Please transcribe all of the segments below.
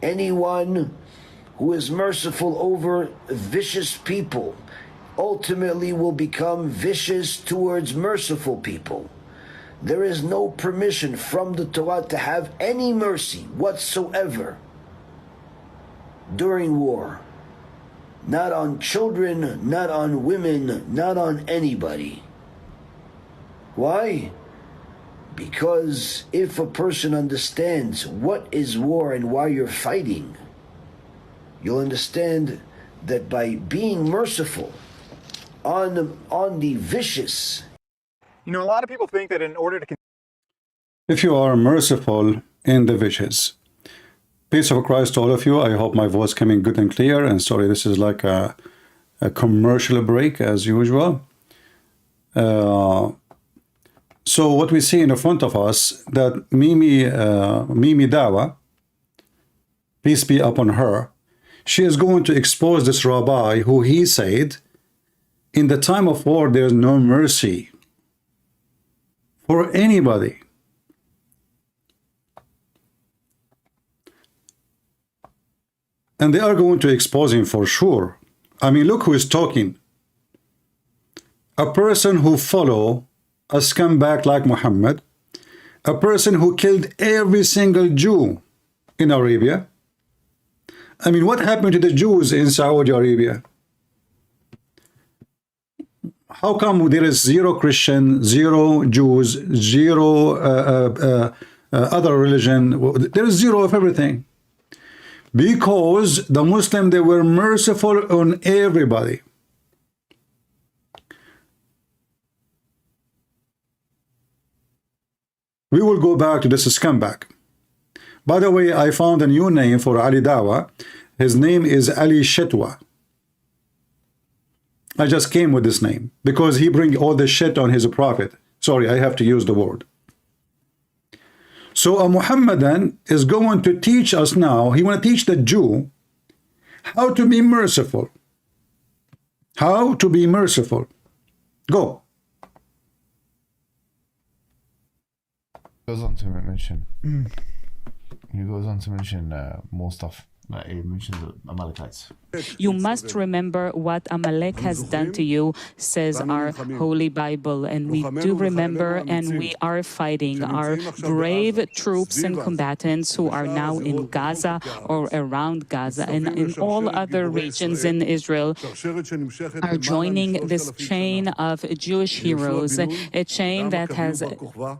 Anyone who is merciful over vicious people ultimately will become vicious towards merciful people. There is no permission from the Torah to have any mercy whatsoever during war. Not on children, not on women, not on anybody. Why? Because if a person understands what is war and why you're fighting, you'll understand that by being merciful on the vicious. You know, a lot of people think that in order to... If you are merciful in the vicious. Peace of Christ to all of you. I hope my voice coming good and clear. And sorry, this is like a commercial break as usual. So what we see in the front of us, that Mimi Dawah, peace be upon her, she is going to expose this rabbi who he said, in the time of war, there is no mercy for anybody. And they are going to expose him for sure. I mean, look who is talking. A person who follow a scumbag like Muhammad, a person who killed every single Jew in Arabia. I mean, what happened to the Jews in Saudi Arabia? How come there is zero Christian, zero Jews, zero other religion? There is zero of everything. Because the Muslim, they were merciful on everybody. We will go back to this scumbag. By the way, I found a new name for Ali Dawah. His name is Ali Shetwa. I just came with this name because he bring all the shit on his prophet. Sorry, I have to use the word. So a Muhammadan is going to teach us now. He want to teach the Jew how to be merciful. How to be merciful. Go. Goes on to mention. He goes on to mention more stuff. Like he mentions the Amalekites. You must remember what Amalek has done to you, says our Holy Bible. And we do remember, and we are fighting our brave troops and combatants who are now in Gaza or around Gaza and in all other regions in Israel are joining this chain of Jewish heroes, a chain that has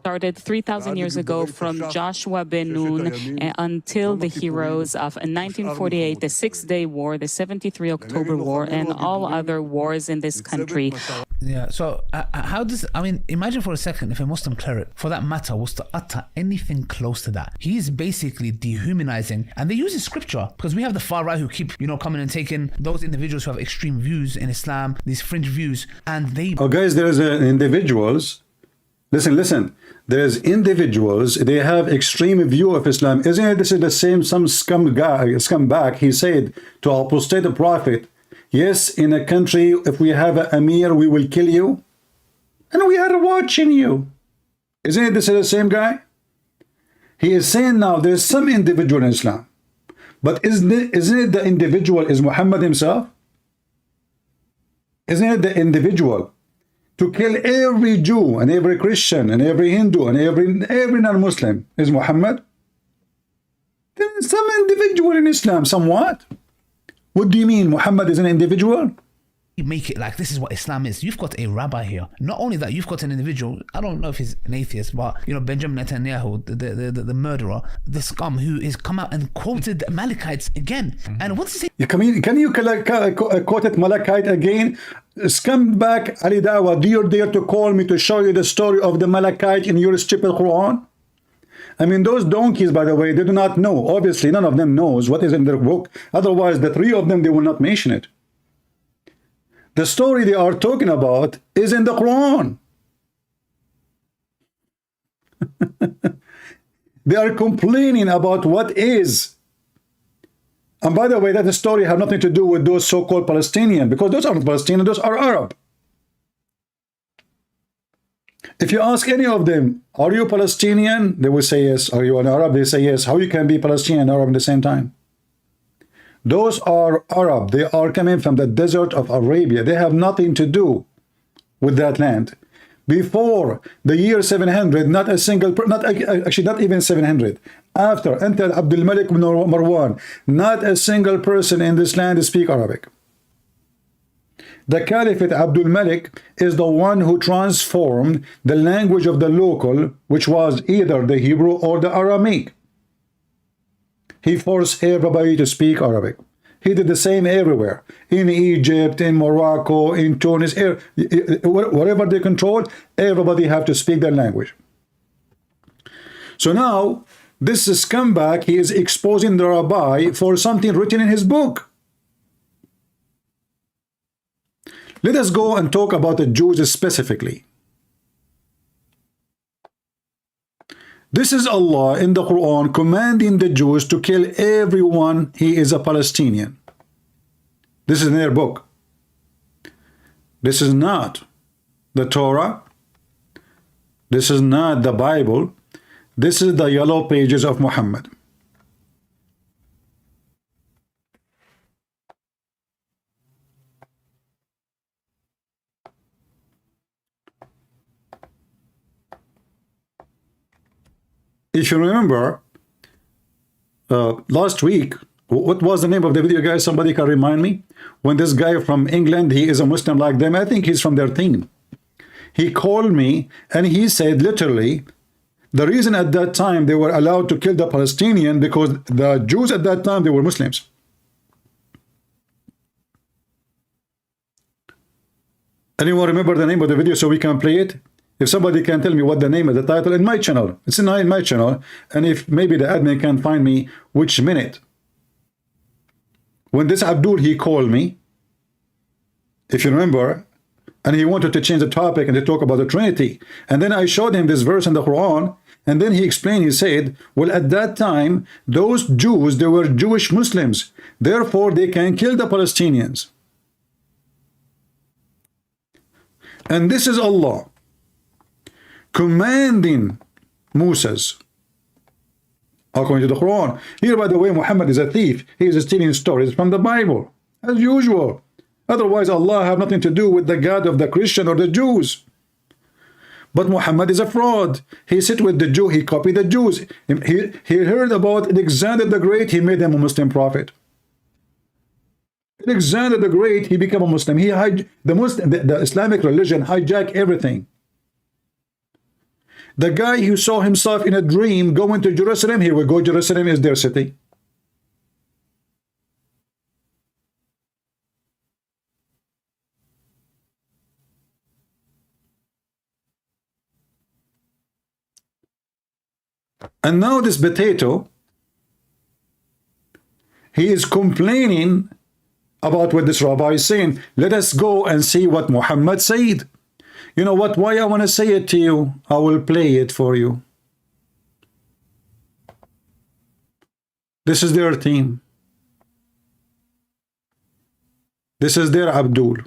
started 3,000 years ago from Joshua ben Nun until the heroes of 1948, the Six-Day War, the 73 October War, and all other wars in this country. Yeah, so how does, I mean, imagine for a second if a Muslim cleric, for that matter, was to utter anything close to that. He's basically dehumanizing, and they use the scripture, because we have the far right who keep, you know, coming and taking those individuals who have extreme views in Islam, these fringe views, and they... Oh, guys, there's individuals, listen, there's individuals, they have extreme view of Islam. Isn't it, this is the same, some scumbag, he said to apostate the prophet, yes, in a country, if we have an emir, we will kill you. And we are watching you. Isn't it this is the same guy? He is saying now there's some individual in Islam. But isn't it the individual is Muhammad himself? Isn't it the individual to kill every Jew and every Christian and every Hindu and every non-Muslim is Muhammad? There is some individual in Islam, somewhat. What do you mean Muhammad is an individual? You make it like this is what Islam is. You've got a rabbi here. Not only that, you've got an individual. I don't know if he's an atheist, but you know, Benjamin Netanyahu, the murderer, the scum, who has come out and quoted the Amalekites again. And what's he say? Can you quote it Malachite again? Scumbag Ali Dawah, do you dare to call me to show you the story of the Malachite in your stupid Quran? I mean, those donkeys, by the way, they do not know. Obviously, none of them knows what is in their book. Otherwise, the three of them, they will not mention it. The story they are talking about is in the Quran. They are complaining about what is. And by the way, that story have nothing to do with those so-called Palestinians, because those aren't Palestinians, those are Arab. If you ask any of them, are you Palestinian? They will say yes. Are you an Arab? They say yes. How you can be Palestinian and Arab at the same time? Those are Arab. They are coming from the desert of Arabia. They have nothing to do with that land. Before the year 700, not a single, actually not even 700. After, until Abdul Malik ibn Marwan, not a single person in this land speak Arabic. The Caliphate Abdul Malik is the one who transformed the language of the local, which was either the Hebrew or the Aramaic. He forced everybody to speak Arabic. He did the same everywhere. In Egypt, in Morocco, in Tunis, whatever they control, everybody have to speak their language. So now, this scumbag, he is exposing the rabbi for something written in his book. Let us go and talk about the Jews specifically. This is Allah in the Quran commanding the Jews to kill everyone he is a Palestinian. This is in their book. This is not the Torah. This is not the Bible. This is the yellow pages of Muhammad. If you remember, last week, what was the name of the video, guys? Somebody can remind me? When this guy from England, he is a Muslim like them. I think he's from their team. He called me and he said literally, the reason at that time they were allowed to kill the Palestinian because the Jews at that time, they were Muslims. Anyone remember the name of the video so we can play it? If somebody can tell me what the name of the title in my channel, it's in my channel, and if maybe the admin can find me which minute. When this Abdul, he called me, if you remember, and he wanted to change the topic and to talk about the Trinity. And then I showed him this verse in the Quran, and then he explained, he said, well, at that time, those Jews, they were Jewish Muslims, therefore they can kill the Palestinians. And this is Allah commanding Moses according to the Quran. Here, by the way, Muhammad is a thief. He is stealing stories from the Bible, as usual. Otherwise, Allah have nothing to do with the God of the Christian or the Jews. But Muhammad is a fraud. He sit with the Jew, he copied the Jews. He heard about Alexander the Great, he made him a Muslim prophet. Alexander the Great, he became a Muslim. The Islamic religion hijacked everything. The guy who saw himself in a dream going to Jerusalem, here we go, Jerusalem is their city. And now this potato, he is complaining about what this rabbi is saying. Let us go and see what Muhammad said. You know what? Why I want to say it to you? I will play it for you. This is their team. This is their Abdul.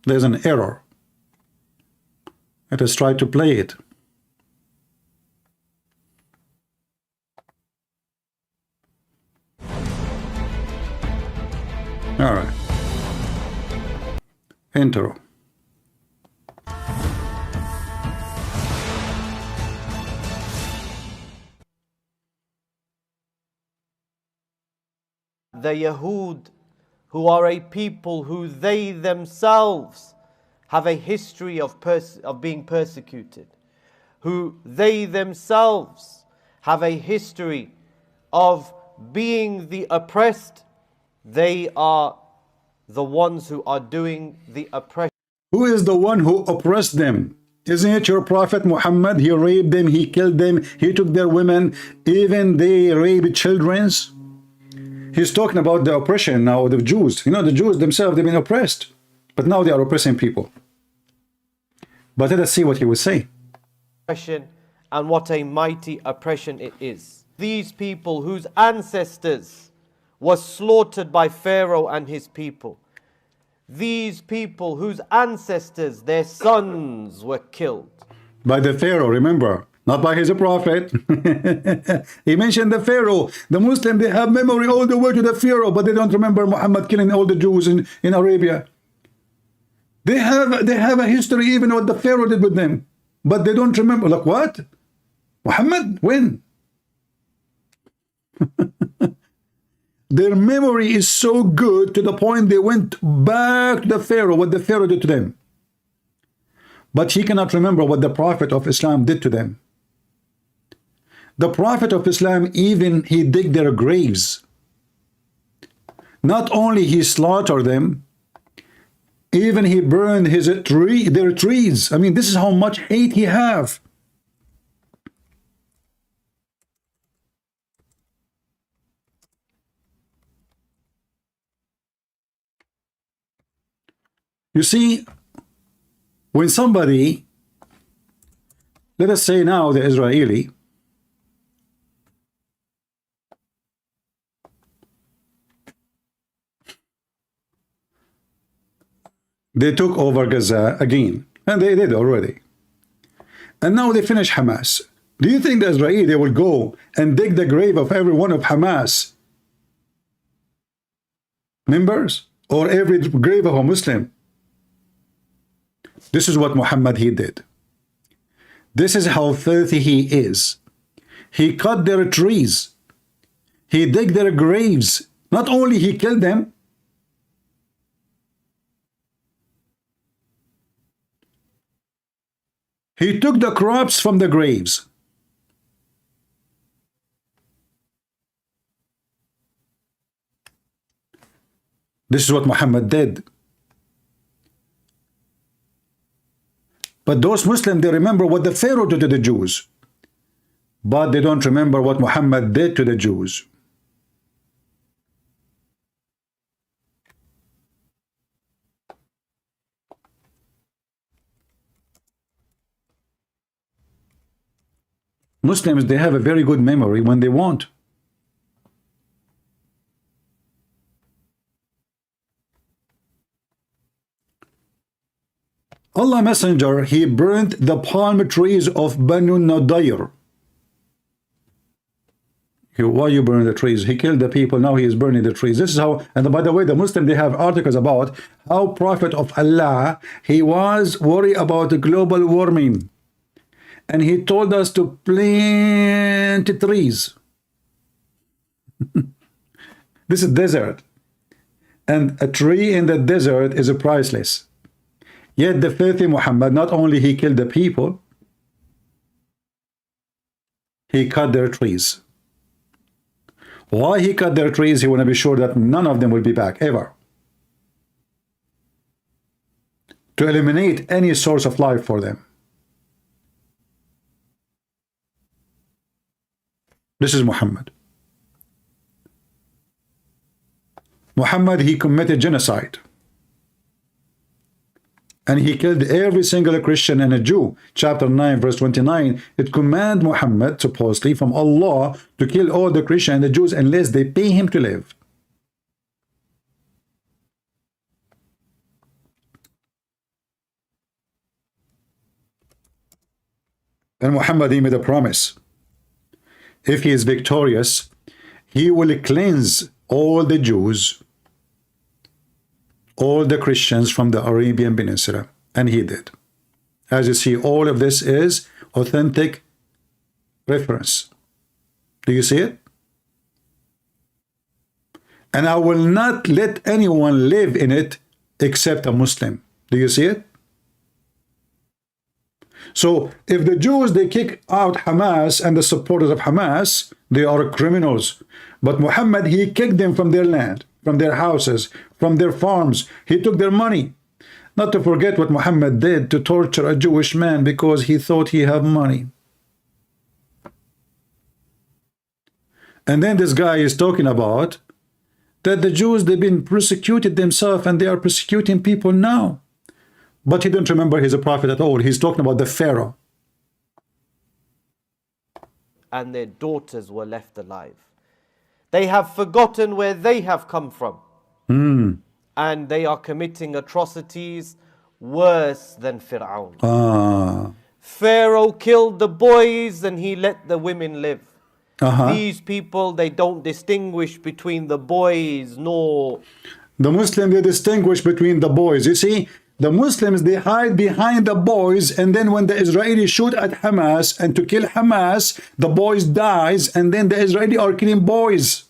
There's an error. Let us try to play it. All right. Intro. The Yahud, who are a people who they themselves have a history of being persecuted, who they themselves have a history of being the oppressed, they are the ones who are doing the oppression. Who is the one who oppressed them? Isn't it your prophet Muhammad? He raped them, he killed them, he took their women, even they raped children. He's talking about the oppression now of the Jews. You know, the Jews themselves, they've been oppressed, but now they are oppressing people. But let us see what he will say. And what a mighty oppression it is. These people whose ancestors was slaughtered by Pharaoh and his people. these people whose ancestors, their sons were killed. By the Pharaoh, remember, not by his prophet. He mentioned the Pharaoh. The Muslim, they have memory all the way to the Pharaoh, but they don't remember Muhammad killing all the Jews in Arabia. They have a history even what the Pharaoh did with them, but they don't remember. Like what? Muhammad? When? Their memory is so good to the point they went back to the Pharaoh, what the Pharaoh did to them. But he cannot remember what the Prophet of Islam did to them. The Prophet of Islam, even he dig their graves. Not only he slaughtered them, even he burned their trees. I mean, this is how much hate he have. You see, when somebody, let us say now the Israeli, they took over Gaza again, and they did already. And now they finish Hamas. Do you think the Israeli, they will go and dig the grave of every one of Hamas members, or every grave of a Muslim? This is what Muhammad he did. This is how filthy he is. He cut their trees. He dig their graves. Not only he killed them, he took the crops from the graves. This is what Muhammad did. But those Muslims, they remember what the Pharaoh did to the Jews. But they don't remember what Muhammad did to the Jews. Muslims, they have a very good memory when they want. Allah Messenger, he burnt the palm trees of Banu Nadir. Why you burn the trees? He killed the people, now he is burning the trees. This is how, and by the way, the Muslim, they have articles about how Prophet of Allah, he was worried about the global warming. And he told us to plant trees. This is desert. And a tree in the desert is priceless. Yet the filthy Muhammad, not only he killed the people, he cut their trees. Why he cut their trees? He want to be sure that none of them will be back, ever. To eliminate any source of life for them. This is Muhammad. Muhammad, he committed genocide. And he killed every single Christian and a Jew. Chapter 9, verse 29, it command Muhammad, supposedly from Allah, to kill all the Christians and the Jews unless they pay him to live. And Muhammad, he made a promise. If he is victorious, he will cleanse all the Jews, all the Christians from the Arabian Peninsula. And he did. As you see, all of this is authentic reference. Do you see it? And I will not let anyone live in it except a Muslim. Do you see it? So if the Jews, they kick out Hamas and the supporters of Hamas, they are criminals. But Muhammad, he kicked them from their land, from their houses, from their farms. He took their money. Not to forget what Muhammad did to torture a Jewish man because he thought he had money. And then this guy is talking about that the Jews, they've been persecuted themselves and they are persecuting people now. But he didn't remember he's a prophet at all. He's talking about the Pharaoh. And their daughters were left alive. They have forgotten where they have come from. and they are committing atrocities worse than Fir'aun. Pharaoh killed the boys and he let the women live. These people, they don't distinguish between the boys nor... The Muslims, they distinguish between the boys. You see, the Muslims, they hide behind the boys, and then when the Israelis shoot at Hamas and to kill Hamas, the boys dies, and then the Israelis are killing boys.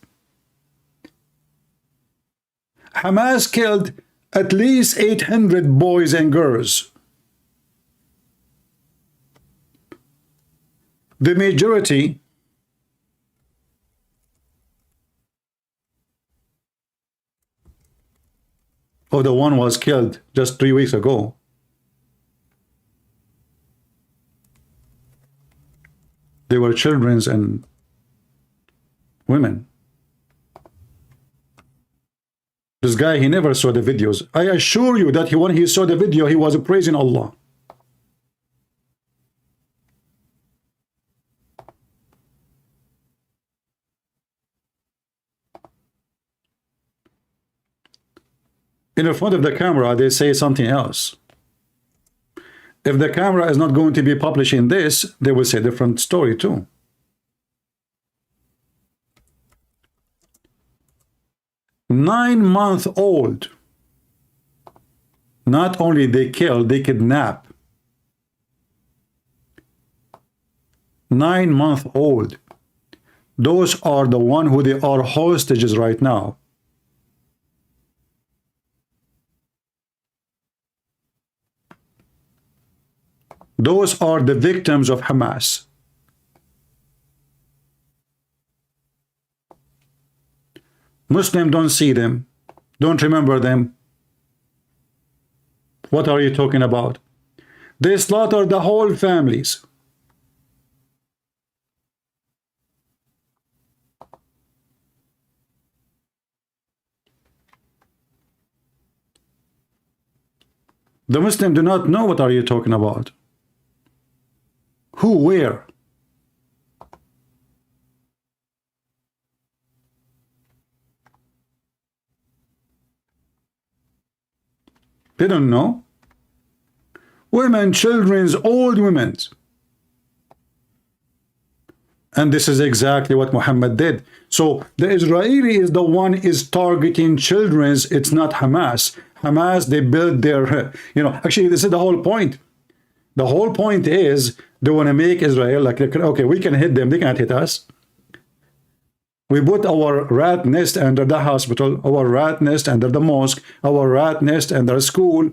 Hamas killed at least 800 boys and girls. The majority of the one was killed just 3 weeks ago. They were children and women. This guy, he never saw the videos. I assure you that when he saw the video, he was praising Allah. In front of the camera, they say something else. If the camera is not going to be publishing this, they will say a different story too. Nine-month-old. Not only they kill, they kidnap. 9-month-old. Those are the one who they are hostages right now. Those are the victims of Hamas. Muslims don't see them, don't remember them. What are you talking about? They slaughtered the whole families. The Muslims do not know what are you talking about. Who, where? They don't know. Women, children, old women. And this is exactly what Muhammad did. So the Israeli is the one is targeting children. It's not Hamas. Hamas, they build their, actually this is the whole point. The whole point is they want to make Israel like, okay, we can hit them, they can't hit us. We put our rat nest under the hospital, our rat nest under the mosque, our rat nest under school.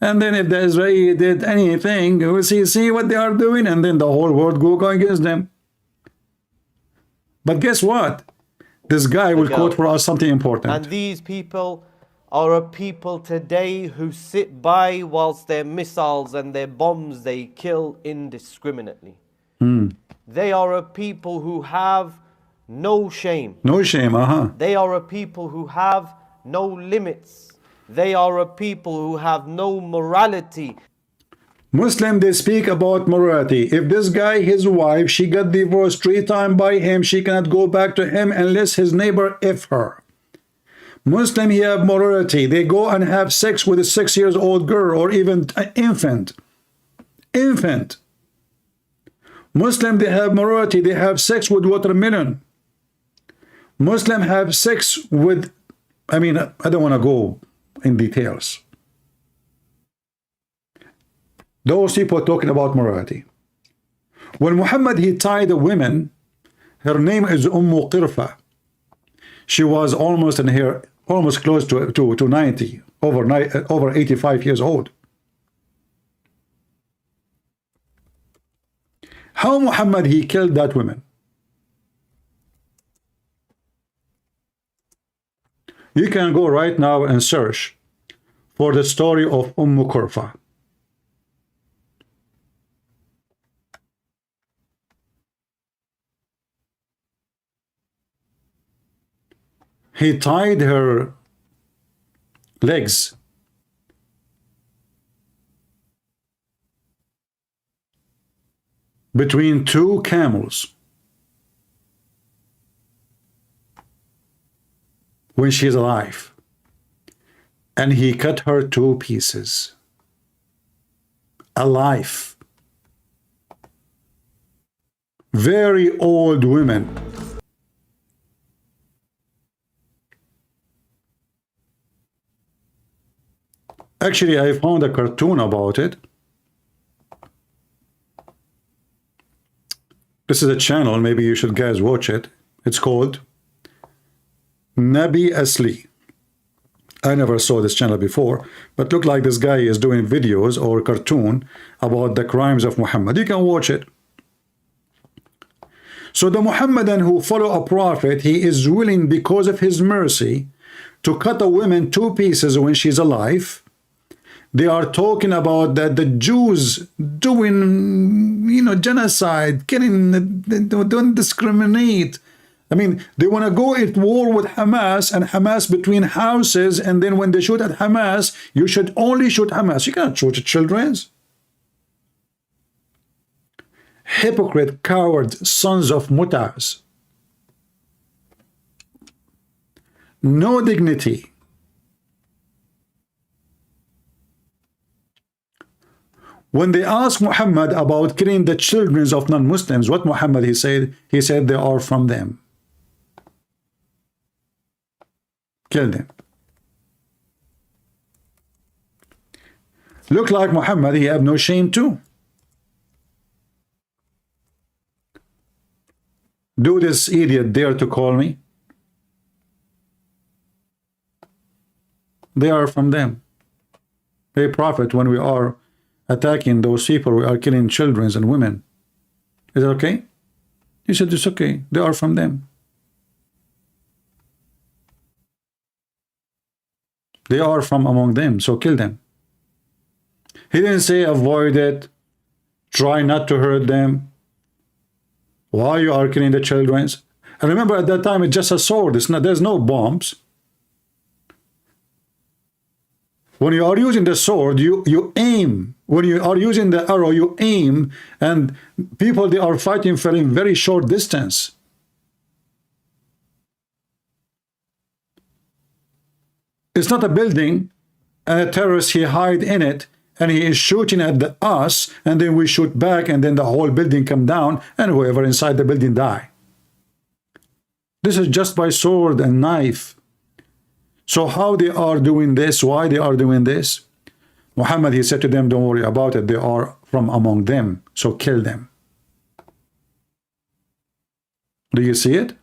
And then if the Israeli did anything, we'll see what they are doing, and then the whole world go against them. But guess what? This guy will quote for us something important. And these people are a people today who sit by whilst their missiles and their bombs they kill indiscriminately. They are a people who have no shame. No shame, They are a people who have no limits. They are a people who have no morality. Muslim, they speak about morality. If this guy, his wife, she got divorced 3 times by him, she cannot go back to him unless his neighbor F her. Muslim, he have morality. They go and have sex with a 6-year-old girl or even an infant. Muslim, they have morality. They have sex with watermelon. Muslim have sex with, I don't want to go in details. Those people talking about morality. When Muhammad, he tied a woman, her name is Qirfa. She was almost close to 90, over 85 years old. How Muhammad, he killed that woman? You can go right now and search for the story of Qirfa. He tied her legs between 2 camels when she's alive. and he cut her to pieces. Alive. Very old women. Actually, I found a cartoon about it. This is a channel, maybe you should guys watch it. It's called Nabi Asli. I never saw this channel before, but look like this guy is doing videos or cartoon about the crimes of Muhammad. You can watch it. So the Muhammadan who follow a prophet, he is willing because of his mercy to cut a woman to pieces when she's alive. They are talking about that the Jews doing, genocide, killing, don't discriminate. I mean, they want to go at war with Hamas, and Hamas between houses, and then when they shoot at Hamas, you should only shoot Hamas. You cannot shoot at children. Hypocrite, coward, sons of mutas. No dignity. When they asked Muhammad about killing the children of non-Muslims, what Muhammad he said? He said they are from them. Kill them. Look like Muhammad, he have no shame too. Do this idiot dare to call me? They are from them. Hey prophet, when we are attacking those people, we are killing children and women. Is it okay? He said it's okay. They are from them. They are from among them, so kill them. He didn't say avoid it, try not to hurt them. Why you are killing the children? And remember, at that time it's just a sword. It's not. There's no bombs. When you are using the sword, you aim. When you are using the arrow, you aim, and people, they are fighting for a very short distance. It's not a building, and a terrorist, he hide in it, and he is shooting at us, and then we shoot back, and then the whole building come down, and whoever inside the building die. This is just by sword and knife. So how they are doing this, why they are doing this? Muhammad, he said to them, don't worry about it, they are from among them, so kill them. Do you see it?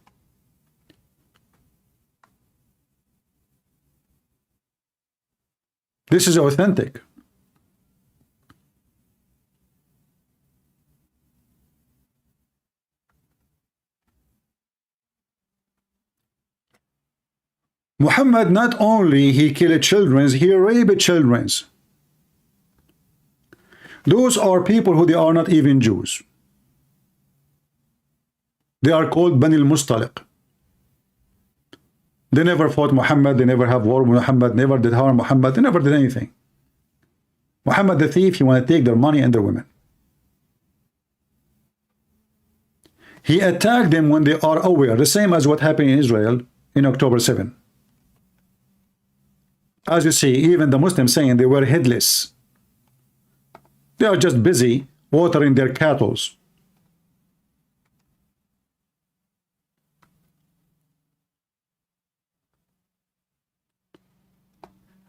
This is authentic. Muhammad, not only he killed children, he raped children. Those are people who they are not even Jews. They are called Bani al-Mustaliq. They never fought Muhammad, they never have war with Muhammad, never did harm Muhammad, they never did anything. Muhammad the thief, he want to take their money and their women. He attacked them when they are aware, the same as what happened in Israel in October 7. As you see, even the Muslims saying they were headless. They are just busy watering their cattle.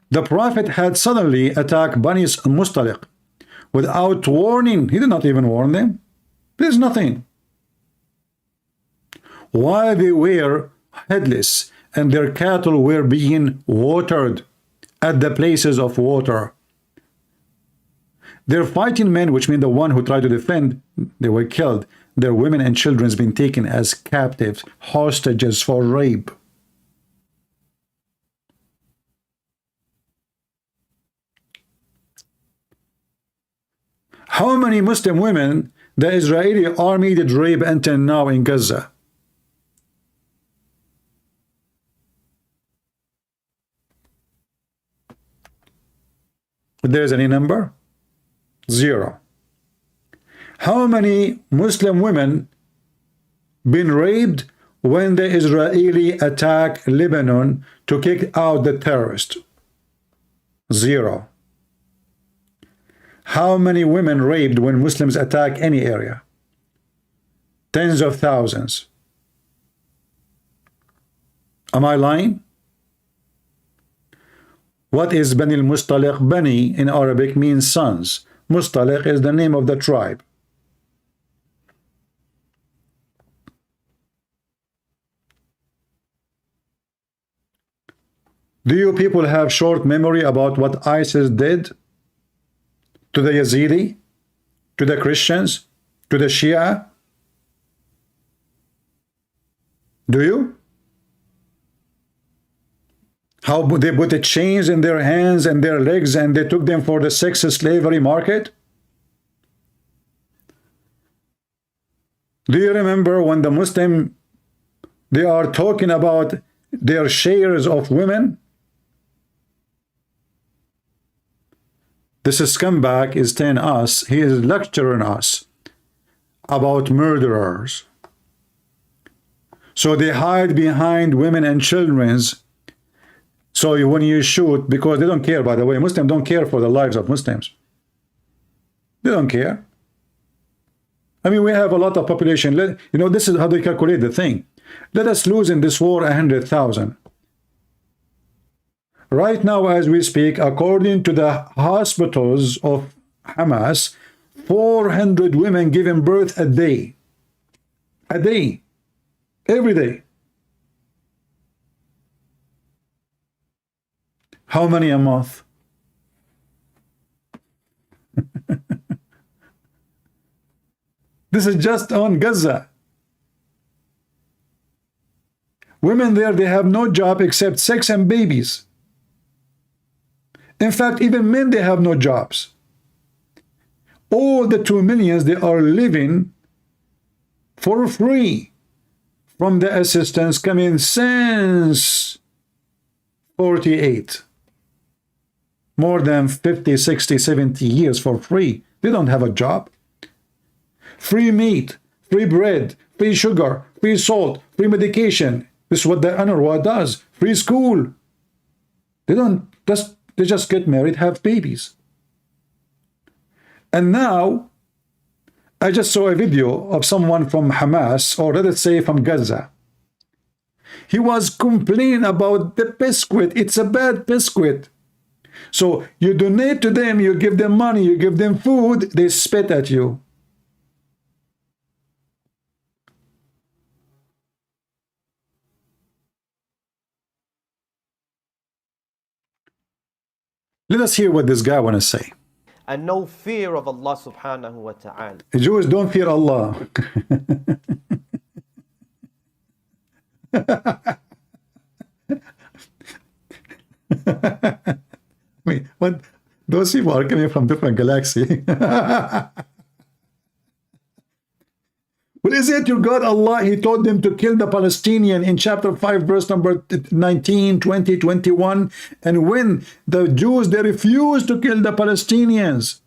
The Prophet had suddenly attacked Bani Mustaliq without warning. He did not even warn them. There's nothing. While they were headless and their cattle were being watered at the places of water. Their fighting men, which mean the one who tried to defend, they were killed. Their women and children has been taken as captives, hostages for rape. How many Muslim women the Israeli army did rape until now in Gaza? There's any number? Zero. How many Muslim women been raped when the Israeli attacked Lebanon to kick out the terrorists? Zero. How many women raped when Muslims attack any area? Tens of thousands. Am I lying? What is Bani al-Mustaliq? Bani in Arabic means sons. Mustaliq is the name of the tribe. Do you people have short memory about what ISIS did to the Yazidi, to the Christians, to the Shia? Do you? How they put the chains in their hands and their legs and they took them for the sex slavery market? Do you remember when the Muslim, they are talking about their shares of women? This scumbag is telling us, he is lecturing us about murderers. So they hide behind women and children's. So when you shoot, because they don't care, by the way, Muslims don't care for the lives of Muslims. They don't care. I mean, we have a lot of population. You know, this is how they calculate the thing. Let us lose in this war 100,000. Right now, as we speak, according to the hospitals of Hamas, 400 women giving birth a day. A day. Every day. How many a month? This is just on Gaza. Women there, they have no job except sex and babies. In fact, even men, they have no jobs. All the 2 millions, they are living for free from the assistance coming since 48. More than 50, 60, 70 years for free. They don't have a job. Free meat, free bread, free sugar, free salt, free medication. This is what the UNRWA does. Free school. They just get married, have babies. And now, I just saw a video of someone from Hamas, or let us say from Gaza. He was complaining about the biscuit. It's a bad biscuit. So you donate to them, you give them money, you give them food, they spit at you. Let us hear what this guy want to say. And no fear of Allah subhanahu wa ta'ala. The Jews don't fear Allah. Wait, what? Those people are coming from different galaxy. What is it? Your God Allah, He told them to kill the Palestinian in chapter 5, verse number 19, 20, 21. And when the Jews, they refused to kill the Palestinians,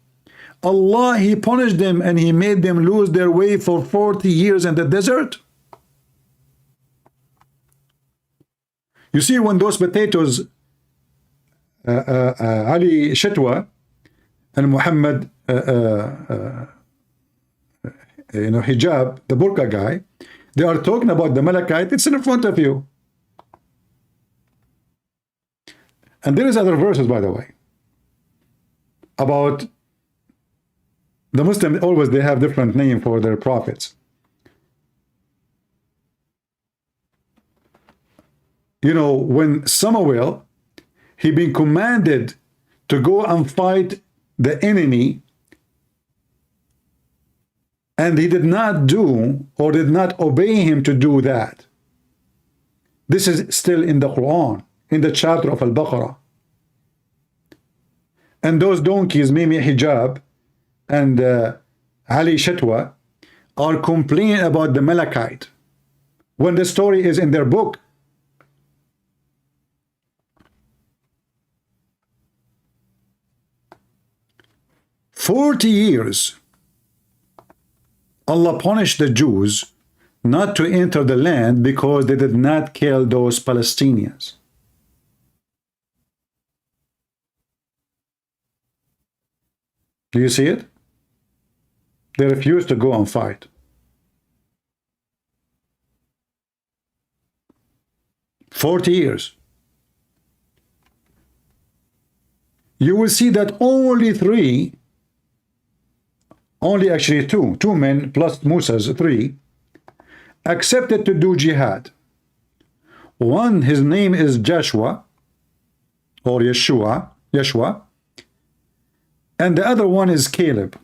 Allah, He punished them and He made them lose their way for 40 years in the desert. You see, when those potatoes, Ali Shetwa and Muhammad, Hijab, the burqa guy, they are talking about the Malachite, it's in front of you. And there is other verses, by the way, about the Muslims. Always they have different name for their prophets. You know, when Samuel, he been commanded to go and fight the enemy, and he did not do or did not obey him to do that. This is still in the Quran, in the chapter of Al-Baqarah. And those donkeys, Mimi Hijab and Ali Shetwa, are complaining about the Malachite when the story is in their book. For 40 years, Allah punished the Jews not to enter the land because they did not kill those Palestinians. Do you see it? They refuse to go and fight. 40 years. You will see that only actually two men plus Musa's three, accepted to do jihad. One, his name is Joshua, or Yeshua, and the other one is Caleb.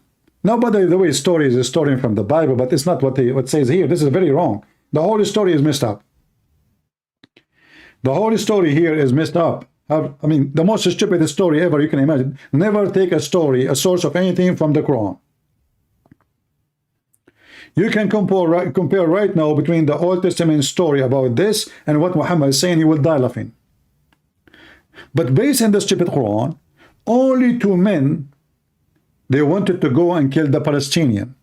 Now, by the way, story is a story from the Bible, but it's not what says here. This is very wrong. The whole story is messed up. The whole story here is messed up. I mean, the most stupid story ever you can imagine. Never take a story, a source of anything from the Quran. You can compare right now between the Old Testament story about this and what Muhammad is saying. You will die laughing. But based on the stupid Quran, only two men, they wanted to go and kill the Palestinian.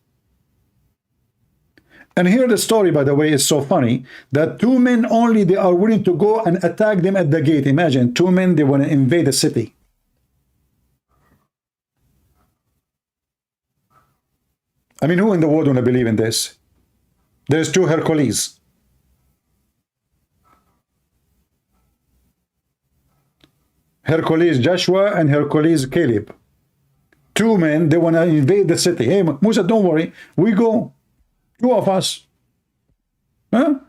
And here the story, by the way, is so funny that two men only, they are willing to go and attack them at the gate. Imagine, two men, they want to invade the city. I mean, who in the world want to believe in this? There's two Hercules. Hercules Joshua and Hercules Caleb. Two men, they want to invade the city. Hey, Musa, don't worry. We go. Two of us. Huh?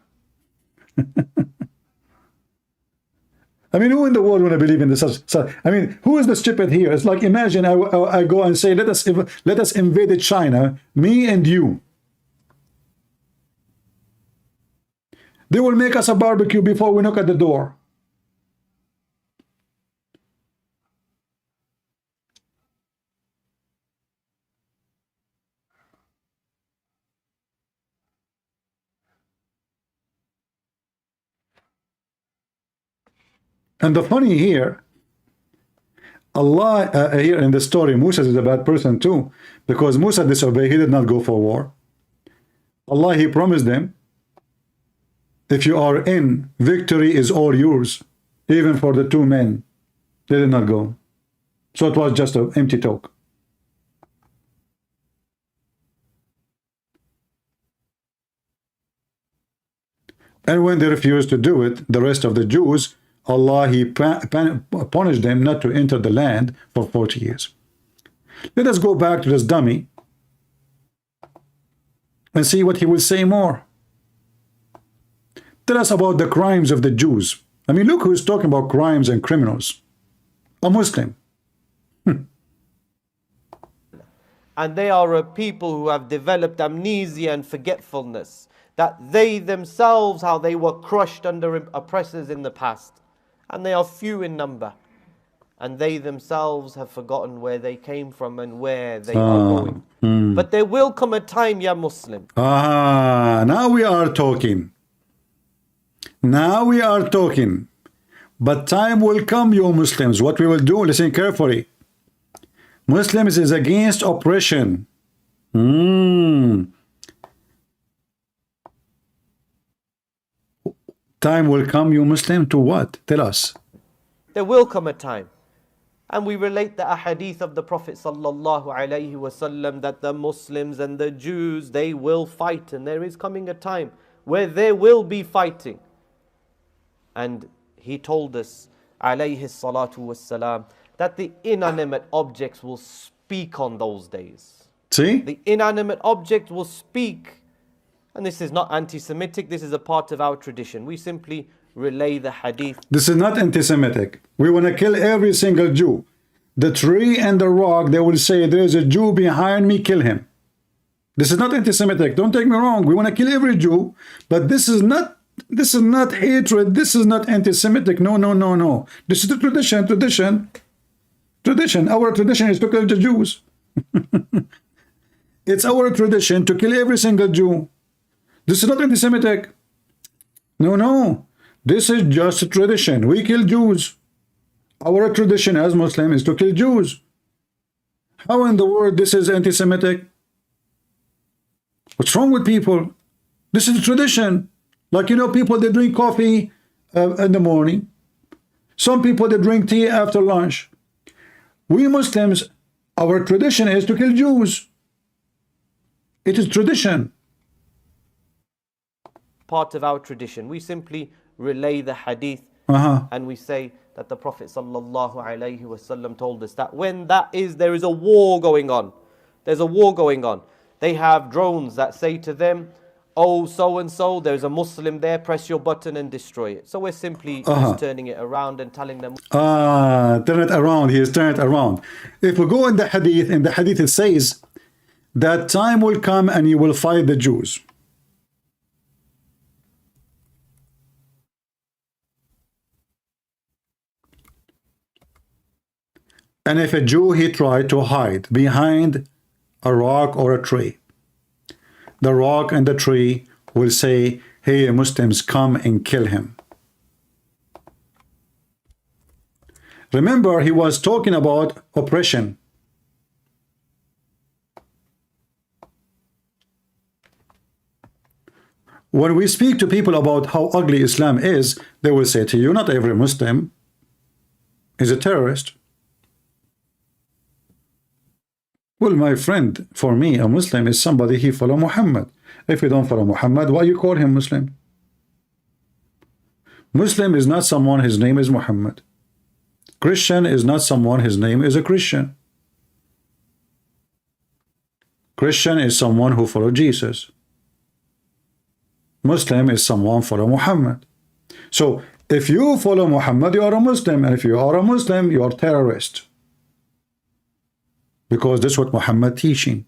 I mean, who in the world want to believe in this? I mean, who is the stupid here? It's like, imagine I go and say, let us invade China, me and you. They will make us a barbecue before we knock at the door. And the funny here, Allah, here in the story, Musa is a bad person too, because Musa disobeyed, he did not go for war. Allah, he promised them, if you are in, victory is all yours, even for the two men. They did not go. So it was just an empty talk. And when they refused to do it, the rest of the Jews, Allah, he punished them not to enter the land for 40 years. Let us go back to this dummy and see what he will say more. Tell us about the crimes of the Jews. I mean, look who's talking about crimes and criminals. A Muslim. And they are a people who have developed amnesia and forgetfulness, that they themselves, how they were crushed under oppressors in the past. And they are few in number. And they themselves have forgotten where they came from and where they are going. But there will come a time, ya Muslim. Now we are talking. Now we are talking. But time will come, you Muslims. What we will do, listen carefully. Muslims is against oppression. Time will come, you Muslim, to what? Tell us. There will come a time. And we relate the ahadith of the Prophet sallallahu alaihi wasallam that the Muslims and the Jews, they will fight. And there is coming a time where there will be fighting. And he told us, alayhi salatu wassalam, that the inanimate objects will speak on those days. See? The inanimate object will speak. And this is not anti-Semitic, this is a part of our tradition. We simply relay the hadith. This is not anti-Semitic. We want to kill every single Jew. The tree and the rock, they will say, there is a Jew behind me, kill him. This is not anti-Semitic. Don't take me wrong. We want to kill every Jew, but this is not hatred. This is not anti-Semitic. No, no, no, no. This is the tradition. Our tradition is to kill the Jews. It's our tradition to kill every single Jew. This is not anti-Semitic. No, no. This is just a tradition. We kill Jews. Our tradition as Muslims is to kill Jews. How in the world this is anti-Semitic? What's wrong with people? This is a tradition. Like, you know, people, they drink coffee in the morning. Some people, they drink tea after lunch. We Muslims, Our tradition is to kill Jews. It is tradition. Part of our tradition. We simply relay the hadith and we say that the Prophet ﷺ told us that when there is a war going on. There's a war going on. They have drones that say to them, oh, so-and-so, there's a Muslim there, press your button and destroy it. So we're simply just turning it around and telling them. Turn it around. He is turning it around. If we go in the hadith it says that time will come and you will fight the Jews. And if a Jew, he tried to hide behind a rock or a tree, the rock and the tree will say, hey, Muslims, come and kill him. Remember, he was talking about oppression. When we speak to people about how ugly Islam is, they will say to you, not every Muslim is a terrorist. Well, my friend, for me, a Muslim is somebody he follow Muhammad. If you don't follow Muhammad, why you call him Muslim? Muslim is not someone his name is Muhammad. Christian is not someone his name is a Christian. Christian is someone who follow Jesus. Muslim is someone follow Muhammad. So, if you follow Muhammad, you are a Muslim. And if you are a Muslim, you are a terrorist. Because that's what Muhammad teaching.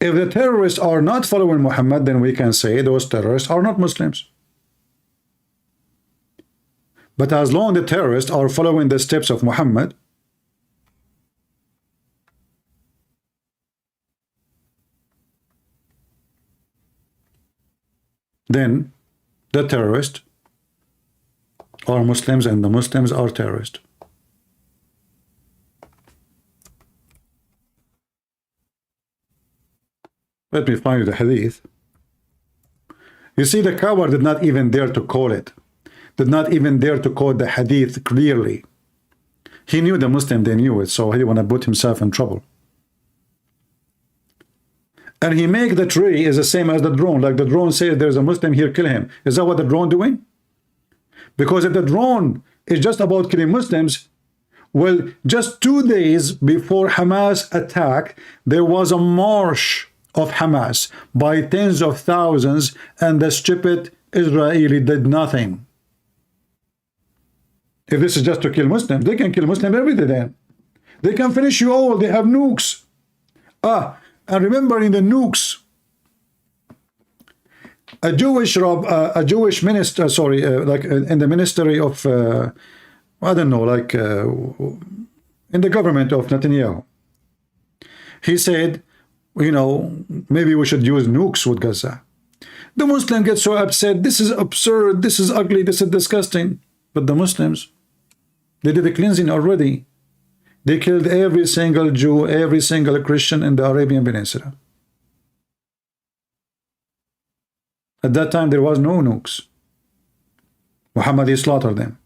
If the terrorists are not following Muhammad, then we can say those terrorists are not Muslims. But as long as the terrorists are following the steps of Muhammad, then the terrorists are Muslims and the Muslims are terrorists. Let me find you the hadith. You see, the coward did not even dare to call it. Did not even dare to quote the hadith clearly. He knew the Muslim, they knew it, so he didn't want to put himself in trouble. And he make the tree is the same as the drone. Like the drone says, there's a Muslim here, kill him. Is that what the drone doing? Because if the drone is just about killing Muslims, well, just 2 days before Hamas attack, there was a march of Hamas by tens of thousands, and the stupid Israeli did nothing. If this is just to kill Muslims, they can kill Muslims every day then. They can finish you all. They have nukes. And remember, in the nukes, a Jewish minister, like in the ministry of, I don't know, like in the government of Netanyahu, he said, you know, maybe we should use nukes with Gaza. The Muslim gets so upset. This is absurd. This is ugly. This is disgusting. But the Muslims, they did the cleansing already. They killed every single Jew, every single Christian in the Arabian Peninsula. At that time, there was no nukes. Muhammad slaughtered them.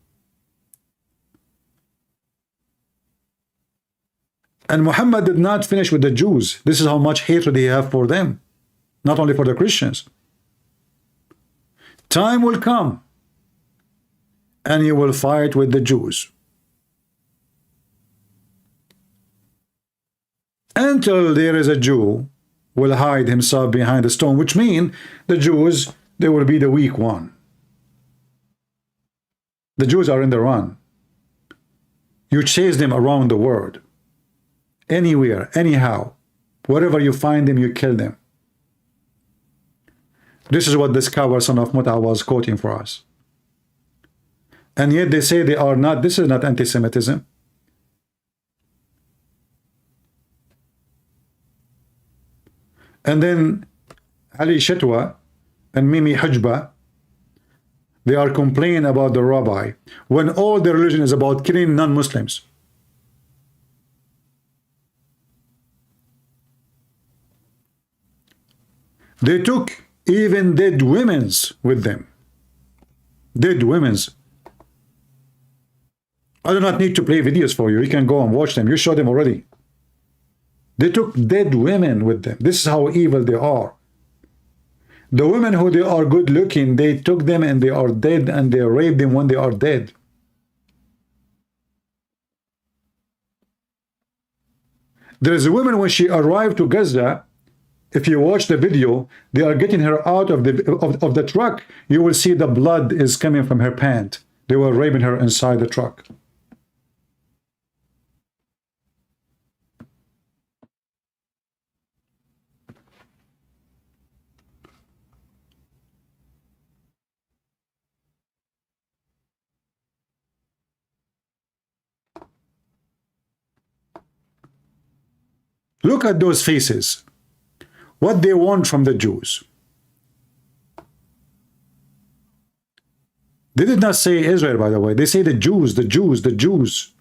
And Muhammad did not finish with the Jews. This is how much hatred he have for them, not only for the Christians. Time will come, and he will fight with the Jews. Until there is a Jew will hide himself behind a stone, which means the Jews, they will be the weak one. The Jews are in the run. You chase them around the world. Anywhere, anyhow. Wherever you find them, you kill them. This is what this coward son of Mut'a was quoting for us. And yet they say they are not. This is not anti-Semitism. And then Ali Shetwa and Mimi Hajba, they are complaining about the rabbi when all the religion is about killing non-Muslims. They took even dead women's with them. Dead women's. I do not need to play videos for you. You can go and watch them. You showed them already. They took dead women with them. This is how evil they are. The women who they are good looking, they took them and they are dead, and they raped them when they are dead. There is a woman, when she arrived to Gaza, if you watch the video, they are getting her out of the truck. You will see the blood is coming from her pant. They were raping her inside the truck. Look at those faces. What they want from the Jews. They did not say Israel, by the way. They say the Jews, the Jews, the Jews.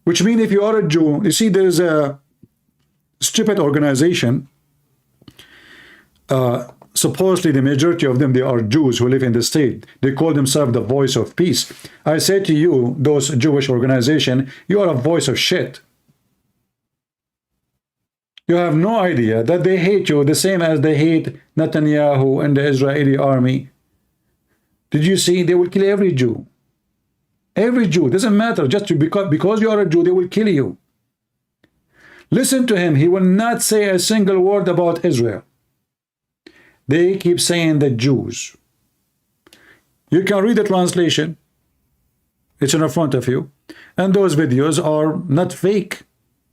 Which means if you are a Jew, you see there's a stupid organization. Supposedly the majority of them, they are Jews who live in the state. They call themselves the voice of peace. I say to you, those Jewish organization, you are a voice of shit. You have no idea that they hate you the same as they hate Netanyahu and the Israeli army. Did you see? They will kill every Jew. Every Jew. Doesn't matter. Just because you are a Jew, they will kill you. Listen to him. He will not say a single word about Israel. They keep saying the Jews. You can read the translation. It's in front of you. And those videos are not fake.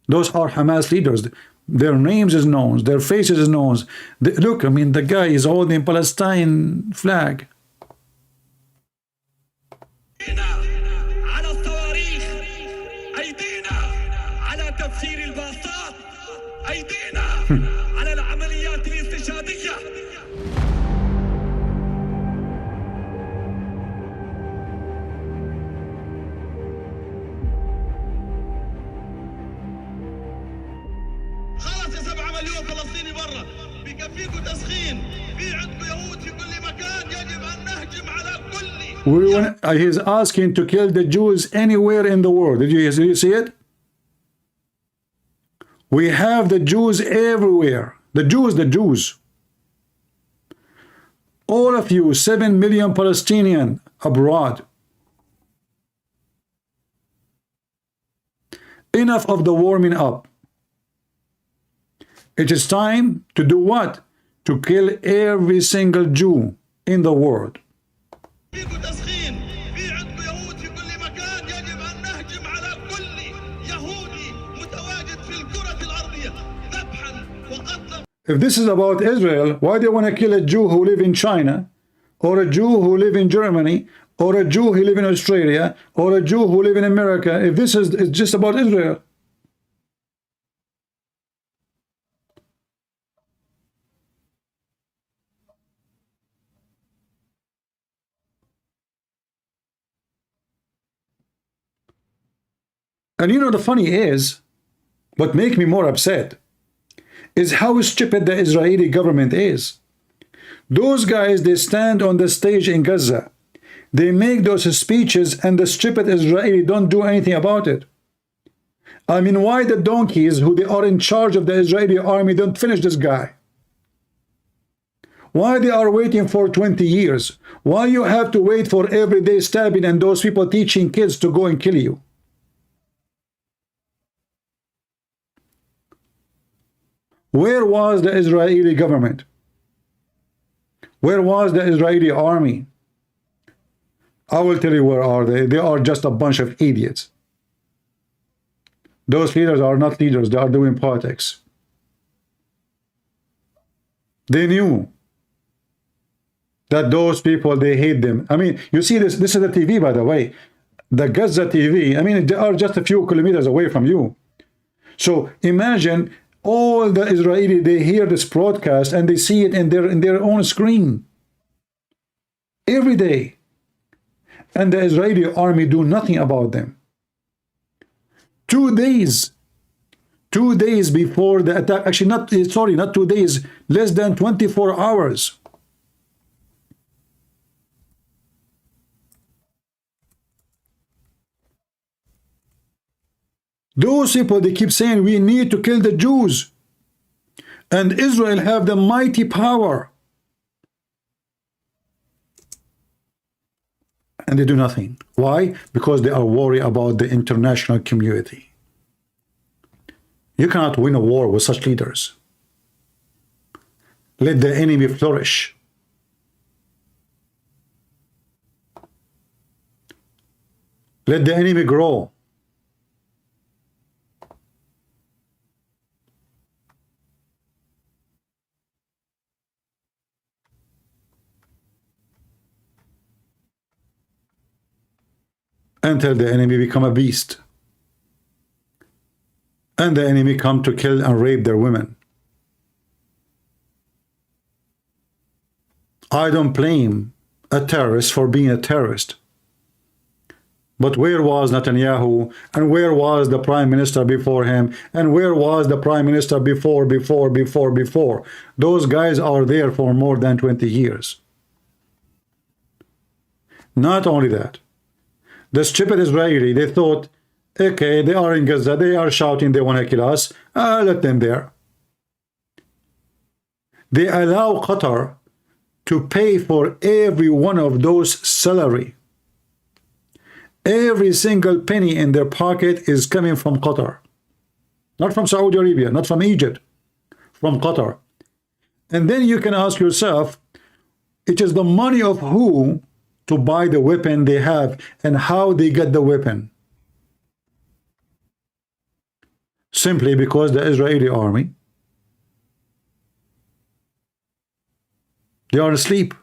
Those are Hamas leaders. Their names is known, their faces is known. Look, I mean, the guy is holding Palestine flag. He's asking to kill the Jews anywhere in the world. Did you see it? We have the Jews everywhere. The Jews. All of you, 7 million Palestinians abroad. Enough of the warming up. It is time to do what? To kill every single Jew in the world. If this is about Israel, why do you want to kill a Jew who live in China, or a Jew who live in Germany, or a Jew who live in Australia, or a Jew who live in America, if this is just about Israel? And you know, the funny is, what makes me more upset is how stupid the Israeli government is. Those guys, they stand on the stage in Gaza. They make those speeches, and the stupid Israeli don't do anything about it. I mean, why the donkeys who they are in charge of the Israeli army don't finish this guy? Why they are waiting for 20 years? Why you have to wait for everyday stabbing and those people teaching kids to go and kill you? Where was the Israeli government? Where was the Israeli army? I will tell you where are they. They are just a bunch of idiots. Those leaders are not leaders. They are doing politics. They knew that those people, they hate them. I mean, you see this. This is the TV, by the way. The Gaza TV. I mean, they are just a few kilometers away from you. So imagine all the Israeli, they hear this broadcast and they see it in their own screen every day, and the Israeli army do nothing about them. 2 days before the attack, actually not 2 days, less than 24 hours. Those people, they keep saying we need to kill the Jews, and Israel have the mighty power, and they do nothing. Why? Because they are worried about the international community. You cannot win a war with such leaders. Let the enemy flourish. Let the enemy grow. Until the enemy become a beast. And the enemy come to kill and rape their women. I don't blame a terrorist for being a terrorist. But where was Netanyahu, and where was the prime minister before him, and where was the prime minister before? Those guys are there for more than 20 years. Not only that, the stupid Israeli, they thought, okay, they are in Gaza, they are shouting they want to kill us, let them there. They allow Qatar to pay for every one of those salary. Every single penny in their pocket is coming from Qatar. Not from Saudi Arabia, not from Egypt, from Qatar. And then you can ask yourself, it is the money of who to buy the weapon they have, and how they get the weapon? Simply because the Israeli army, they are asleep.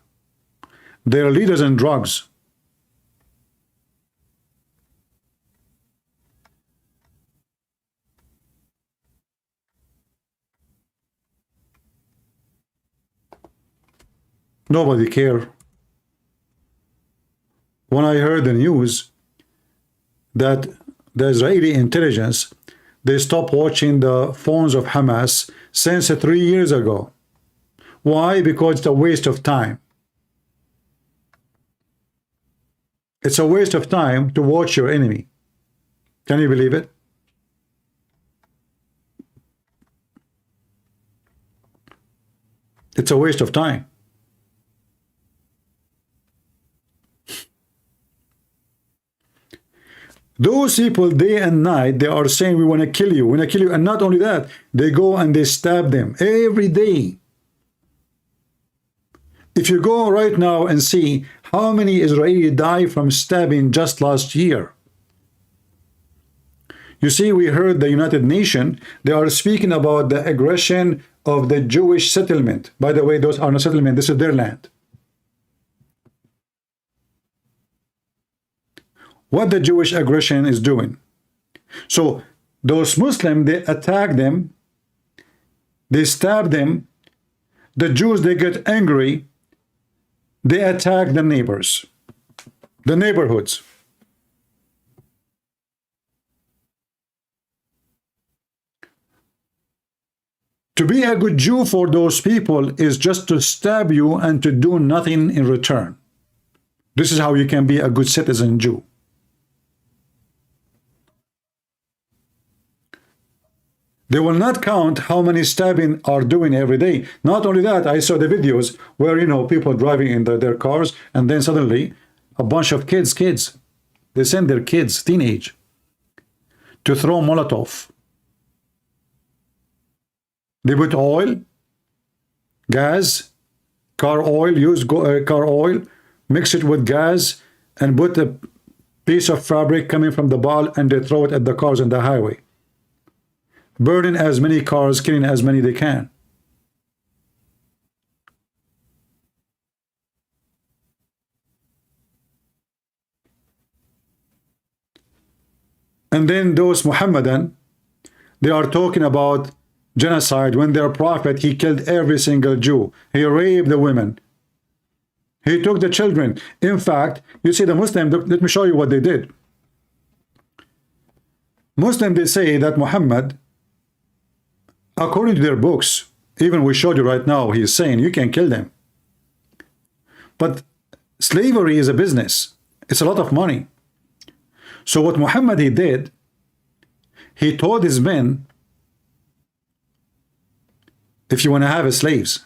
They are leaders in drugs. Nobody care. When I heard the news that the Israeli intelligence, they stopped watching the phones of Hamas since 3 years ago. Why? Because it's a waste of time. It's a waste of time to watch your enemy. Can you believe it? It's a waste of time. Those people, day and night, they are saying, we want to kill you, we want to kill you. And not only that, they go and they stab them every day. If you go right now and see how many Israelis died from stabbing just last year. You see, we heard the United Nations, they are speaking about the aggression of the Jewish settlement. By the way, those are not settlement, this is their land. What the Jewish aggression is doing. So those Muslims, they attack them, they stab them. The Jews, they get angry, they attack the neighbors, the neighborhoods. To be a good Jew for those people is just to stab you and to do nothing in return. This is how you can be a good citizen Jew. They will not count how many stabbing are doing every day. Not only that, I saw the videos where, you know, people driving in their cars, and then suddenly a bunch of kids, they send their kids, teenage, to throw Molotov. They put oil, gas, car oil, use car oil, mix it with gas, and put a piece of fabric coming from the ball, and they throw it at the cars on the highway. Burning as many cars, killing as many they can. And then those Muhammadan, they are talking about genocide when their prophet, he killed every single Jew. He raped the women. He took the children. In fact, you see the Muslim, let me show you what they did. Muslim, they say that Muhammad, according to their books, even we showed you right now, he is saying you can kill them. But slavery is a business. It's a lot of money. So what Muhammad he did, he told his men, if you want to have slaves,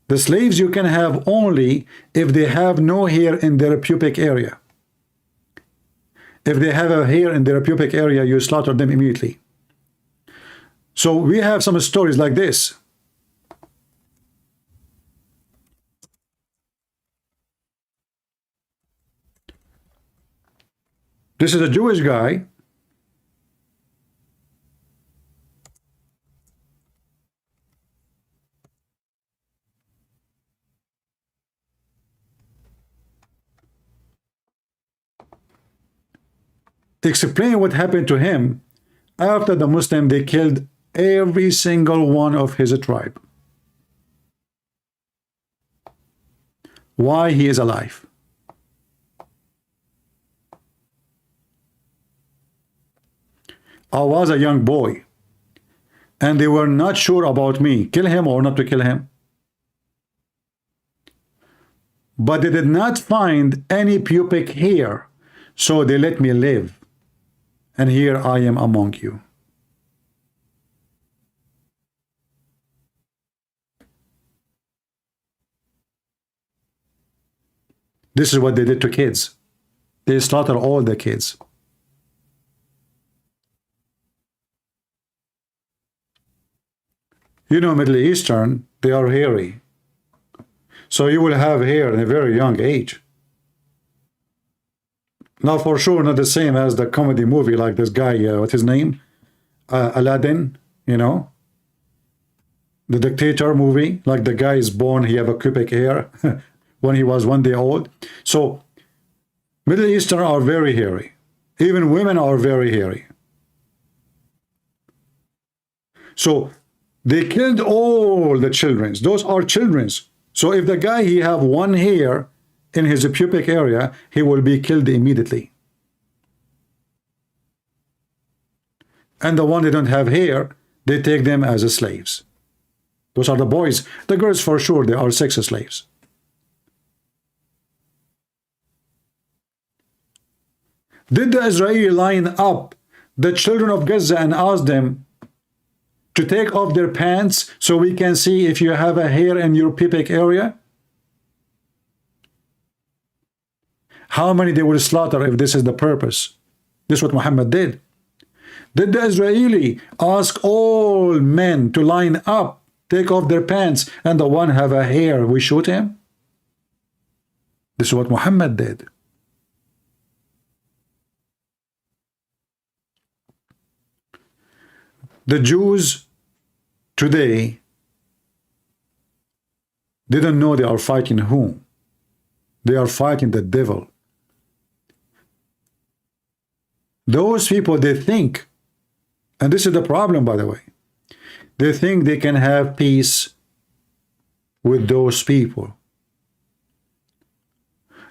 the slaves you can have only if they have no hair in their pubic area. If they have a hair in their pubic area, you slaughter them immediately. So we have some stories like this. This is a Jewish guy. Explain what happened to him after the Muslim, they killed every single one of his tribe. Why he is alive. I was a young boy and they were not sure about me, kill him or not to kill him. But they did not find any pubic hair, so they let me live. And here I am among you. This is what they did to kids. They slaughtered all the kids. You know, Middle Eastern, they are hairy. So you will have hair in a very young age. Now, for sure, not the same as the comedy movie, like this guy, what's his name? Aladdin, you know? The dictator movie, like the guy is born, he have a pubic hair when he was 1 day old. So, Middle Eastern are very hairy. Even women are very hairy. So, they killed all the children. Those are children. So, if the guy, he have one hair in his pubic area, he will be killed immediately. And the one that don't have hair, they take them as slaves. Those are the boys. The girls, for sure, they are sex slaves. Did the Israeli line up the children of Gaza and ask them to take off their pants so we can see if you have a hair in your pubic area? How many they will slaughter if this is the purpose? This is what Muhammad did. Did the Israeli ask all men to line up, take off their pants, and the one have a hair, we shoot him? This is what Muhammad did. The Jews today didn't know they are fighting whom. They are fighting the devil. Those people, they think, and this is the problem, by the way, they think they can have peace with those people.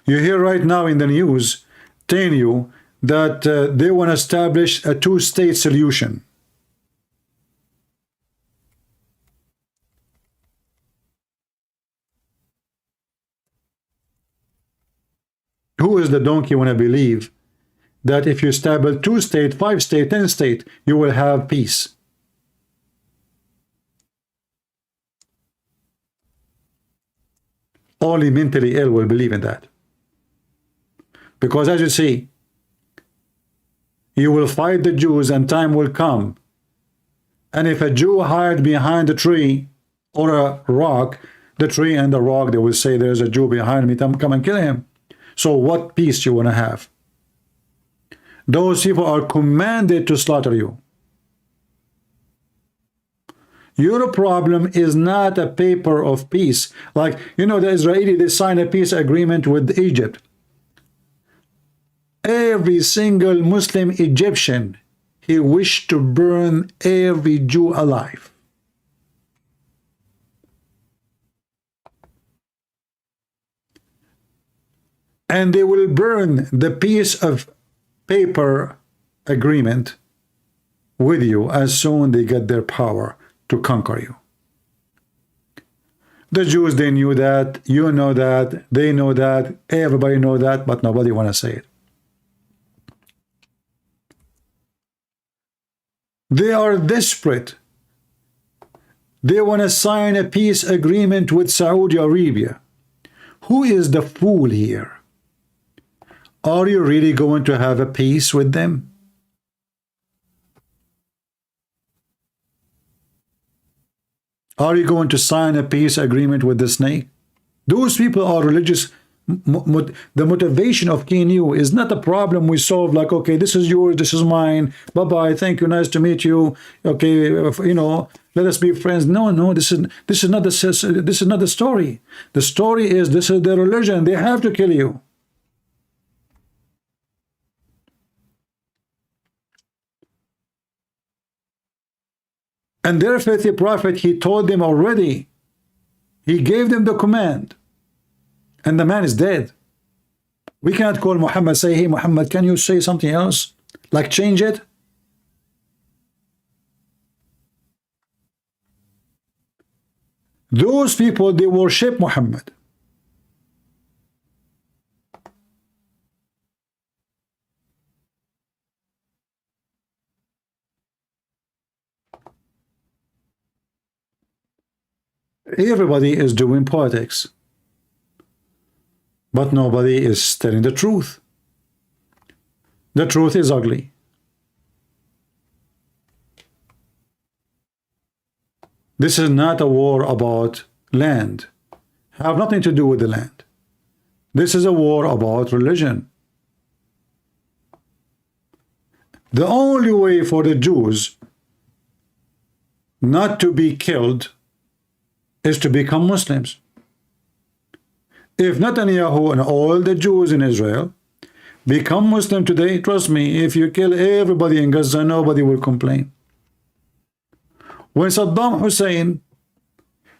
You hear right now in the news telling you that they want to establish a two-state solution. Who is the donkey want to believe that if you establish 2-state, 5-state, 10-state, you will have peace? Only mentally ill will believe in that. Because as you see, you will fight the Jews and time will come. And if a Jew hide behind a tree or a rock, the tree and the rock, they will say, there's a Jew behind me, come and kill him. So what peace you want to have? Those people are commanded to slaughter you. Your problem is not a paper of peace. Like, you know, the Israeli, they signed a peace agreement with Egypt. Every single Muslim Egyptian, he wished to burn every Jew alive. And they will burn the piece of paper agreement with you as soon as they get their power to conquer you. The Jews, they knew that, you know that, they know that, everybody know that, but nobody want to say it. They are desperate. They want to sign a peace agreement with Saudi Arabia. Who is the fool here? Are you really going to have a peace with them? Are you going to sign a peace agreement with the snake? Those people are religious. The motivation of Kenu is not a problem we solve, like, okay, this is yours, this is mine, bye-bye, thank you, nice to meet you, okay, you know, let us be friends. No, this is not the story. The story is, this is their religion, they have to kill you. And their faithful prophet, he told them already, he gave them the command, and the man is dead. We cannot call Muhammad, say, hey Muhammad, can you say something else? Like change it? Those people, they worship Muhammad. Everybody is doing politics, but nobody is telling the truth. The truth is ugly. This is not a war about land. Have nothing to do with the land. This is a war about religion. The only way for the Jews not to be killed is to become Muslims. If Netanyahu and all the Jews in Israel become Muslim today, trust me, if you kill everybody in Gaza, nobody will complain. When Saddam Hussein,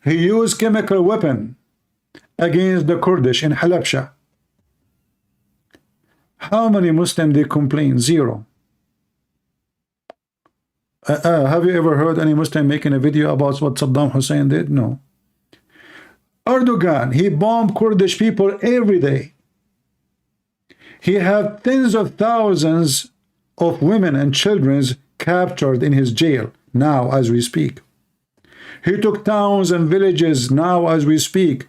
he used chemical weapon against the Kurdish in Halabja, how many Muslims did complain? Zero. Have you ever heard any Muslim making a video about what Saddam Hussein did? No. Erdogan, he bombed Kurdish people every day. He had tens of thousands of women and children captured in his jail now as we speak. He took towns and villages now as we speak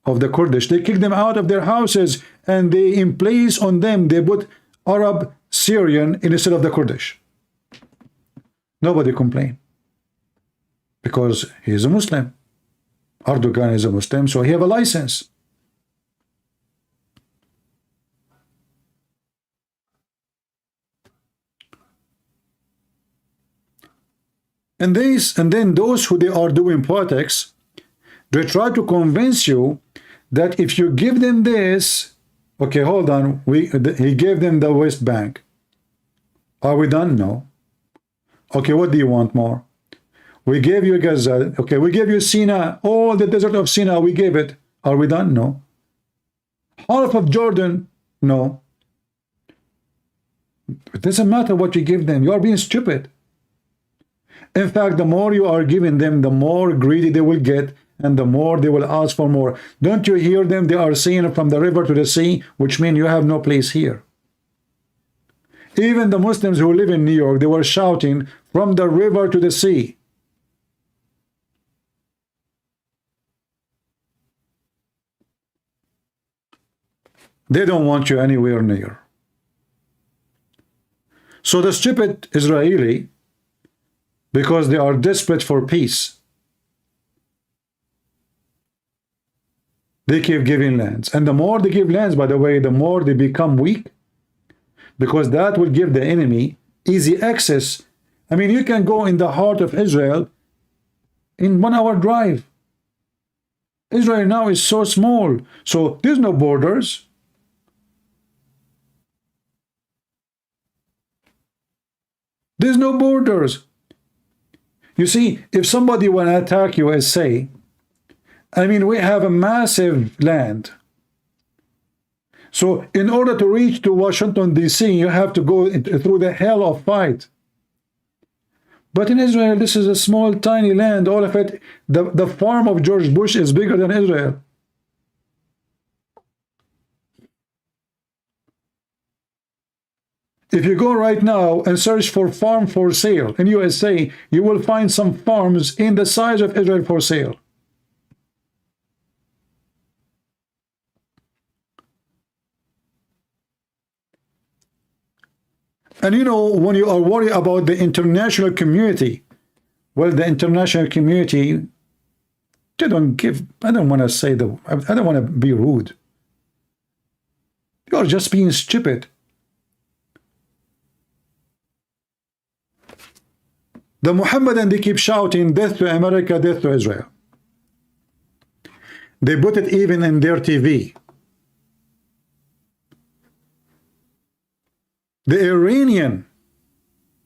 of the Kurdish. They kicked them out of their houses, and they, in place on them, they put Arab Syrian instead of the Kurdish. Nobody complained because he is a Muslim. Erdogan is a Muslim, so he have a license. And then those who they are doing politics, they try to convince you that if you give them this, okay, hold on, he gave them the West Bank. Are we done? No. Okay, what do you want more? We gave you Gaza. Okay, we gave you Sinai. All the desert of Sinai, we gave it. Are we done? No. Half of Jordan? No. It doesn't matter what you give them. You are being stupid. In fact, the more you are giving them, the more greedy they will get, and the more they will ask for more. Don't you hear them? They are saying from the river to the sea, which means you have no place here. Even the Muslims who live in New York, they were shouting from the river to the sea. They don't want you anywhere near. So the stupid Israeli, because they are desperate for peace, they keep giving lands. And the more they give lands, by the way, the more they become weak, because that will give the enemy easy access. I mean, you can go in the heart of Israel in 1 hour drive. Israel now is so small, so there's no borders. There's no borders. You see, if somebody will attack you, as say, I mean, we have a massive land. So in order to reach to Washington, D.C., you have to go through the hell of fight. But in Israel, this is a small, tiny land. All of it, the farm of George Bush is bigger than Israel. If you go right now and search for farm for sale in USA, you will find some farms in the size of Israel for sale. And you know, when you are worried about the international community, well, the international community, they don't give, I don't want to say I don't want to be rude. You're just being stupid. The Muhammadan, they keep shouting, death to America, death to Israel. They put it even in their TV. The Iranian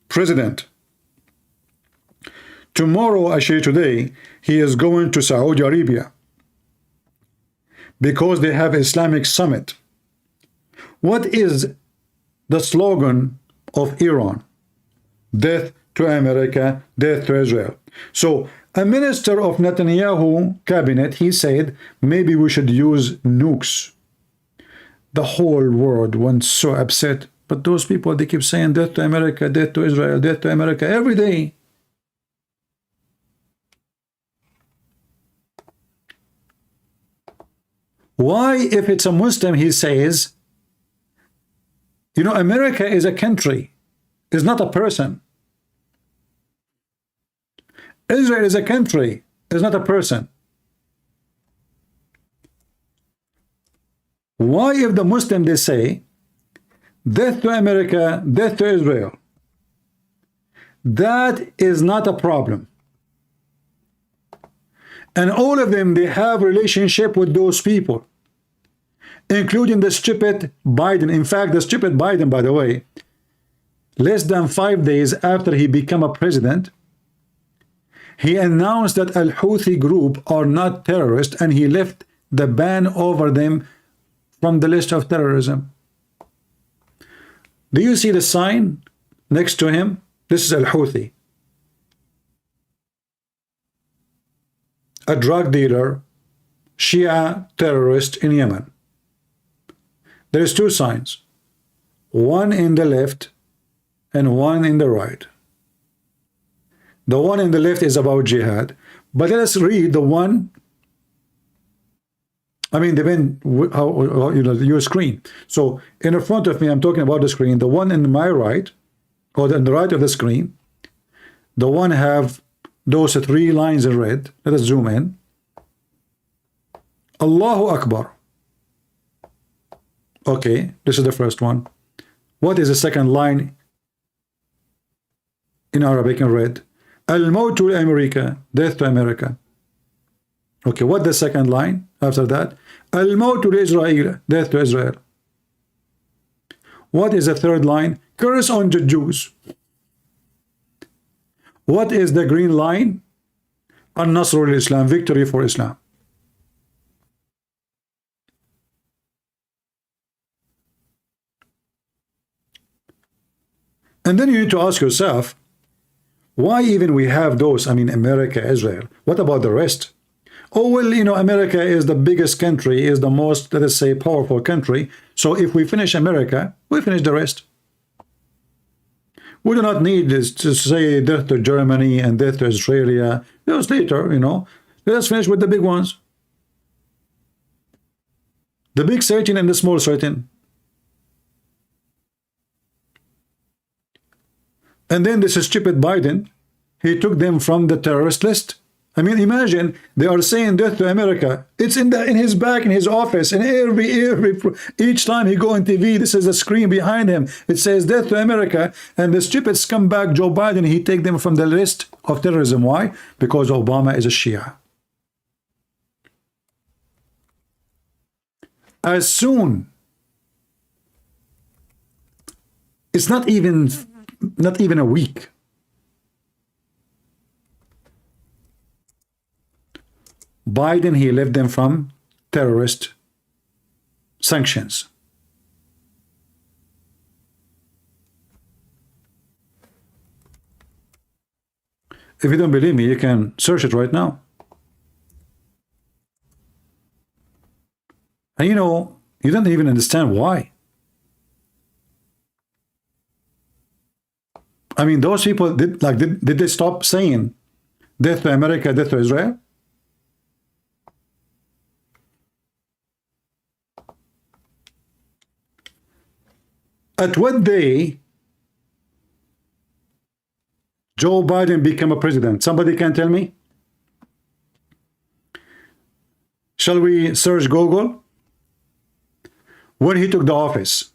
president, tomorrow, actually today, he is going to Saudi Arabia because they have Islamic summit. What is the slogan of Iran? Death to America, death to Israel. So a minister of Netanyahu cabinet, he said, maybe we should use nukes. The whole world went so upset. But those people, they keep saying death to America, death to Israel, death to America every day. Why, if it's a Muslim, he says, you know, America is a country, is not a person. Israel is a country, is not a person. Why, if the Muslim, they say, death to America, death to Israel, that is not a problem. And all of them, they have relationship with those people, including the stupid Biden. In fact, the stupid Biden, by the way, less than 5 days after he became a president, he announced that Al-Houthi group are not terrorists, and he left the ban over them from the list of terrorism. Do you see the sign next to him? This is Al-Houthi, a drug dealer, Shia terrorist in Yemen. There is two signs, one in the left and one in the right. The one in the left is about jihad, but let us read the one, I mean, depend how you know your screen. So in the front of me, I'm talking about the screen. The one in my right, or on the right of the screen, the one have those three lines in red. Let us zoom in. Allahu Akbar. Okay, this is the first one. What is the second line in Arabic in red? Al-Maut to America, death to America. Okay, what the second line after that? Al-Maut to Israel, death to Israel. What is the third line? Curse on the Jews. What is the green line? An-Nasr al-Islam, victory for Islam. And then you need to ask yourself, why even we have those, I mean, America, Israel, what about the rest? Oh, well, you know, America is the biggest country, is the most, let us say, powerful country. So if we finish America, we finish the rest. We do not need this to say death to Germany and death to Australia. Those later, you know, let us finish with the big ones. The big 13 and the small 13. And then this stupid Biden, he took them from the terrorist list. I mean, imagine they are saying death to America. It's in his back in his office, and each time he go on TV, this is the screen behind him. It says death to America, and the stupid scumbag Joe Biden, he take them from the list of terrorism. Why? Because Obama is a Shia. As soon, it's not even a week. Biden, he left them from terrorist sanctions. If you don't believe me, you can search it right now. And you know, you don't even understand why. I mean, those people did they stop saying death to America, death to Israel? At what day Joe Biden became a president? Somebody can tell me? Shall we search Google? When he took the office.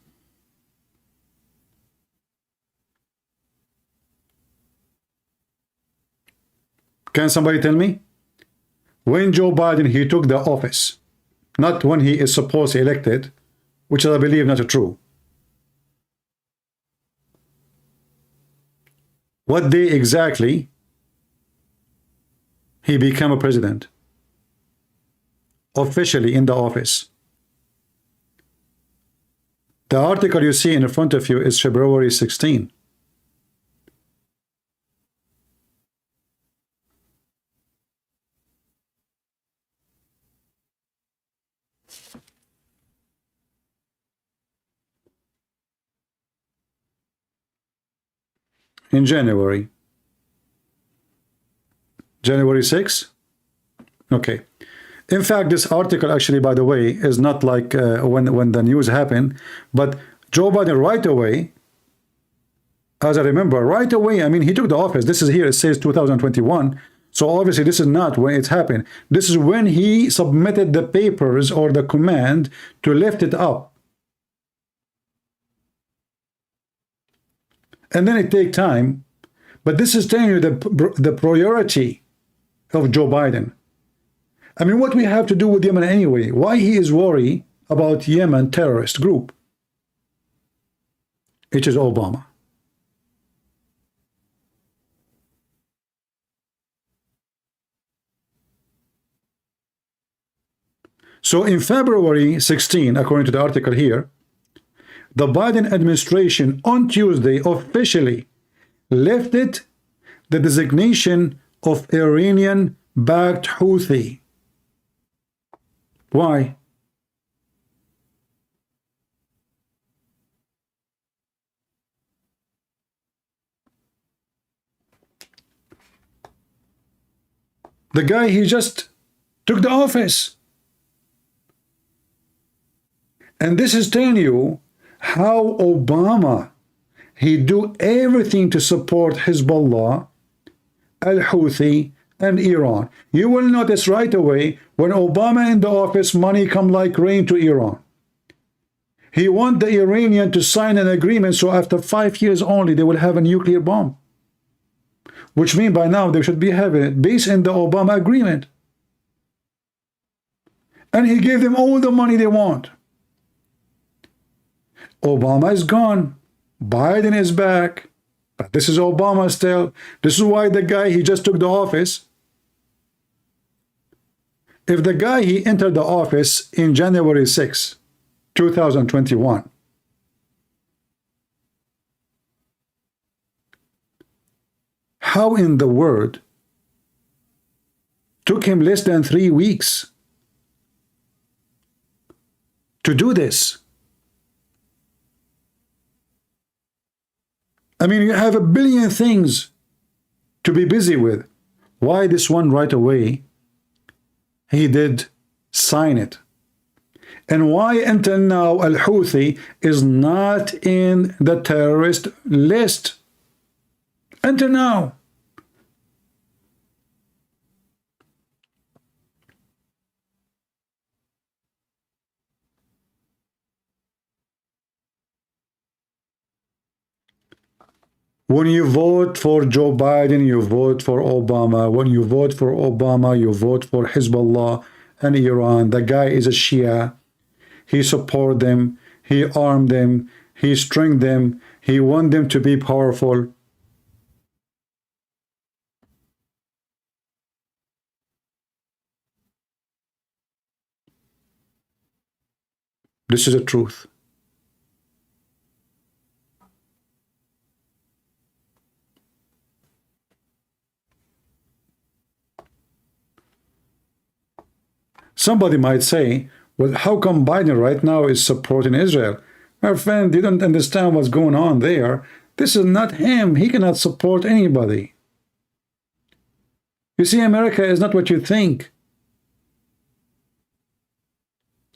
Can somebody tell me? When Joe Biden, he took the office. Not when he is supposedly elected, which I believe not true. What day exactly he became a president? Officially in the office. The article you see in front of you is February 16. In January 6. Okay. In fact, this article actually, by the way, is not like when the news happened, but Joe Biden right away, as I remember, right away, I mean, he took the office. This is here, it says 2021. So obviously this is not when it happened. This is when he submitted the papers or the command to lift it up. And then it takes time. But this is telling you the priority of Joe Biden. I mean, what we have to do with Yemen anyway? Why he is worried about Yemen terrorist group? It is Obama. So in February 16, according to the article here, the Biden administration on Tuesday officially lifted the designation of Iranian-backed Houthi. Why? The guy, he just took the office. And this is telling you how Obama, he do everything to support Hezbollah, Al-Houthi, and Iran. You will notice right away, when Obama in the office, money come like rain to Iran. He want the Iranian to sign an agreement, so after 5 years only, they will have a nuclear bomb. Which means by now, they should be having it based in the Obama agreement. And he gave them all the money they want. Obama is gone. Biden is back. But this is Obama still. This is why the guy, he just took the office. If the guy, he entered the office in January 6, 2021, how in the world took him less than 3 weeks to do this? I mean, you have a billion things to be busy with. Why this one right away? He did sign it. And why until now Al-Houthi is not in the terrorist list? Until now. When you vote for Joe Biden, you vote for Obama. When you vote for Obama, you vote for Hezbollah and Iran. The guy is a Shia. He support them. He armed them. He string them. He want them to be powerful. This is the truth. Somebody might say, well, how come Biden right now is supporting Israel? My friend, you don't understand what's going on there. This is not him. He cannot support anybody. You see, America is not what you think.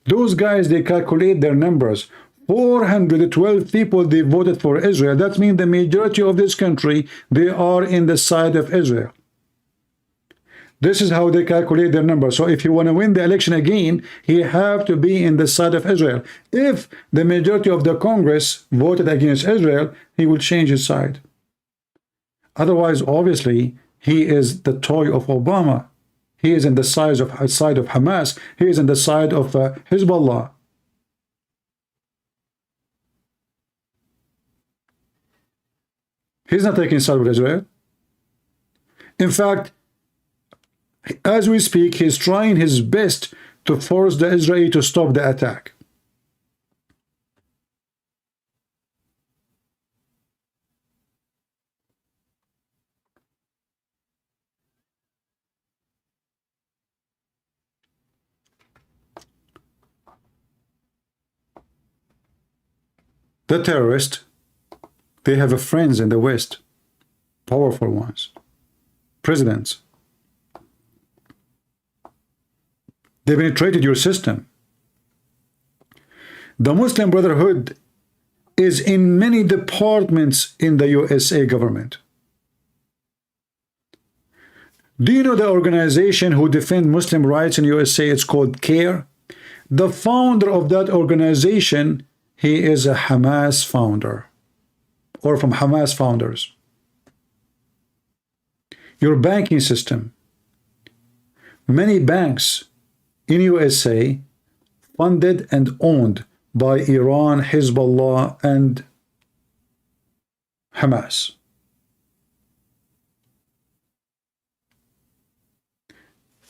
Those guys, they calculate their numbers. 412 people, they voted for Israel. That means the majority of this country, they are in the side of Israel. This is how they calculate their numbers. So if you want to win the election again, he have to be in the side of Israel. If the majority of the Congress voted against Israel, he will change his side. Otherwise, obviously, he is the toy of Obama. He is in the side of Hamas. He is in the side of Hezbollah. He's not taking side with Israel. In fact, as we speak, he's trying his best to force the Israeli to stop the attack. The terrorists, they have friends in the West, powerful ones, presidents. They penetrated your system. The Muslim Brotherhood is in many departments in the USA government. Do you know the organization who defend Muslim rights in USA? It's called CARE. The founder of that organization, he is a Hamas founder, or from Hamas founders. Your banking system, many banks in USA funded and owned by Iran, Hezbollah, and Hamas.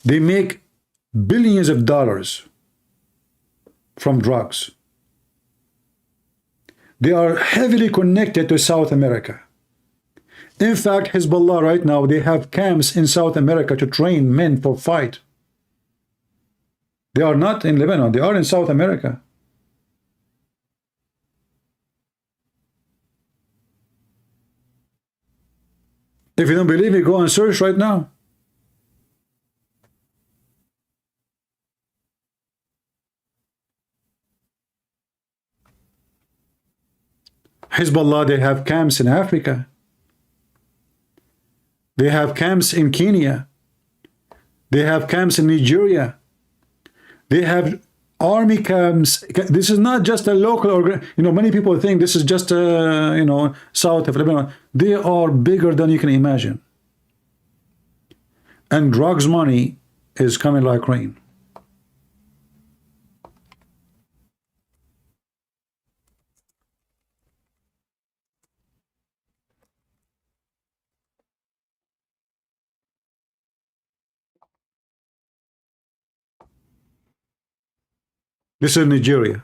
They make billions of dollars from drugs. They are heavily connected to South America. In fact, Hezbollah right now, they have camps in South America to train men for fight. They are not in Lebanon, they are in South America. If you don't believe me, go and search right now. Hezbollah, they have camps in Africa. They have camps in Kenya. They have camps in Nigeria. They have army camps. This is not just a local, many people think this is just, south of Lebanon. They are bigger than you can imagine. And drugs money is coming like rain. This is Nigeria.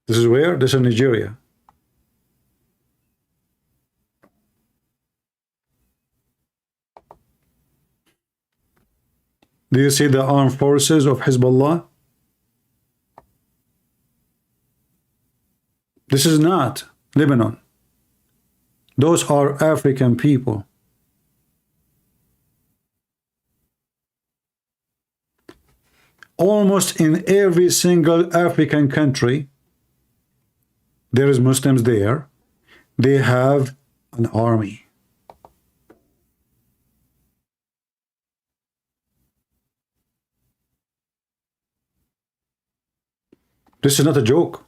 This is where? This is Nigeria. Do you see the armed forces of Hezbollah? This is not Lebanon. Those are African people. Almost in every single African country, there is Muslims there. They have an army. This is not a joke.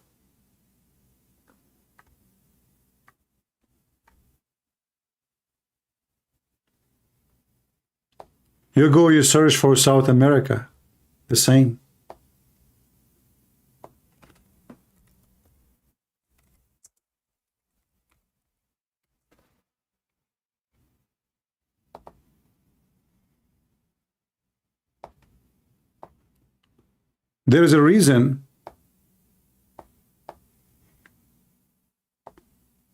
You go, you search for South America, the same. There is a reason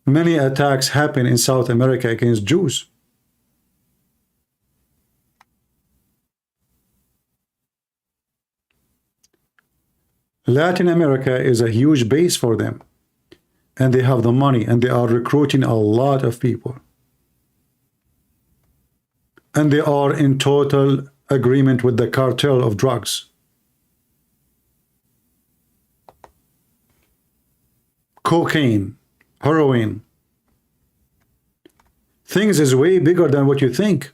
many attacks happen in South America against Jews. Latin America is a huge base for them, and they have the money, and they are recruiting a lot of people, and they are in total agreement with the cartel of drugs. Cocaine, heroin. Things is way bigger than what you think.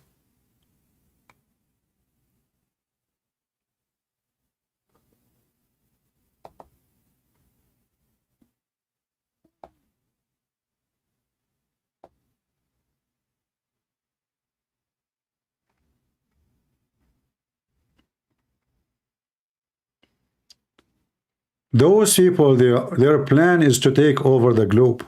Those people, their plan is to take over the globe.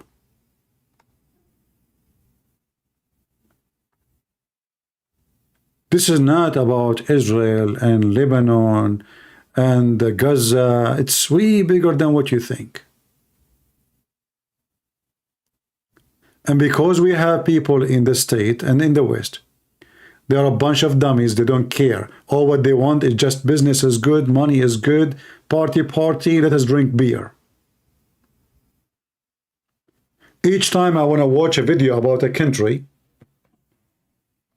This is not about Israel and Lebanon and Gaza. It's way bigger than what you think. And because we have people in the state and in the West, they are a bunch of dummies. They don't care. All what they want is just business is good, money is good, party, let us drink beer. Each time I want to watch a video about a country,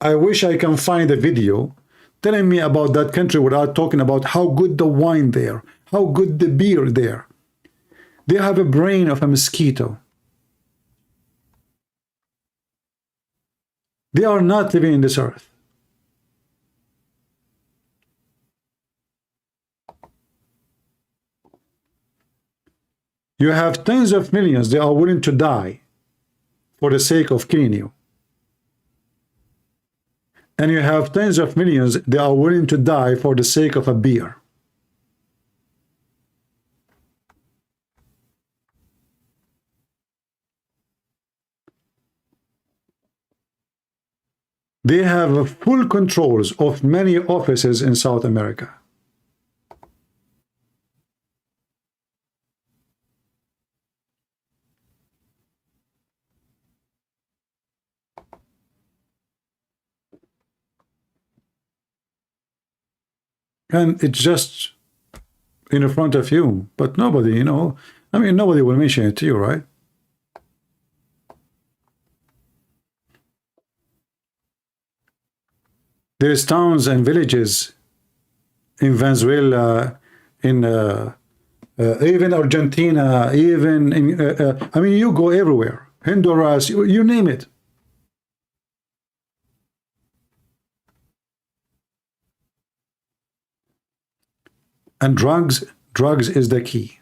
I wish I can find a video telling me about that country without talking about how good the wine there, how good the beer there. They have a brain of a mosquito. They are not living in this earth. You have tens of millions, they are willing to die for the sake of killing you. And you have tens of millions, they are willing to die for the sake of a beer. They have full controls of many offices in South America. And it's just in front of you, but nobody, you know, I mean, nobody will mention it to you, right? There's towns and villages in Venezuela, in even Argentina, even in, I mean, you go everywhere, Honduras, you name it. And drugs is the key.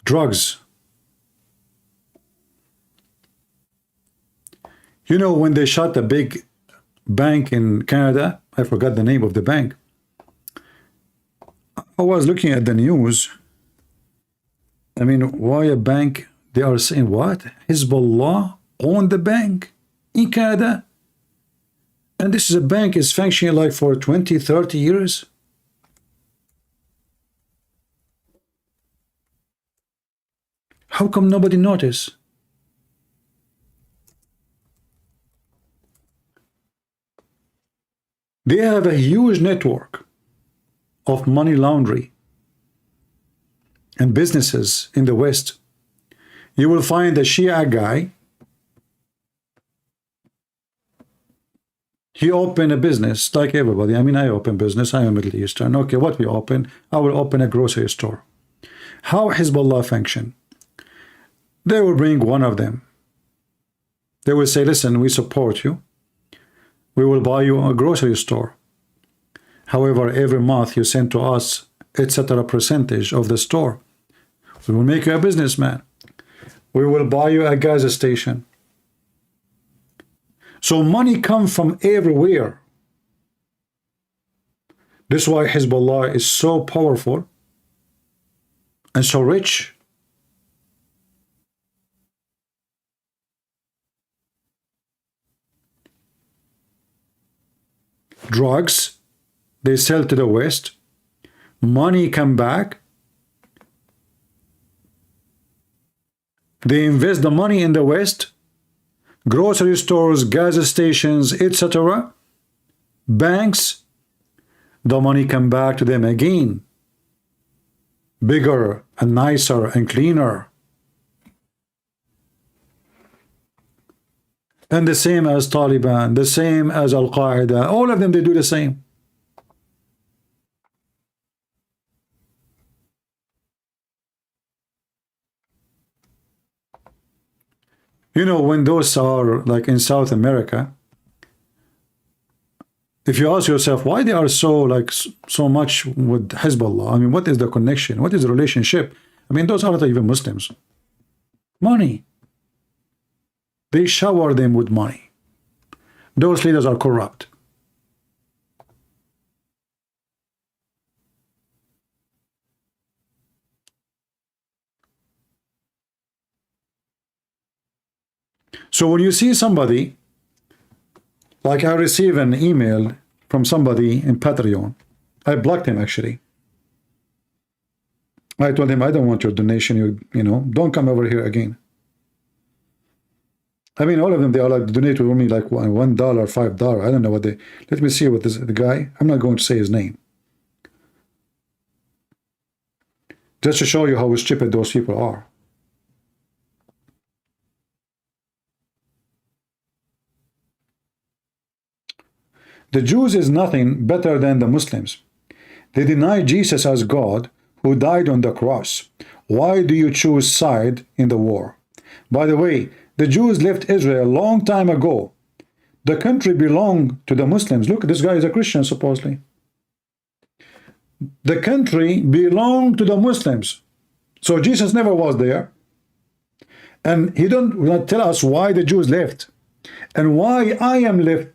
Drugs. You know, when they shot the big bank in Canada, I forgot the name of the bank. I was looking at the news. I mean, why a bank? They are saying, what? Hezbollah owned the bank in Canada? And this is a bank is functioning like for 20, 30 years? How come nobody noticed? They have a huge network of money laundering and businesses in the West. You will find a Shia guy. He opened a business like everybody. I mean, I open business. I am Middle Eastern. Okay, what we open? I will open a grocery store. How Hezbollah function? They will bring one of them. They will say, listen, we support you. We will buy you a grocery store. However, every month you send to us, etc. percentage of the store. We will make you a businessman. We will buy you a gas station. So money comes from everywhere. This is why Hezbollah is so powerful and so rich. Drugs, they sell to the West. Money come back. They invest the money in the West, grocery stores, gas stations, etc., banks, the money come back to them again, bigger and nicer and cleaner. And the same as Taliban, the same as Al-Qaeda, all of them, they do the same. You know, when those are like in South America, if you ask yourself why they are so like so much with Hezbollah, I mean, what is the connection? What is the relationship? I mean, those are not even Muslims. Money. They shower them with money. Those leaders are corrupt. So when you see somebody, like I received an email from somebody in Patreon, I blocked him actually. I told him, I don't want your donation, you know, don't come over here again. I mean, all of them, they are like donate to me like $1, $5. I don't know what they, let me see what this, the guy, I'm not going to say his name. Just to show you how stupid those people are. The Jews is nothing better than the Muslims. They deny Jesus as God who died on the cross. Why do you choose side in the war? By the way, the Jews left Israel a long time ago. The country belonged to the Muslims. Look, this guy is a Christian, supposedly. The country belonged to the Muslims. So Jesus never was there. And he don't tell us why the Jews left. And why I am left.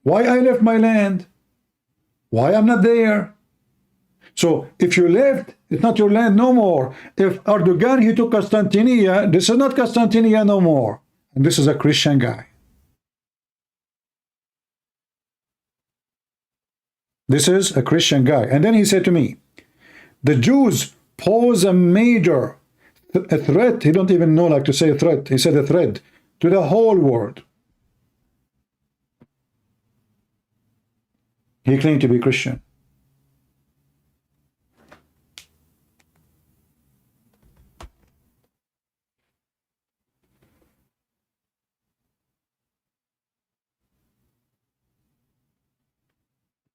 Why I left my land. Why I'm not there. So if you left, it's not your land no more. If Erdogan, he took Constantinia, this is not Constantinia no more. And this is a Christian guy. This is a Christian guy. And then he said to me, the Jews pose a major a threat. He don't even know like to say a threat. He said a threat to the whole world. He claimed to be Christian.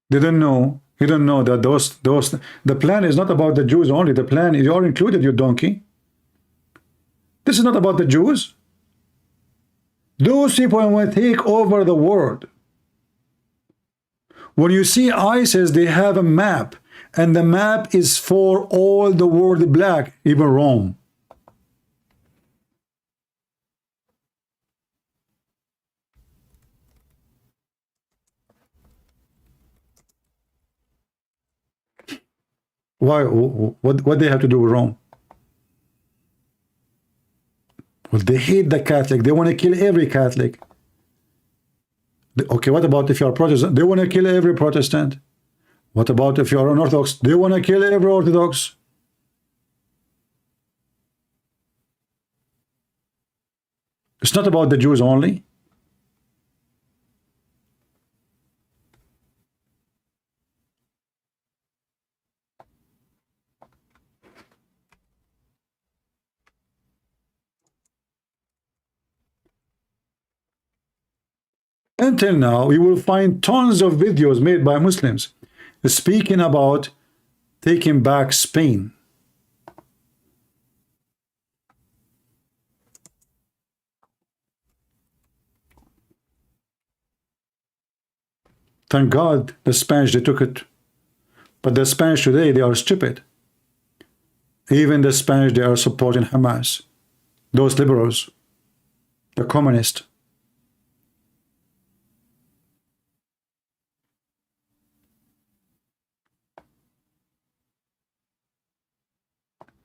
They don't know. He don't know that the plan is not about the Jews only. The plan is you're included, you donkey. This is not about the Jews. Those people will take over the world. When you see ISIS, they have a map, and the map is for all the world black, even Rome. Why? What they have to do with Rome? Well, they hate the Catholic. They want to kill every Catholic. Okay, what about if you're Protestant? They want to kill every Protestant. What about if you're an Orthodox? They want to kill every Orthodox. It's not about the Jews only. Until now, you will find tons of videos made by Muslims speaking about taking back Spain. Thank God the Spanish, they took it. But the Spanish today, they are stupid. Even the Spanish, they are supporting Hamas. Those liberals, the communists.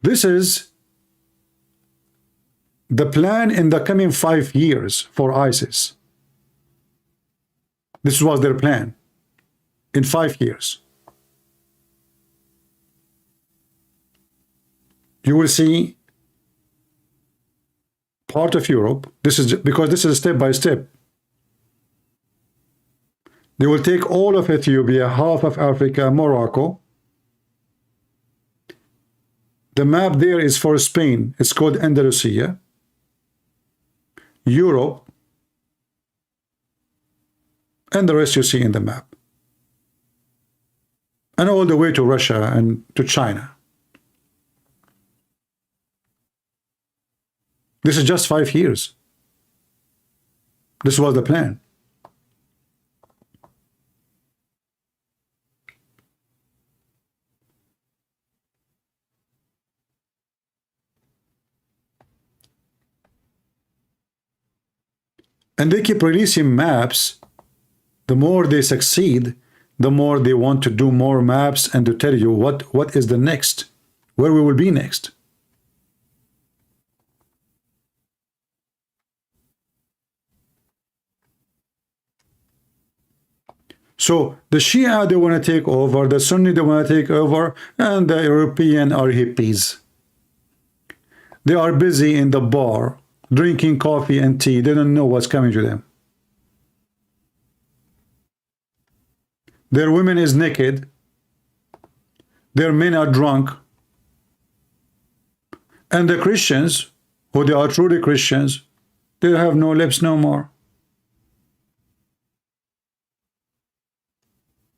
This is the plan in the coming 5 years for ISIS. This was their plan in 5 years. You will see part of Europe. This is because this is step by step. They will take all of Ethiopia, half of Africa, Morocco. The map there is for Spain. It's called Andalusia. Europe. And the rest you see in the map. And all the way to Russia and to China. This is just 5 years. This was the plan. And they keep releasing maps. The more they succeed, the more they want to do more maps and to tell you what is the next, where we will be next. So the Shia, they want to take over, the Sunni, they want to take over, and the European are hippies. They are busy in the bar, drinking coffee and tea. They don't know what's coming to them. Their women is naked. Their men are drunk. And the Christians, who they are truly Christians, they have no lips no more.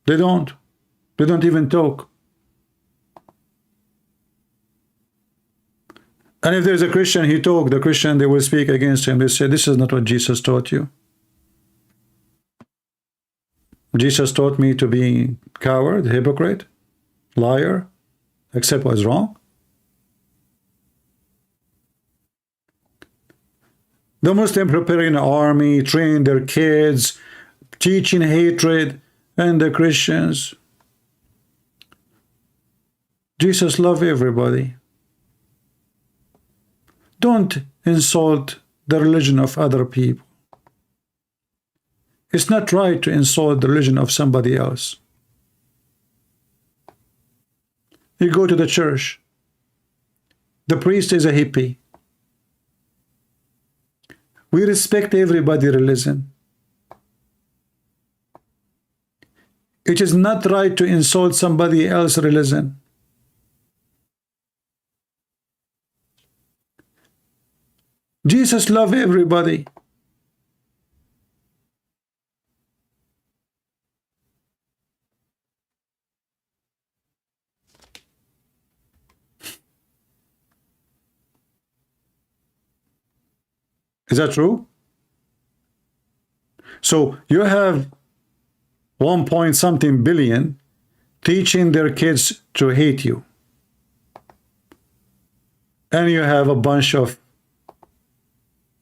They don't. They don't even talk. And if there's a Christian, he talk, the Christian, they will speak against him. They say, this is not what Jesus taught you. Jesus taught me to be coward, hypocrite, liar, accept what's wrong. The Muslim preparing an army, training their kids, teaching hatred, and the Christians. Jesus loves everybody. Don't insult the religion of other people. It's not right to insult the religion of somebody else. You go to the church. The priest is a hippie. We respect everybody's religion. It is not right to insult somebody else's religion. Jesus loves everybody. Is that true? So you have 1 point something billion teaching their kids to hate you. And you have a bunch of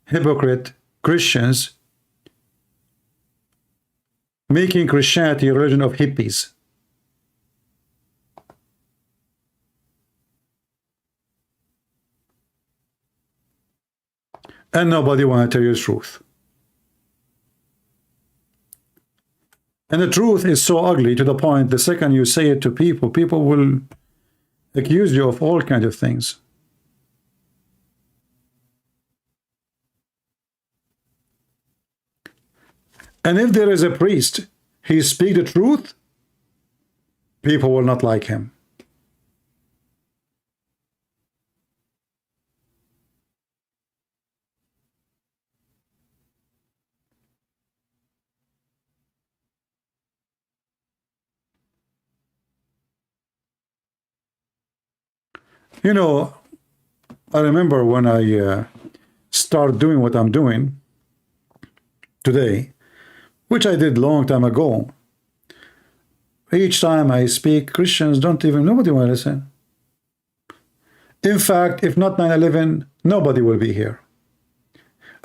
hypocrite Christians making Christianity a religion of hippies. And nobody wants to tell you the truth. And the truth is so ugly to the point the second you say it to people, people will accuse you of all kinds of things. And if there is a priest, he speaks the truth, people will not like him. You know, I remember when I started doing what I'm doing today, which I did long time ago. Each time I speak, Christians don't even, nobody will listen. In fact, if not 9/11, nobody will be here.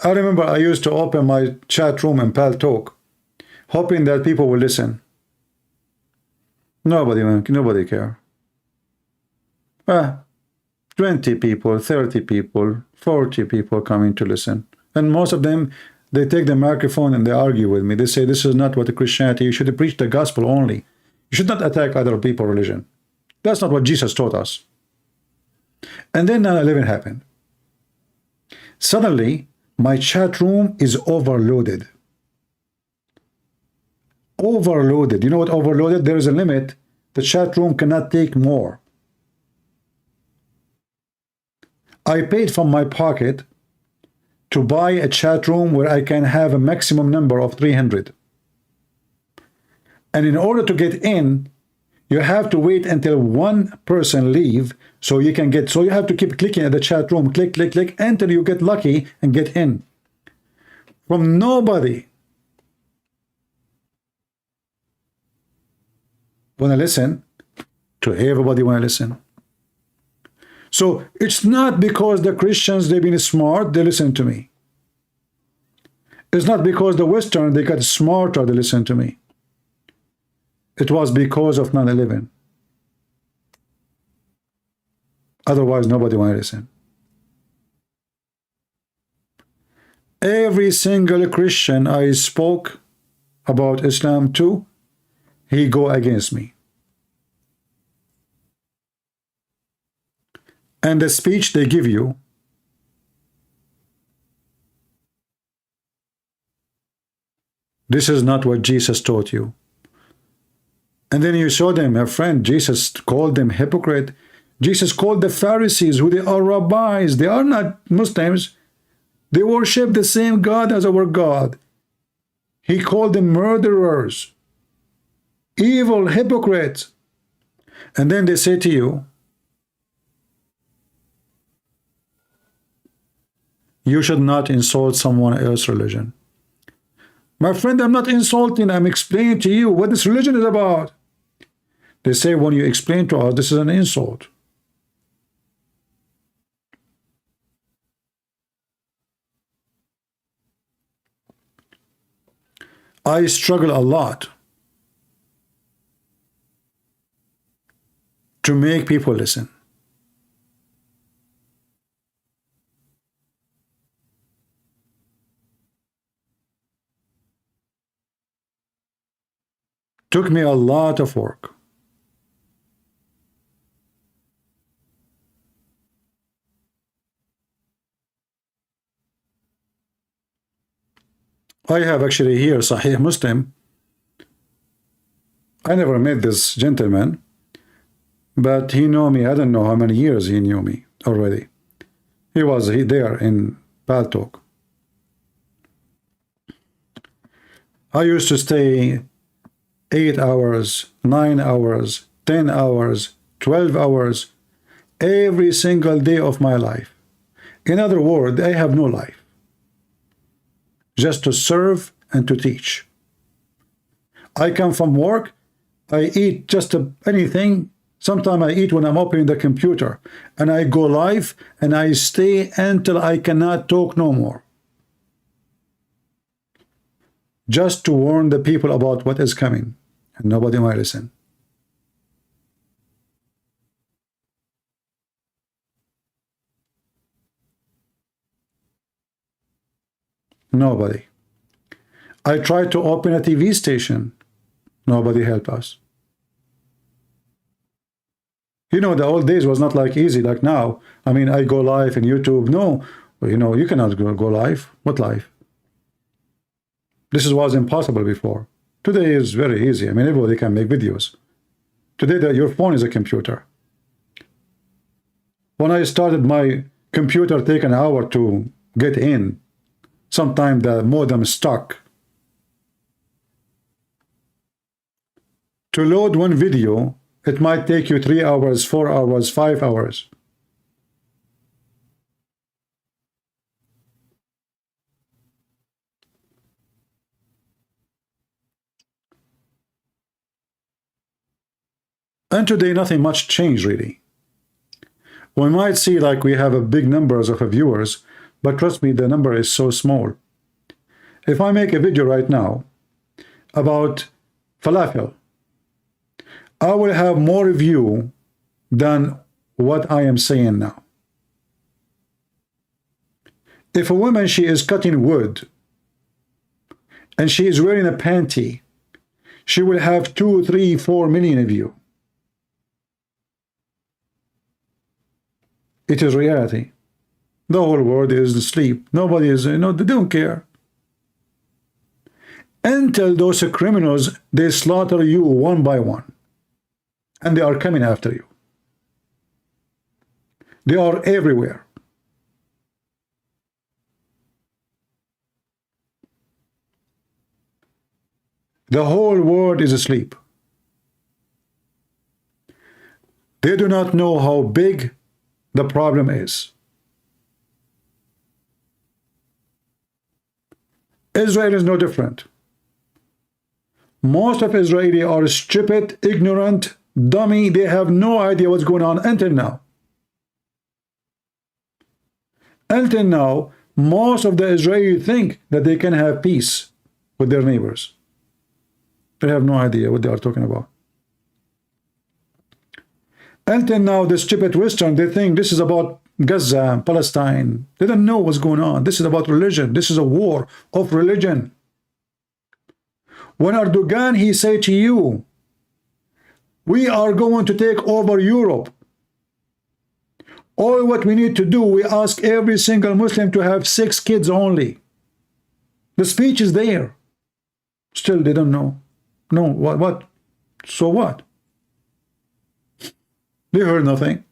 I remember I used to open my chat room and Pal Talk, hoping that people will listen. Nobody care. 20 people, 30 people, 40 people coming to listen. And most of them, they take the microphone and they argue with me. They say, this is not what the Christianity, you should preach the gospel only. You should not attack other people's religion. That's not what Jesus taught us. And then 9/11 happened. Suddenly, my chat room is overloaded. Overloaded. You know what overloaded? There is a limit. The chat room cannot take more. I paid from my pocket to buy a chat room where I can have a maximum number of 300. And in order to get in, you have to wait until one person leave so you can get, so you have to keep clicking at the chat room, click, click, click, until you get lucky and get in. From nobody. Wanna listen? To everybody wanna listen. So it's not because the Christians, they've been smart, they listen to me. It's not because the Western, they got smarter, they listen to me. It was because of 9/11. Otherwise, nobody want to listen. Every single Christian I spoke about Islam to, he go against me. And the speech they give you, this is not what Jesus taught you. And then you show them, a friend, Jesus called them hypocrite. Jesus called the Pharisees, who they are rabbis. They are not Muslims. They worship the same God as our God. He called them murderers, evil hypocrites. And then they say to you, you should not insult someone else's religion. My friend, I'm not insulting. I'm explaining to you what this religion is about. They say when you explain to us, this is an insult. I struggle a lot to make people listen. Took me a lot of work. I have actually here Sahih Muslim. I never met this gentleman, but he knew me. I don't know how many years he knew me already. He was there in Paltalk. I used to stay 8 hours, 9 hours, 10 hours, 12 hours every single day of my life. In other words, I have no life. Just to serve and to teach. I come from work, I eat just anything. Sometimes I eat when I'm opening the computer, and I go live and I stay until I cannot talk no more. Just to warn the people about what is coming, and nobody might listen. Nobody. I tried to open a TV station. Nobody helped us. You know, the old days was not like easy like now. I mean, I go live in YouTube. No, you know, you cannot go live. What live? This was impossible before. Today is very easy. I mean, everybody can make videos. Today, your phone is a computer. When I started, my computer take an hour to get in. Sometimes the modem stuck. To load one video, it might take you 3 hours, 4 hours, 5 hours. And today, nothing much changed, really. We might see like we have a big numbers of viewers, but trust me, the number is so small. If I make a video right now about falafel, I will have more view than what I am saying now. If a woman, she is cutting wood and she is wearing a panty, she will have 2, 3, 4 million views. It is reality. The whole world is asleep. Nobody is, they don't care. Until those criminals, they slaughter you one by one. And they are coming after you. They are everywhere. The whole world is asleep. They do not know how big the problem is. Israel is no different. Most of Israeli are stupid, ignorant, dummy. They have no idea what's going on until now. Until now, most of the Israeli think that they can have peace with their neighbors. They have no idea what they are talking about. Until now, the stupid Western, they think this is about Gaza and Palestine. They don't know what's going on. This is about religion. This is a war of religion. When Erdogan, he said to you, we are going to take over Europe. All what we need to do, we ask every single Muslim to have 6 kids only. The speech is there. Still, they don't know. No, what? So what? They heard nothing.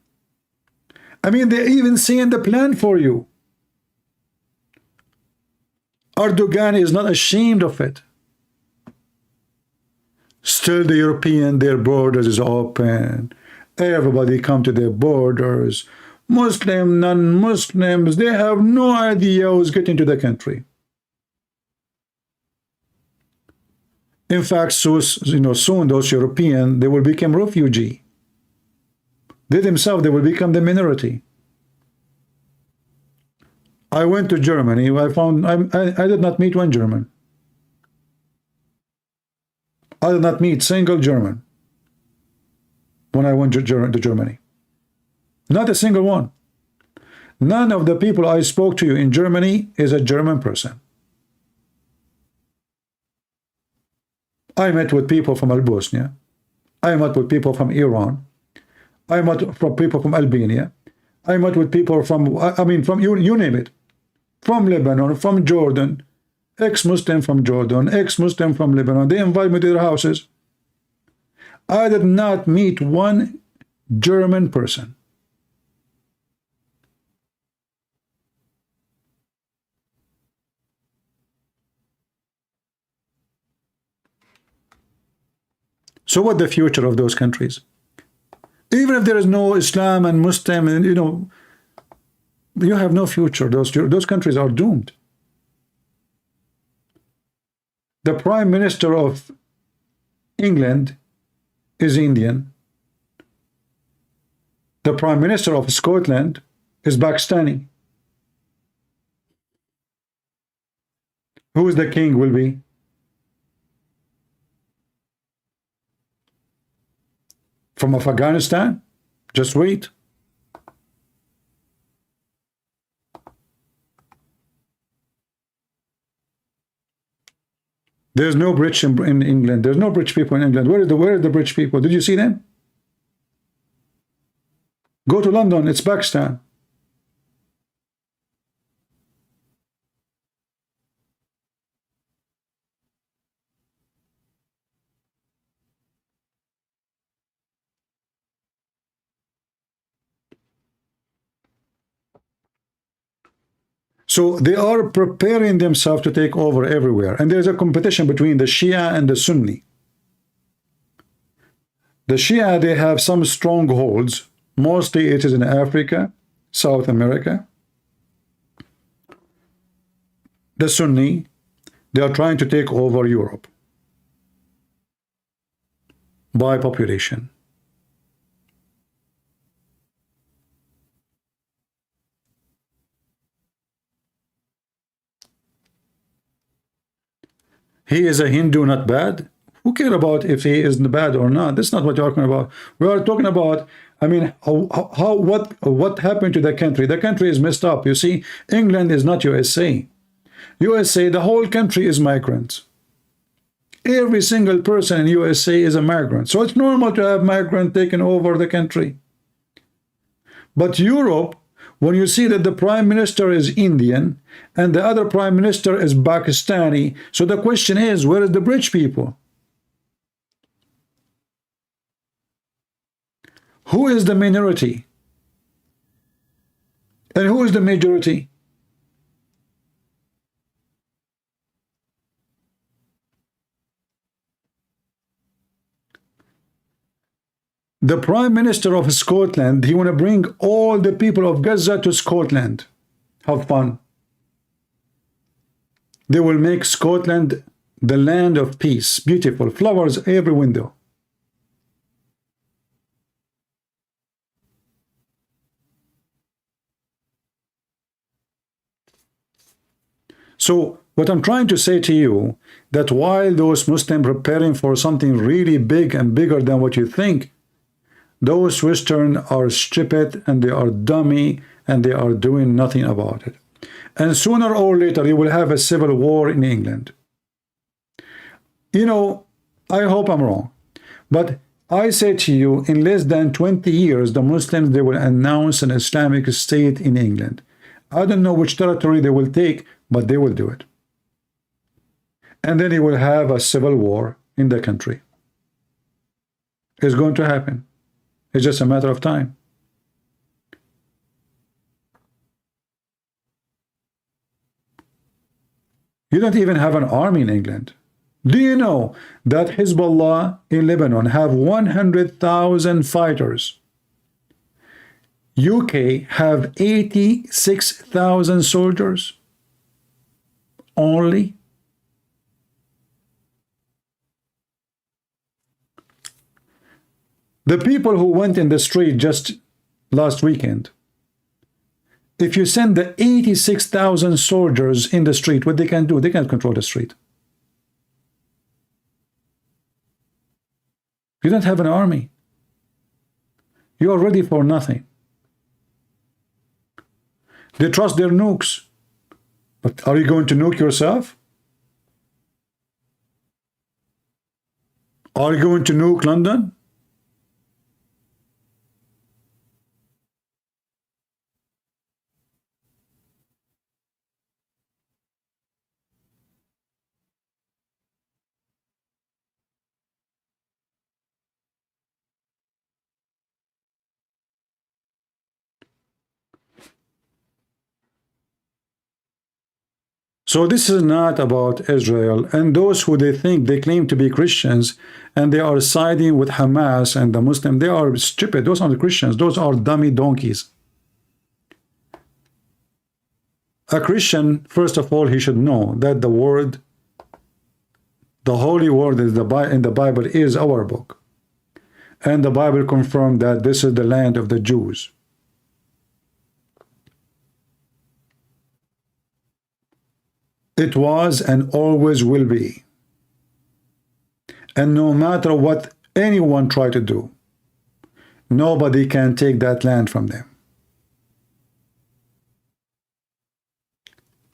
I mean, they even seeing the plan for you. Erdogan is not ashamed of it. Still, the European, their borders is open. Everybody come to their borders. Muslim, non-Muslims, they have no idea who's getting to the country. In fact, so, soon those European, they will become refugee. They themselves, they will become the minority. I went to Germany. I did not meet one German. I did not meet single German when I went to Germany. Not a single one. None of the people I spoke to in Germany is a German person. I met with people from Albania. I met with people from Iran. I met from people from Albania. I met with people from, from you name it. From Lebanon, from Jordan, ex-Muslim from Jordan, ex-Muslim from Lebanon. They invite me to their houses. I did not meet one German person. So what the future of those countries? Even if there is no Islam and Muslim, and you have no future. Those countries are doomed. The Prime Minister of England is Indian. The Prime Minister of Scotland is Pakistani. Who is the king will be? From Afghanistan? Just wait. There's no rich in England. There's no rich people in England. Where are the rich people? Did you see them? Go to London. It's Pakistan. So they are preparing themselves to take over everywhere. And there's a competition between the Shia and the Sunni. The Shia, they have some strongholds. Mostly it is in Africa, South America. The Sunni, they are trying to take over Europe by population. He is a Hindu, not bad. Who cares about if he is bad or not? That's not what you're talking about. We are talking about, what happened to the country? The country is messed up. You see, England is not USA. USA, the whole country is migrants. Every single person in USA is a migrant. So it's normal to have migrants taking over the country. But Europe, when you see that the prime minister is Indian and the other prime minister is Pakistani. So the question is, where is the rich people? Who is the minority? And who is the majority? The Prime Minister of Scotland, he want to bring all the people of Gaza to Scotland. Have fun. They will make Scotland the land of peace. Beautiful. Flowers every window. So what I'm trying to say to you, that while those Muslims preparing for something really big and bigger than what you think, those Western are stupid and they are dummy and they are doing nothing about it. And sooner or later you will have a civil war in England. You know, I hope I'm wrong, but I say to you, in less than 20 years, the Muslims, they will announce an Islamic state in England. I don't know which territory they will take, but they will do it. And then you will have a civil war in the country. It's going to happen. It's just a matter of time. You don't even have an army in England. Do you know that Hezbollah in Lebanon have 100,000 fighters? UK have 86,000 soldiers only. The people who went in the street just last weekend, if you send the 86,000 soldiers in the street, what they can do? They can't control the street. You don't have an army. You are ready for nothing. They trust their nukes. But are you going to nuke yourself? Are you going to nuke London? So this is not about Israel, and those who they think they claim to be Christians and they are siding with Hamas and the Muslim, they are stupid. Those are the Christians. Those are dummy donkeys. A Christian, first of all, he should know that the word, the holy word in the Bible is our book. And the Bible confirmed that this is the land of the Jews. It was and always will be. And no matter what anyone try to do, nobody can take that land from them.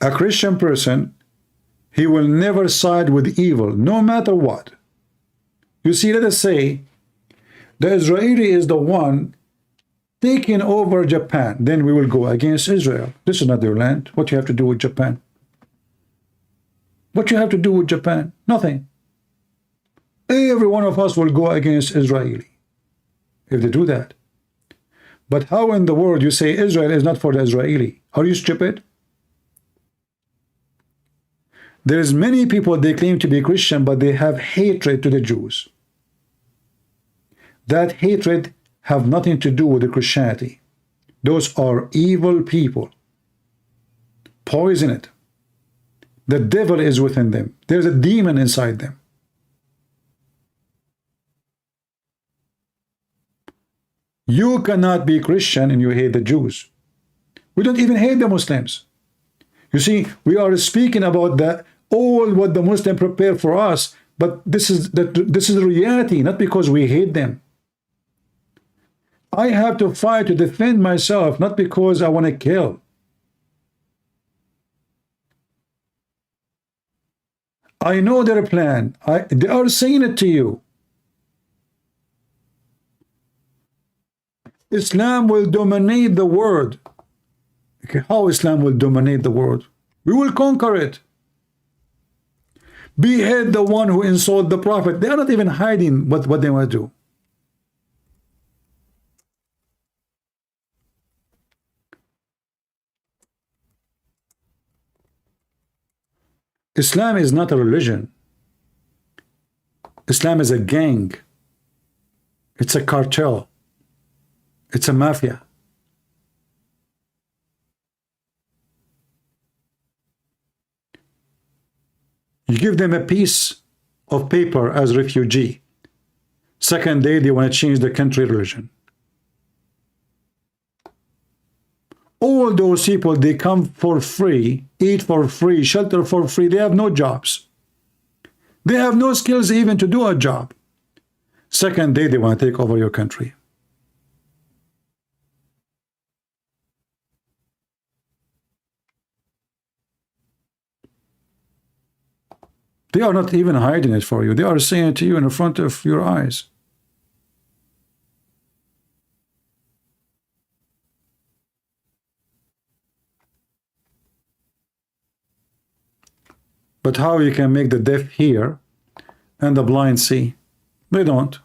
A Christian person, he will never side with evil, no matter what. You see, let us say the Israeli is the one taking over Japan. Then we will go against Israel. This is not their land. What do you have to do with Japan? What you have to do with Japan? Nothing. Every one of us will go against Israeli if they do that. But how in the world you say Israel is not for the Israeli? Are you stupid? There's many people, they claim to be Christian, but they have hatred to the Jews. That hatred have nothing to do with the Christianity. Those are evil people. Poison it. The devil is within them. There's a demon inside them. You cannot be Christian and you hate the Jews. We don't even hate the Muslims. You see, we are speaking about all what the Muslim prepare for us, but this is the reality, not because we hate them. I have to fight to defend myself, not because I want to kill. I know their plan. They are saying it to you. Islam will dominate the world. how Islam will dominate the world. We will conquer it. Behead the one who insulted the Prophet. They are not even hiding what they want to do. Islam is not a religion. Islam is a gang. It's a cartel. It's a mafia. You give them a piece of paper as refugee. Second day, they want to change the country religion. All those people, they come for free, eat for free, shelter for free. They have no jobs. They have no skills even to do a job. Second day, they want to take over your country. They are not even hiding it for you. They are saying it to you in front of your eyes. But how you can make the deaf hear and the blind see? They don't.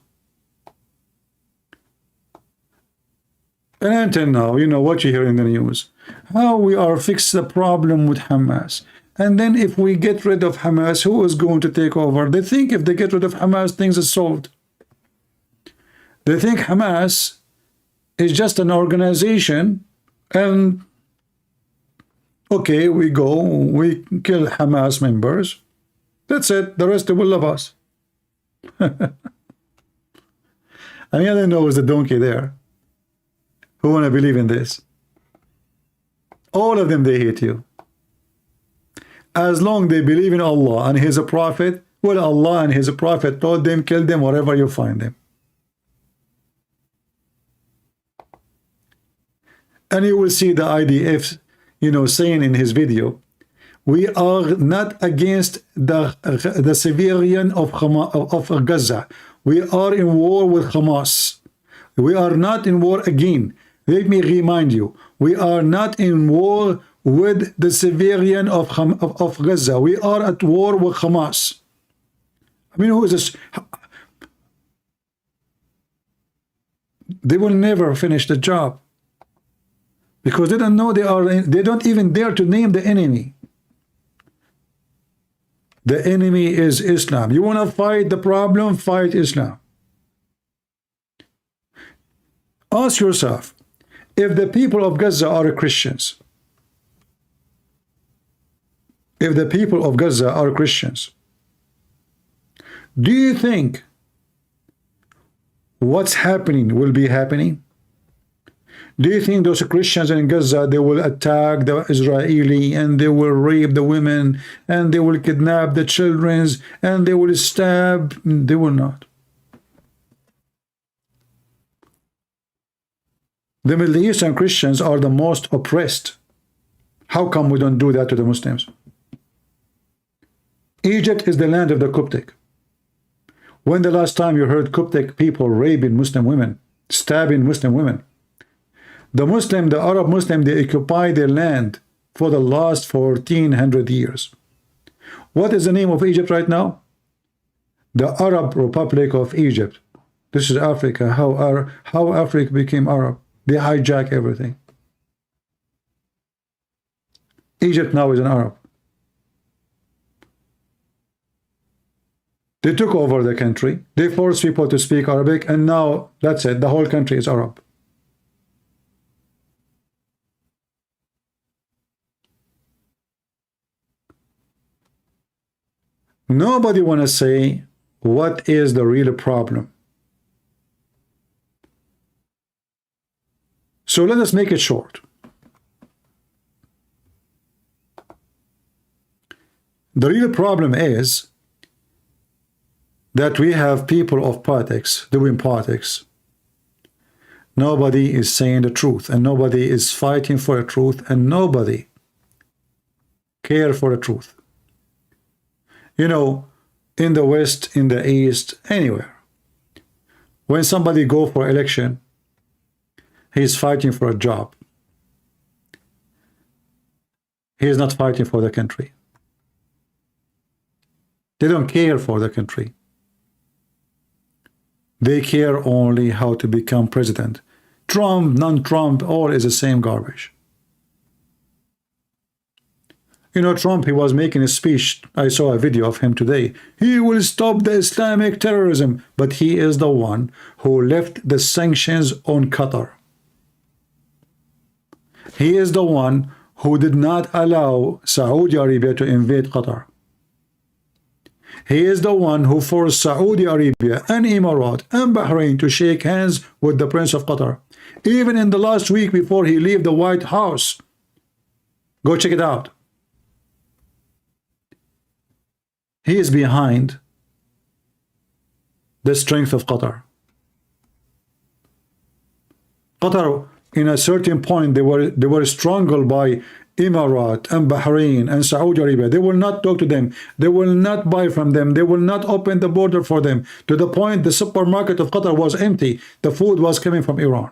And until now, you know what you hear in the news. How we are fix the problem with Hamas. And then if we get rid of Hamas, who is going to take over? They think if they get rid of Hamas, things are solved. They think Hamas is just an organization and okay, we go, we kill Hamas members. That's it. The rest will love us. And the other knows the donkey there. Who want to believe in this? All of them, they hate you. As long they believe in Allah and His Prophet, well, Allah and His Prophet told them, kill them wherever you find them. And you will see the IDF, you know, saying in his video, we are not against the civilian of Gaza. We are in war with Hamas. We are not in war again. Let me remind you, we are not in war with the civilian of Gaza. We are at war with Hamas. I mean, who is this? They will never finish the job because they don't know they don't even dare to name the enemy. The enemy is Islam. You want to fight the problem? Fight Islam. Ask yourself, if the people of Gaza are Christians, if the people of Gaza are Christians, do you think what's happening will be happening? Do you think those Christians in Gaza, they will attack the Israeli and they will rape the women and they will kidnap the children and they will stab? They will not. The Middle Eastern Christians are the most oppressed. How come we don't do that to the Muslims? Egypt is the land of the Coptic. When the last time you heard Coptic people raping Muslim women, stabbing Muslim women? The Arab Muslim, they occupy their land for the last 1400 years. What is the name of Egypt right now? The Arab Republic of Egypt. This is Africa. How Africa became Arab. They hijack everything. Egypt now is an Arab. They took over the country. They forced people to speak Arabic, and now that's it. The whole country is Arab. Nobody want to say what is the real problem. So let us make it short. The real problem is that we have people of politics doing politics. Nobody is saying the truth, and nobody is fighting for the truth, and nobody cares for the truth. You know, in the West, in the East, anywhere, when somebody go for election, he's fighting for a job. He is not fighting for the country. They don't care for the country. They care only how to become president. Trump, non-Trump, all is the same garbage. You know, Trump, he was making a speech. I saw a video of him today. He will stop the Islamic terrorism. But he is the one who left the sanctions on Qatar. He is the one who did not allow Saudi Arabia to invade Qatar. He is the one who forced Saudi Arabia and Emirates and Bahrain to shake hands with the Prince of Qatar. Even in the last week before he left the White House. Go check it out. He is behind the strength of Qatar. Qatar, in a certain point, they were strangled by Emirates and Bahrain and Saudi Arabia. They will not talk to them. They will not buy from them. They will not open the border for them. To the point the supermarket of Qatar was empty. The food was coming from Iran.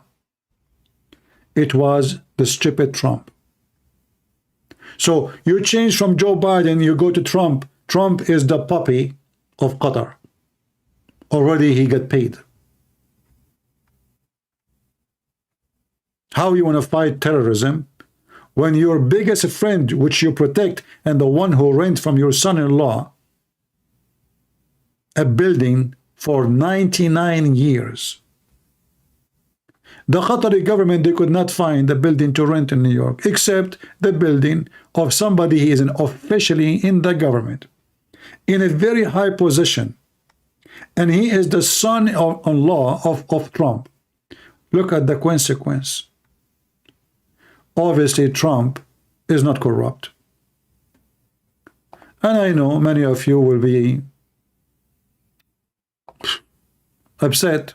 It was the stupid Trump. So you change from Joe Biden, you go to Trump. Trump is the puppy of Qatar. Already he got paid. How you want to fight terrorism when your biggest friend, which you protect, and the one who rent from your son-in-law a building for 99 years. The Qatari government, they could not find a building to rent in New York, except the building of somebody who is officially in the government, in a very high position. And he is the son-in-law of Trump. Look at the consequence. Obviously, Trump is not corrupt. And I know many of you will be upset.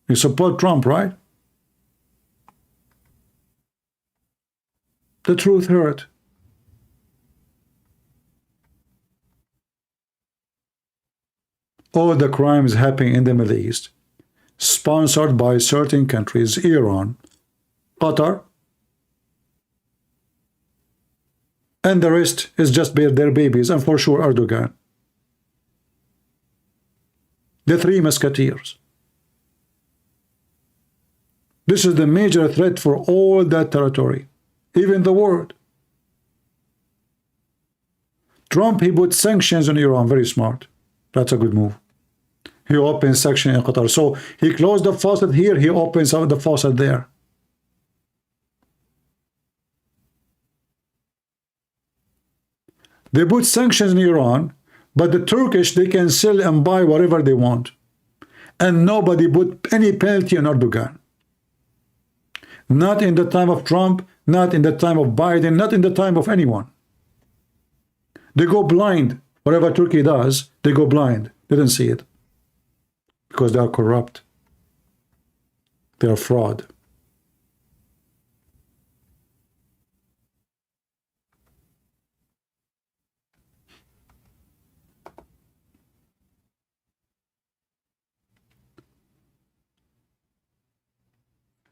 You support Trump, right? The truth hurt. All the crimes happening in the Middle East, sponsored by certain countries, Iran, Qatar, and the rest is just their babies, and for sure Erdogan. The three musketeers. This is the major threat for all that territory, even the world. Trump, he put sanctions on Iran, very smart. That's a good move. He opens sanctions in Qatar. So he closed the faucet here, he opens up the faucet there. They put sanctions in Iran, but the Turkish, they can sell and buy whatever they want. And nobody put any penalty on Erdogan. Not in the time of Trump, not in the time of Biden, not in the time of anyone. They go blind. Whatever Turkey does, they go blind. They don't see it. Because they are corrupt. They are fraud.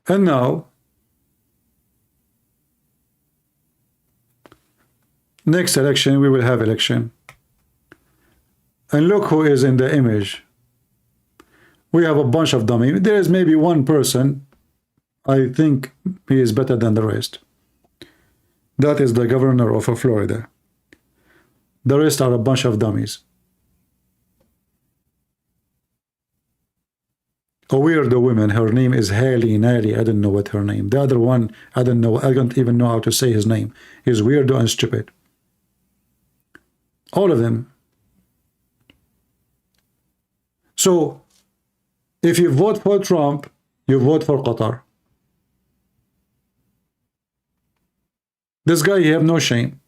And now, next election, we will have election. And look who is in the image. We have a bunch of dummies. There is maybe one person, I think he is better than the rest. That is the governor of Florida. The rest are a bunch of dummies. A weirdo woman, her name is Haley, I don't know what her name. The other one, I don't know, I don't even know how to say his name. He's weirdo and stupid. All of them. So, if you vote for Trump, you vote for Qatar. This guy, he have no shame.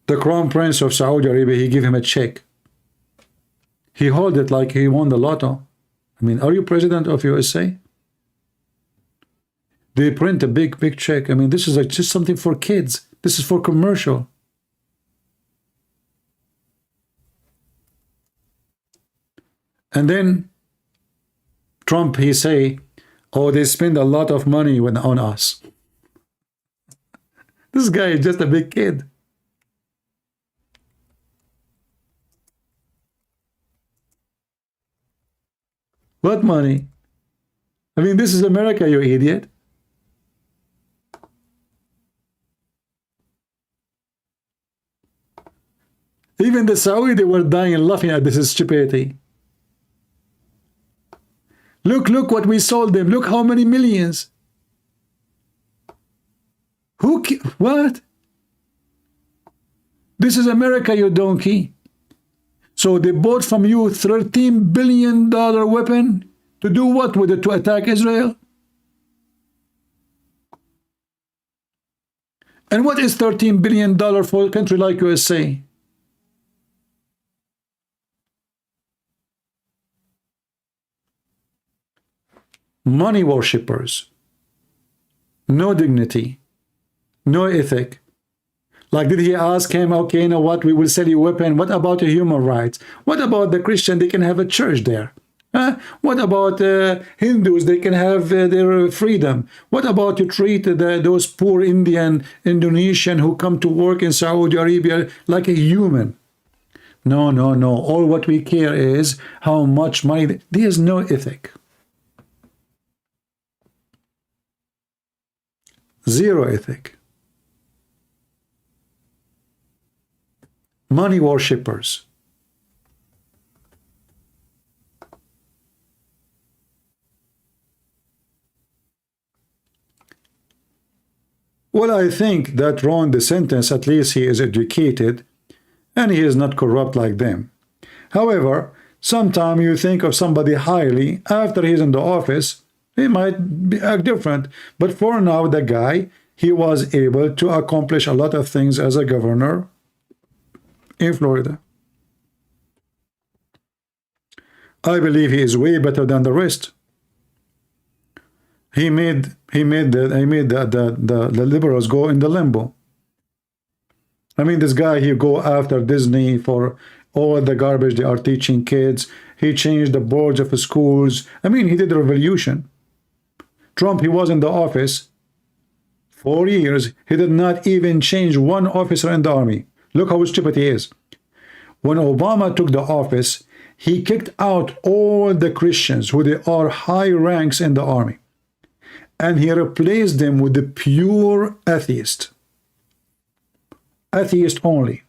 The Crown Prince of Saudi Arabia, he give him a check. He hold it like he won the lotto. I mean, are you president of USA? They print a big check. I mean, this is like just something for kids. This is for commercial. And then Trump, he say, oh, they spend a lot of money on us. This guy is just a big kid. What money? I mean, this is America, you idiot. Even the Saudi were dying and laughing at this stupidity. Look what we sold them. Look how many millions. What? This is America, you donkey. So they bought from you $13 billion weapon to do what with it? To attack Israel? And what is $13 billion for a country like USA? Money worshippers. No dignity. No ethic. Like, did he ask him, okay, you know what, we will sell you weapon. What about the human rights? What about the Christian? They can have a church there. What about Hindus? They can have their freedom. What about you treat those poor Indian, Indonesian who come to work in Saudi Arabia like a human? No, no, no. All what we care is how much money. There is no ethic. Zero ethic. Money worshippers. Well, I think that Ron DeSantis, at least he is educated and he is not corrupt like them. However, sometimes you think of somebody highly after he's in the office, he might act different. But for now, the guy, he was able to accomplish a lot of things as a governor in Florida. I believe he is way better than the rest. He made the liberals go in the limbo. I mean, this guy, he go after Disney for all the garbage they are teaching kids. He changed the boards of schools. I mean, he did a revolution. Trump, he was in the office 4 years. He did not even change one officer in the army. Look how stupid he is. When Obama took the office, he kicked out all the Christians who they are high ranks in the army. And he replaced them with the pure atheist. Atheist only.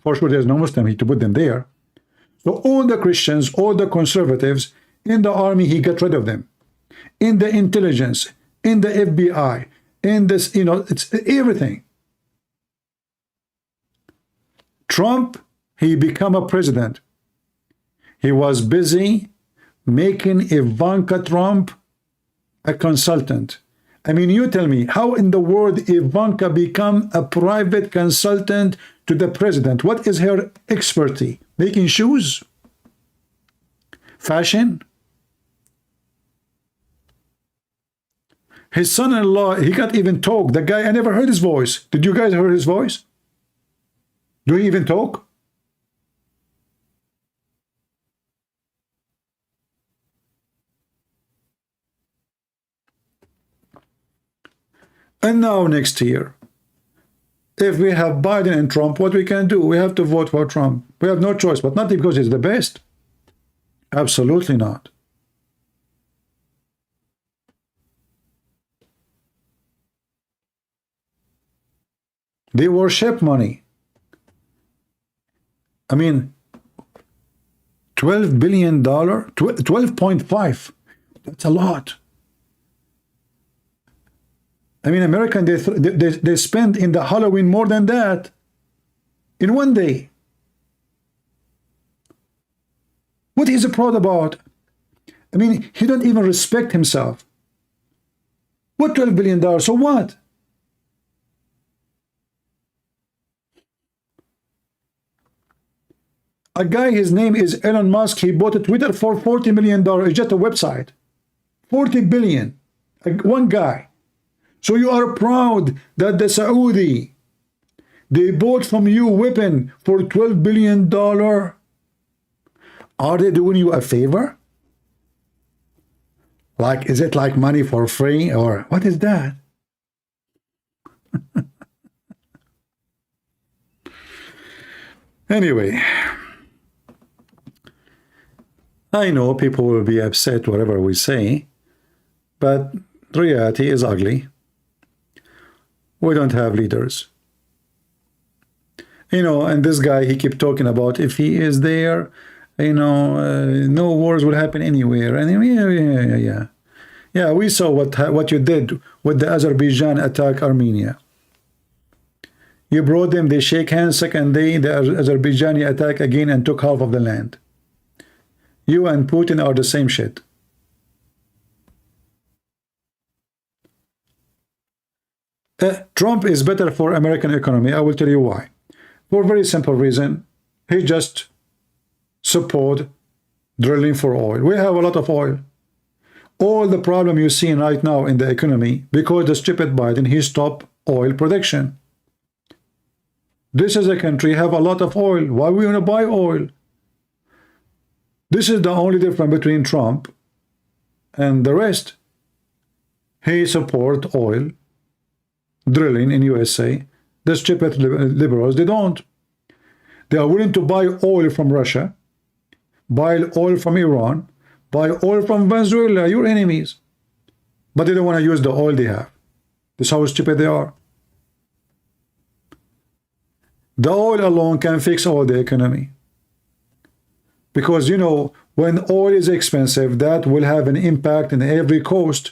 For sure, there's no Muslim, he to put them there. So all the Christians, all the conservatives in the army, he got rid of them. In the intelligence, in the FBI, in this, you know, it's everything. Trump, he became a president. He was busy making Ivanka Trump a consultant. I mean, you tell me, how in the world Ivanka become a private consultant to the president? What is her expertise? Making shoes? Fashion? His son-in-law, he can't even talk. The guy, I never heard his voice. Did you guys hear his voice? Do he even talk? And now next year, if we have Biden and Trump, what we can do? We have to vote for Trump. We have no choice, but not because he's the best. Absolutely not. They worship money. I mean, $12 billion, 12.5. That's a lot. I mean, American, they spend in the Halloween more than that in one day. What is he proud about? I mean, he don't even respect himself. What $12 billion? So what? A guy, his name is Elon Musk. He bought a Twitter for $40 million. It's just a website. 40 billion. One guy. So you are proud that the Saudi, they bought from you weapon for $12 billion. Are they doing you a favor? Like, is it like money for free or what is that? Anyway, I know people will be upset whatever we say, but the reality is ugly. We don't have leaders. You know, and this guy, he kept talking about if he is there, you know, no wars will happen anywhere. And yeah, we saw what you did with the Azerbaijan attack Armenia. You brought them, they shake hands, second day, the Azerbaijani attack again and took half of the land. You and Putin are the same shit. Trump is better for American economy. I will tell you why. For a very simple reason. He just support drilling for oil. We have a lot of oil. All the problem you see right now in the economy, because the stupid Biden, he stopped oil production. This is a country have a lot of oil. Why we want to buy oil? This is the only difference between Trump and the rest. He support oil drilling in USA. The stupid liberals, they don't. They are willing to buy oil from Russia, buy oil from Iran, buy oil from Venezuela, your enemies. But they don't want to use the oil they have. This is how stupid they are. The oil alone can fix all the economy. Because, you know, when oil is expensive, that will have an impact in every cost.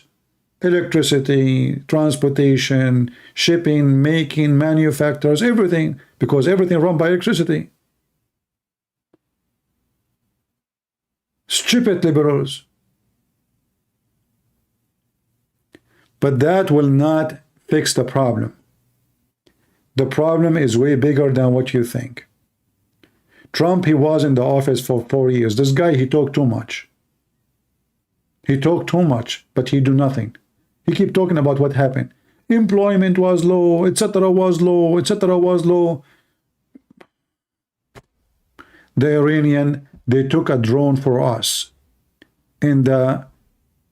Electricity, transportation, shipping, making, manufacturers, everything. Because everything run by electricity. Stupid liberals. But that will not fix the problem. The problem is way bigger than what you think. Trump, he was in the office for 4 years. This guy, he talked too much. He talked too much, but he do nothing. He keep talking about what happened. Employment was low, etc. was low, etc. was low. The Iranian, they took a drone for us in the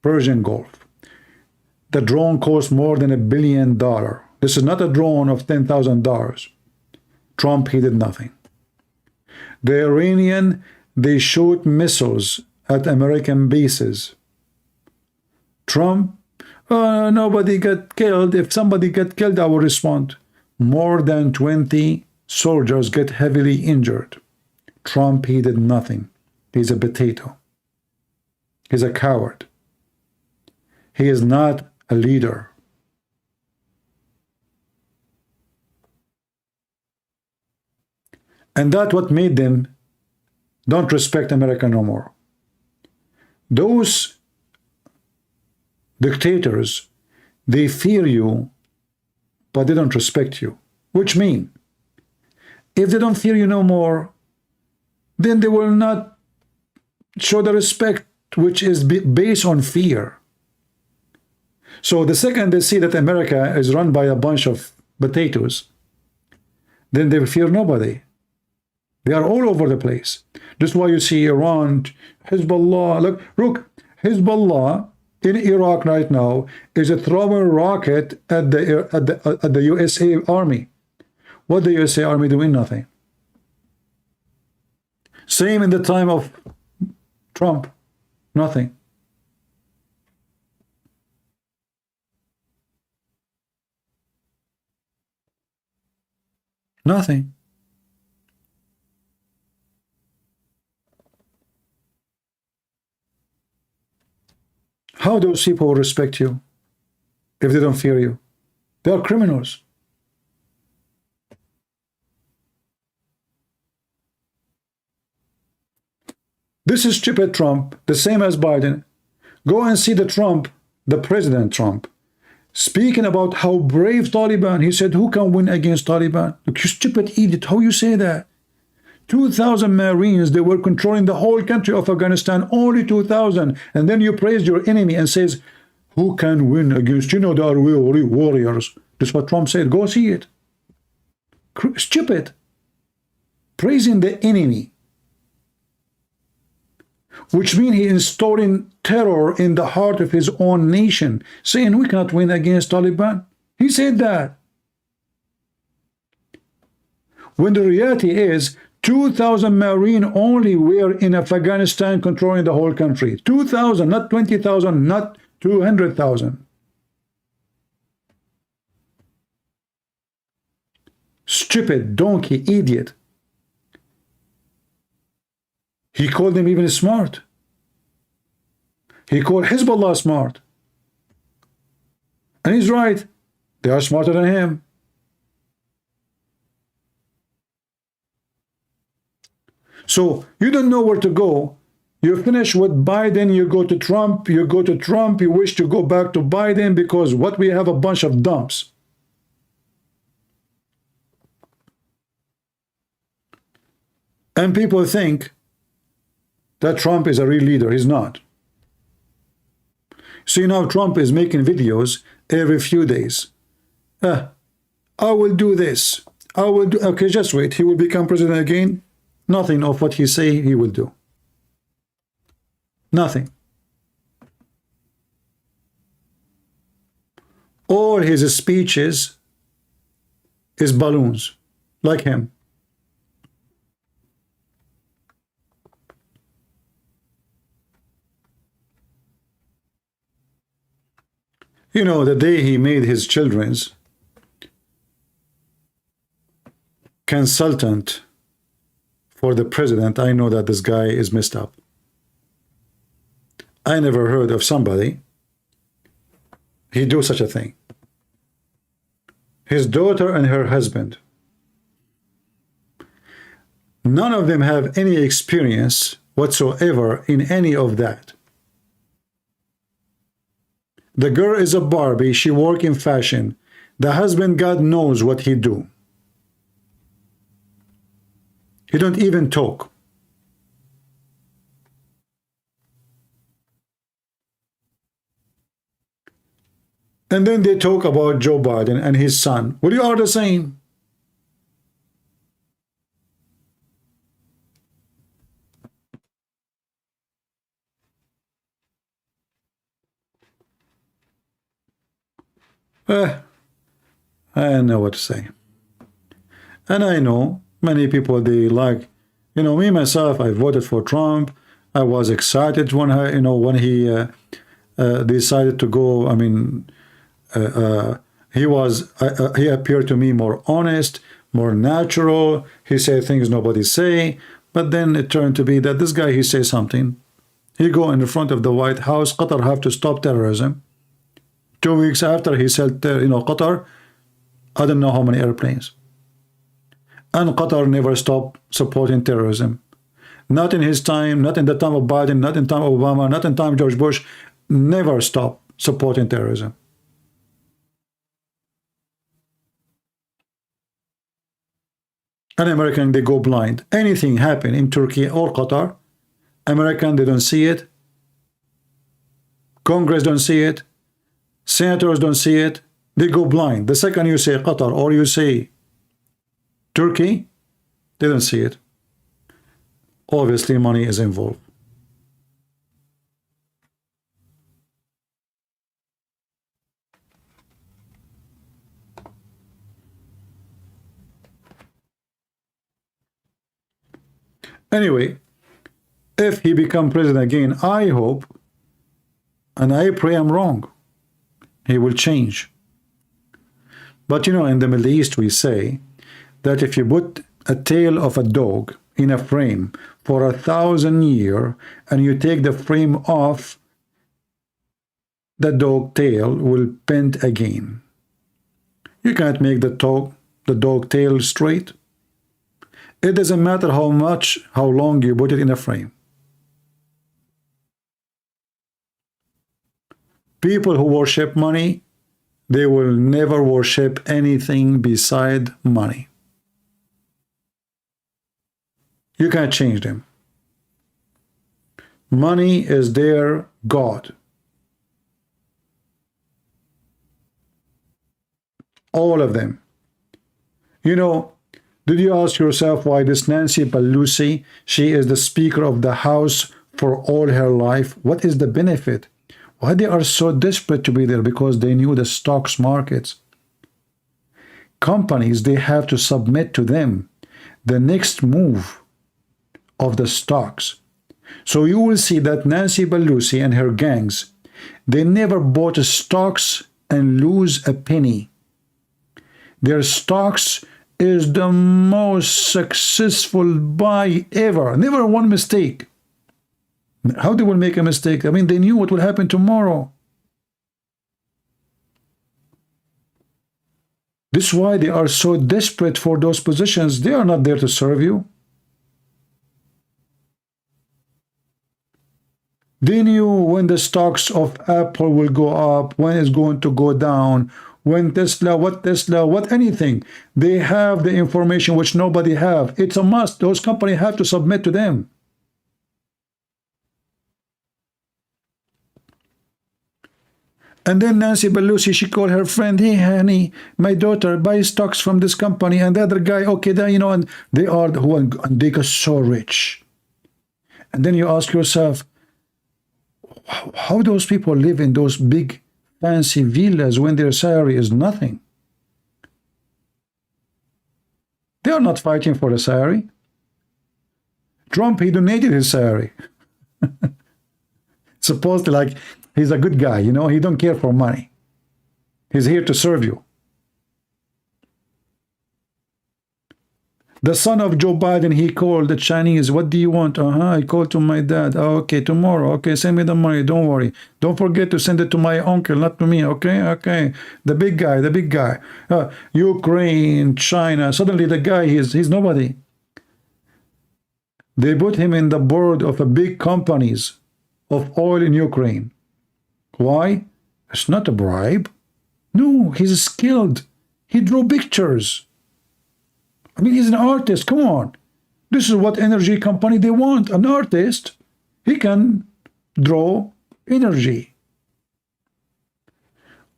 Persian Gulf. The drone cost more than $1 billion. This is not a drone of $10,000. Trump, he did nothing. The Iranian, they shoot missiles at American bases. Trump, nobody got killed. If somebody get killed, I will respond. More than 20 soldiers get heavily injured. Trump, he did nothing. He's a potato. He's a coward. He is not a leader. And that's what made them don't respect America no more. Those dictators, they fear you, but they don't respect you. Which means, if they don't fear you no more, then they will not show the respect which is based on fear. So the second they see that America is run by a bunch of potatoes, then they fear nobody. They are all over the place. This is why you see Iran, Hezbollah. Look, Hezbollah in Iraq right now is throwing a rocket at the USA Army. What the USA Army doing? Nothing. Same in the time of Trump. Nothing. Nothing. How do those people respect you if they don't fear you? They are criminals. This is stupid Trump, the same as Biden. Go and see the Trump, the President Trump, speaking about how brave Taliban. He said, who can win against Taliban? Look, you stupid idiot, how you say that? 2,000 Marines, they were controlling the whole country of Afghanistan, only 2,000. And then you praise your enemy and says, who can win against, you know, they are warriors. That's what Trump said. Go see it. Stupid. Praising the enemy. Which means he installing terror in the heart of his own nation, saying we cannot win against Taliban. He said that. when the reality is 2,000 Marine only were in Afghanistan controlling the whole country. 2,000, not 20,000, not 200,000. Stupid, donkey, idiot. He called them even smart. He called Hezbollah smart. And he's right. They are smarter than him. So you don't know where to go. You finish with Biden, you go to Trump, you go to Trump, you wish to go back to Biden because what we have a bunch of dumps. And people think that Trump is a real leader. He's not. See, now Trump is making videos every few days. I will do this. I will do. Okay, just wait. He will become president again. Nothing of what he say he will do. Nothing. All his speeches is balloons, like him. You know, the day he made his children's consultant for the president, I know that this guy is messed up. I never heard of somebody he do such a thing. His daughter and her husband, none of them have any experience whatsoever in any of that. The girl is a Barbie, she work in fashion. The husband, God knows what he do. He don't even talk. And then they talk about Joe Biden and his son. Well, you are the same. I don't know what to say. And I know many people, they like, you know, me myself, I voted for Trump. I was excited when when he decided to go. I mean, he appeared to me more honest, more natural. He said things nobody say. But then it turned to be that this guy, he says something. He go in the front of the White House. Qatar have to stop terrorism. 2 weeks after he said, Qatar, I don't know how many airplanes. And Qatar never stopped supporting terrorism. Not in his time, not in the time of Biden, not in time of Obama, not in time of George Bush. Never stopped supporting terrorism. And American, they go blind. Anything happen in Turkey or Qatar, American, they don't see it. Congress don't see it. Senators don't see it. They go blind. The second you say Qatar or you say Turkey, they don't see it. Obviously, money is involved. Anyway, if he become president again, I hope and I pray I'm wrong. He will change. But you know, in the Middle East we say that if you put a tail of a dog in a frame for 1,000 years and you take the frame off, the dog tail will bend again. You can't make the dog tail straight. It doesn't matter how long you put it in a frame. People who worship money, they will never worship anything beside money. You can't change them. Money is their God. All of them. You know, did you ask yourself why this Nancy Pelosi, she is the Speaker of the House for all her life? What is the benefit? Why they are so desperate to be there? Because they knew the stocks markets. Companies, they have to submit to them. the next move of the stocks. So you will see that Nancy Pelosi and her gangs, they never bought stocks and lose a penny. Their stocks is the most successful buy ever. Never one mistake. How they will make a mistake? I mean, they knew what will happen tomorrow. This is why they are so desperate for those positions. They are not there to serve you. They knew when the stocks of Apple will go up, when it's going to go down, when Tesla, what anything. They have the information which nobody have. It's a must. Those companies have to submit to them. And then Nancy Pelosi, she called her friend, hey, honey, my daughter buys stocks from this company. And the other guy, okay, then, you know, and they are the one, and they got so rich. And then you ask yourself, how those people live in those big fancy villas when their salary is nothing? They are not fighting for a salary. Trump, he donated his salary. Supposedly, like, he's a good guy, you know, he don't care for money. He's here to serve you. The son of Joe Biden, he called the Chinese, what do you want? I called to my dad. Oh, okay, tomorrow. Okay, send me the money. Don't worry. Don't forget to send it to my uncle, not to me. Okay, okay. The big guy, the big guy. Ukraine, China. Suddenly the guy, he's nobody. They put him in the board of a big companies of oil in Ukraine. Why? It's not a bribe. No, he's skilled. He drew pictures. I mean, he's an artist. Come on. This is what energy company they want. An artist. He can draw energy.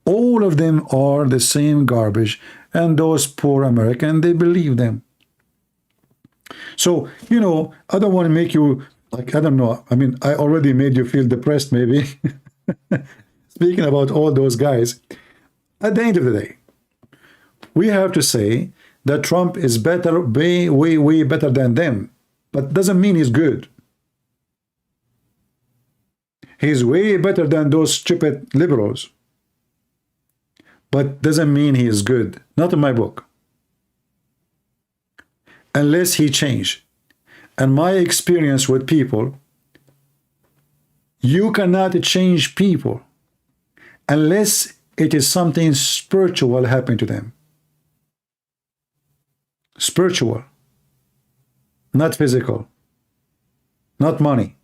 All of them are the same garbage. And those poor Americans, they believe them. So, you know, I don't want to make you, like, I don't know. I mean, I already made you feel depressed, maybe. Speaking about all those guys. At the end of the day, we have to say that Trump is better, way better than them. But doesn't mean he's good. He's way better than those stupid liberals. But doesn't mean he is good. Not in my book. Unless he changed. And my experience with people, you cannot change people unless it is something spiritual happening to them. Spiritual, not physical, not money.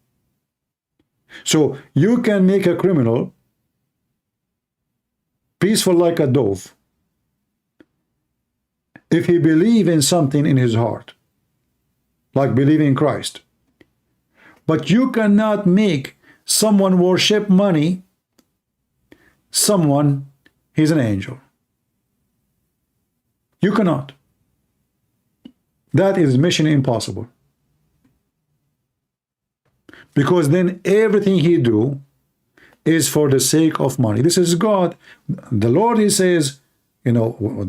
So you can make a criminal peaceful like a dove if he believes in something in his heart, like believing in Christ. But you cannot make someone worship money, someone, he's an angel. You cannot. That is mission impossible. Because then everything he do is for the sake of money. This is God. The Lord, he says, you know,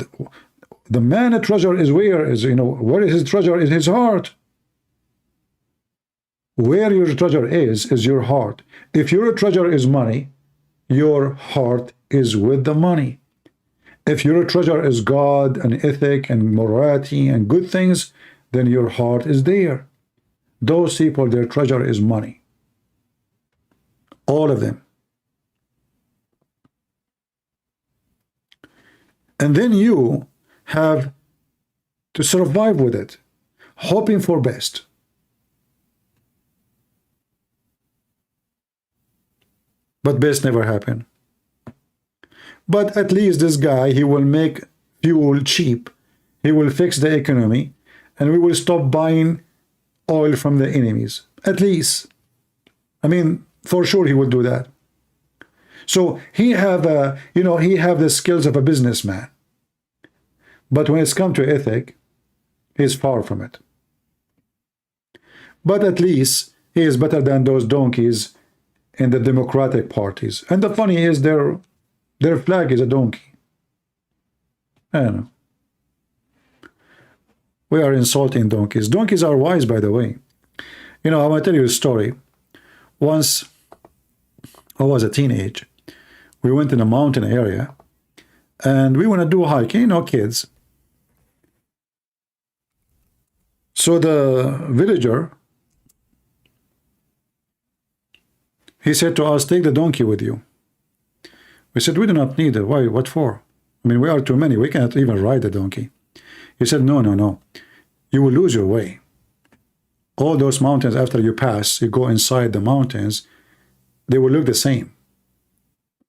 the man a treasure is where is, you know, where is his treasure is his heart. Where your treasure is your heart. If your treasure is money, your heart is with the money. If your treasure is God and ethic and morality and good things, then your heart is there. Those people, their treasure is money. All of them. And then you have to survive with it, hoping for best. But best never happen. But at least this guy, he will make fuel cheap. He will fix the economy, and we will stop buying oil from the enemies. At least. I mean, for sure he will do that. So he have a, you know, he have the skills of a businessman. But when it's come to ethic, he's far from it. But at least he is better than those donkeys in the Democratic parties. And the funny is their flag is a donkey. I don't know. we are insulting donkeys. Donkeys are wise, by the way. You know, I want to tell you a story. Once I was a teenage, we went in a mountain area and we want to do hiking, you know, kids. So the villager, he said to us, take the donkey with you. We said, we do not need it. Why? What for? I mean, we are too many. We cannot even ride the donkey. He said, no, no, no. You will lose your way. All those mountains, after you pass, you go inside the mountains, they will look the same.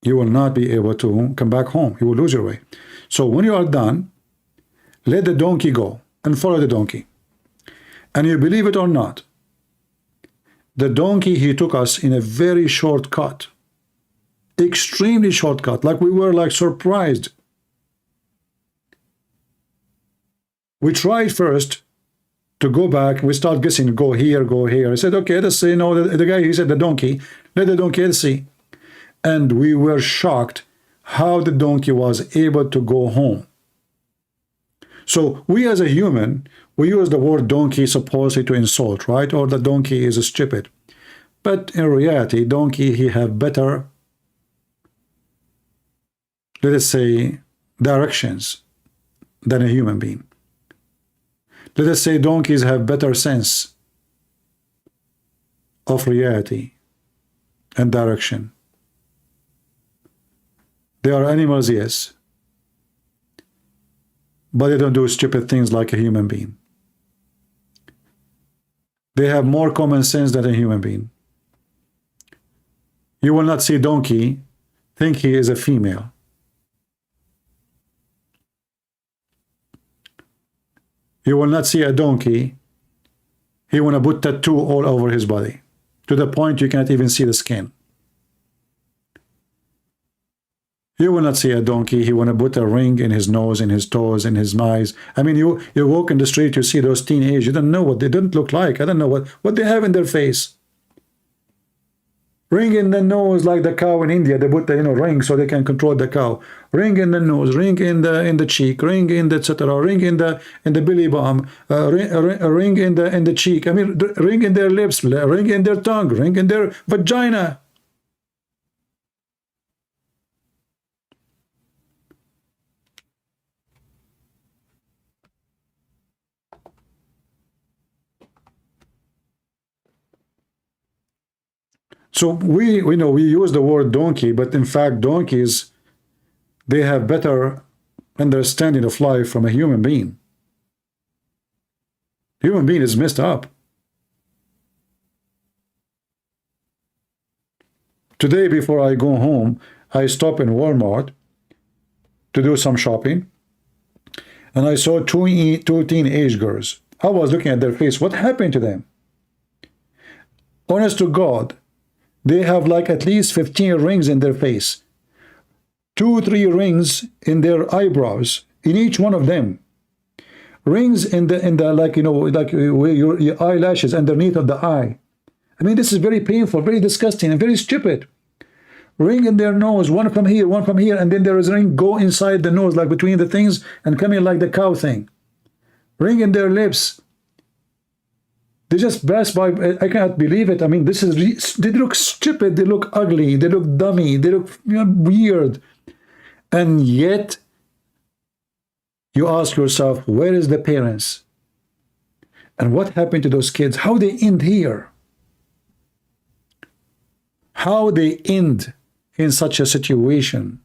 You will not be able to come back home. You will lose your way. So when you are done, let the donkey go and follow the donkey. And you believe it or not, the donkey, he took us in a very short cut. Extremely shortcut, like we were like surprised. We tried first to go back. We start guessing, go here, go here. I said, okay, let's see. No, the guy, he said the donkey. Let the donkey, let's see. And we were shocked how the donkey was able to go home. So we as a human, we use the word donkey supposedly to insult, right? Or the donkey is stupid. But in reality, donkey, he have better, let us say, directions than a human being. Let us say donkeys have better sense of reality and direction. They are animals, yes, but they don't do stupid things like a human being. They have more common sense than a human being. You will not see donkey think he is a female. You will not see a donkey, he want to put tattoo all over his body, to the point you cannot even see the skin. You will not see a donkey, he want to put a ring in his nose, in his toes, in his eyes. I mean, you walk in the street, you see those teenagers, you don't know what they don't look like. I don't know what they have in their face. Ring in the nose like the cow in India. They put the ring so they can control the cow. Ring in the nose, ring in the cheek, ring in the etc. Ring in the belly bump, ring in the cheek. I mean, ring in their lips, ring in their tongue, ring in their vagina. So we use the word donkey, but in fact donkeys, they have better understanding of life from a human being. Human being is messed up. Today, before I go home, I stop in Walmart to do some shopping, and I saw two teenage girls. I was looking at their face. What happened to them? Honest to God, they have like at least 15 rings in their face, 2-3 rings in their eyebrows, in each one of them, rings in the like your eyelashes underneath of the eye. I mean, this is very painful, very disgusting, and very stupid. Ring in their nose, one from here, and then there is a ring go inside the nose, like between the things, and come in like the cow thing. Ring in their lips. They just pass by. I cannot believe it. I mean, this is, they look stupid, they look ugly, they look dummy, they look weird. And yet, you ask yourself, where is the parents? And what happened to those kids? How they end here? How they end in such a situation?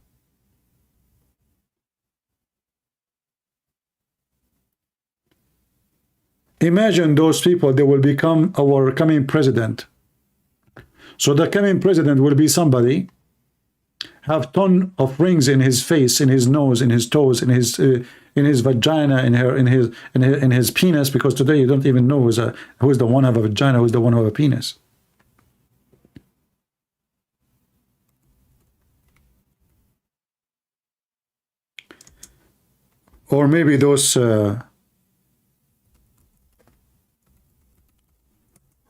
Imagine those people, they will become our coming president. So the coming president will be somebody, have ton of rings in his face, in his nose, in his toes, in his vagina, in his penis, because today you don't even know who's the one who have a vagina, who's the one who have a penis. Or maybe those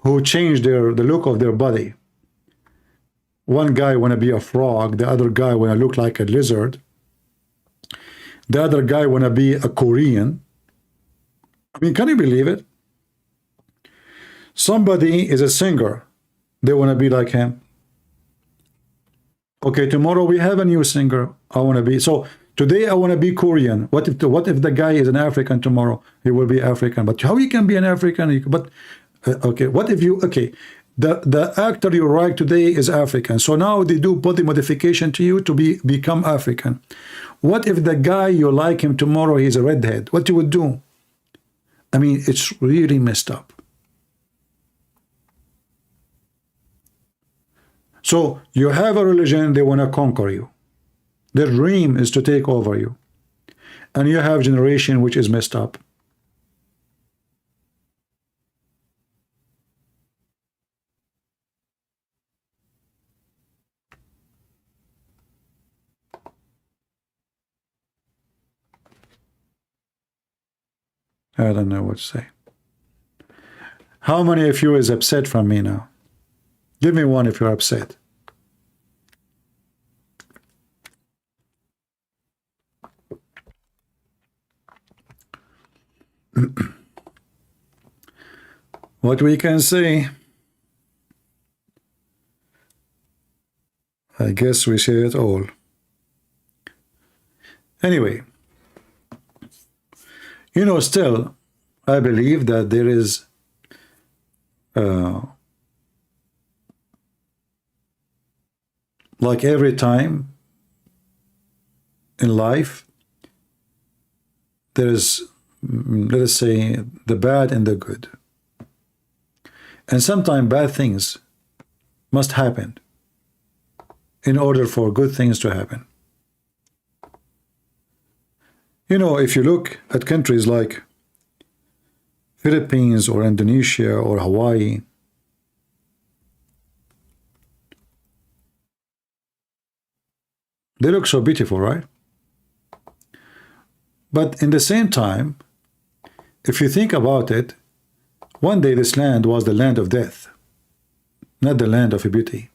who change the look of their body. One guy want to be a frog, the other guy want to look like a lizard, the other guy want to be a Korean, I mean, can you believe it? Somebody is a singer. They want to be like him. Okay, tomorrow we have a new singer. I want to be. So today I want to be Korean. What if the guy is an African tomorrow? He will be African. But how you can be an African? But okay, what if you, okay, the actor you like today is African. So now they do body modification to you to become African. What if the guy you like him tomorrow, he's a redhead? What you would do? I mean, it's really messed up. So you have a religion, they want to conquer you. Their dream is to take over you. And you have generation which is messed up. I don't know what to say. How many of you is upset from me now? Give me one if you're upset. What we can say, I guess we say it all. Anyway, you know, still, I believe that there is like every time in life, there is, let us say, the bad and the good. And sometimes bad things must happen in order for good things to happen. You know, if you look at countries like Philippines or Indonesia or Hawaii, they look so beautiful, right? But in the same time, if you think about it, one day this land was the land of death, not the land of beauty.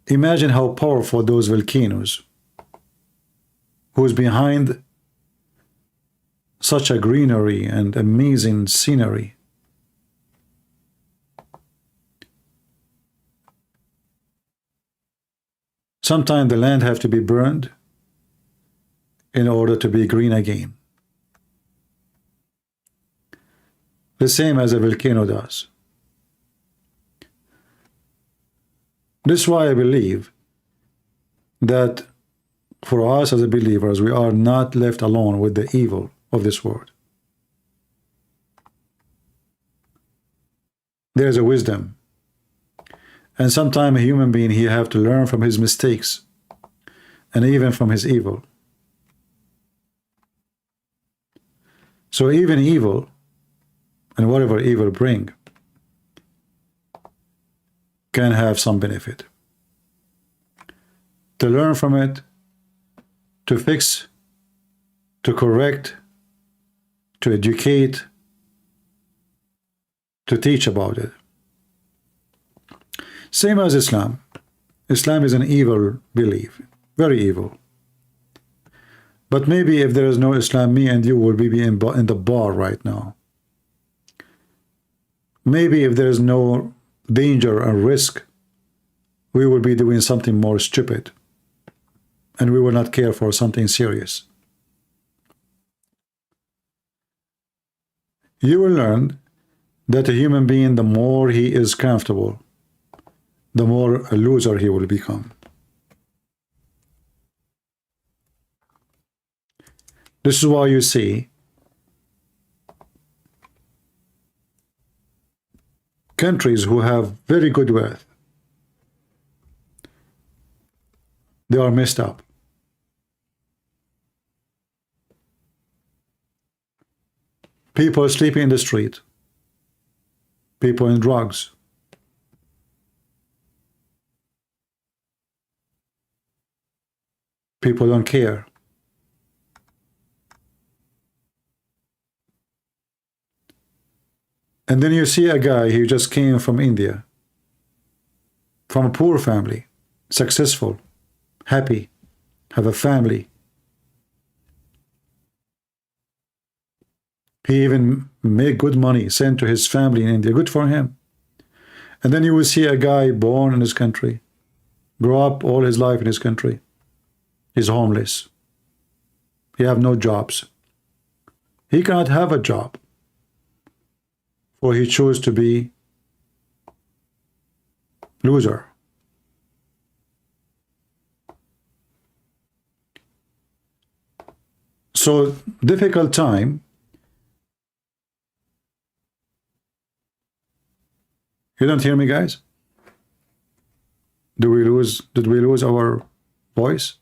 Imagine how powerful those volcanoes, who's behind such a greenery and amazing scenery. Sometimes the land have to be burned in order to be green again. The same as a volcano does. This is why I believe that for us as believers, we are not left alone with the evil of this world. There's a wisdom. And sometimes a human being, he have to learn from his mistakes and even from his evil. So even evil and whatever evil bring can have some benefit. To learn from it, to fix, to correct, to educate, to teach about it. Same as Islam. Islam is an evil belief, very evil. But maybe if there is no Islam, me and you will be in the bar right now. Maybe if there is no danger and risk, we will be doing something more stupid, and we will not care for something serious. You will learn that a human being, the more he is comfortable, the more a loser he will become. This is why you see countries who have very good wealth, they are messed up. People sleeping in the street, people in drugs, people don't care. And then you see a guy who just came from India, from a poor family, successful, happy, have a family. He even make good money, sent to his family in India. Good for him. And then you will see a guy born in his country, grow up all his life in his country. He's homeless. He have no jobs. He cannot have a job, for he chose to be loser. So difficult time. You don't hear me, guys? Did we lose our voice?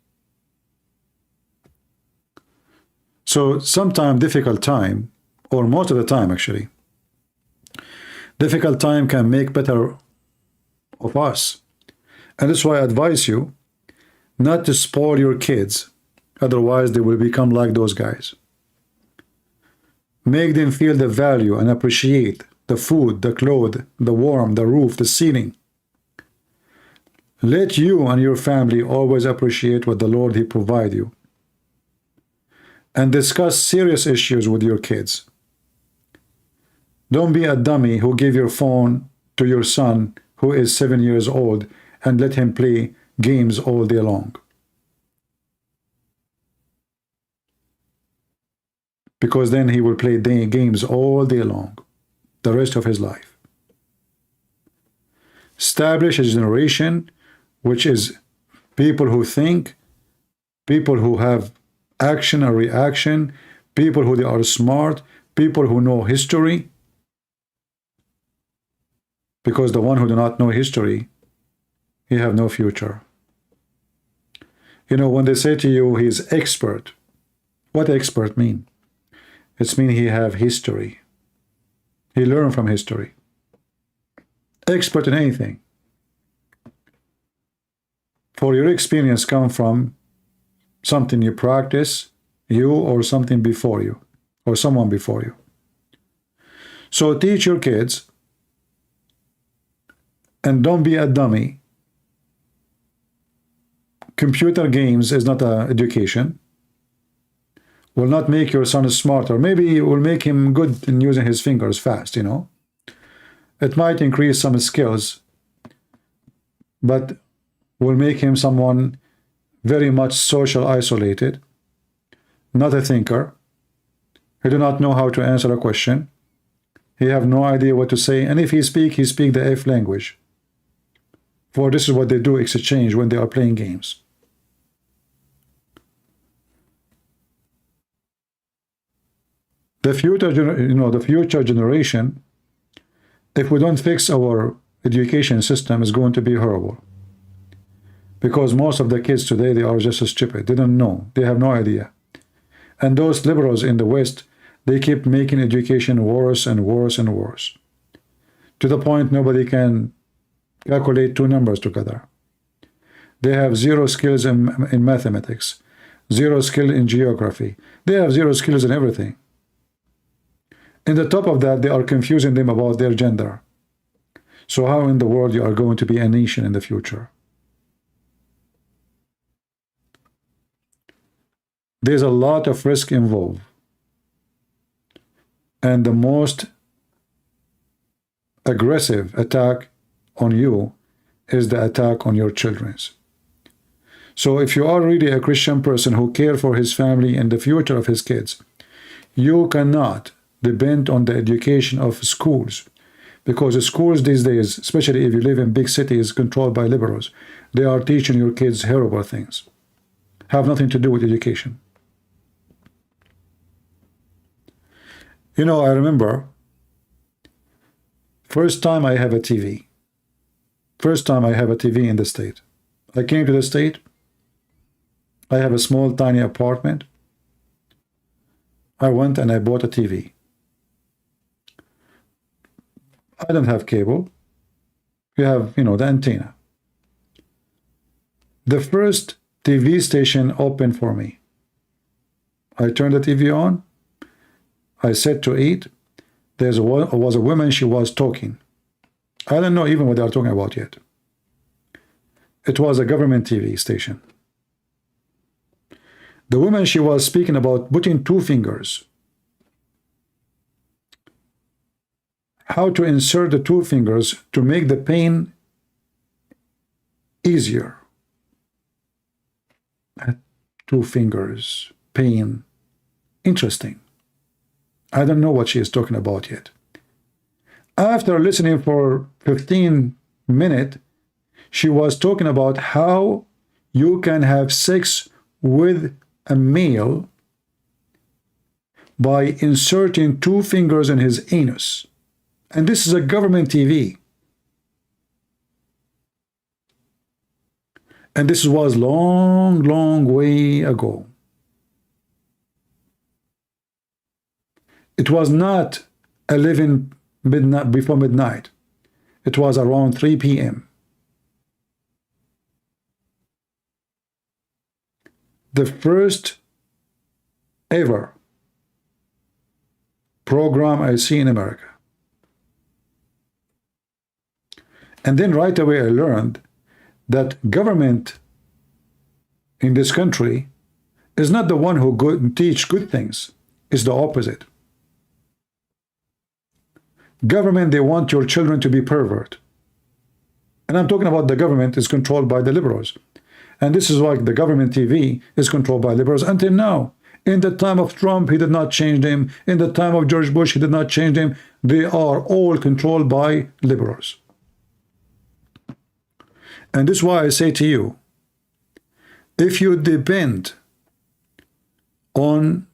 So sometime difficult time, or most of the time actually, difficult time can make better of us. And that's why I advise you not to spoil your kids, otherwise they will become like those guys. Make them feel the value and appreciate the food, the clothes, the warmth, the roof, the ceiling. Let you and your family always appreciate what the Lord He provide you. And discuss serious issues with your kids. Don't be a dummy who give your phone to your son who is 7 years old and let him play games all day long. Because then he will play games all day long, the rest of his life. Establish a generation which is people who think, people who have action and reaction, people who they are smart, people who know history. Because the one who do not know history, he have no future. You know, when they say to you he's expert, what expert mean? It means he have history. He learned from history. Expert in anything. For your experience come from something you practice, you or something before you, or someone before you. So teach your kids, and don't be a dummy. Computer games is not an education. Will not make your son smarter. Maybe it will make him good in using his fingers fast, you know. It might increase some skills, but will make him someone very much social isolated, not a thinker. He do not know how to answer a question. He have no idea what to say, and if he speak the F language. For this is what they do exchange when they are playing games. The future, the future generation, if we don't fix our education system, is going to be horrible. Because most of the kids today, they are just stupid. They don't know. They have no idea. And those liberals in the West, they keep making education worse and worse and worse. To the point nobody can calculate two numbers together. They have zero skills in mathematics, zero skill in geography. They have zero skills in everything. In the top of that, they are confusing them about their gender. So how in the world you are going to be a nation in the future? There's a lot of risk involved. And the most aggressive attack on you is the attack on your children. So if you are really a Christian person who cares for his family and the future of his kids, you cannot depend on the education of schools. Because the schools these days, especially if you live in big cities controlled by liberals, they are teaching your kids horrible things. Have nothing to do with education. You know, I remember first time I have a TV. First time I have a TV in the state. I came to the state. I have a small, tiny apartment. I went and I bought a TV. I don't have cable. You have, the antenna. The first TV station opened for me. I turned the TV on. I sat to eat. There was a woman, she was talking. I don't know even what they are talking about yet. It was a government TV station. The woman, she was speaking about putting two fingers how to insert the two fingers to make the pain easier. Two fingers, pain. Interesting. I don't know what she is talking about yet. After listening for 15 minutes, she was talking about how you can have sex with a male by inserting two fingers in his anus. And this is a government TV. And this was long, long way ago. It was not 11 midnight, before midnight. It was around 3 p.m. The first ever program I see in America. And then right away I learned that government in this country is not the one who teach good things. It's the opposite. Government, they want your children to be pervert. And I'm talking about the government is controlled by the liberals. And this is why the government TV is controlled by liberals until now. In the time of Trump, he did not change them. In the time of George Bush, he did not change them. They are all controlled by liberals. And this is why I say to you, if you depend on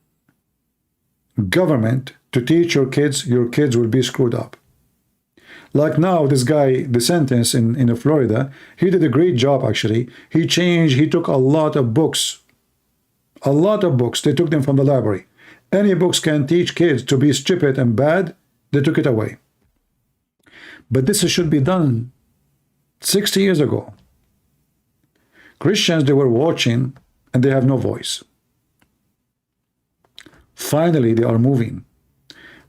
government to teach your kids will be screwed up. Like now, this guy, the sentence in Florida, he did a great job actually. He took a lot of books. A lot of books. They took them from the library. Any books can teach kids to be stupid and bad, they took it away. But this should be done 60 years ago. Christians, they were watching and they have no voice. Finally, they are moving.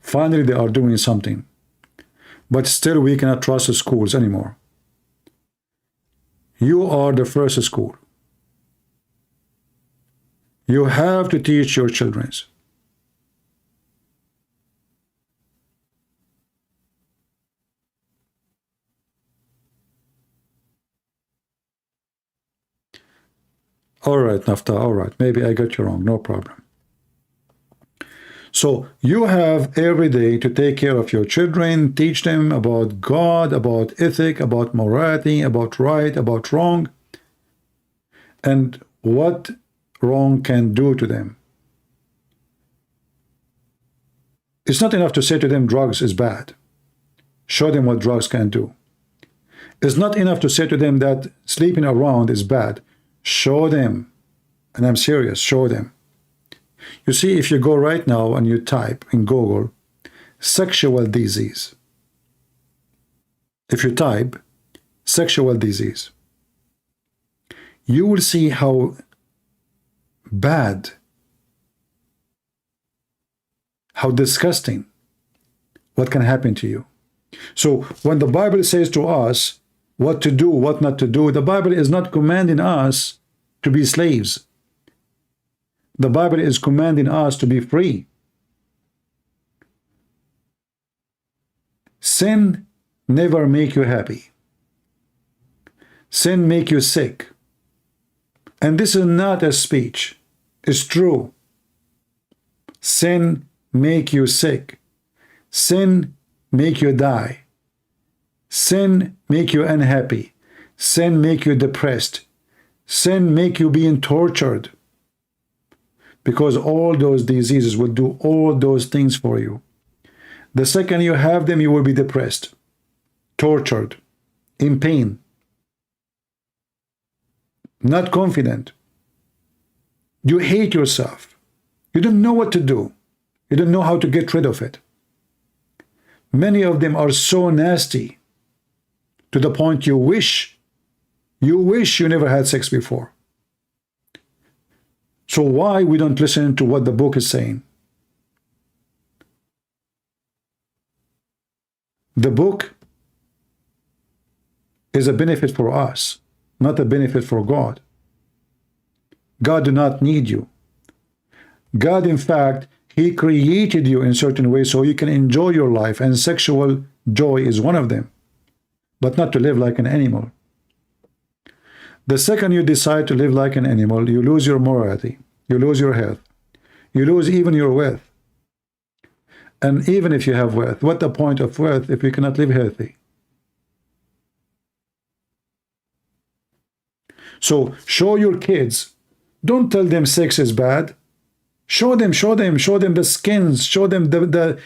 Finally, they are doing something. But still, we cannot trust the schools anymore. You are the first school. You have to teach your children. All right, Nafta, all right. Maybe I got you wrong, no problem. So you have every day to take care of your children, teach them about God, about ethic, about morality, about right, about wrong, and what wrong can do to them. It's not enough to say to them drugs is bad. Show them what drugs can do. It's not enough to say to them that sleeping around is bad. Show them, and I'm serious, show them. You see, if you go right now and you type in Google, sexual disease. If you type sexual disease, you will see how bad, how disgusting, what can happen to you. So when the Bible says to us what to do, what not to do, the Bible is not commanding us to be slaves. The Bible is commanding us to be free. Sin never make you happy. Sin make you sick. And this is not a speech. It's true. Sin make you sick. Sin make you die. Sin make you unhappy. Sin make you depressed. Sin make you being tortured. Because all those diseases will do all those things for you. The second you have them, you will be depressed, tortured, in pain, not confident. You hate yourself. You don't know what to do. You don't know how to get rid of it. Many of them are so nasty to the point you wish you never had sex before. So why we don't listen to what the book is saying? The book is a benefit for us, not a benefit for God. God do not need you. God, in fact, He created you in certain ways so you can enjoy your life, and sexual Joy is one of them, but not to live like an animal. The second you decide to live like an animal, you lose your morality, you lose your health, you lose even your wealth. And even if you have wealth, what the point of wealth if you cannot live healthy? So show your kids, don't tell them sex is bad. Show them the skins, show them the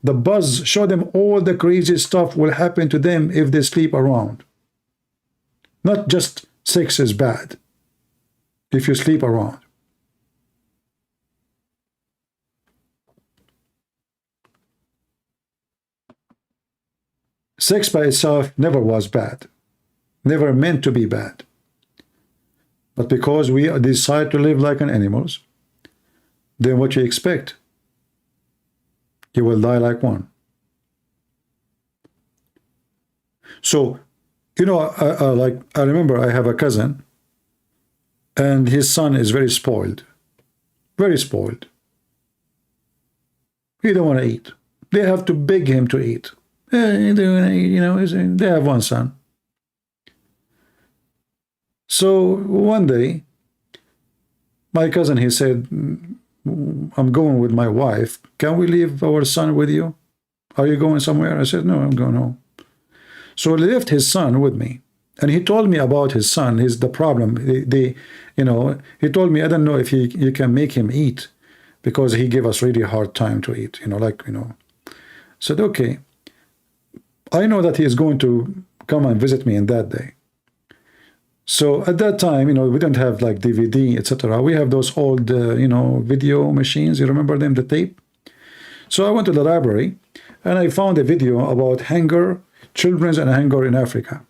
buzz, show them all the crazy stuff will happen to them if they sleep around. Not just sex is bad if you sleep around. Sex by itself never was bad, never meant to be bad. But because we decide to live like an animals, then what you expect? You will die like one. So, you know, I remember I have a cousin, and his son is very spoiled. Very spoiled. He don't want to eat. They have to beg him to eat. You know, they have one son. So one day, my cousin, he said, I'm going with my wife. Can we leave our son with you? Are you going somewhere? I said, no, I'm going home. So he left his son with me. And he told me about his son, the problem. You know, he told me, I don't know if you can make him eat because he gave us really hard time to eat, you know, like, you know. I said, okay. I know that he is going to come and visit me in that day. So at that time, you know, we don't have like DVD, etc. We have those old, you know, video machines. You remember them, the tape? So I went to the library and I found a video about hunger, children and hunger in Africa.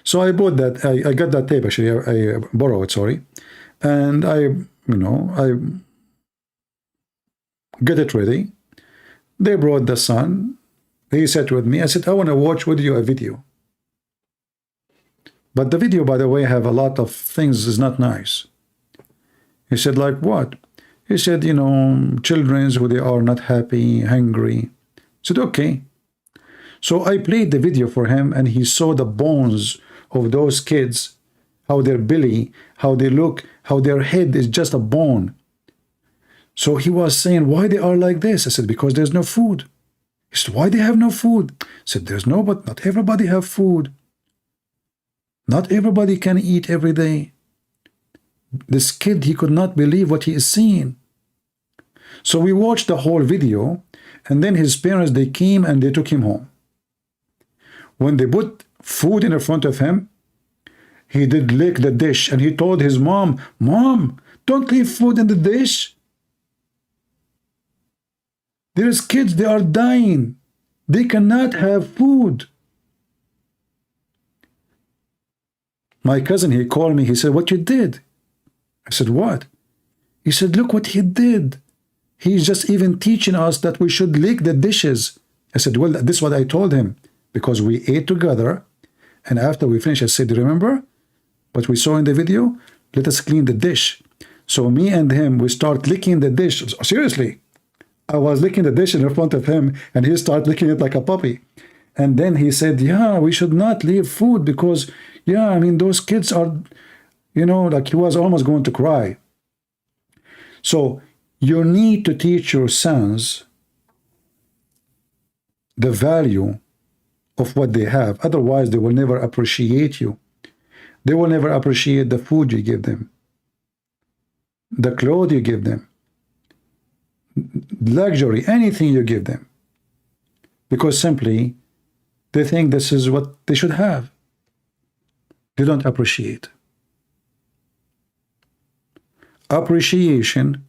So I bought that. I got that tape, actually. I borrowed it, sorry. And I get it ready. They brought the son. He sat with me. I said, I want to watch with you a video. But the video, by the way, have a lot of things is not nice. He said, like what? He said, you know, children who they are not happy, hungry. I said, okay. So I played the video for him, and he saw the bones of those kids, how their belly, how they look, how their head is just a bone. So he was saying, why they are like this? I said, because there's no food. He said, why they have no food? I said, there's no, but not everybody have food. Not everybody can eat every day. This kid, he could not believe what he is seeing. So we watched the whole video, and then his parents, they came and they took him home. When they put food in front of him, he did lick the dish, and he told his mom, Mom, don't leave food in the dish. There's kids, they are dying. They cannot have food. My cousin, he called me. He said, what you did? I said, what? He said, look what he did. He's just even teaching us that we should lick the dishes. I said, well, this is what I told him. Because we ate together. And after we finished, I said, remember what we saw in the video? Let us clean the dish. So me and him, we start licking the dish. Seriously. I was licking the dish in front of him, and he started licking it like a puppy. And then he said, yeah, we should not leave food because, yeah, I mean, those kids are, you know, like he was almost going to cry. So you need to teach your sons the value of what they have. Otherwise, they will never appreciate you. They will never appreciate the food you give them, the clothes you give them, luxury, anything you give them. Because simply, they think this is what they should have. They don't appreciate. Appreciation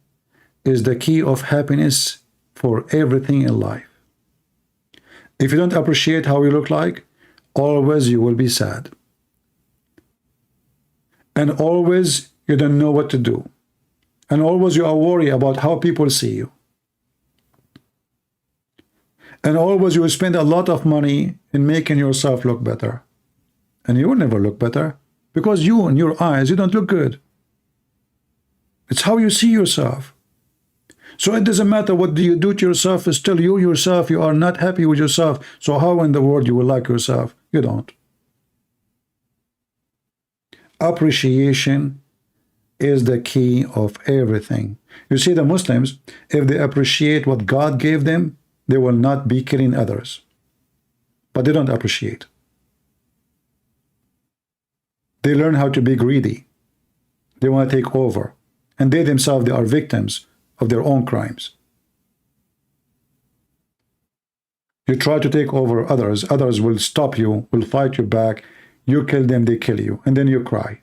is the key of happiness for everything in life. If you don't appreciate how you look like, always you will be sad. And always you don't know what to do. And always you are worried about how people see you. And always you will spend a lot of money in making yourself look better. And you will never look better because you, in your eyes, you don't look good. It's how you see yourself. So it doesn't matter what do you do to yourself, it's still you yourself. You are not happy with yourself. So how in the world you will like yourself? You don't. Appreciation is the key of everything. You see, the Muslims, if they appreciate what God gave them, they will not be killing others. But they don't appreciate. They learn how to be greedy. They want to take over. And they themselves, they are victims of their own crimes. You try to take over others, others will stop you, will fight you back. You kill them, they kill you, and then you cry.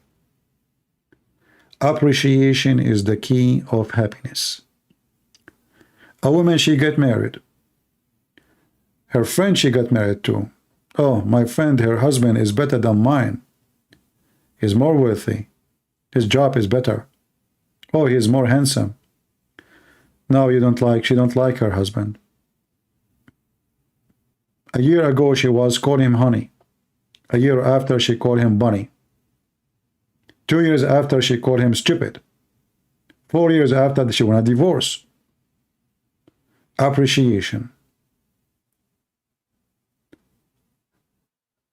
Appreciation is the key of happiness. A woman, she got married. Her friend she got married to. Oh, my friend, her husband is better than mine. He's more worthy. His job is better. Oh, he is more handsome. No, she don't like her husband. A year ago, she was calling him honey. A year after, she called him bunny. 2 years after, she called him stupid. 4 years after, she wanted a divorce. Appreciation.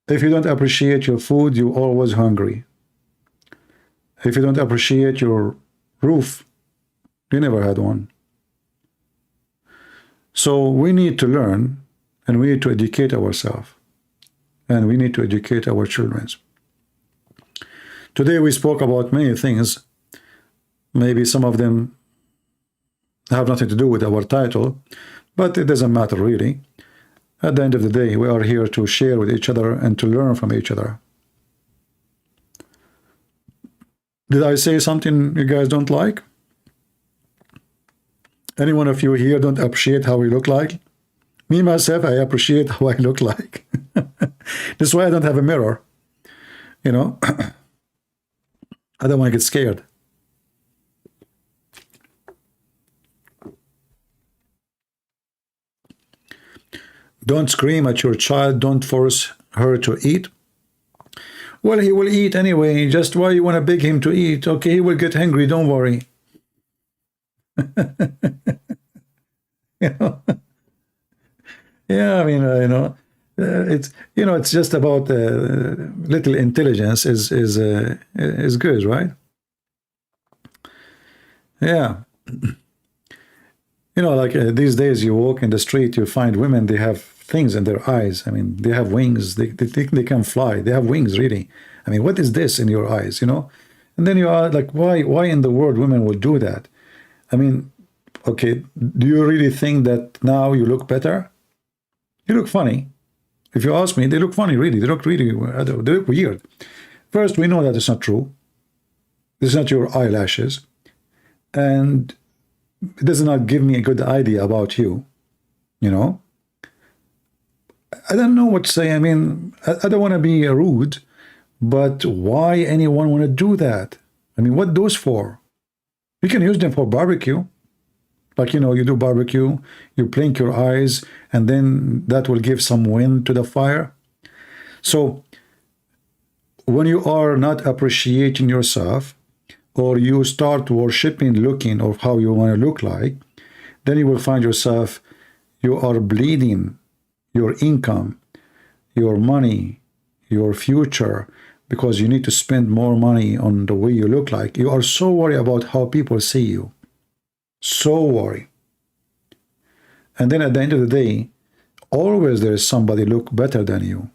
If you don't appreciate your food, you're always hungry. If you don't appreciate your roof, you never had one. So we need to learn, and we need to educate ourselves, and we need to educate our children. Today we spoke about many things. Maybe some of them have nothing to do with our title, but it doesn't matter really. At the end of the day, we are here to share with each other and to learn from each other. Did I say something you guys don't like? Any one of you here don't appreciate how we look like? Me, myself, I appreciate how I look like. That's why I don't have a mirror. You know, I don't want to get scared. Don't scream at your child. Don't force her to eat. Well, he will eat anyway. Just why you want to beg him to eat? Okay, he will get hungry. Don't worry. You know? Yeah, I mean, it's just about little intelligence is good, right? Yeah. You know, like these days you walk in the street, you find women, they have things in their eyes. I mean, they have wings. They think they can fly. They have wings, really. I mean, what is this in your eyes, you know? And then you are like, why in the world women would do that? I mean, okay, do you really think that now you look better? You look funny. If you ask me, they look funny, really. They look weird. First, we know that it's not true. It's not your eyelashes. And it does not give me a good idea about you, you know? I don't know what to say. I mean, I don't want to be rude, but why anyone want to do that? I mean, what those for? You can use them for barbecue. Like, you know, you do barbecue, you blink your eyes, and then that will give some wind to the fire. So when you are not appreciating yourself, or you start worshiping looking or how you want to look like, then you will find yourself, you are bleeding your income, your money, your future, because you need to spend more money on the way you look like. You are so worried about how people see you. So worried. And then at the end of the day, always there is somebody look better than you.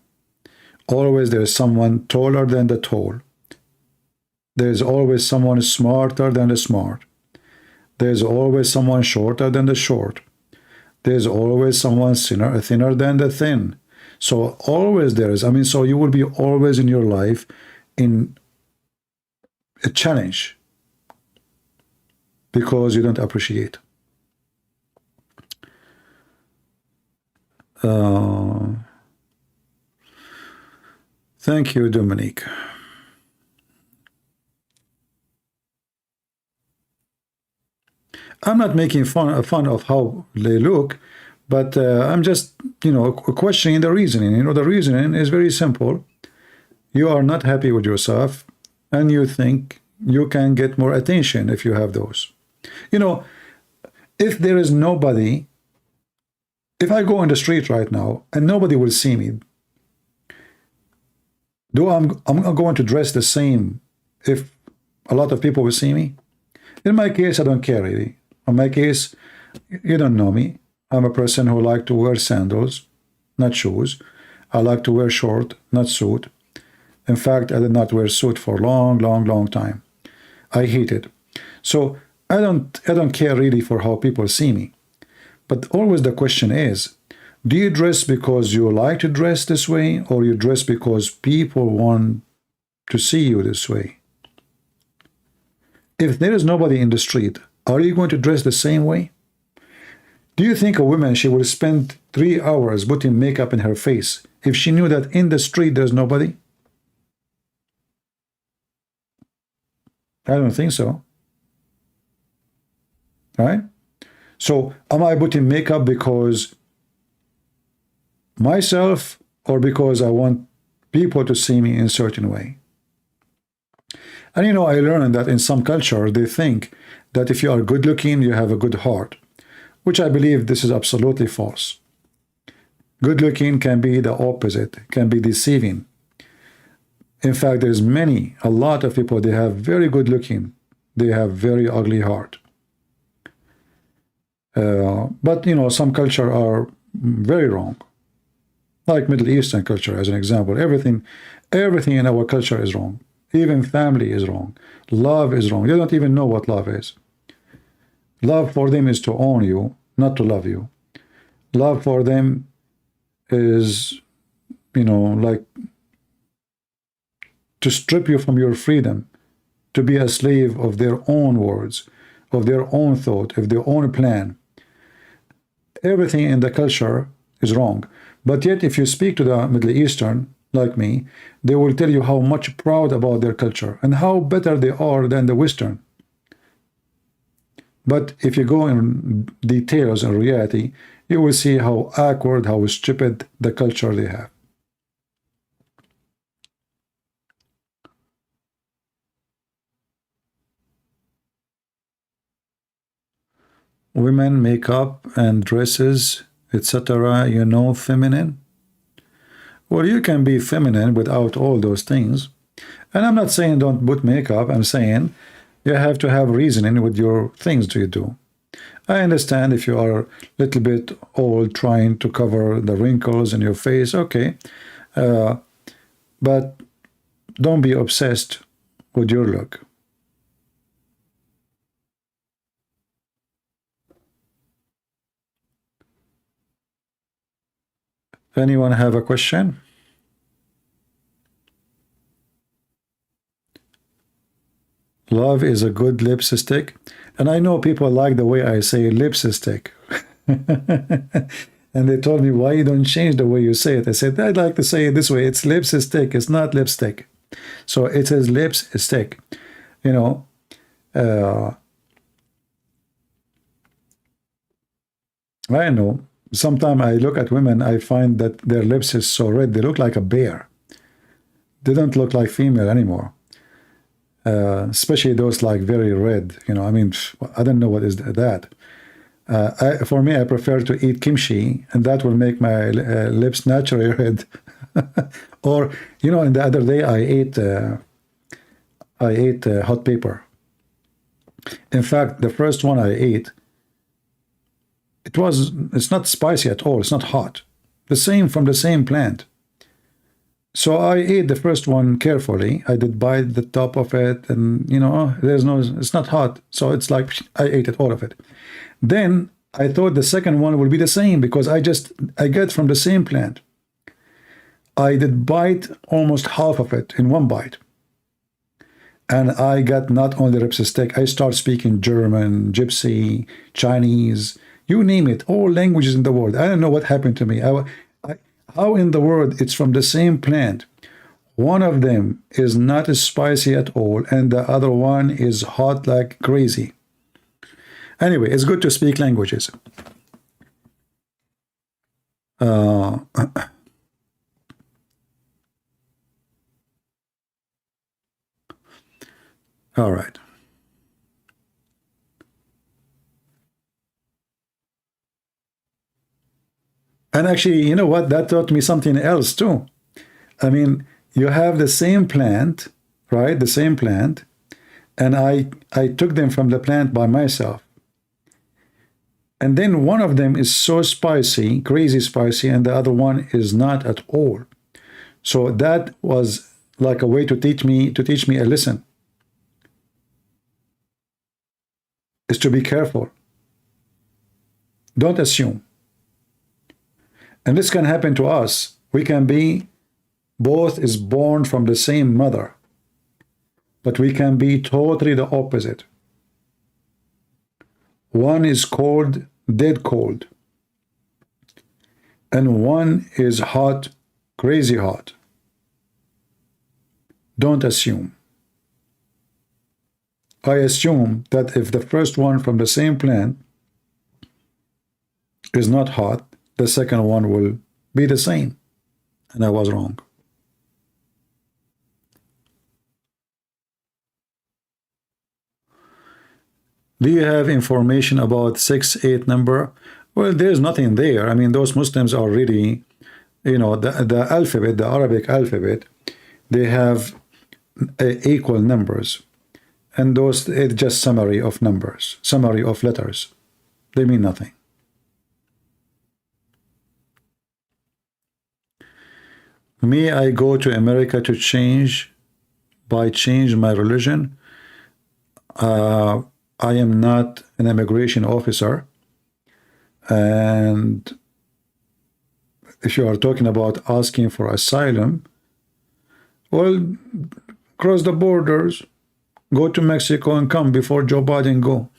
Always there is someone taller than the tall. There is always someone smarter than the smart. There is always someone shorter than the short. There is always someone thinner than the thin. So always there is, I mean, so you will be always in your life in a challenge because you don't appreciate. Thank you, Dominique. I'm not making fun of how they look, but I'm just, you know, questioning the reasoning. You know, the reasoning is very simple. You are not happy with yourself, and you think you can get more attention if you have those. You know, If there is nobody, if I go in the street right now and nobody will see me, I'm going to dress the same if a lot of people will see me? In my case, I don't care really. In my case, you don't know me. I'm a person who like to wear sandals, not shoes. I like to wear short, not suit. In fact, I did not wear suit for a long time. I hate it. So I don't care really for how people see me. But always the question is, do you dress because you like to dress this way, or you dress because people want to see you this way? If there is nobody in the street, are you going to dress the same way? Do you think a woman, she will spend 3 hours putting makeup in her face if she knew that in the street there's nobody? I don't think so. Right? So am I putting makeup because myself, or because I want people to see me in a certain way? And you know, I learned that in some culture, they think that if you are good looking, you have a good heart, which I believe this is absolutely false. Good looking can be the opposite, can be deceiving. In fact, there's a lot of people, they have very good looking, they have very ugly heart. But you know, some culture are very wrong. Like Middle Eastern culture, as an example, everything in our culture is wrong. Even family is wrong. Love is wrong. They don't even know what love is. Love for them is to own you, not to love you. Love for them is, you know, like to strip you from your freedom, to be a slave of their own words, of their own thought, of their own plan. Everything in the culture is wrong. But yet, if you speak to the Middle Eastern, like me, they will tell you how much proud about their culture and how better they are than the Western. But if you go in details and reality, you will see how awkward, how stupid the culture they have. Women, makeup and dresses, etc., you know, feminine. Well, you can be feminine without all those things. And I'm not saying don't put makeup. I'm saying you have to have reasoning with your things you do. I understand if you are a little bit old trying to cover the wrinkles in your face, okay. But don't be obsessed with your look. Anyone have a question? Love is a good lipstick. And I know people like the way I say lipstick. And they told me, why you don't change the way you say it? I said, I'd like to say it this way. It's lipstick. It's not lipstick. So it says lipstick. You know, I know. Sometimes I look at women, I find that their lips is so red. They look like a bear. They don't look like female anymore. Especially those like very red, you know, I mean, I don't know what is that. For me, I prefer to eat kimchi, and that will make my lips naturally red. Or, you know, and the other day I ate hot pepper. In fact, the first one I ate, it's not spicy at all. It's not hot. From the same plant. So I ate the first one carefully. I did bite the top of it, and you know, it's not hot. So it's like I ate it, all of it. Then I thought the second one will be the same because I get from the same plant. I did bite almost half of it in one bite. And I got not only lipstick, I start speaking German, Gypsy, Chinese, you name it, all languages in the world. I don't know what happened to me. How in the world it's from the same plant? One of them is not as spicy at all, and the other one is hot like crazy. Anyway, it's good to speak languages. All right. And actually, you know what? That taught me something else too. I mean, you have the same plant, right? The same plant. And I took them from the plant by myself. And then one of them is so spicy, crazy spicy, and the other one is not at all. So that was like a way to teach me a lesson. Is to be careful. Don't assume. And this can happen to us. We can be both is born from the same mother, but we can be totally the opposite. One is cold, dead cold, and one is hot, crazy hot. Don't assume. I assume that if the first one from the same plant is not hot, the second one will be the same. And I was wrong. Do you have information about 6-8 number? Well, there's nothing there. I mean, those Muslims are really, you know, the alphabet, the Arabic alphabet, they have equal numbers. And those, it's just summary of numbers, summary of letters. They mean nothing. May I go to America to change my religion? I am not an immigration officer, and if you are talking about asking for asylum, well, cross the borders, go to Mexico and come before Joe Biden go.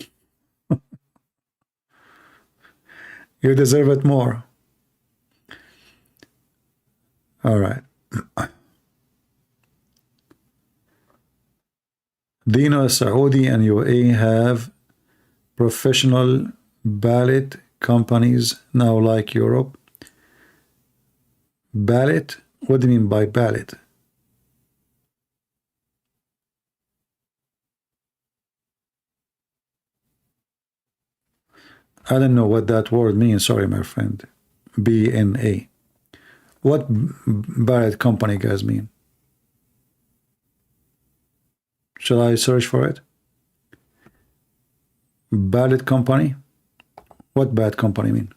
You deserve it more. All right. Do you know Saudi and UAE have professional ballot companies now like Europe? Ballot? What do you mean by ballot? I don't know what that word means. Sorry, my friend. BNA. What ballot company guys mean? Shall I search for it? Ballot company? What bad company mean?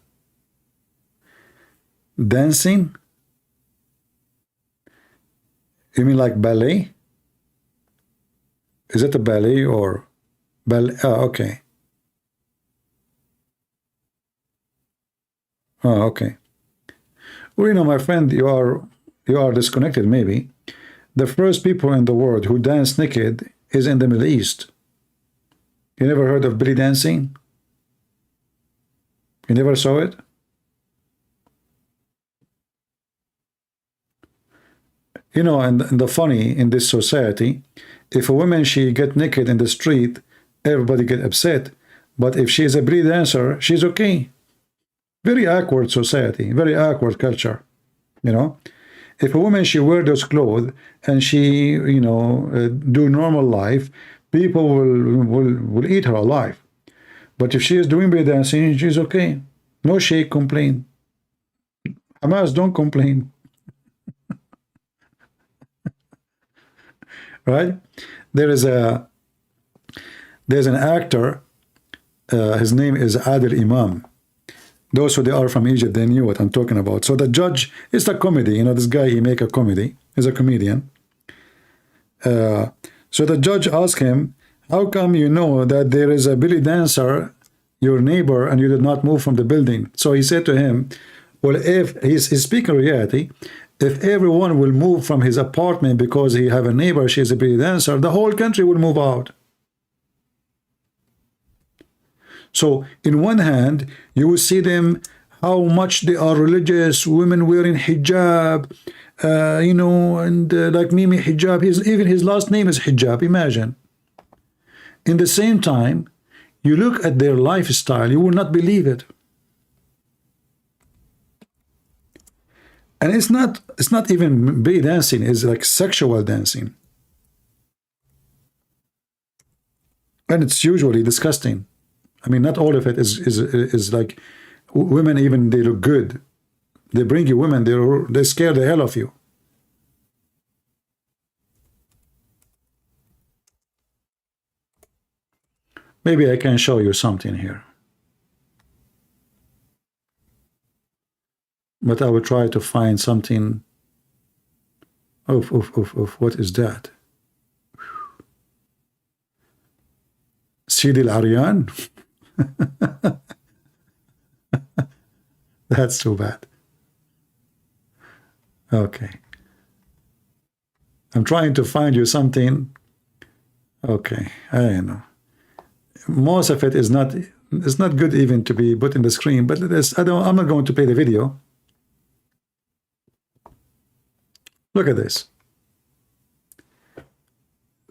Dancing? You mean like ballet? Is it a ballet or ballet? Oh, okay. Oh, okay. Well, you know, my friend, you are disconnected maybe. The first people in the world who dance naked is in the Middle East. You never heard of belly dancing? You never saw it? You know, and the funny in this society, if a woman, she get naked in the street, everybody get upset. But if she is a belly dancer, she's okay. Very awkward society, very awkward culture, you know. If a woman, she wear those clothes and she, you know, do normal life, people will eat her alive. But if she is doing belly dancing, she's okay. No sheikh complain. Hamas don't complain. Right? There's an actor, his name is Adil Imam. Those who they are from Egypt, they knew what I'm talking about. So the judge, it's a comedy, you know, this guy, he make a comedy, he's a comedian. So the judge asked him, how come you know that there is a belly dancer, your neighbor, and you did not move from the building? So he said to him, well, if he's speaking reality, if everyone will move from his apartment because he have a neighbor, she's a belly dancer, the whole country will move out. So, in one hand, you will see them, how much they are religious, women wearing hijab, you know, and like Mimi hijab, even his last name is hijab, imagine. In the same time, you look at their lifestyle, you will not believe it. And it's not even belly dancing, it's like sexual dancing. And it's usually disgusting. I mean, not all of it is like women, even they look good. They bring you women, they scare the hell of you. Maybe I can show you something here. But I will try to find something. Oof, what is that? Sidi Al-Aryan? That's too bad. Okay. I'm trying to find you something. Okay, I don't know. Most of it is not, it's not good even to be put in the screen, but I'm not going to play the video. Look at this.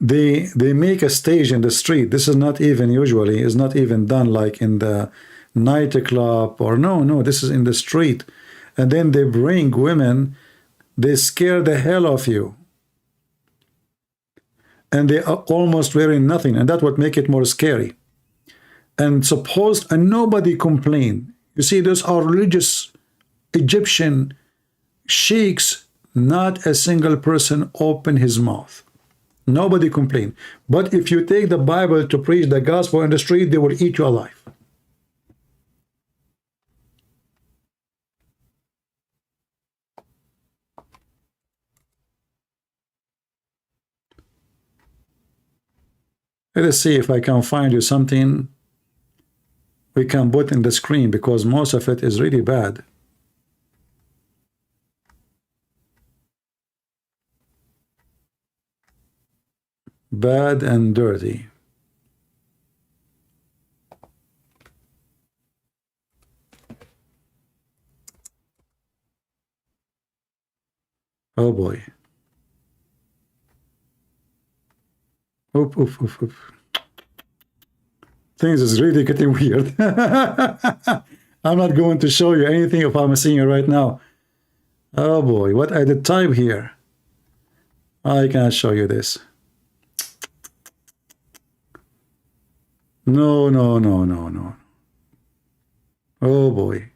They make a stage in the street. This is not even usually, is not even done like in the nightclub or no, this is in the street. And then they bring women, they scare the hell of you. And they are almost wearing nothing, and that's what make it more scary. And nobody complain. You see, those are religious Egyptian sheikhs. Not a single person open his mouth. Nobody complain. But if you take the Bible to preach the gospel in the street, they will eat you alive. Let us see if I can find you something we can put in the screen, because most of it is really bad. Bad and dirty. Oh boy. Oop. Things is really getting weird. I'm not going to show you anything if I'm seeing it right now. Oh boy, what I did type here. I can't show you this. No. Oh boy.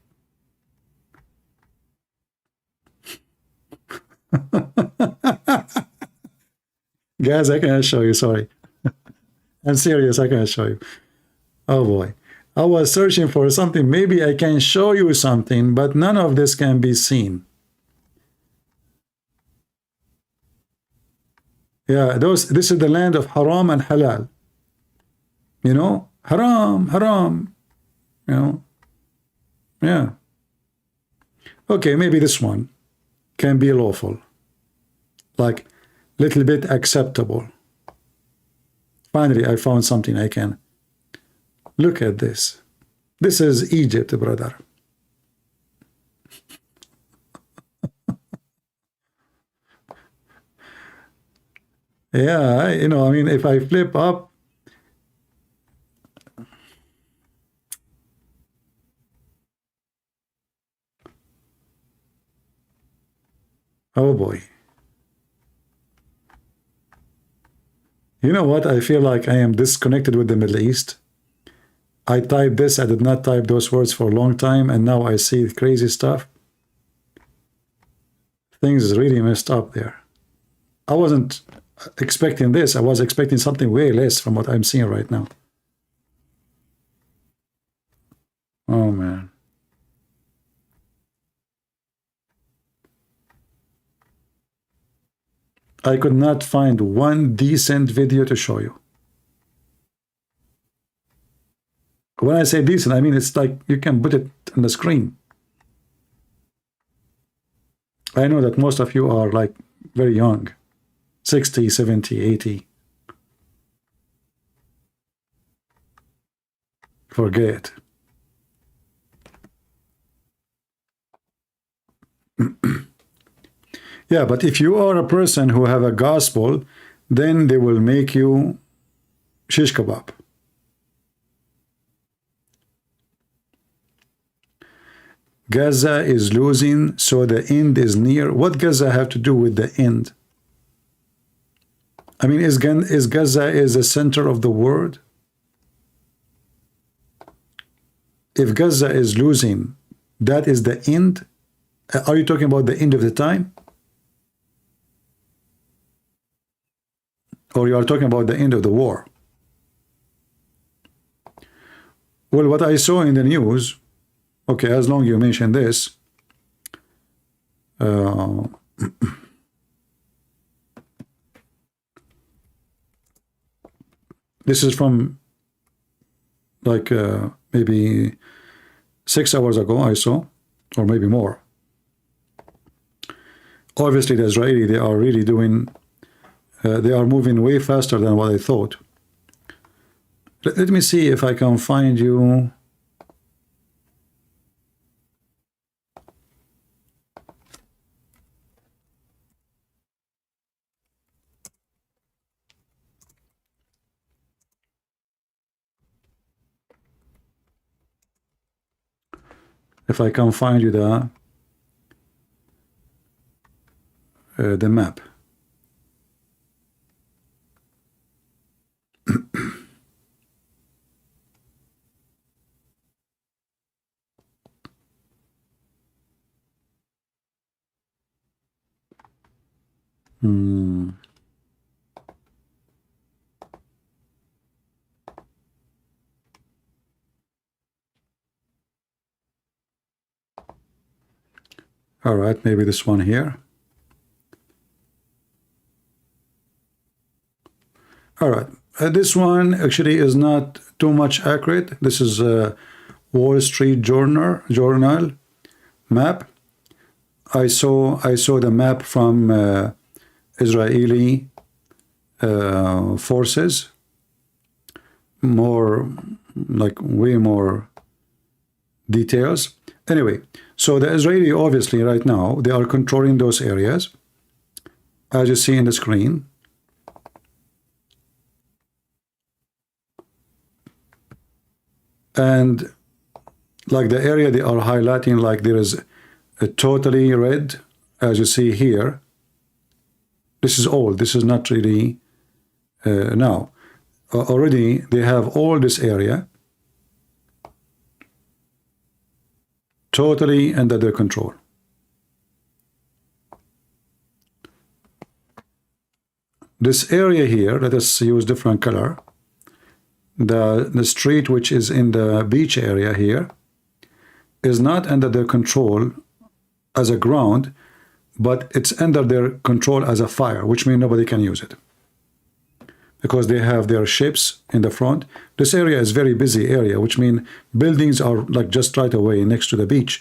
Guys, I can't show you, sorry. I'm serious, I can't show you. Oh boy. I was searching for something. Maybe I can show you something, but none of this can be seen. Yeah, this is the land of haram and halal. You know, haram, you know, yeah. Okay, maybe this one can be lawful, like little bit acceptable. Finally, I found something I can. Look at this. This is Egypt, brother. Yeah, you know, I mean, if I flip up, oh boy. You know what? I feel like I am disconnected with the Middle East. I typed this, I did not type those words for a long time, and now I see crazy stuff. Things is really messed up there. I wasn't expecting this. I was expecting something way less from what I'm seeing right now. Oh man. I could not find one decent video to show you. When I say decent, I mean it's like you can put it on the screen. I know that most of you are like very young, 60, 70, 80. Forget. Yeah, but if you are a person who have a gospel, then they will make you shish kebab. Gaza is losing, so the end is near. What Gaza have to do with the end? I mean, is Gaza is the center of the world? If Gaza is losing, that is the end? Are you talking about the end of the time? Or you are talking about the end of the war? Well, what I saw in the news, okay, as long as you mention this, this is from like maybe 6 hours ago I saw, or maybe more. Obviously the Israeli, they are really doing, they are moving way faster than what I thought. Let me see if I can find you. If I can find you the map. All right, maybe this one here. All right, this one actually is not too much accurate. This is a Wall Street Journal map. I saw the map from Israeli forces, more like way more details. Anyway, so the Israeli obviously right now they are controlling those areas, as you see in the screen. And like the area they are highlighting, like there is a totally red, as you see here. This is old. This is not really now. Already they have all this area totally under their control. This area here, let us use different color. The street which is in the beach area here is not under their control as a ground, but it's under their control as a fire, which means nobody can use it because they have their ships in the front. This area is very busy area, which means buildings are like just right away next to the beach.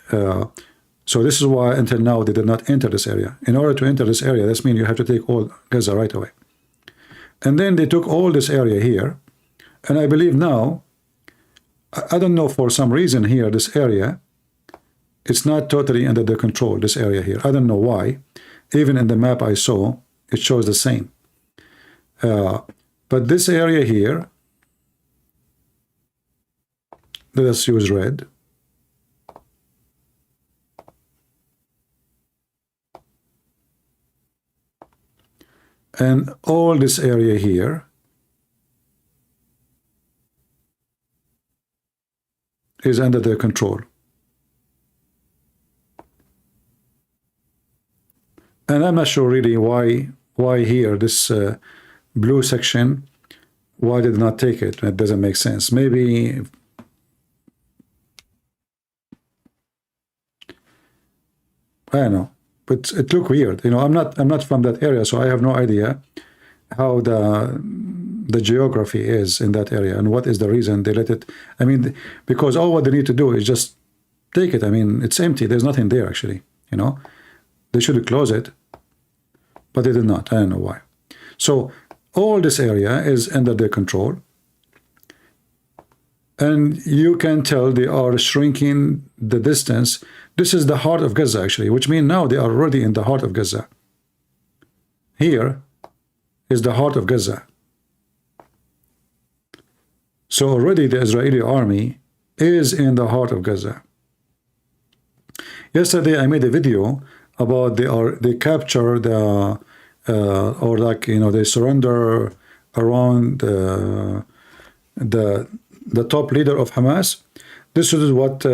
So this is why until now they did not enter this area. In order to enter this area, this means you have to take all Gaza right away. And then they took all this area here. And I believe now, I don't know, for some reason here, this area, it's not totally under their control, this area here. I don't know why. Even in the map I saw, it shows the same. But this area here, let us use red. And all this area here is under their control. And I'm not sure really why here this blue section, why did not take it? It doesn't make sense. Maybe I don't know, but it looked weird. You know, I'm not from that area, so I have no idea how the geography is in that area and what is the reason they let it. I mean, because all what they need to do is just take it. I mean, it's empty. There's nothing there actually. You know, they should close it, but they did not. I don't know why. So all this area is under their control, and you can tell they are shrinking the distance. This is the heart of Gaza actually, which means now they are already in the heart of Gaza. Here is the heart of Gaza. So already the Israeli army is in the heart of Gaza. Yesterday I made a video about they capture the or like, you know, they surrender around the top leader of Hamas. This is what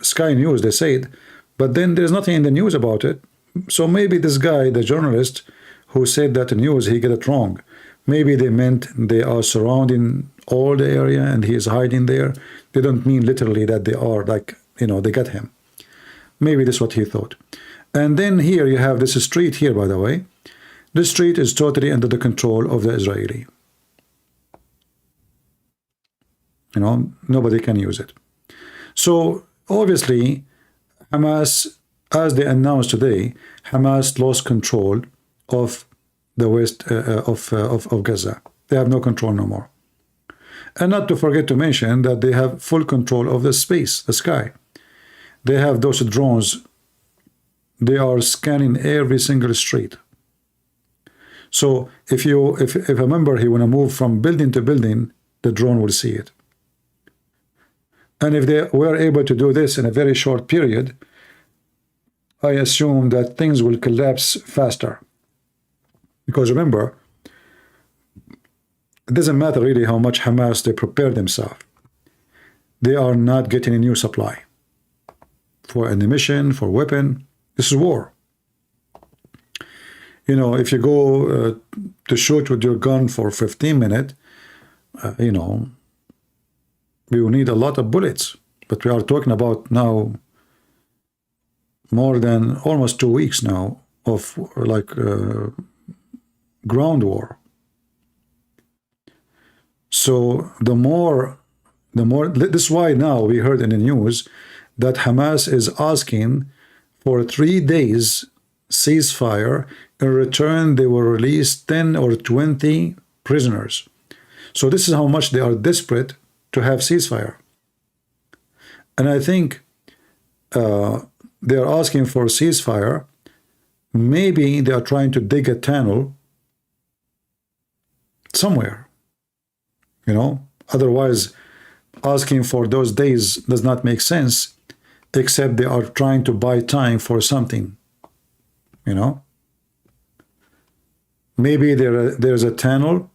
Sky News, they said, but then there's nothing in the news about it. So maybe this guy, the journalist who said that the news, he got it wrong. Maybe they meant they are surrounding all the area and he is hiding there. They don't mean literally that they are like, you know, they got him. Maybe that's what he thought. And then here you have this street here, by the way. This street is totally under the control of the Israeli. You know, nobody can use it. So obviously, Hamas, as they announced today, Hamas lost control of the west of Gaza. They have no control no more. And not to forget to mention that they have full control of the space, the sky. They have those drones. They are scanning every single street. So if a member he want to move from building to building, the drone will see it. And if they were able to do this in a very short period, I assume that things will collapse faster. Because remember, it doesn't matter really how much Hamas they prepare themselves. They are not getting a new supply for ammunition, for weapon. This is war. You know, if you go to shoot with your gun for 15 minutes, you know, you need a lot of bullets. But we are talking about now more than almost 2 weeks now of like ground war. So the more, this is why now we heard in the news that Hamas is asking for 3 days ceasefire. In return, they will release 10 or 20 prisoners. So this is how much they are desperate to have ceasefire. And I think they are asking for ceasefire. Maybe they are trying to dig a tunnel somewhere. You know, otherwise asking for those days does not make sense, except they are trying to buy time for something. You know, maybe there's a tunnel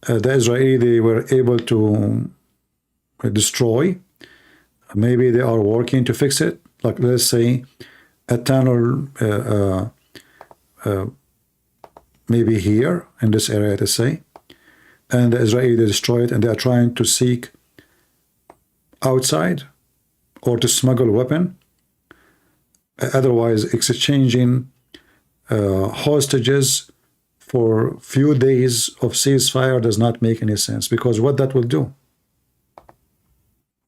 the Israeli they were able to destroy. Maybe they are working to fix it. Like let's say a tunnel maybe here in this area, let's say, and the Israeli they destroy it, and they are trying to seek outside or to smuggle weapon. Otherwise, exchanging hostages for few days of ceasefire does not make any sense, because what that will do?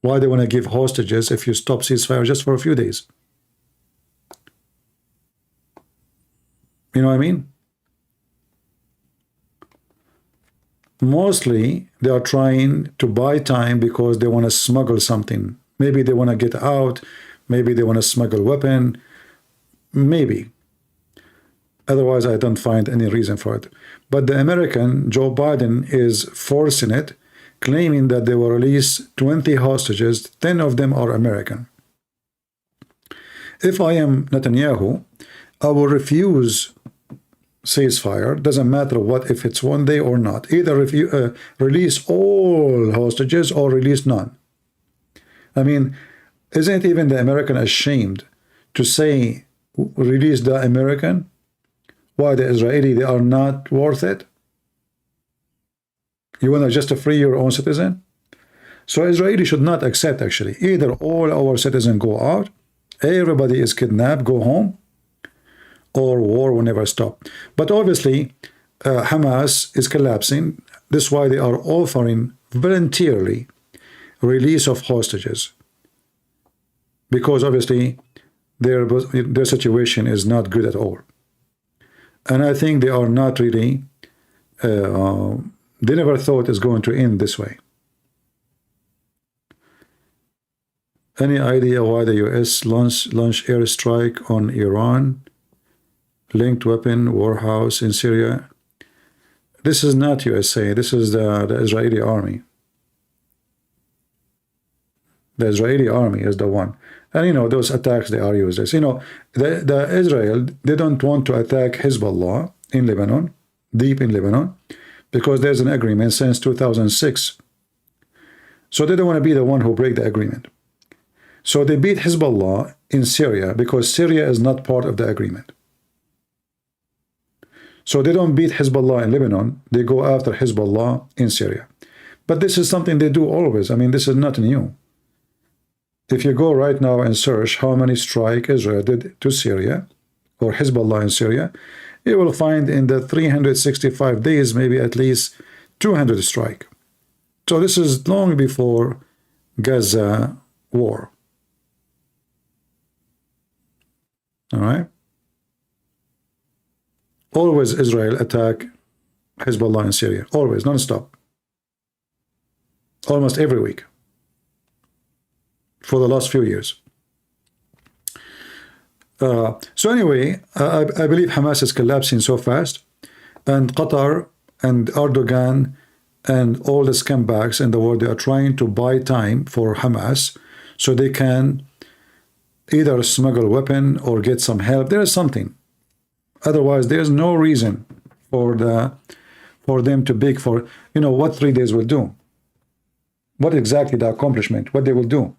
Why they want to give hostages if you stop ceasefire just for a few days? You know what I mean? Mostly they are trying to buy time because they want to smuggle something. Maybe they want to get out. Maybe they want to smuggle weapon. Maybe. Otherwise, I don't find any reason for it. But the American, Joe Biden, is forcing it, claiming that they will release 20 hostages. 10 of them are American. If I am Netanyahu, I will refuse ceasefire. Doesn't matter what, if it's 1 day or not. Either if you release all hostages or release none. I mean, isn't even the American ashamed to say release the American? Why the Israeli, they are not worth it? You want to just free your own citizen? So Israeli should not accept, actually. Either all our citizens go out, everybody is kidnapped, go home, or war will never stop. But obviously, Hamas is collapsing. This is why they are offering voluntarily release of hostages. Because obviously, their situation is not good at all. And I think they are not really, they never thought it's going to end this way. Any idea why the US launched airstrike on Iran? Linked weapon warehouse in Syria? This is not USA, this is the Israeli army. The Israeli army is the one. And you know, those attacks they are used. You know, the Israel, they don't want to attack Hezbollah in Lebanon, deep in Lebanon, because there's an agreement since 2006. So they don't want to be the one who break the agreement. So they beat Hezbollah in Syria because Syria is not part of the agreement. So they don't beat Hezbollah in Lebanon, they go after Hezbollah in Syria. But this is something they do always. I mean, this is not new. If you go right now and search how many strikes Israel did to Syria, or Hezbollah in Syria, you will find in the 365 days, maybe at least 200 strikes. So this is long before Gaza war. All right? Always Israel attack Hezbollah in Syria. Always, non-stop. Almost every week. For the last few years. So anyway, I believe Hamas is collapsing so fast, and Qatar and Erdogan and all the scumbags in the world, they are trying to buy time for Hamas so they can either smuggle weapon or get some help. There is something. Otherwise, there's no reason for them to beg for, you know, what 3 days will do. What exactly the accomplishment, what they will do.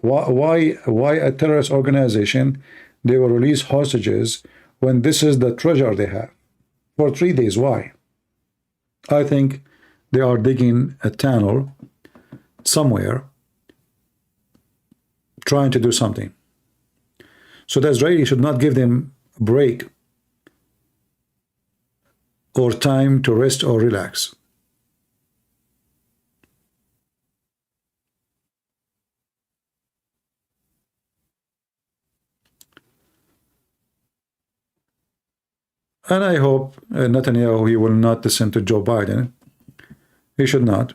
Why a terrorist organization, they will release hostages when this is the treasure they have? For 3 days, why? I think they are digging a tunnel somewhere, trying to do something. So the Israelis should not give them a break or time to rest or relax. And I hope Netanyahu, he will not listen to Joe Biden. He should not.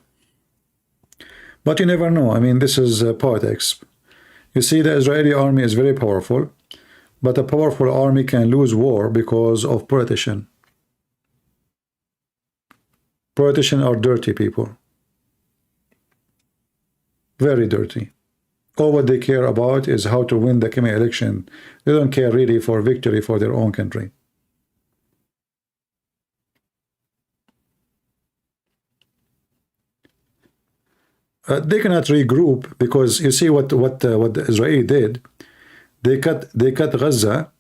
But you never know. I mean, this is politics. You see, the Israeli army is very powerful, but a powerful army can lose war because of politicians. Politicians are dirty people. Very dirty. All what they care about is how to win the coming election. They don't care really for victory for their own country. They cannot regroup because you see what the Israeli did. They cut Gaza.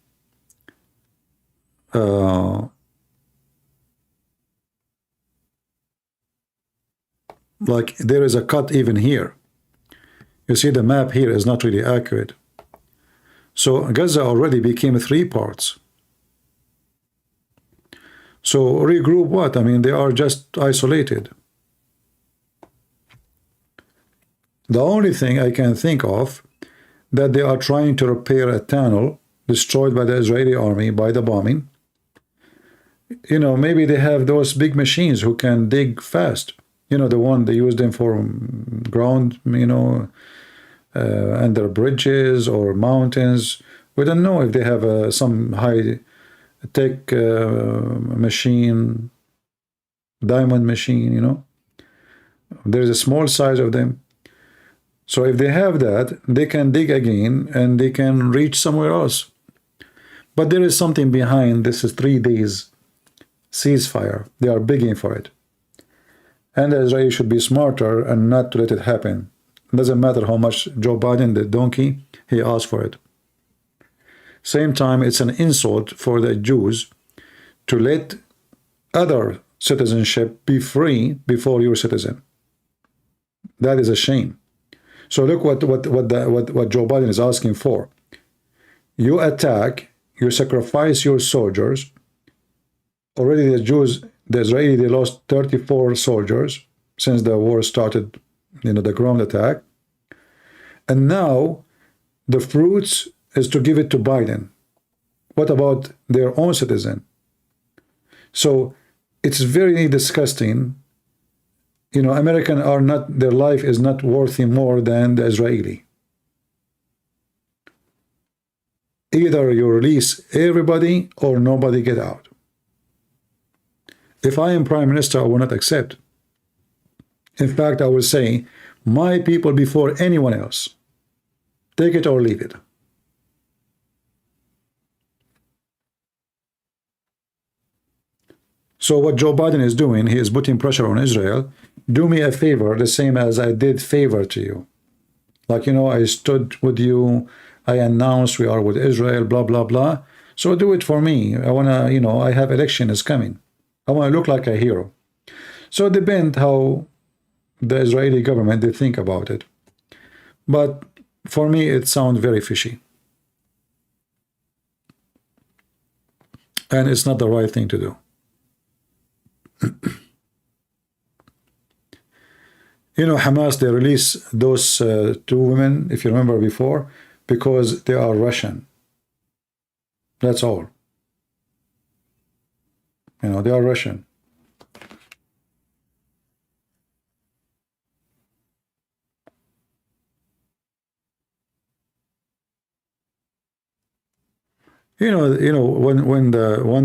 Like there is a cut even here. You see the map here is not really accurate. So Gaza already became 3 parts. So regroup what? I mean, they are just isolated. The only thing I can think of that they are trying to repair a tunnel destroyed by the Israeli army by the bombing. You know, maybe they have those big machines who can dig fast. You know, the one they use them for ground, you know, under bridges or mountains. We don't know if they have some high-tech machine, diamond machine, you know. There is a small size of them. So if they have that, they can dig again and they can reach somewhere else. But there is something behind this is 3 days ceasefire. They are begging for it. And the Israelis should be smarter and not to let it happen. It doesn't matter how much Joe Biden, the donkey, he asked for it. Same time, it's an insult for the Jews to let other citizenship be free before your citizen. That is a shame. So look what Joe Biden is asking for. You attack, you sacrifice your soldiers. Already the Jews, the Israeli, they lost 34 soldiers since the war started, you know, the ground attack. And now the fruits is to give it to Biden. What about their own citizen? So it's very disgusting. You know, American are not, their life is not worthy more than the Israeli. Either you release everybody or nobody get out. If I am Prime Minister, I will not accept. In fact, I will say, my people before anyone else. Take it or leave it. So what Joe Biden is doing, he is putting pressure on Israel. Do me a favor, the same as I did favor to you. Like, you know, I stood with you, I announced we are with Israel, blah, blah, blah. So do it for me. I want to, you know, I have election is coming. I want to look like a hero. So it depends how the Israeli government, they think about it. But for me, it sounds very fishy. And it's not the right thing to do. You know, Hamas, they released those two women, if you remember before, because they are Russian. That's all. You know, they are Russian. You know, when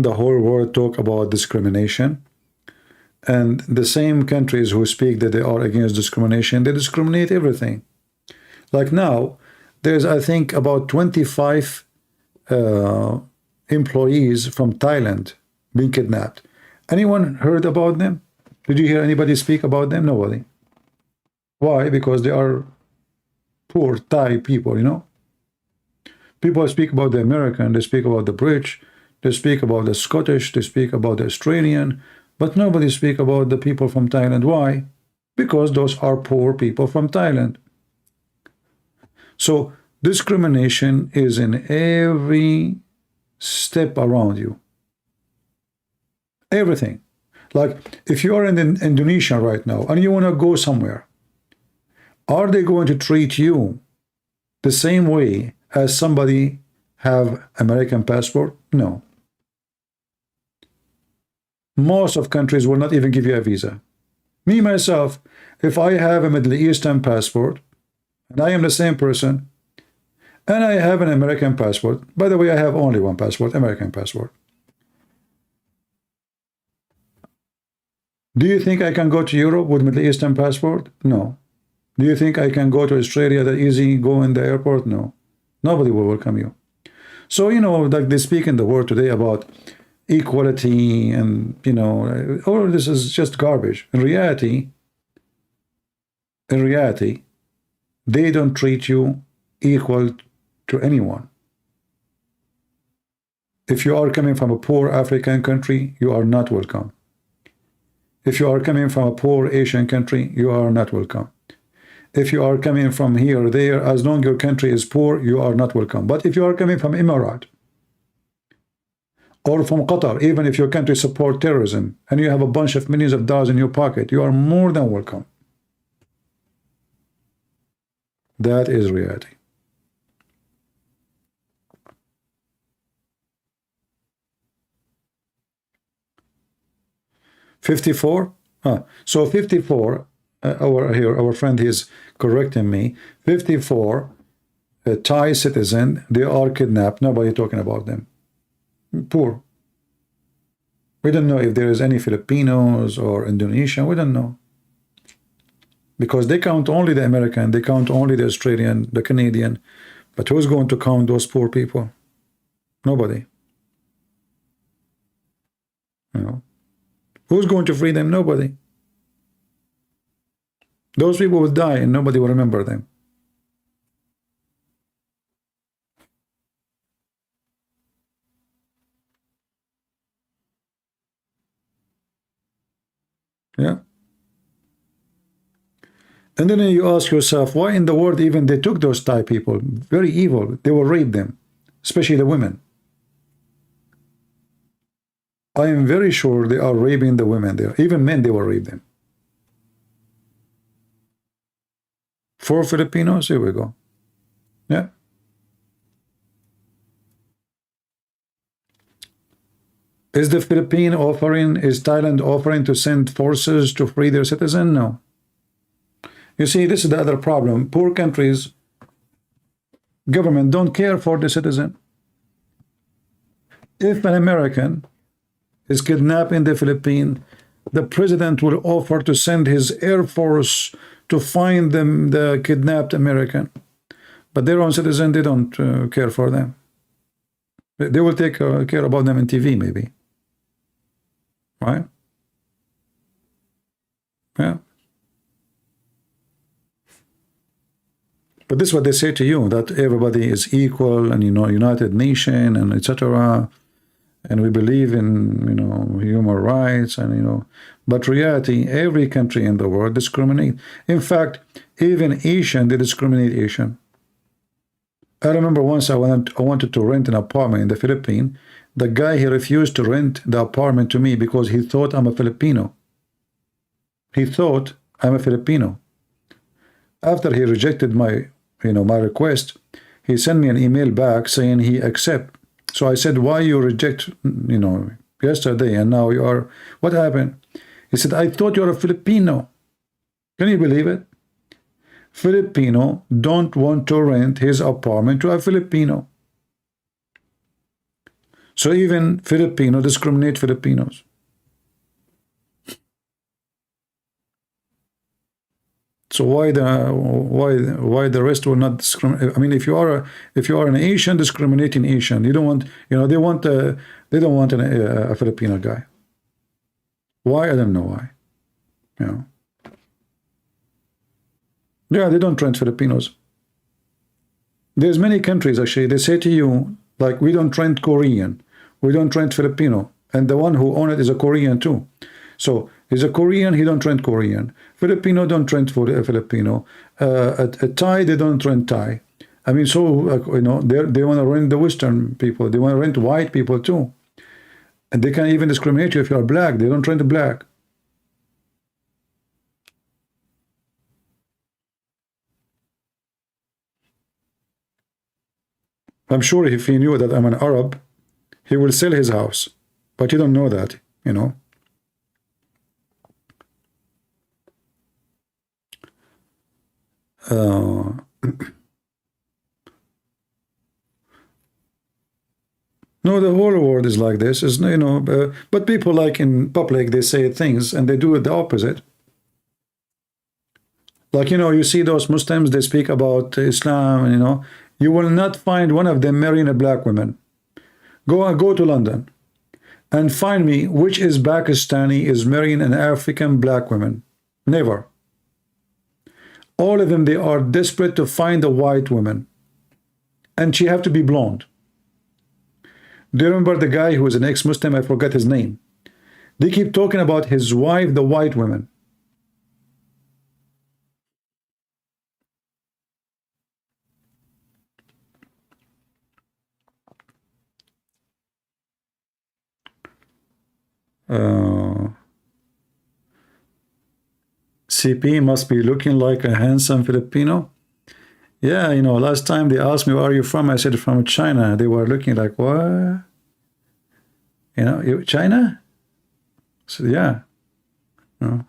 the whole world talk about discrimination, and the same countries who speak that they are against discrimination, they discriminate everything. Like now, there's, I think, about 25 employees from Thailand being kidnapped. Anyone heard about them? Did you hear anybody speak about them? Nobody. Why? Because they are poor Thai people, you know. People speak about the American, they speak about the British, they speak about the Scottish, they speak about the Australian, but nobody speak about the people from Thailand. Why? Because those are poor people from Thailand. So discrimination is in every step around you. Everything. Like if you are in Indonesia right now and you want to go somewhere, are they going to treat you the same way as somebody have American passport? No. Most of countries will not even give you a visa. Me, myself, if I have a Middle Eastern passport, and I am the same person, and I have an American passport, by the way, I have only one passport, American passport. Do you think I can go to Europe with Middle Eastern passport? No. Do you think I can go to Australia that easy, go in the airport? No. Nobody will welcome you. So, you know, like they speak in the world today about equality and, you know, all this is just garbage. In reality, they don't treat you equal to anyone. If you are coming from a poor African country, you are not welcome. If you are coming from a poor Asian country, you are not welcome. If you are coming from here or there, as long as your country is poor, you are not welcome. But if you are coming from Emirat or from Qatar, even if your country support terrorism and you have a bunch of millions of dollars in your pocket, you are more than welcome. That is reality. $54? So 54, our friend is correcting me. 54 Thai citizen, they are kidnapped. Nobody talking about them. Poor. We don't know if there is any Filipinos or Indonesian. We don't know. Because they count only the American, they count only the Australian, the Canadian. But who's going to count those poor people? Nobody. You know. Who's going to free them? Nobody. Those people will die and nobody will remember them. Yeah. And then you ask yourself, why in the world even they took those Thai people? Very evil. They will rape them, especially the women. I am very sure they are raping the women there. Even men, they will rape them. 4 Filipinos, here we go. Yeah. Is the Philippine offering, is Thailand offering to send forces to free their citizen? No. You see, this is the other problem. Poor countries, government don't care for the citizen. If an American is kidnapped in the Philippines, the president will offer to send his air force to find them, the kidnapped American. But their own citizen, they don't care for them. They will take care about them in TV, maybe. Right? Yeah. But this is what they say to you, that everybody is equal and, you know, United Nation and etc. And we believe in, you know, human rights and, you know, but reality, every country in the world discriminate. In fact, even Asian, they discriminate Asian. I remember once I wanted to rent an apartment in the Philippines. The guy, he refused to rent the apartment to me because he thought I'm a Filipino. He thought I'm a Filipino. After he rejected my, you know, my request, he sent me an email back saying he accept. So I said, why you reject, you know, yesterday and now you are, what happened? He said, I thought you're a Filipino. Can you believe it? Filipino don't want to rent his apartment to a Filipino. So even Filipino discriminate Filipinos. So why the rest will not discriminate? I mean, if you are an Asian discriminating Asian, you don't want, you know, they don't want a Filipino guy. Why? I don't know why. You know. Yeah, they don't rent Filipinos. There's many countries actually. They say to you like, we don't rent Korean, we don't rent Filipino, and the one who owns it is a Korean too. So he's a Korean, he don't rent Korean. Filipino don't rent for a Filipino. A Thai, they don't rent Thai. I mean, so you know, they want to rent the Western people. They want to rent white people too, and they can even discriminate you if you are black. They don't rent the black. I'm sure if he knew that I'm an Arab, he will sell his house, but you don't know that, you know. No, the whole world is like this, is, you know, but people, like in public, they say things and they do it the opposite. Like, you know, you see those Muslims, they speak about Islam, and, you know, you will not find one of them marrying a black woman. Go to London and find me which is Pakistani is marrying an African black woman. Never. All of them, they are desperate to find a white woman, and she have to be blonde. Do you remember the guy who was an ex-Muslim? I forgot his name. They keep talking about his wife, the white woman. CP must be looking like a handsome Filipino. Yeah, you know, last time they asked me, where are you from? I said, from China. They were looking like, what? You know, China? So, yeah. No.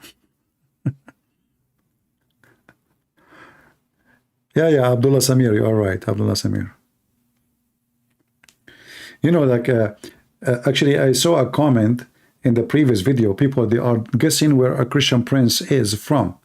Yeah, Abdullah Samir, you are right, Abdullah Samir. You know, like, actually, I saw a comment in the previous video. People, they are guessing where a Christian prince is from.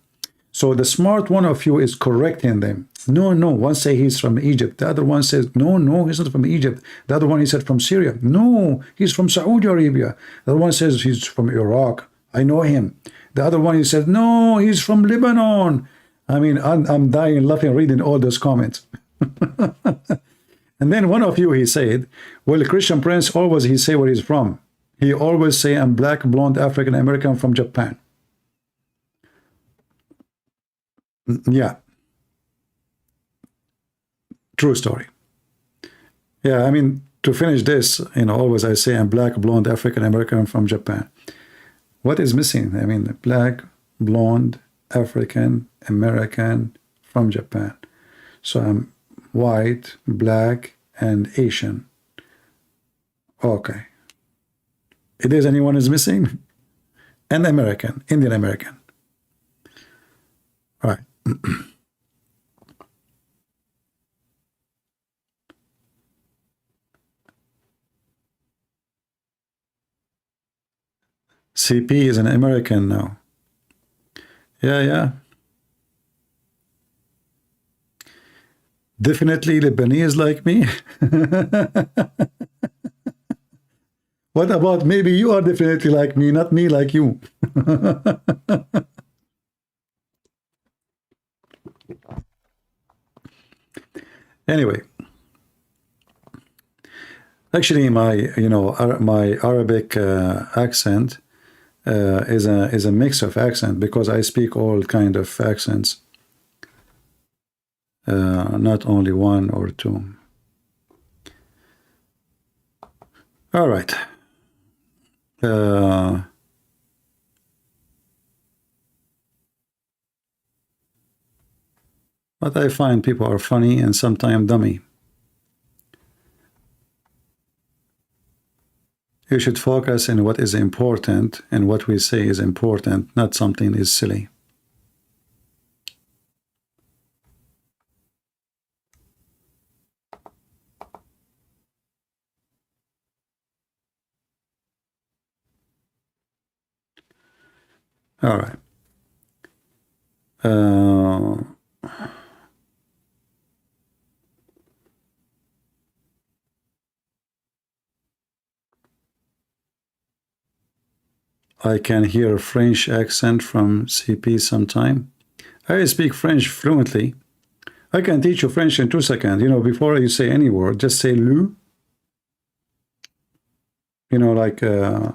So the smart one of you is correcting them. No, one say he's from Egypt. The other one says, no, he's not from Egypt. The other one, he said from Syria. No, he's from Saudi Arabia. The other one says he's from Iraq. I know him. The other one, he said, no, he's from Lebanon. I mean, I'm dying laughing reading all those comments. And then one of you, he said, well, Christian prince always, he say where he's from. He always say, I'm black, blonde, African American from Japan. Yeah. True story. Yeah, I mean, to finish this, you know, always I say I'm black, blonde, African American from Japan. What is missing? I mean, black, blonde, African American from Japan. So I'm white, black, and Asian. Okay. If there's anyone is missing, and American, Indian American. All right. CP is an American now. Yeah. Definitely Lebanese like me. What about maybe you are definitely like me, not me like you? Anyway, actually, my my Arabic accent is a mix of accent because I speak all kind of accents, not only one or two. All right. But I find people are funny and sometimes dummy. You should focus on what is important, and what we say is important, not something is silly. All right. I can hear a French accent from CP sometime. I speak French fluently. I can teach you French in 2 seconds. You know, before you say any word, just say "lu." You know, like you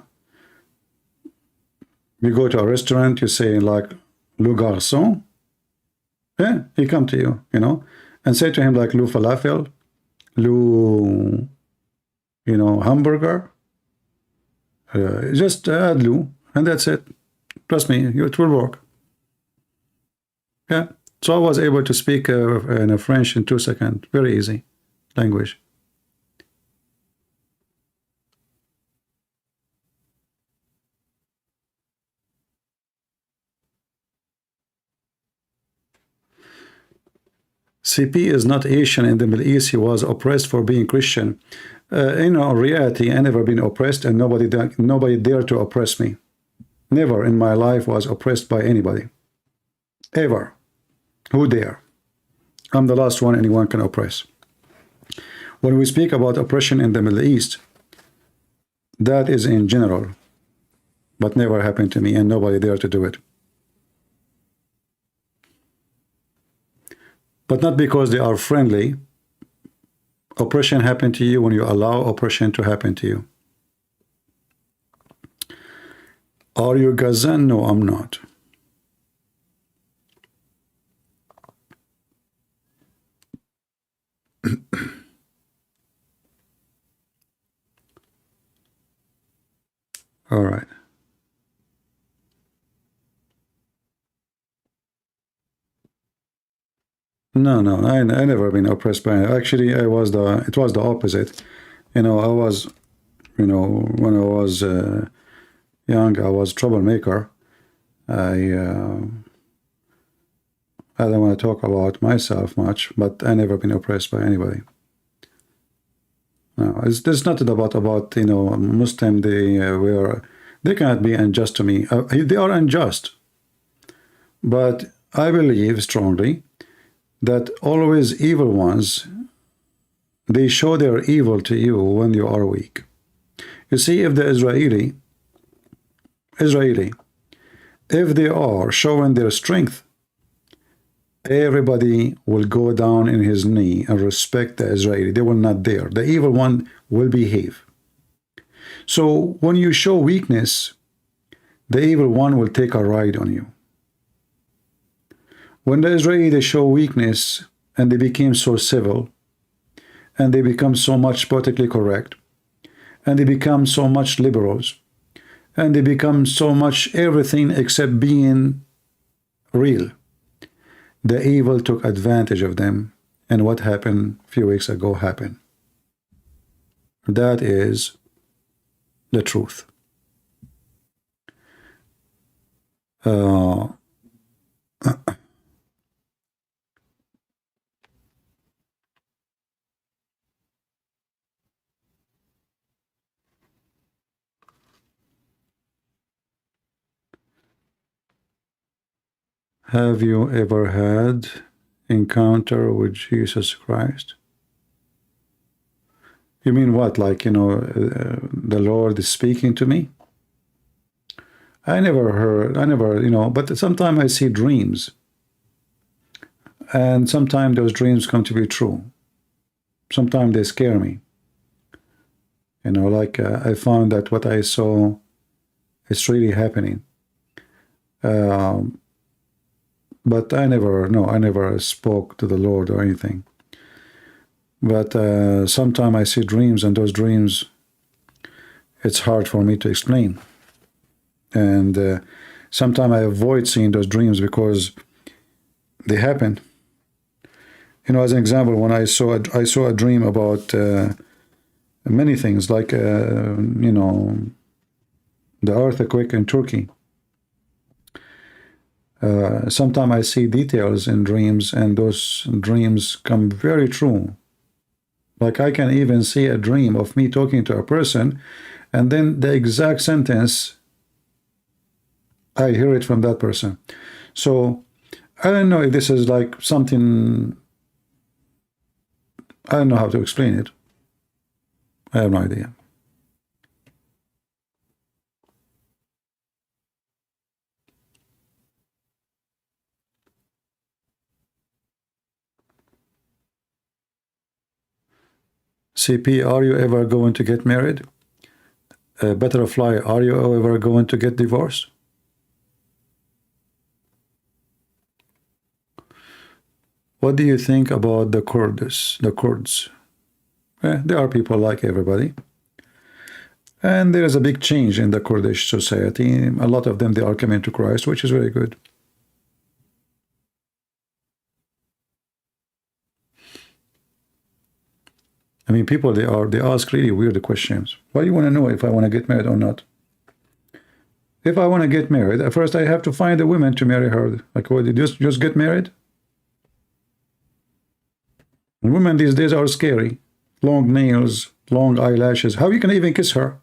go to a restaurant, you say like "le garçon." Yeah, he come to you, you know, and say to him like "lu falafel," "lu," you know, hamburger. Just add "lu," and that's it. Trust me, it will work. Yeah. So I was able to speak in a French in 2 seconds. Very easy language. CP is not Asian. In the Middle East, he was oppressed for being Christian. In reality, I never been oppressed, and nobody dared to oppress me. Never in my life was oppressed by anybody. Ever. Who dare? I'm the last one anyone can oppress. When we speak about oppression in the Middle East, that is in general, but never happened to me, and nobody dared to do it. But not because they are friendly. Oppression happened to you when you allow oppression to happen to you. Are you Gazan? No, I'm not. All right. No, I never been oppressed by it. Actually, it was the opposite. You know, I was, you know, when I was young, I was a troublemaker. I don't want to talk about myself much, but I never been oppressed by anybody. No, there's nothing about you know, Muslim. They cannot be unjust to me. They are unjust, but I believe strongly that always evil ones, they show their evil to you when you are weak. You see, if the Israeli, if they are showing their strength, everybody will go down in his knee and respect the Israeli. They will not dare. The evil one will behave. So when you show weakness, the evil one will take a ride on you. When the Israeli, they show weakness and they became so civil, and they become so much politically correct, and they become so much liberals, and they become so much everything except being real, the evil took advantage of them, and what happened a few weeks ago happened. That is the truth. Have you ever had encounter with Jesus Christ? You mean what? Like, you know, the Lord is speaking to me? I never, you know, but sometimes I see dreams. And sometimes those dreams come to be true. sometimes they scare me. You know, like I found that what I saw, it's really happening. But I never spoke to the Lord or anything. But sometimes I see dreams, and those dreams, it's hard for me to explain. And sometimes I avoid seeing those dreams because they happen. You know, as an example, when I saw a dream about many things, like you know, the earthquake in Turkey. Sometimes I see details in dreams, and those dreams come very true. Like I can even see a dream of me talking to a person, and then the exact sentence, I hear it from that person. So I don't know if this is like something, I don't know how to explain it. I have no idea. CP, are you ever going to get married? Butterfly, are you ever going to get divorced? What do you think about the Kurds? They are people like everybody. And there is a big change in the Kurdish society. A lot of them, they are coming to Christ, which is very good. I mean, people, they ask really weird questions. Why do you want to know if I want to get married or not? If I want to get married, at first I have to find a woman to marry her. Like, what, you just get married? And women these days are scary. Long nails, long eyelashes. How you can even kiss her?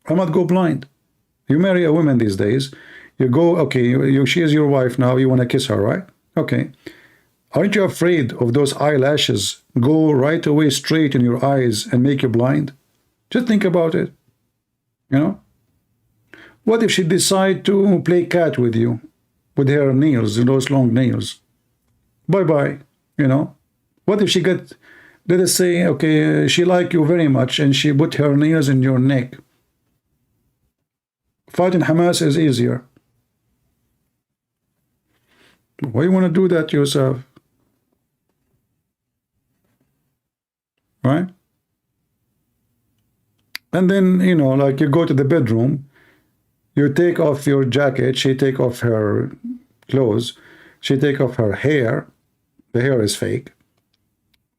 I might go blind. You marry a woman these days, you go, okay, she is your wife now, you want to kiss her, right? Okay. Aren't you afraid of those eyelashes go right away straight in your eyes and make you blind? Just think about it. You know? What if she decide to play cat with you, with her nails, those long nails? Bye-bye, you know? What if she got, let us say, okay, she like you very much and she put her nails in your neck? Fighting Hamas is easier. Why you want to do that to yourself? Right? And then, you know, like you go to the bedroom, you take off your jacket, she take off her clothes, she take off her hair, the hair is fake,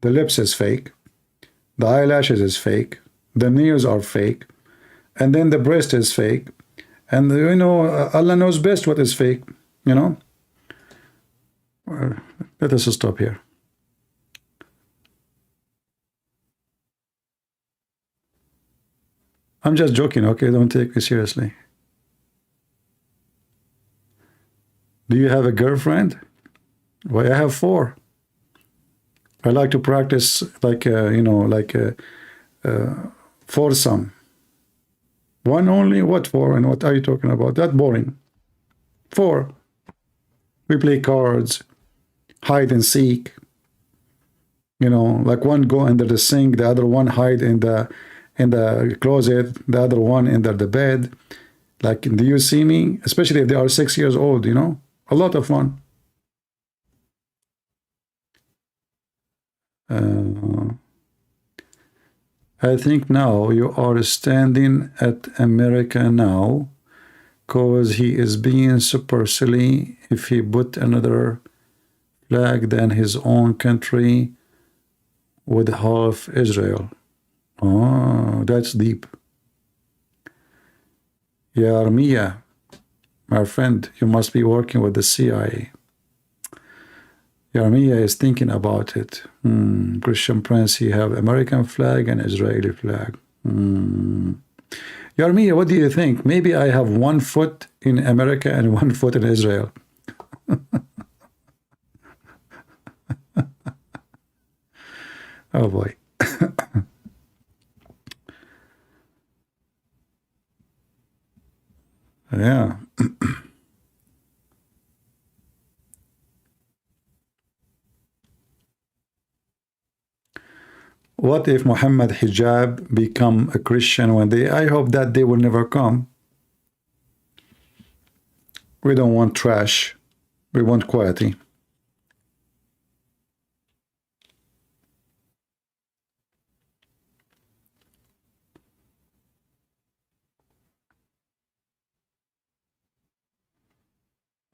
the lips is fake, the eyelashes is fake, the nails are fake, and then the breast is fake, and you know, Allah knows best what is fake, you know? Let us stop here. I'm just joking, okay? Don't take me seriously. Do you have a girlfriend? Well, I have 4. I like to practice like, you know, like foursome. One only? What for? And what are you talking about? That boring. 4. We play cards, hide and seek. You know, like one go under the sink, the other one hide in the closet, the other one under the bed. Like, do you see me? Especially if they are 6 years old, you know? A lot of fun. I think now you are standing at America now because he is being super silly if he put another flag than his own country with half Israel. Oh, that's deep. Yarmiya, my friend, you must be working with the CIA. Yarmiya is thinking about it. Christian Prince, he have American flag and Israeli flag. Yarmiya, what do you think? Maybe I have 1 foot in America and 1 foot in Israel. Oh boy. Yeah. What if Muhammad Hijab become a Christian one day? I hope that day will never come. We don't want trash. We want quality.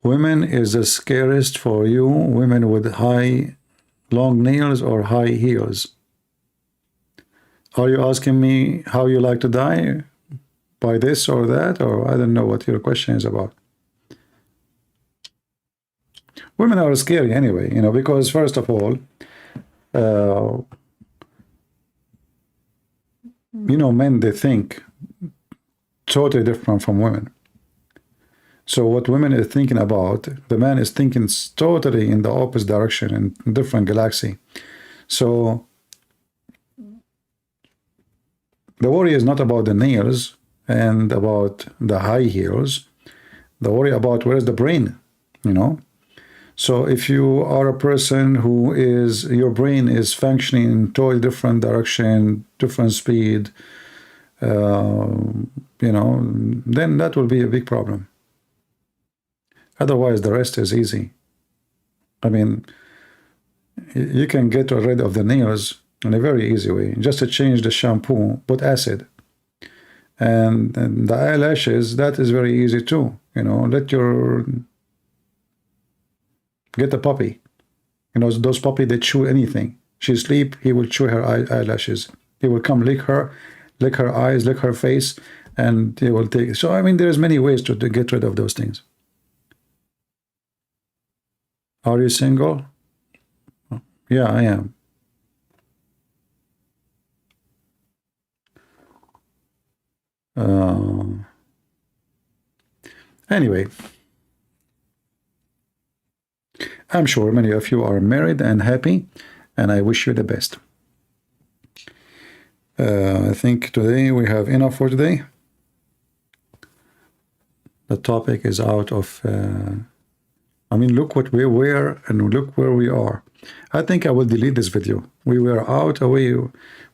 Women is the scariest for you, women with high, long nails or high heels. Are you asking me how you like to die? By this or that? Or I don't know what your question is about. Women are scary anyway, you know, because first of all, you know, men, they think totally different from women. So what women are thinking about, the man is thinking totally in the opposite direction, in different galaxy. So the worry is not about the nails and about the high heels. The worry about where is the brain, you know. So if you are a person who is, your brain is functioning in totally different direction, different speed, you know, then that will be a big problem. Otherwise, the rest is easy. I mean, you can get rid of the nails in a very easy way. Just to change the shampoo, put acid. And the eyelashes, that is very easy too. You know, get a puppy. You know, those puppy, they chew anything. She sleep, he will chew her eyelashes. He will come lick her eyes, lick her face, and he will take it. So, I mean, there's many ways to get rid of those things. Are you single? Yeah, I am. Anyway, I'm sure many of you are married and happy, and I wish you the best. I think today we have enough for today. The topic is out of... I mean, look what we were and look where we are. I think I will delete this video. We were out away.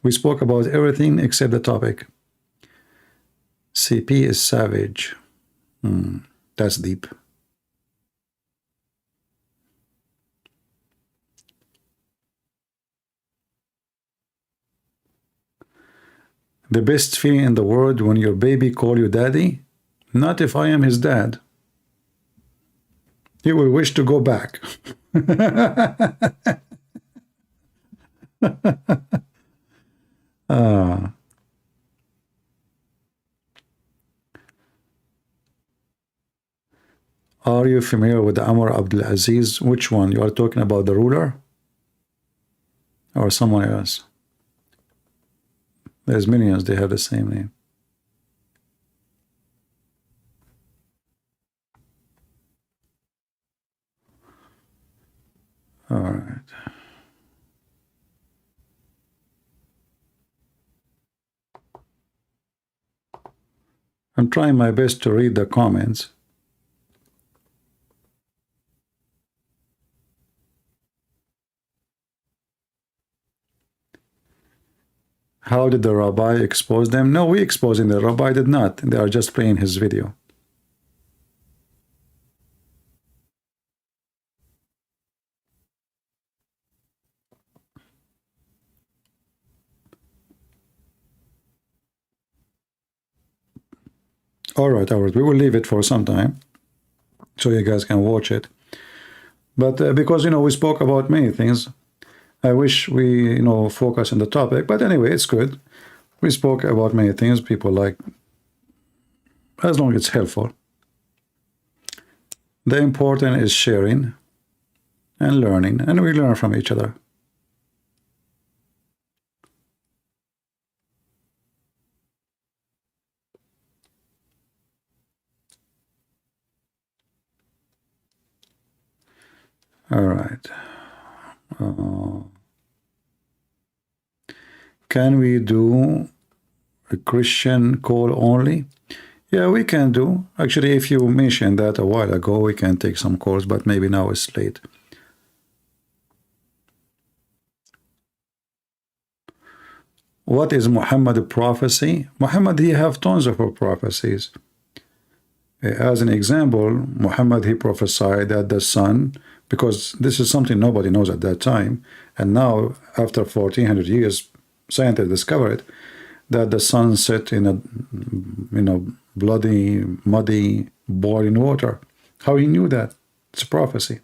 We spoke about everything except the topic. CP is savage. That's deep. The best feeling in the world when your baby call you daddy? Not if I am his dad. He will wish to go back. Are you familiar with Amr Abdul Aziz? Which one? You are talking about the ruler? Or someone else? There's millions, they have the same name. All right. I'm trying my best to read the comments. How did the rabbi expose them? No, we exposing the rabbi did not. They are just playing his video. All right, we will leave it for some time so you guys can watch it. But because, you know, we spoke about many things, I wish we, you know, focus on the topic. But anyway, it's good. We spoke about many things people like, as long as it's helpful. The important is sharing and learning, and we learn from each other. All right. Can we do a Christian call only? Yeah, we can do. Actually, if you mentioned that a while ago, we can take some calls, but maybe now it's late. What is Muhammad prophecy? Muhammad, he have tons of prophecies. As an example, Muhammad, he prophesied that the sun, because this is something nobody knows at that time, and now after 1400 years, scientists discover it, that the sun set in a bloody, muddy, boiling water. How he knew that? It's a prophecy.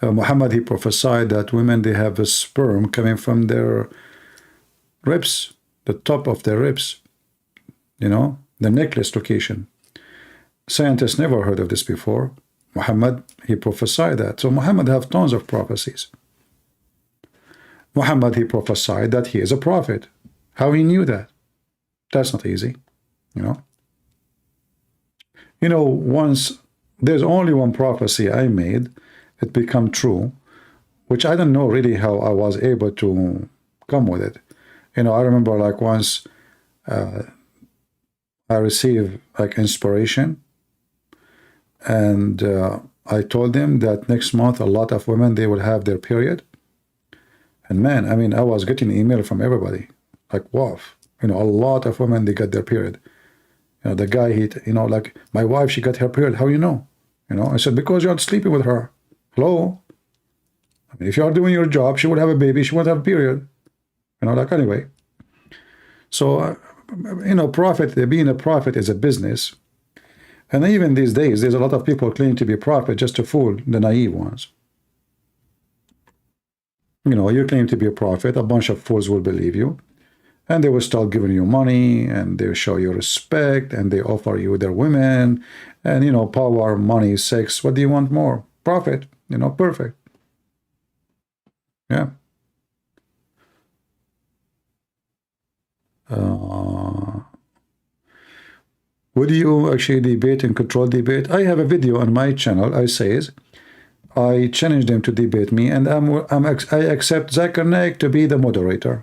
Muhammad, he prophesied that women, they have a sperm coming from their ribs, the top of their ribs, the necklace location. Scientists never heard of this before. Muhammad, he prophesied that. So Muhammad have tons of prophecies. Muhammad, he prophesied that he is a prophet. How he knew that? That's not easy, once there's only one prophecy I made, it become true, which I don't know really how I was able to come with it. I remember like once I received like inspiration, and I told them that next month a lot of women, they will have their period. And man, I mean, I was getting email from everybody, like wow, a lot of women, they got their period. The guy, like my wife, she got her period. How you know? I said, because you're sleeping with her. Hello? I mean, if you are doing your job, she would have a baby, she won't have a period. Anyway. So, being a prophet is a business. And even these days, there's a lot of people claim to be prophet just to fool the naive ones. You claim to be a prophet, a bunch of fools will believe you. And they will start giving you money, and they will show you respect, and they offer you their women, and, power, money, sex. What do you want more? Prophet, perfect. Yeah. Would you actually debate and control debate? I have a video on my channel. I challenge them to debate me, and I accept Zakir Naik to be the moderator.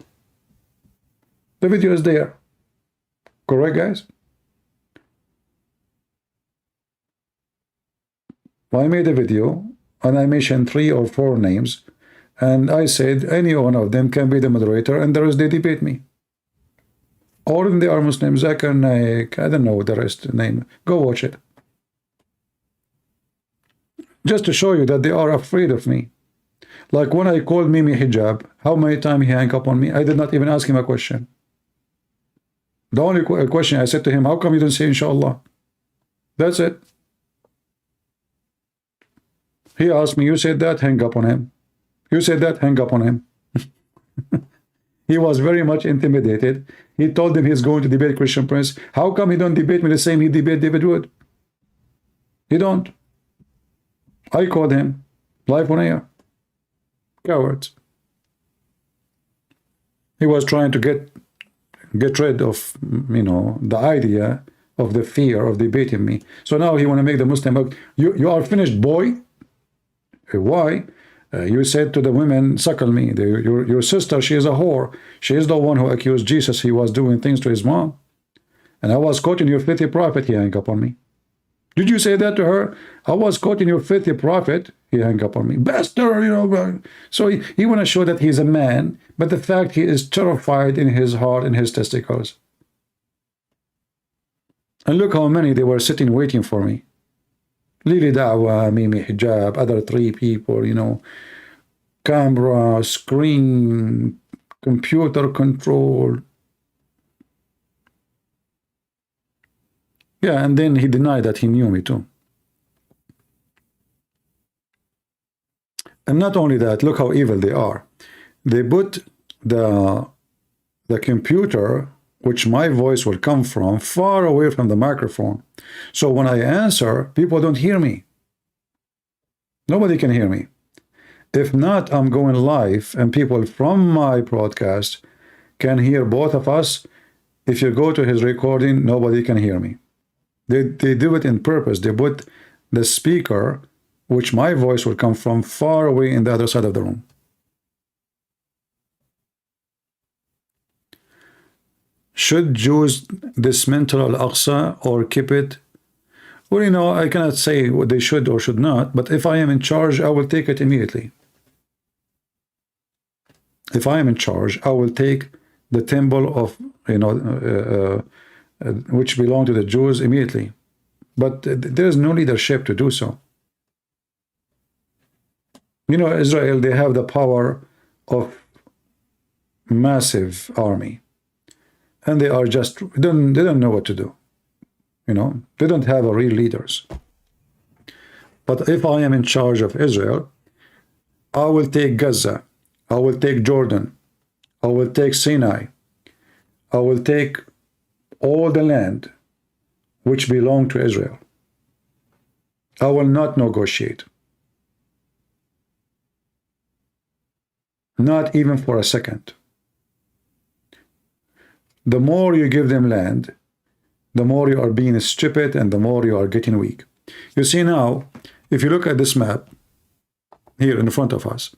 The video is there. Correct, guys? I made a video, and I mentioned 3 or 4 names, and I said any one of them can be the moderator, and the rest they debate me. All of them, they are Muslims. Zakir Naik, I don't know the rest of the name. Go watch it. Just to show you that they are afraid of me. Like when I called Mimi Hijab, how many times he hung up on me? I did not even ask him a question. The only question I said to him, how come you don't say inshallah? That's it. He asked me, you said that, hang up on him. You said that, hang up on him. He was very much intimidated. He told them he's going to debate Christian Prince. How come he don't debate me the same he debated David Wood? He don't. I called him live on air. Cowards. He was trying to get rid of, the idea of the fear of debating me. So now he want to make the Muslim, you are finished, boy. Why? You said to the women, suckle me. Your sister, she is a whore. She is the one who accused Jesus. He was doing things to his mom. And I was quoting your filthy prophet. He hung up on me. Did you say that to her? I was quoting your filthy prophet. He hung up on me. Bastard, So he want to show that he's a man, but the fact he is terrified in his heart and his testicles. And look how many they were sitting waiting for me. Lili Dawah, Mimi Hijab, other 3 people, camera, screen, computer control. Yeah, and then he denied that he knew me too. And not only that, look how evil they are. They put the computer, which my voice will come from, far away from the microphone. So when I answer, people don't hear me. Nobody can hear me. If not, I'm going live, and people from my broadcast can hear both of us. If you go to his recording, nobody can hear me. They do it in purpose. They put the speaker, which my voice will come from, far away in the other side of the room. Should Jews dismantle Al-Aqsa or keep it? Well, I cannot say what they should or should not, but if I am in charge, I will take it immediately. If I am in charge, I will take the temple of, which belonged to the Jews immediately. But there is no leadership to do so. Israel, they have the power of massive army, and they are just, they don't know what to do. They don't have a real leaders. But if I am in charge of Israel, I will take Gaza, I will take Jordan, I will take Sinai, I will take all the land which belong to Israel. I will not negotiate. Not even for a second. The more you give them land, the more you are being stupid and the more you are getting weak. You see now, if you look at this map here in front of us,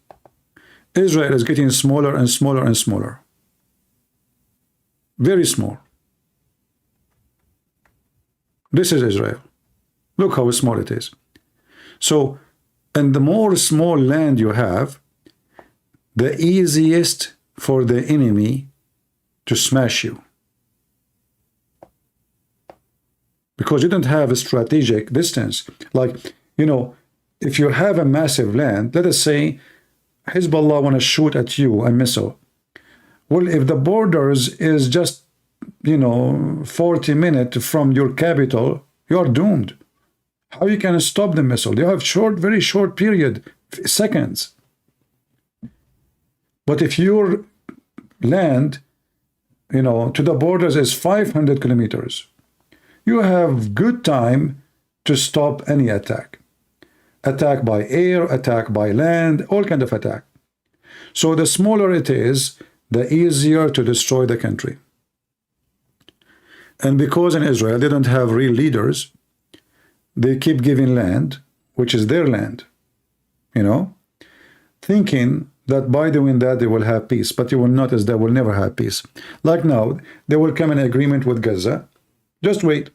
Israel is getting smaller and smaller and smaller. Very small. This is Israel. Look how small it is. So, and the more small land you have, the easiest for the enemy to smash you. Because you don't have a strategic distance. Like, if you have a massive land, let us say Hezbollah want to shoot at you a missile. Well, if the borders is just, 40 minutes from your capital, you are doomed. How you can stop the missile? You have very short period, seconds. But if your land, to the borders is 500 kilometers, you have good time to stop any attack. Attack by air, attack by land, all kind of attack. So the smaller it is, the easier to destroy the country. And because in Israel they don't have real leaders, they keep giving land, which is their land, thinking that by doing that they will have peace. But you will notice they will never have peace. Like now, they will come in agreement with Gaza. Just wait.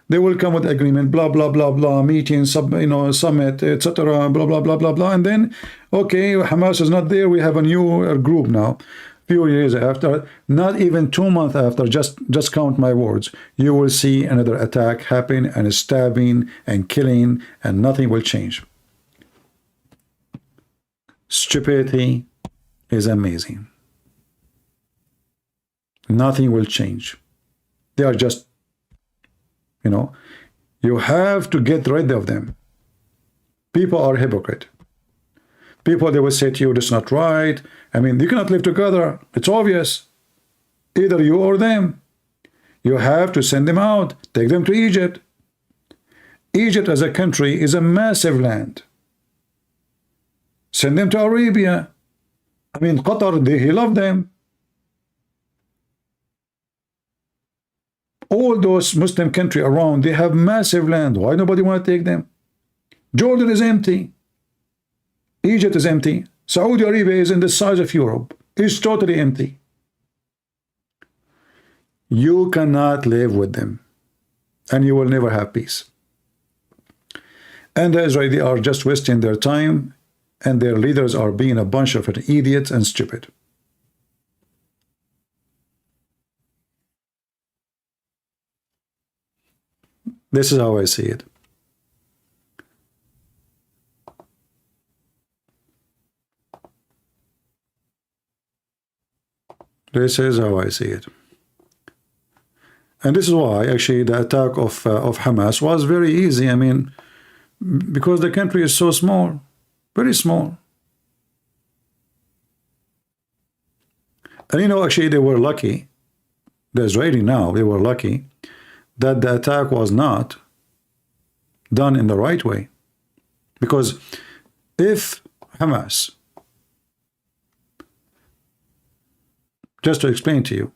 They will come with agreement, blah, blah, blah, blah, meeting, summit, etc., blah, blah, blah, blah, blah. And then, okay, Hamas is not there. We have a new group now. Few years after, not even 2 months after, just count my words, you will see another attack happen and stabbing and killing, and nothing will change. Stupidity is amazing. Nothing will change. They are just, you have to get rid of them. People are hypocrite. People, they will say to you, this is not right. I mean, you cannot live together. It's obvious. Either you or them. You have to send them out. Take them to Egypt. Egypt as a country is a massive land. Send them to Arabia. I mean, Qatar, he loved them. All those Muslim countries around, they have massive land. Why nobody want to take them? Jordan is empty. Egypt is empty. Saudi Arabia is in the size of Europe. It's totally empty. You cannot live with them. And you will never have peace. And the Israelis are just wasting their time, and their leaders are being a bunch of idiots and stupid. This is how I see it. This is how I see it. And this is why actually the attack of Hamas was very easy. I mean, because the country is so small, very small. And actually they were lucky, the Israeli now, they were lucky that the attack was not done in the right way. Because if Hamas, just to explain to you,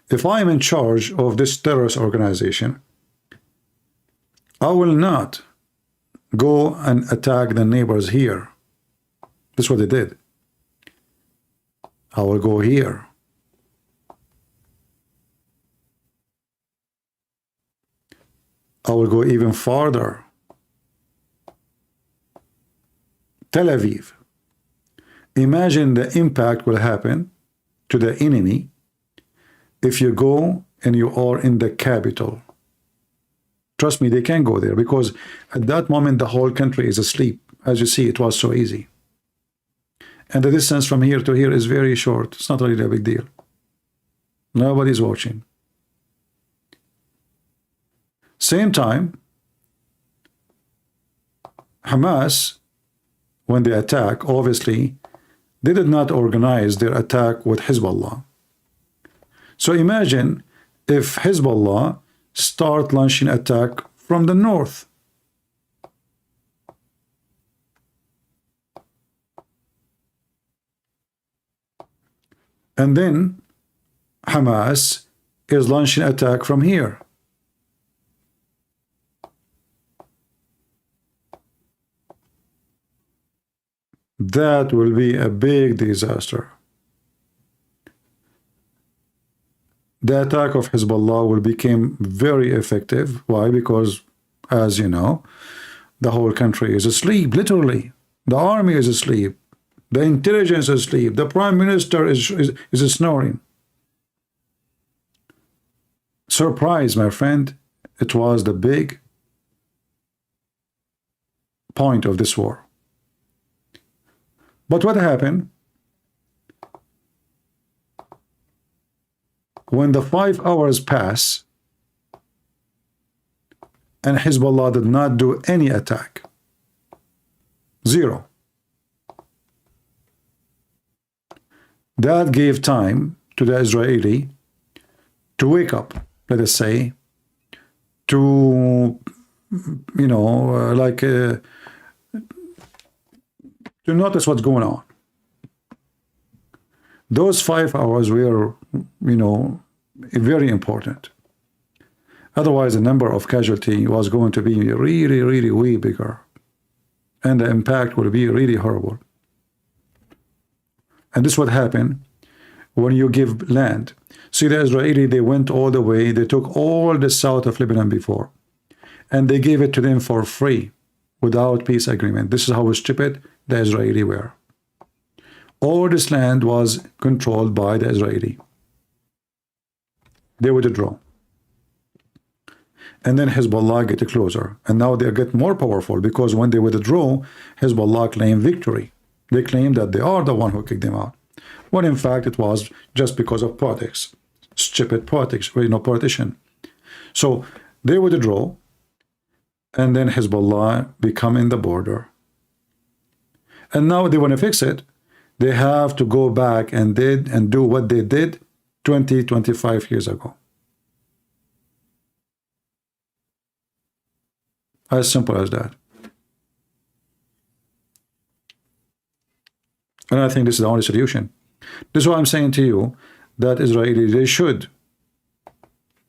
if I am in charge of this terrorist organization, I will not go and attack the neighbors here. That's what they did. I will go here. I will go even farther. Tel Aviv. Imagine the impact will happen to the enemy if you go and you are in the capital. Trust me, they can't go there, because at that moment the whole country is asleep. As you see, it was so easy. And the distance from here to here is very short. It's not really a big deal. Nobody's watching. Same time, Hamas, when they attack, obviously, they did not organize their attack with Hezbollah. So imagine if Hezbollah start launching attack from the north. And then Hamas is launching attack from here. That will be a big disaster. The attack of Hezbollah will become very effective. Why? Because, as you know, the whole country is asleep, literally. The army is asleep. The intelligence is asleep. The prime minister is snoring. Surprise, my friend. It was the big point of this war. But what happened? When the 5 hours pass and Hezbollah did not do any attack, zero. That gave time to the Israeli to wake up, let us say, to, you know, to notice what's going on. Those 5 hours were, you know, very important. Otherwise, the number of casualties was going to be really, really way bigger. And the impact would be really horrible. And this is what happened when you give land. See, the Israeli, they went all the way. They took all the south of Lebanon before. And they gave it to them for free, without peace agreement. This is how stupid the Israeli were. All this land was controlled by the Israeli. They withdraw. And then Hezbollah get closer. And now they get more powerful, because when they withdraw, Hezbollah claim victory. They claim that they are the one who kicked them out. When in fact it was just because of politics. Stupid politics, you know, politician. So they withdraw, and then Hezbollah become in the border. And now they want to fix it. They have to go back and do what they did 25 years ago. As simple as that. And I think this is the only solution. This is why I'm saying to you that Israelis, they should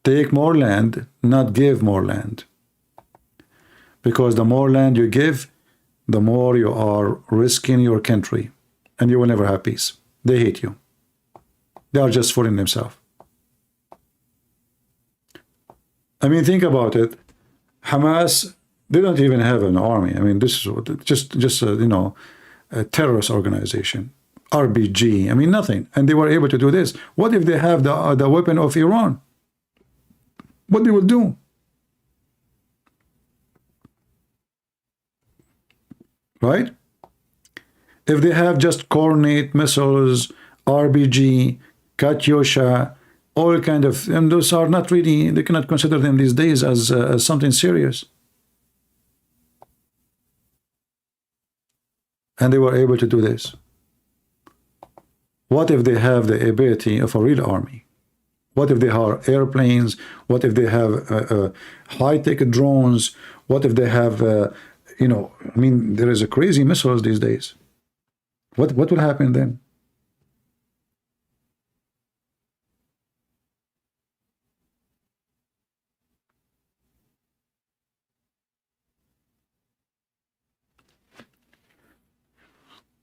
take more land, not give more land. Because the more land you give, the more you are risking your country, and you will never have peace. They hate you. They are just fooling themselves. I mean, think about it. Hamas, they don't even have an army. I mean, this is just you know, a terrorist organization. RBG, I mean, nothing. And they were able to do this. What if they have the weapon of Iran? What they will do? Right? If they have just coordinate missiles, RBG, Katyusha, all kind of, and those are not really, they cannot consider them these days as something serious. And they were able to do this. What if they have the ability of a real army? What if they have airplanes? What if they have high-tech drones? What if they have, you know, I mean, there is a crazy missiles these days. What will happen then?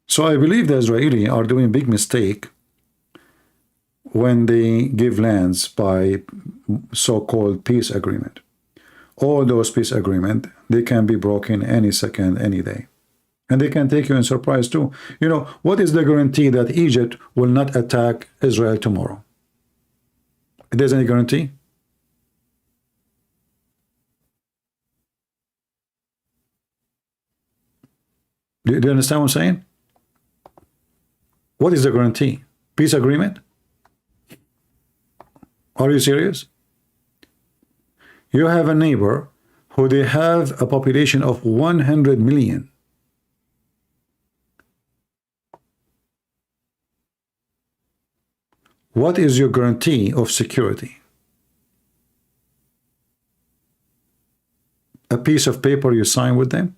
So I believe the Israeli are doing a big mistake when they give lands by so-called peace agreement. All those peace agreement, they can be broken any second, any day. And they can take you in surprise too. You know, what is the guarantee that Egypt will not attack Israel tomorrow? There's any guarantee? Do you understand what I'm saying? What is the guarantee? Peace agreement? Are you serious? You have a neighbor who they have a population of 100 million. What is your guarantee of security? A piece of paper you sign with them?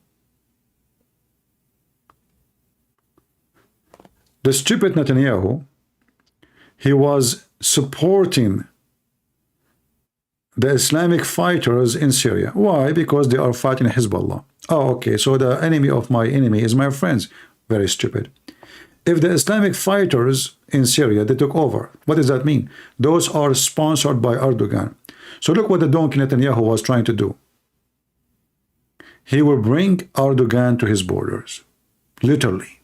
The stupid Netanyahu, he was supporting the Islamic fighters in Syria. Why? Because they are fighting Hezbollah. Oh, okay, so the enemy of my enemy is my friends. Very stupid. If the Islamic fighters in Syria, they took over, what does that mean? Those are sponsored by Erdogan. So look what the donkey Netanyahu was trying to do. He will bring Erdogan to his borders, literally.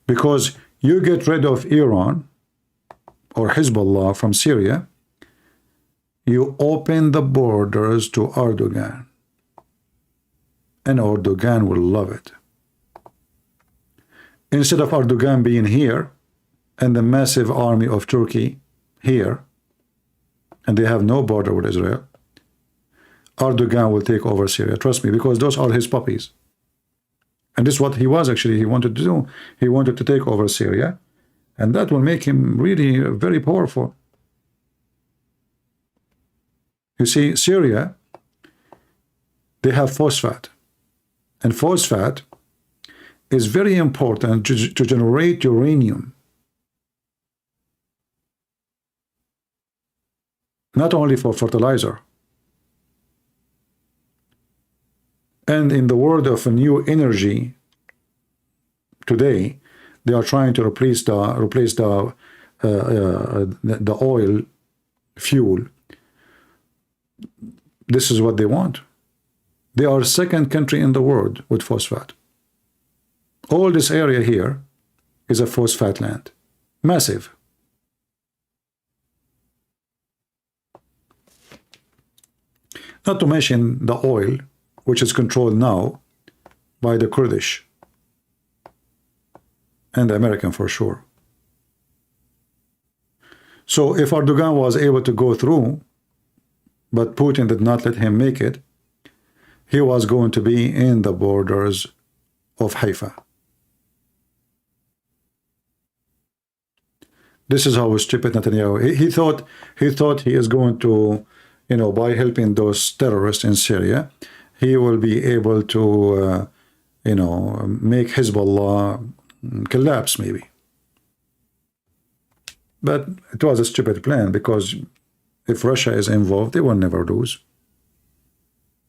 Because you get rid of Iran or Hezbollah from Syria, you open the borders to Erdogan. And Erdogan will love it. Instead of Erdogan being here and the massive army of Turkey here, and they have no border with Israel, Erdogan will take over Syria. Trust me, because those are his puppies. And this is what he was actually, he wanted to do. He wanted to take over Syria, and that will make him really very powerful. You see, Syria, they have phosphate. And phosphate is very important to generate uranium. Not only for fertilizer. And in the world of a new energy today, they are trying to replace the oil fuel. This is what they want. They are second country in the world with phosphate. All this area here is a phosphate land. Massive. Not to mention the oil, which is controlled now by the Kurdish and the American for sure. So if Erdogan was able to go through, but Putin did not let him make it, he was going to be in the borders of Haifa. This is how stupid Netanyahu. He thought he is going to, you know, by helping those terrorists in Syria, he will be able to, you know, make Hezbollah collapse maybe. But it was a stupid plan, because if Russia is involved, they will never lose.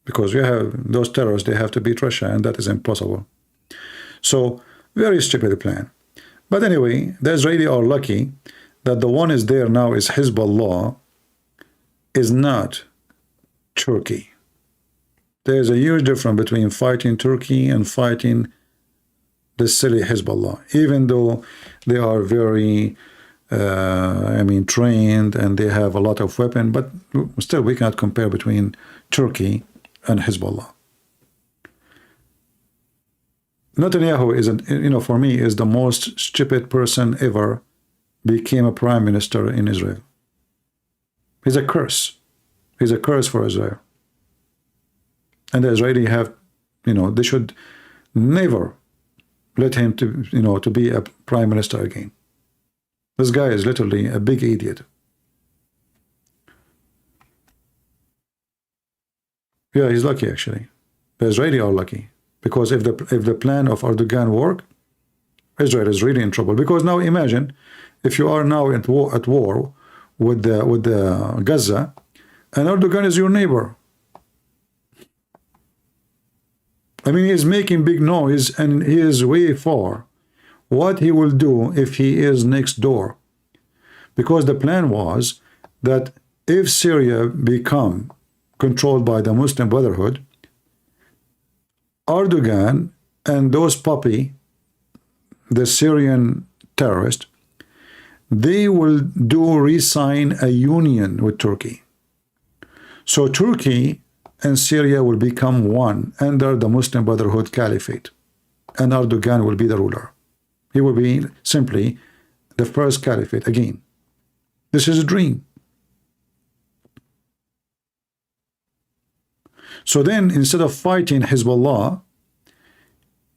Because you have those terrorists, they have to beat Russia, and that is impossible. So, very stupid plan. But anyway, the Israelis are lucky that the one is there now is Hezbollah, is not Turkey. There is a huge difference between fighting Turkey and fighting the silly Hezbollah, even though they are very, trained and they have a lot of weapons, but still we cannot compare between Turkey and Hezbollah. Netanyahu is, for me, is the most stupid person ever became a prime minister in Israel. He's a curse. He's a curse for Israel. And the Israelis have, they should never let him to be a prime minister again. This guy is literally a big idiot. Yeah, he's lucky actually. The Israelis are lucky, because if the plan of Erdogan work, Israel is really in trouble. Because now imagine if you are now at war with the Gaza, and Erdogan is your neighbor. I mean, he's making big noise and he is way far. What he will do if he is next door? Because the plan was that if Syria become controlled by the Muslim Brotherhood, Erdogan and those puppy, the Syrian terrorist, they will re-sign a union with Turkey. So Turkey and Syria will become one under the Muslim Brotherhood Caliphate, and Erdogan will be the ruler. He will be simply the first caliphate again. This is a dream. So then, instead of fighting Hezbollah,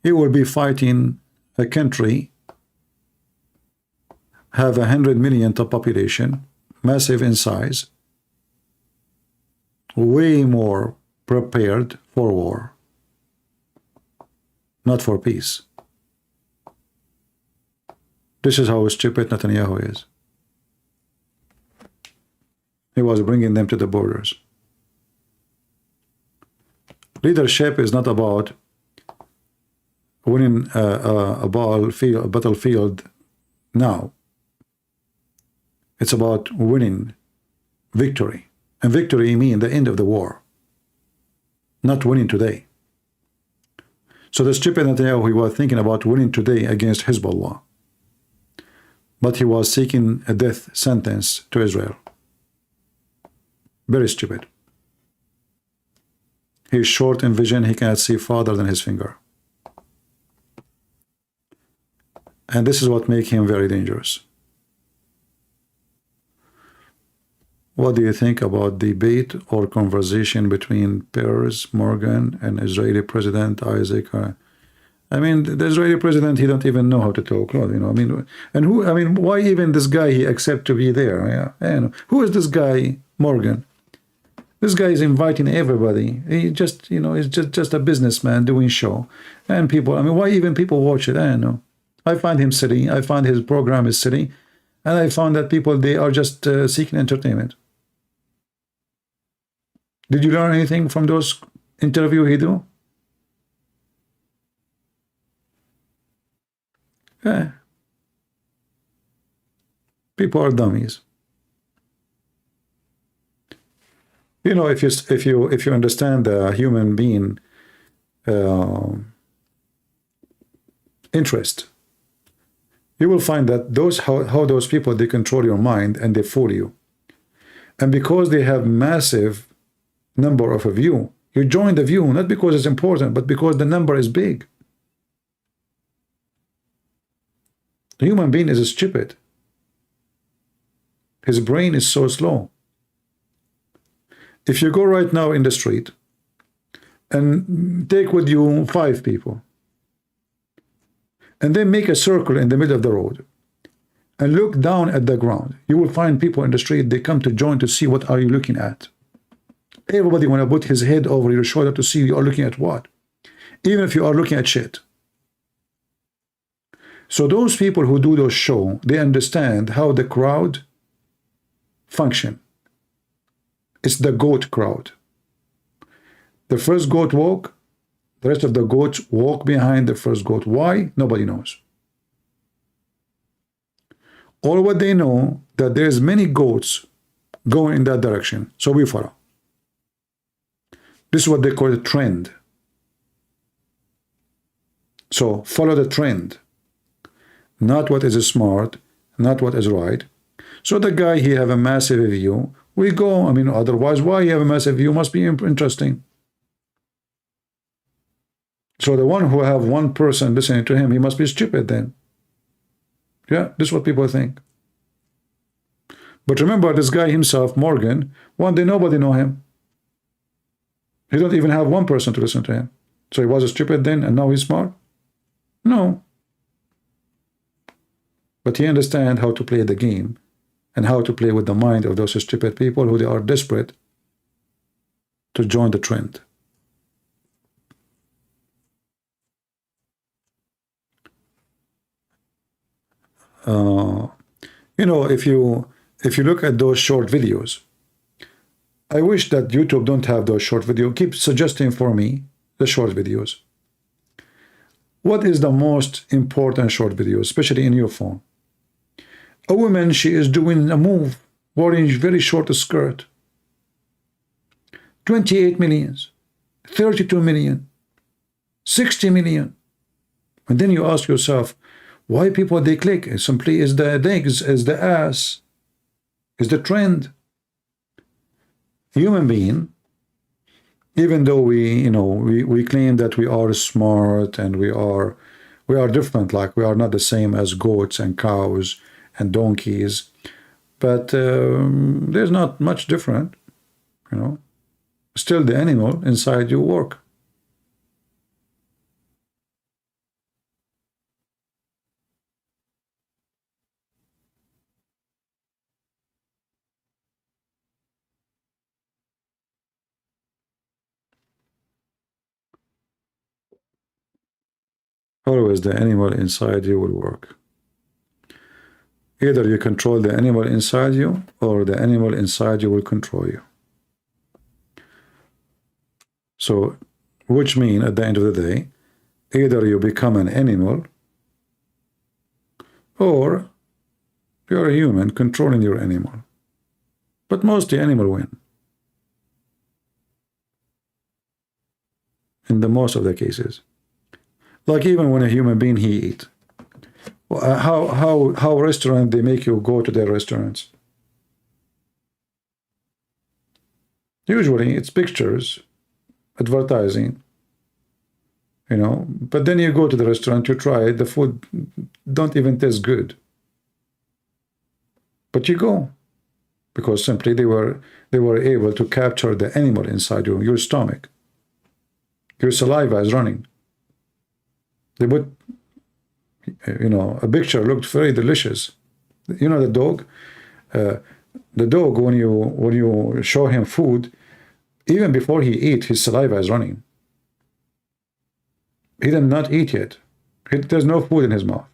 he will be fighting a country, have 100 million population, massive in size, way more prepared for war, not for peace. This is how stupid Netanyahu is. He was bringing them to the borders. Leadership is not about winning a battlefield now. It's about winning victory. And victory means the end of the war, not winning today. So the stupid Netanyahu, he was thinking about winning today against Hezbollah, but he was seeking a death sentence to Israel. Very stupid. He's short in vision. He cannot see farther than his finger. And this is what makes him very dangerous. What do you think about debate or conversation between Piers Morgan and Israeli President Isaac? I mean, the Israeli president, he don't even know how to talk. You know, I mean, and who? I mean, why even this guy he accept to be there? Yeah, you know, who is this guy Morgan? This guy is inviting everybody. He just, you know, is just a businessman doing show, and people. I mean, why even people watch it? I don't know. I find him silly. I find his program is silly, and I found that people, they are just seeking entertainment. Did you learn anything from those interview he do? Yeah. People are dummies. You know, if you understand the human being interest, you will find that how those people, they control your mind and they fool you. And because they have massive number of a view, you join the view not because it's important, but because the number is big. The human being is stupid. His brain is so slow. If you go right now in the street and take with you 5 people, and then make a circle in the middle of the road and look down at the ground, you will find people in the street, they come to join to see what are you looking at. Everybody want to put his head over your shoulder to see you are looking at what, even if you are looking at shit. So those people who do those show, they understand how the crowd function. It's the goat crowd. The first goat walk, the rest of the goats walk behind the first goat. Why? Nobody knows. All what they know, that there's many goats going in that direction, so we follow. This is what they call a trend. So follow the trend, not what is smart, not what is right. So the guy, he have a massive view. We go, I mean, otherwise, why you have a massive view must be interesting. So the one who have one person listening to him, he must be stupid then. Yeah, this is what people think. But remember, this guy himself, Morgan, one day nobody know him. He don't even have one person to listen to him. So he was stupid then, and now he's smart? No. But he understands how to play the game and how to play with the mind of those stupid people who they are desperate to join the trend. You know, if you look at those short videos, I wish that YouTube don't have those short videos. Keep suggesting for me the short videos. What is the most important short video, especially in your phone? A woman, she is doing a move, wearing very short skirt. 28 million, 32 million, 60 million. And then you ask yourself, why people they click? It simply is the legs, is the ass, is the trend. Human being, even though we claim that we are smart and we are different, like we are not the same as goats and cows and donkeys, but there's not much different, Still the animal inside you work. Always the animal inside you will work. Either you control the animal inside you, or the animal inside you will control you. So, which means at the end of the day, either you become an animal, or you're a human controlling your animal. But mostly animal win. In the most of the cases. Like even when a human being he eat. How restaurant they make you go to their restaurants? Usually it's pictures, advertising, but then you go to the restaurant, you try it, the food don't even taste good. But you go because simply they were able to capture the animal inside you, your stomach. Your saliva is running. They put, a picture looked very delicious. The dog. The dog, when you show him food, even before he eats, his saliva is running. He did not eat yet. There's no food in his mouth.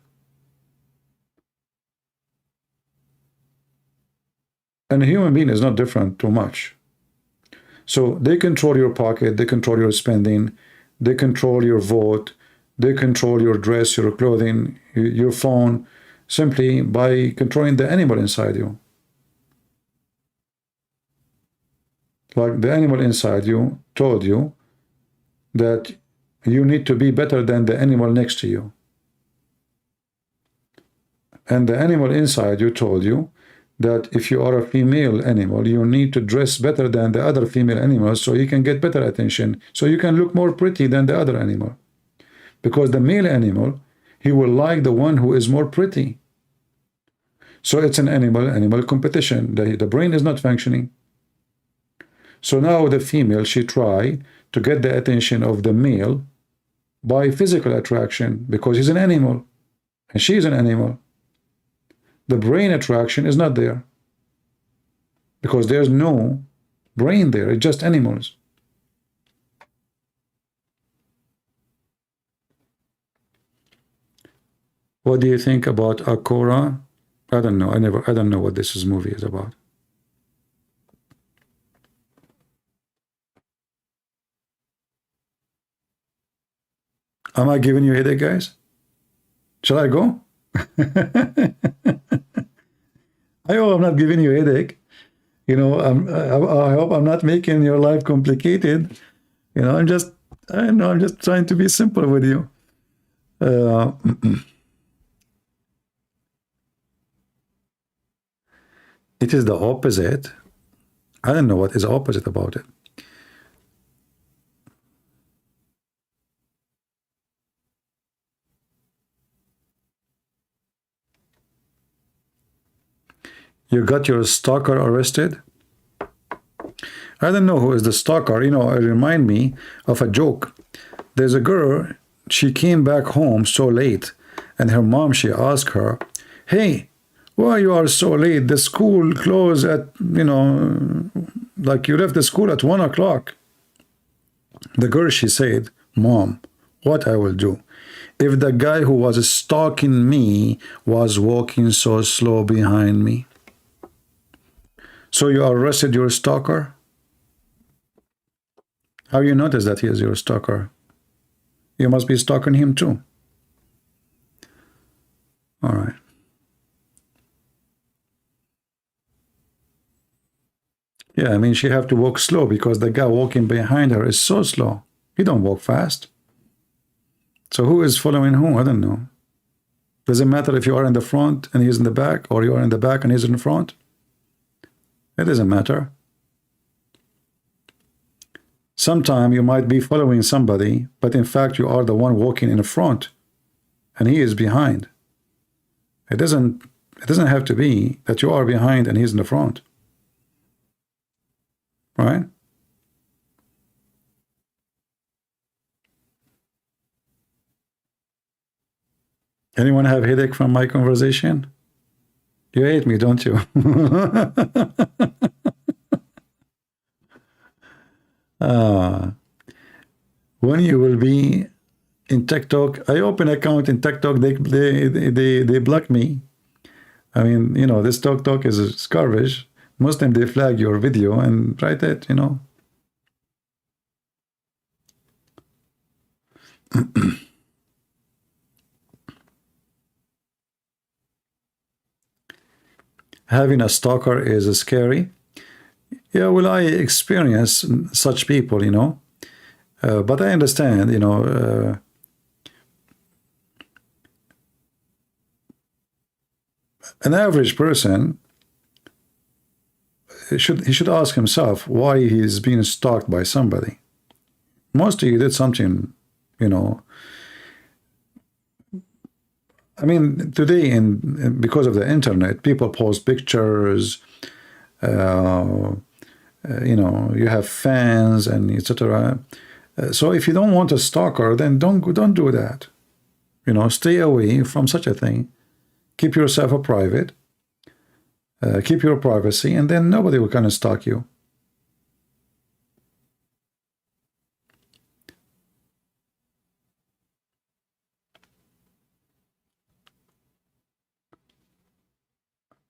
And a human being is not different too much. So they control your pocket, they control your spending, they control your vote, they control your dress, your clothing, your phone, simply by controlling the animal inside you. Like the animal inside you told you that you need to be better than the animal next to you. And the animal inside you told you that if you are a female animal, you need to dress better than the other female animals so you can get better attention, so you can look more pretty than the other animal. Because the male animal, he will like the one who is more pretty. So it's an animal competition. The brain is not functioning. So now the female, she try to get the attention of the male by physical attraction because he's an animal and she's an animal. The brain attraction is not there because there's no brain there. It's just animals. What do you think about Akora? I don't know. I don't know what this movie is about. Am I giving you a headache, guys? Shall I go? I hope I'm not giving you a headache. I hope I'm not making your life complicated. I'm just trying to be simple with you. It is the opposite. I don't know what is opposite about it. You got your stalker arrested? I don't know who is the stalker. It remind me of a joke. There's a girl, she came back home so late, and her mom, she asked her, "Hey, why you are so late? The school closed at, like you left the school at 1 o'clock. The girl, she said, "Mom, what I will do? If the guy who was stalking me was walking so slow behind me." So you arrested your stalker? How you notice that he is your stalker? You must be stalking him too. All right. Yeah, she have to walk slow because the guy walking behind her is so slow. He don't walk fast. So who is following who? I don't know. Does it matter if you are in the front and he's in the back, or you are in the back and he's in the front? It doesn't matter. Sometime you might be following somebody, but in fact you are the one walking in the front and he is behind. It doesn't have to be that you are behind and he's in the front. Right? Anyone have headache from my conversation? You hate me, don't you? When you will be in TikTok, I open account in TikTok, they block me. I mean, you know, this TikTok is garbage. Most time they flag your video and write it, you know. Having a stalker is scary. Yeah, well, I experience such people, you know, but I understand, you know, an average person he should ask himself why he's being stalked by somebody. Mostly he did something, you know. I mean, today, because of the internet, people post pictures. You know, you have fans and etc. So if you don't want a stalker, then don't do that. You know, stay away from such a thing. Keep yourself a private. Keep your privacy, and then nobody will kind of stalk you.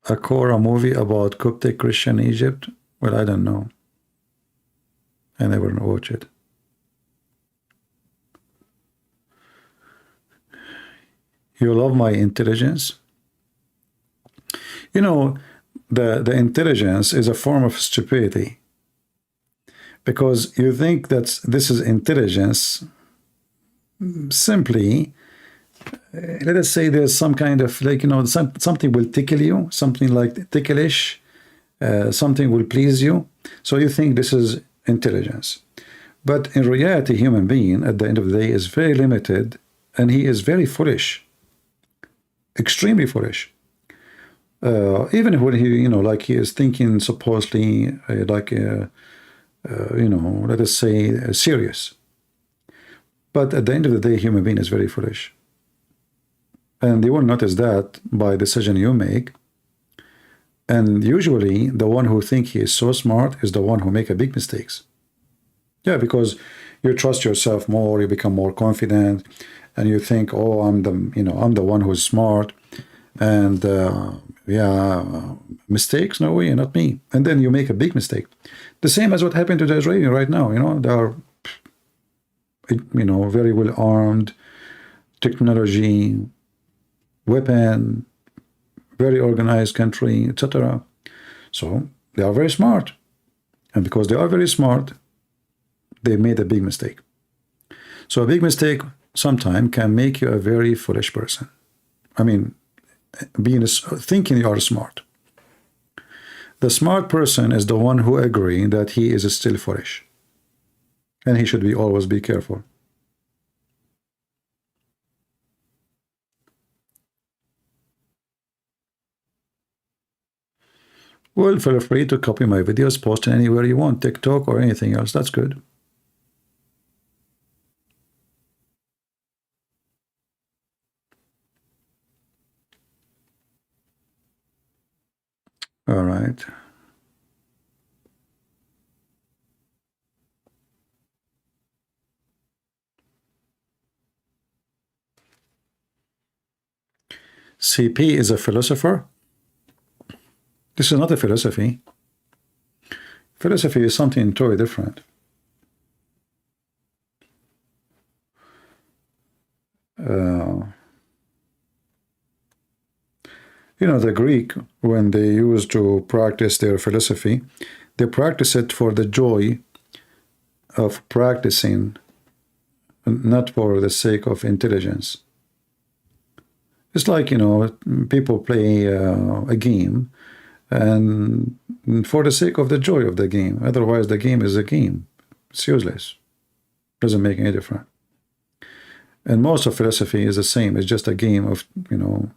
A Korah movie about Coptic Christian Egypt? Well, I don't know. I never watched it. You love my intelligence? You know, the intelligence is a form of stupidity. Because you think that this is intelligence simply, let us say there's some kind of, like, you know, something will tickle you, something like ticklish, something will please you. So you think this is intelligence. But in reality, human being, at the end of the day, is very limited, and he is very foolish. Extremely foolish. Even when he, you know, like he is thinking supposedly you know, let us say serious. But at the end of the day, human being is very foolish. And you will notice that by decision you make. And usually the one who think he is so smart is the one who make a big mistakes. Yeah, because you trust yourself more, you become more confident, and you think, oh, I'm the one who's smart, and yeah, mistakes? No way, not me. And then you make a big mistake. The same as what happened to the Israelis right now. You know, they are, you know, very well armed, technology, weapon, very organized country, etc. So they are very smart, and because they are very smart, they made a big mistake. So a big mistake sometimes can make you a very foolish person. I mean, thinking you are smart. The smart person is the one who agrees that he is still foolish, and he should always be careful. Well, feel free to copy my videos, post it anywhere you want, TikTok or anything else. That's good. All right. CP is a philosopher. This is not a philosophy. Philosophy is something totally different. You know, the Greek, when they used to practice their philosophy, they practice it for the joy of practicing not for the sake of intelligence. It's like, you know, people play a game and for the sake of the joy of the game. Otherwise, the game is a game. It's useless. Doesn't make any difference. And most of philosophy is the same. It's just a game of, you know,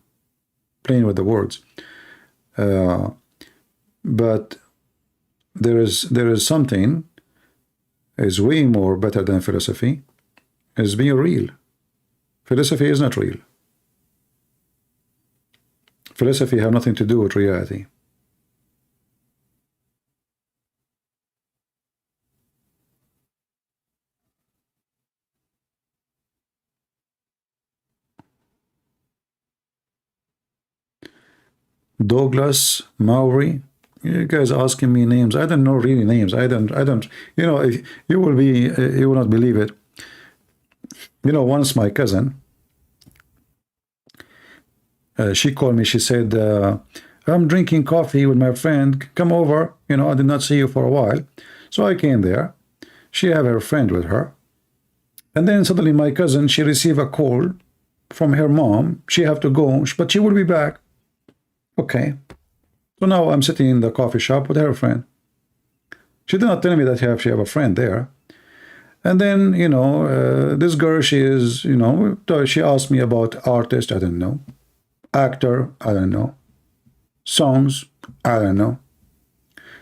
playing with the words. But there is something is way more better than philosophy, is being real. Philosophy is not real. Philosophy has nothing to do with reality. Douglas, Maori, you guys asking me names. I don't know really names. I don't, you know, you will not believe it. You know, once my cousin, she called me, she said, I'm drinking coffee with my friend, come over, you know, I did not see you for a while. So I came there, she had her friend with her. And then suddenly my cousin, she received a call from her mom, she have to go, but she will be back. Okay. So now I'm sitting in the coffee shop with her friend. She did not tell me that she have a friend there. And then, you know, this girl, she is, you know, she asked me about artist, I don't know. Actor, I don't know. Songs, I don't know.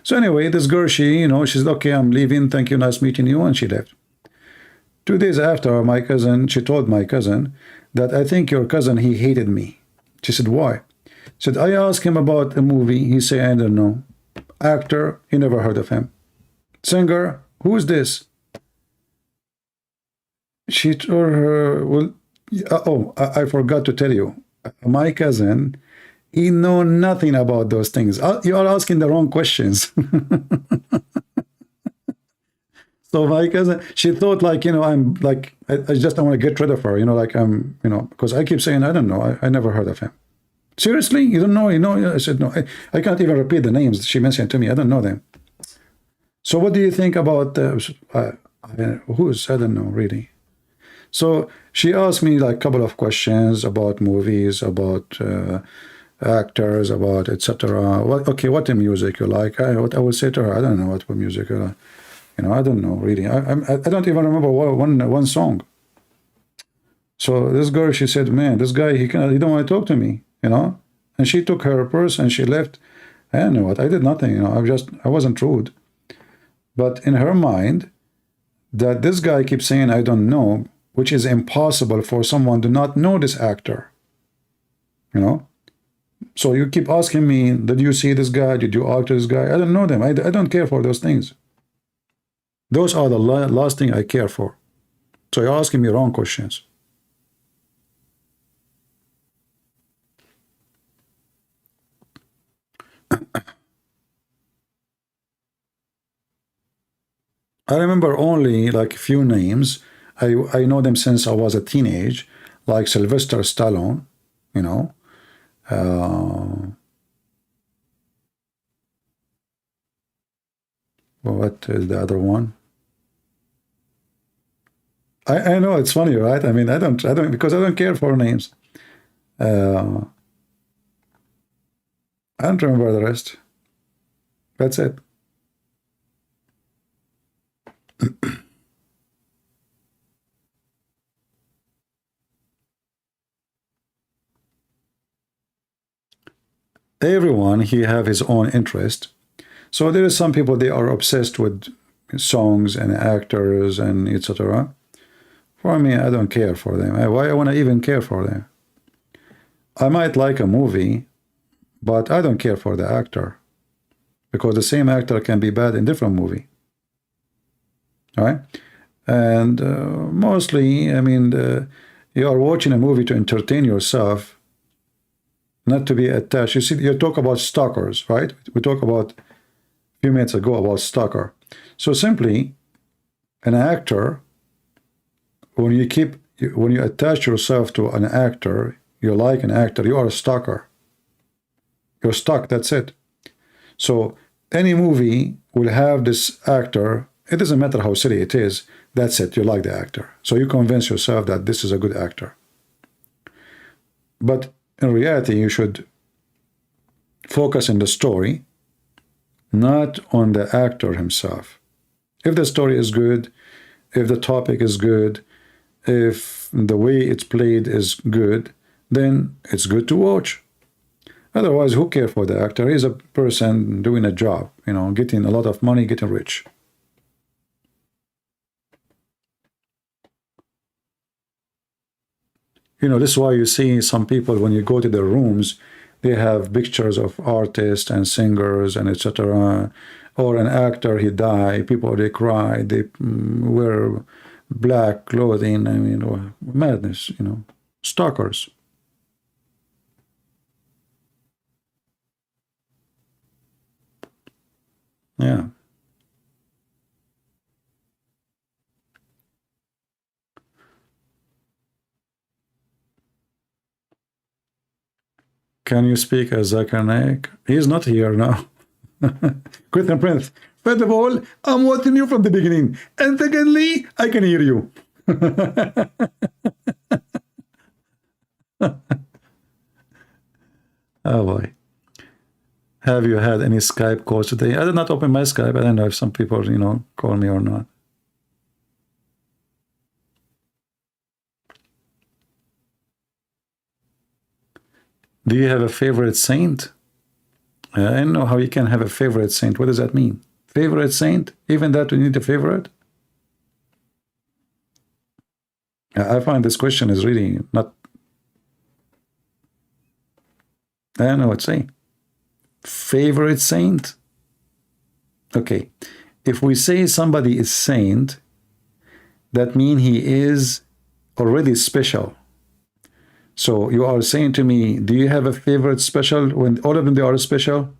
So anyway, this girl, she, you know, she said, okay, I'm leaving, thank you, nice meeting you, and she left. 2 days after, my cousin, she told my cousin that I think your cousin, he hated me. She said, why? Said, I asked him about a movie. He said, I don't know. Actor, he never heard of him. Singer, who is this? She told her, well, I forgot to tell you. My cousin, he know nothing about those things. You are asking the wrong questions. So my cousin, she thought like, you know, I'm like, I just don't want to get rid of her, you know, like I'm, you know, because I keep saying, I don't know. I never heard of him. Seriously? You don't know? You know? I said, no, I can't even repeat the names she mentioned to me. I don't know them. So what do you think about, who's, I don't know, really. So she asked me like a couple of questions about movies, about actors, about etc. Okay, what the music you like? I would say to her, I don't know what music you like. You know, I don't know, really. I don't even remember one song. So this girl, she said, man, this guy, he don't want to talk to me. You know, and she took her purse and she left. I don't know what, I did nothing, you know, I wasn't rude. But in her mind, that this guy keeps saying, I don't know, which is impossible for someone to not know this actor. You know? So you keep asking me, did you see this guy? Did you act this guy? I don't know them. I don't care for those things. Those are the last thing I care for. So you're asking me wrong questions. I remember only like a few names. I know them since I was a teenage, like Sylvester Stallone, you know. What is the other one? I know it's funny, right? I mean, I don't because I don't care for names. I don't remember the rest. That's it. Everyone, he have his own interest. So there is some people, they are obsessed with songs and actors and etc. For me, I don't care for them. Why I want to even care for them? I might like a movie, but I don't care for the actor, because the same actor can be bad in different movie. All right? And mostly, I mean, you are watching a movie to entertain yourself, not to be attached. You see, you talk about stalkers, right? We talked about a few minutes ago about stalker. So simply, an actor, when you attach yourself to an actor, you like an actor, you are a stalker. You're stuck, that's it. So any movie will have this actor, it doesn't matter how silly it is, That's it. You like the actor. So you convince yourself that this is a good actor. But in reality, you should focus on the story, not on the actor himself. If the story is good, if the topic is good, if the way it's played is good, then it's good to watch. Otherwise, who cares for the actor? He's a person doing a job, you know, getting a lot of money, getting rich. You know, this is why you see some people, when you go to their rooms, they have pictures of artists and singers and etc. Or an actor, he died, people, they cry, they wear black clothing, I mean, madness, you know, stalkers. Yeah. Can you speak as Zakir Naik? He's not here now. Christian Prince. First of all, I'm watching you from the beginning. And secondly, I can hear you. Oh boy. Have you had any Skype calls today? I did not open my Skype. I don't know if some people, you know, call me or not. Do you have a favorite saint? I don't know how you can have a favorite saint. What does that mean? Favorite saint? Even that we need a favorite? I find this question is really not... I don't know what to say. Favorite saint? Okay. If we say somebody is saint, that means he is already special. So you are saying to me, do you have a favorite special when all of them they are special?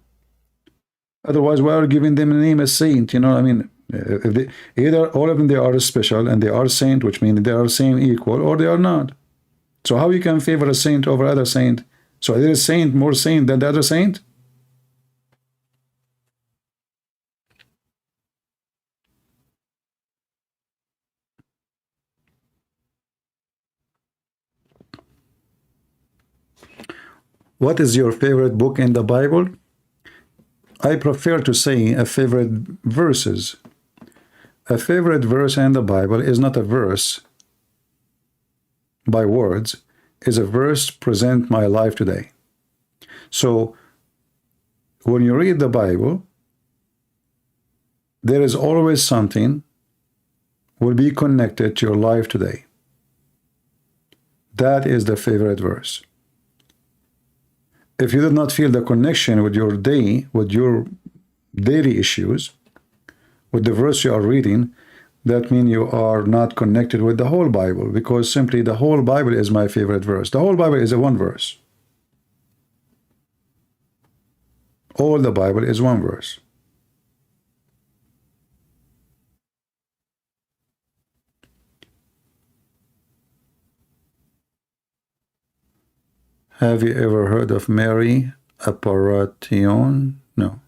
Otherwise, why are you giving them a name as saint? You know what I mean? If they, either all of them they are special and they are saint, which means they are same equal, or they are not. So how you can favor a saint over other saint? So there is saint more saint than the other saint? What is your favorite book in the Bible? I prefer to say a favorite verses. A favorite verse in the Bible is not a verse by words, is a verse present my life today. So when you read the Bible, there is always something will be connected to your life today. That is the favorite verse. If you did not feel the connection with your day, with your daily issues, with the verse you are reading, that means you are not connected with the whole Bible, because simply the whole Bible is my favorite verse. The whole Bible is a one verse. All the Bible is one verse. Have you ever heard of Mary Apparition? No.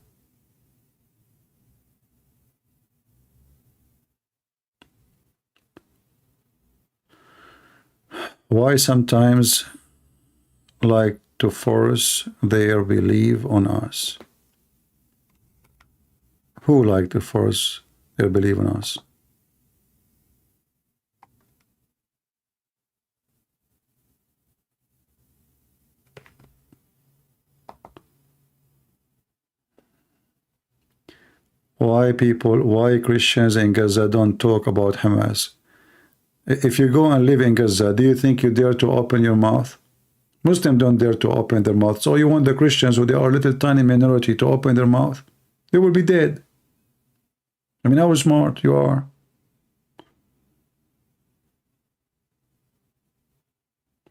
Why sometimes like to force their belief on us? Who like to force their belief on us? Why Christians in Gaza don't talk about Hamas? If you go and live in Gaza, do you think you dare to open your mouth? Muslims don't dare to open their mouth. So you want the Christians, who they are a little tiny minority, to open their mouth? They will be dead. I mean, how smart you are.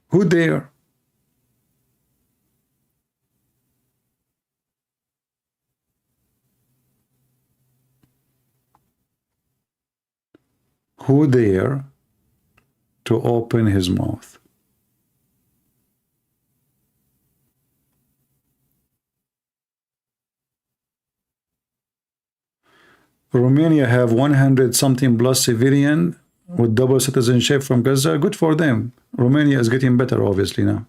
Who dare? Who dare to open his mouth? Romania have 100 something plus civilian with double citizenship from Gaza. Good for them. Romania is getting better, obviously, now.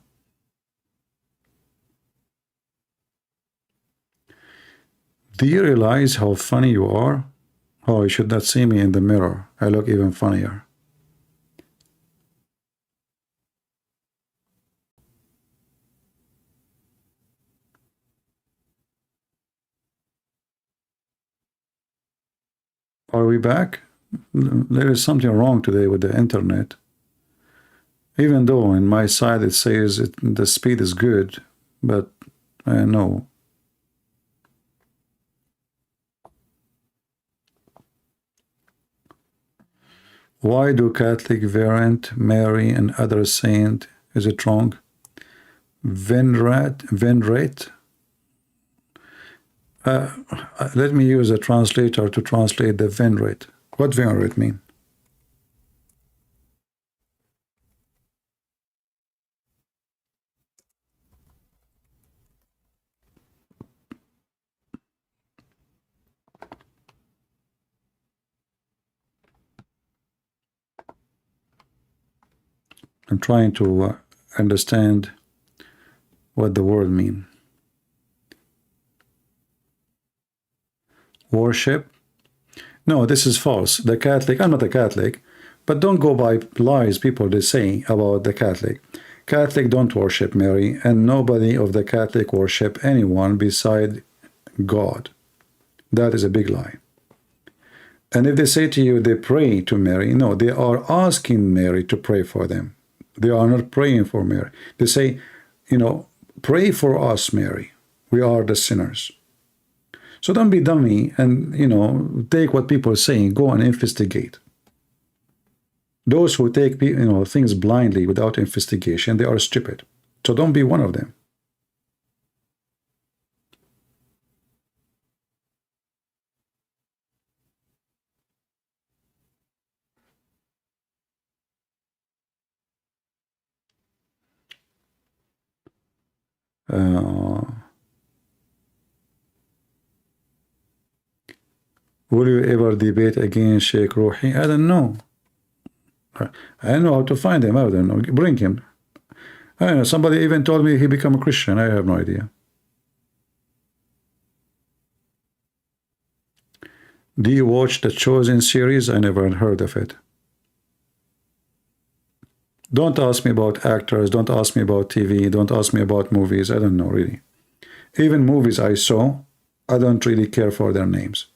Do you realize how funny you are? Oh, you should not see me in the mirror. I look even funnier. Are we back? There is something wrong today with the internet. Even though on my side it says the speed is good, but I know. Why do Catholic venerate Mary and other saint? Is it wrong? Venerate? Let me use a translator to translate the venerate. What venerate mean? I'm trying to understand what the word mean. Worship? No, this is false. The Catholic, I'm not a Catholic, but don't go by lies people they say about the Catholic. Catholic don't worship Mary, and nobody of the Catholic worship anyone beside God. That is a big lie. And if they say to you they pray to Mary, no, they are asking Mary to pray for them. They are not praying for Mary. They say, you know, pray for us, Mary. We are the sinners. So don't be dummy and, you know, take what people are saying, go and investigate. Those who take, you know, things blindly without investigation, they are stupid. So don't be one of them. Will you ever debate against Sheikh Ruhi? I don't know. I don't know how to find him. I don't know. Bring him. I don't know. Somebody even told me he became a Christian. I have no idea. Do you watch the Chosen series? I never heard of it. Don't ask me about actors. Don't ask me about TV. Don't ask me about movies. I don't know, really. Even movies I saw, I don't really care for their names.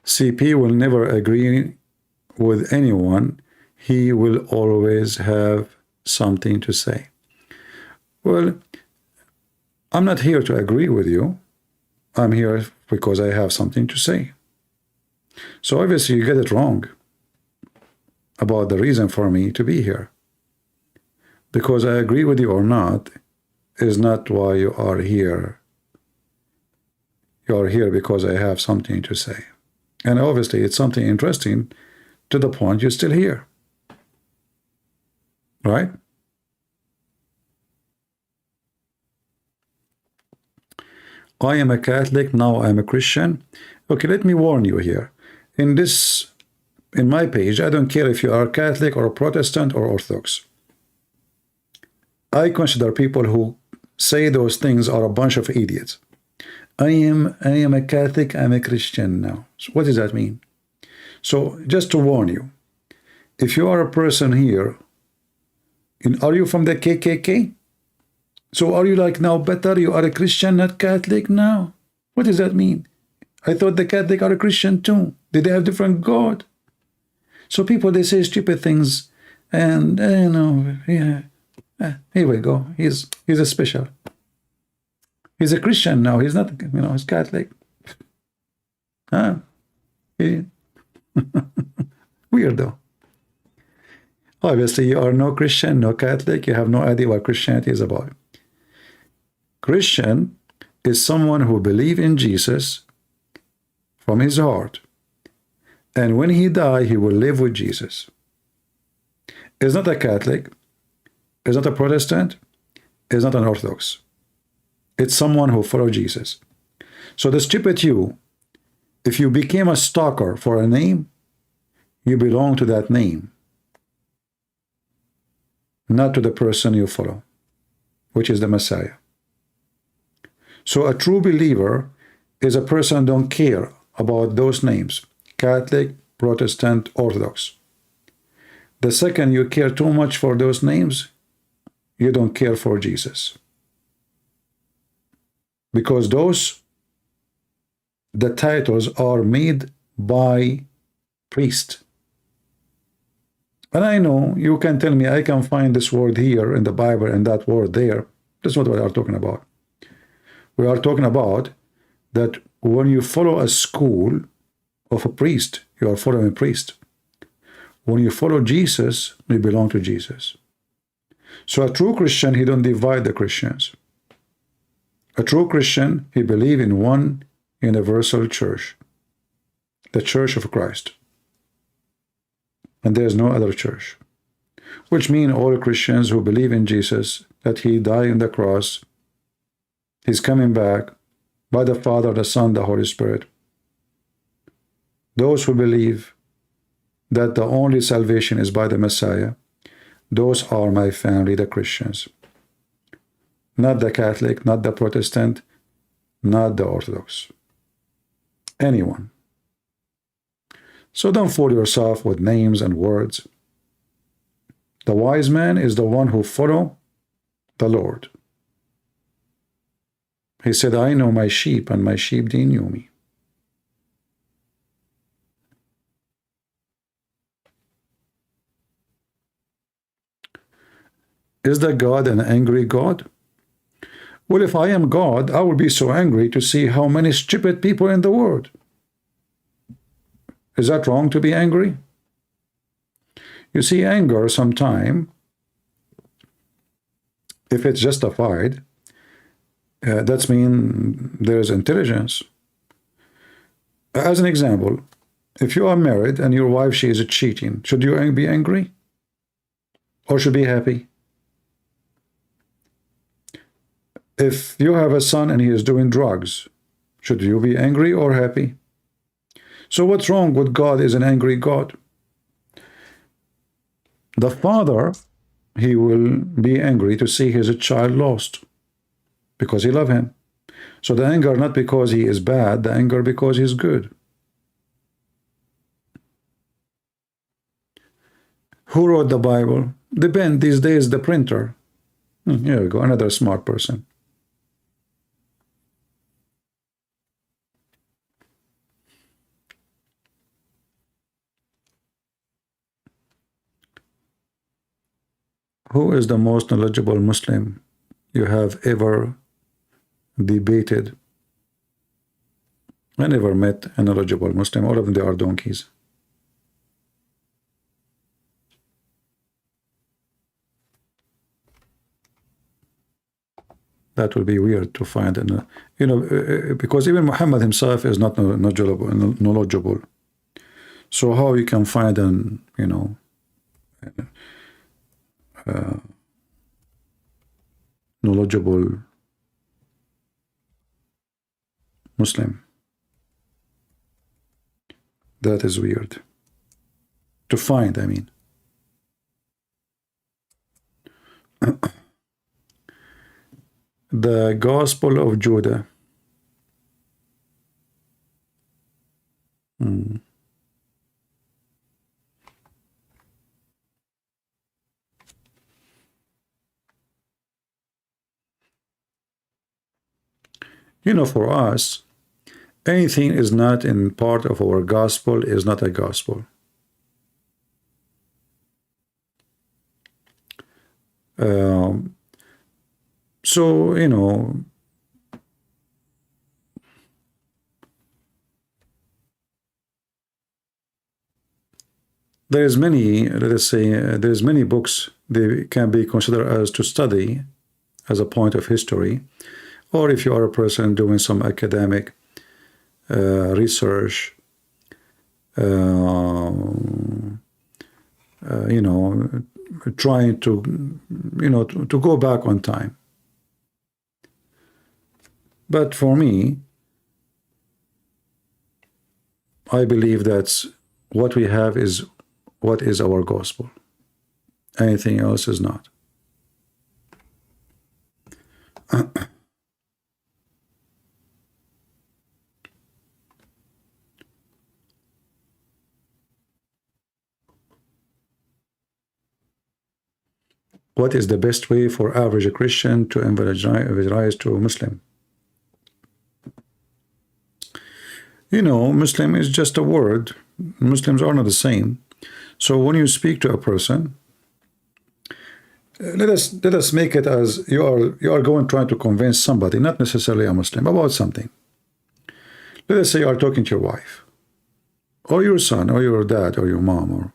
CP will never agree with anyone. He will always have something to say. Well, I'm not here to agree with you. I'm here because I have something to say. So obviously you get it wrong about the reason for me to be here. Because I agree with you or not is not why you are here. You are here because I have something to say. And obviously it's something interesting to the point you're still here. Right? I am a Catholic, now I am a Christian. Okay, let me warn you here. In my page, I don't care if you are Catholic or Protestant or Orthodox. I consider people who say those things are a bunch of idiots. I am a Catholic, I'm a Christian now. So what does that mean? So just to warn you, if you are a person here, are you from the KKK? So are you like now better? You are a Christian, not Catholic now? What does that mean? I thought the Catholic are a Christian too. Did they have different God? So people, they say stupid things, and you know, yeah. Here we go. He's a special. He's a Christian now. He's not, you know, he's Catholic. Huh? Weirdo. Obviously, you are no Christian, no Catholic. You have no idea what Christianity is about. Christian is someone who believes in Jesus from his heart And when he die, he will live with Jesus. Is not a Catholic, is not a Protestant, is not an Orthodox. It's someone who follows Jesus. So the stupid you, if you became a stalker for a name, you belong to that name, not to the person you follow, which is the Messiah. So a true believer is a person who don't care about those names, Catholic, Protestant, Orthodox. The second you care too much for those names, you don't care for Jesus. Because the titles are made by priests. And I know you can tell me I can find this word here in the Bible and that word there. That's not what we are talking about. We are talking about that when you follow a school of a priest, you are following a priest. When you follow Jesus, you belong to Jesus. So a true Christian, he don't divide the Christians. A true Christian, he believes in one universal church, the Church of Christ. And there is no other church. Which means all Christians who believe in Jesus, that he died on the cross, he's coming back by the Father, the Son, the Holy Spirit. Those who believe that the only salvation is by the Messiah, those are my family, the Christians. Not the Catholic, not the Protestant, not the Orthodox. Anyone. So don't fool yourself with names and words. The wise man is the one who follows the Lord. He said, I know my sheep, and my sheep they knew me. Is that God an angry God? Well, if I am God, I will be so angry to see how many stupid people in the world. Is that wrong to be angry? You see, anger sometimes, if it's justified, that means there is intelligence. As an example, if you are married and your wife, she is cheating, should you be angry? Or should be happy? If you have a son and he is doing drugs, should you be angry or happy? So what's wrong with God is an angry God? The father, he will be angry to see his child lost because he loves him. So the anger not because he is bad, the anger because he's good. Who wrote the Bible? Depend these days, the printer. Here we go, another smart person. Who is the most knowledgeable Muslim you have ever debated? I never met a knowledgeable Muslim. All of them, they are donkeys. That will be weird to find, because even Muhammad himself is not knowledgeable. So how you can find an, knowledgeable Muslim? That is weird to find, I mean. The Gospel of Judah. For us, anything is not in part of our gospel is not a gospel. So, there's many, let us say, there's many books they can be considered as to study as a point of history, or if you are a person doing some academic research, you know, trying to, you know, to go back on time. But for me, I believe that's what we have is what is our gospel. Anything else is not. What is the best way for average Christian to evangelize to a Muslim? You know, Muslim is just a word. Muslims are not the same. So when you speak to a person, let us make it as you are going trying to convince somebody, not necessarily a Muslim, about something. Let us say you are talking to your wife, or your son, or your dad, or your mom, or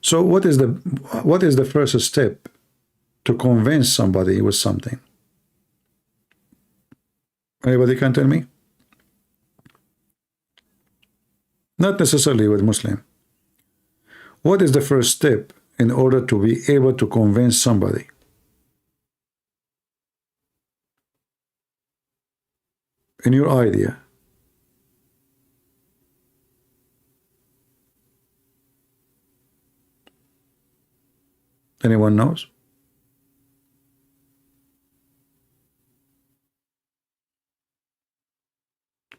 so what is the first step to convince somebody with something? Anybody can tell me? Not necessarily with Muslim. What is the first step in order to be able to convince somebody? In your idea. Anyone knows?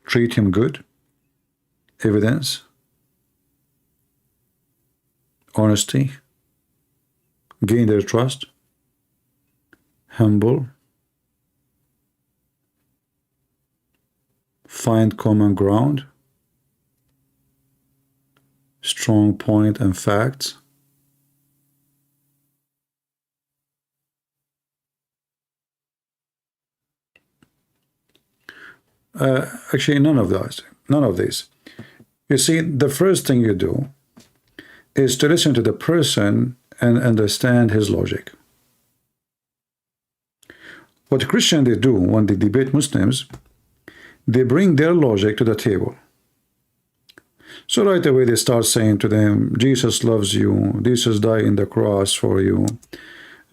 Treat him good. Evidence. Honesty. Gain their trust. Humble. Find common ground. Strong point and facts. Actually, none of those. None of these. You see, the first thing you do is to listen to the person and understand his logic. What Christians they do when they debate Muslims, they bring their logic to the table. So right away they start saying to them, Jesus loves you, Jesus died in the cross for you,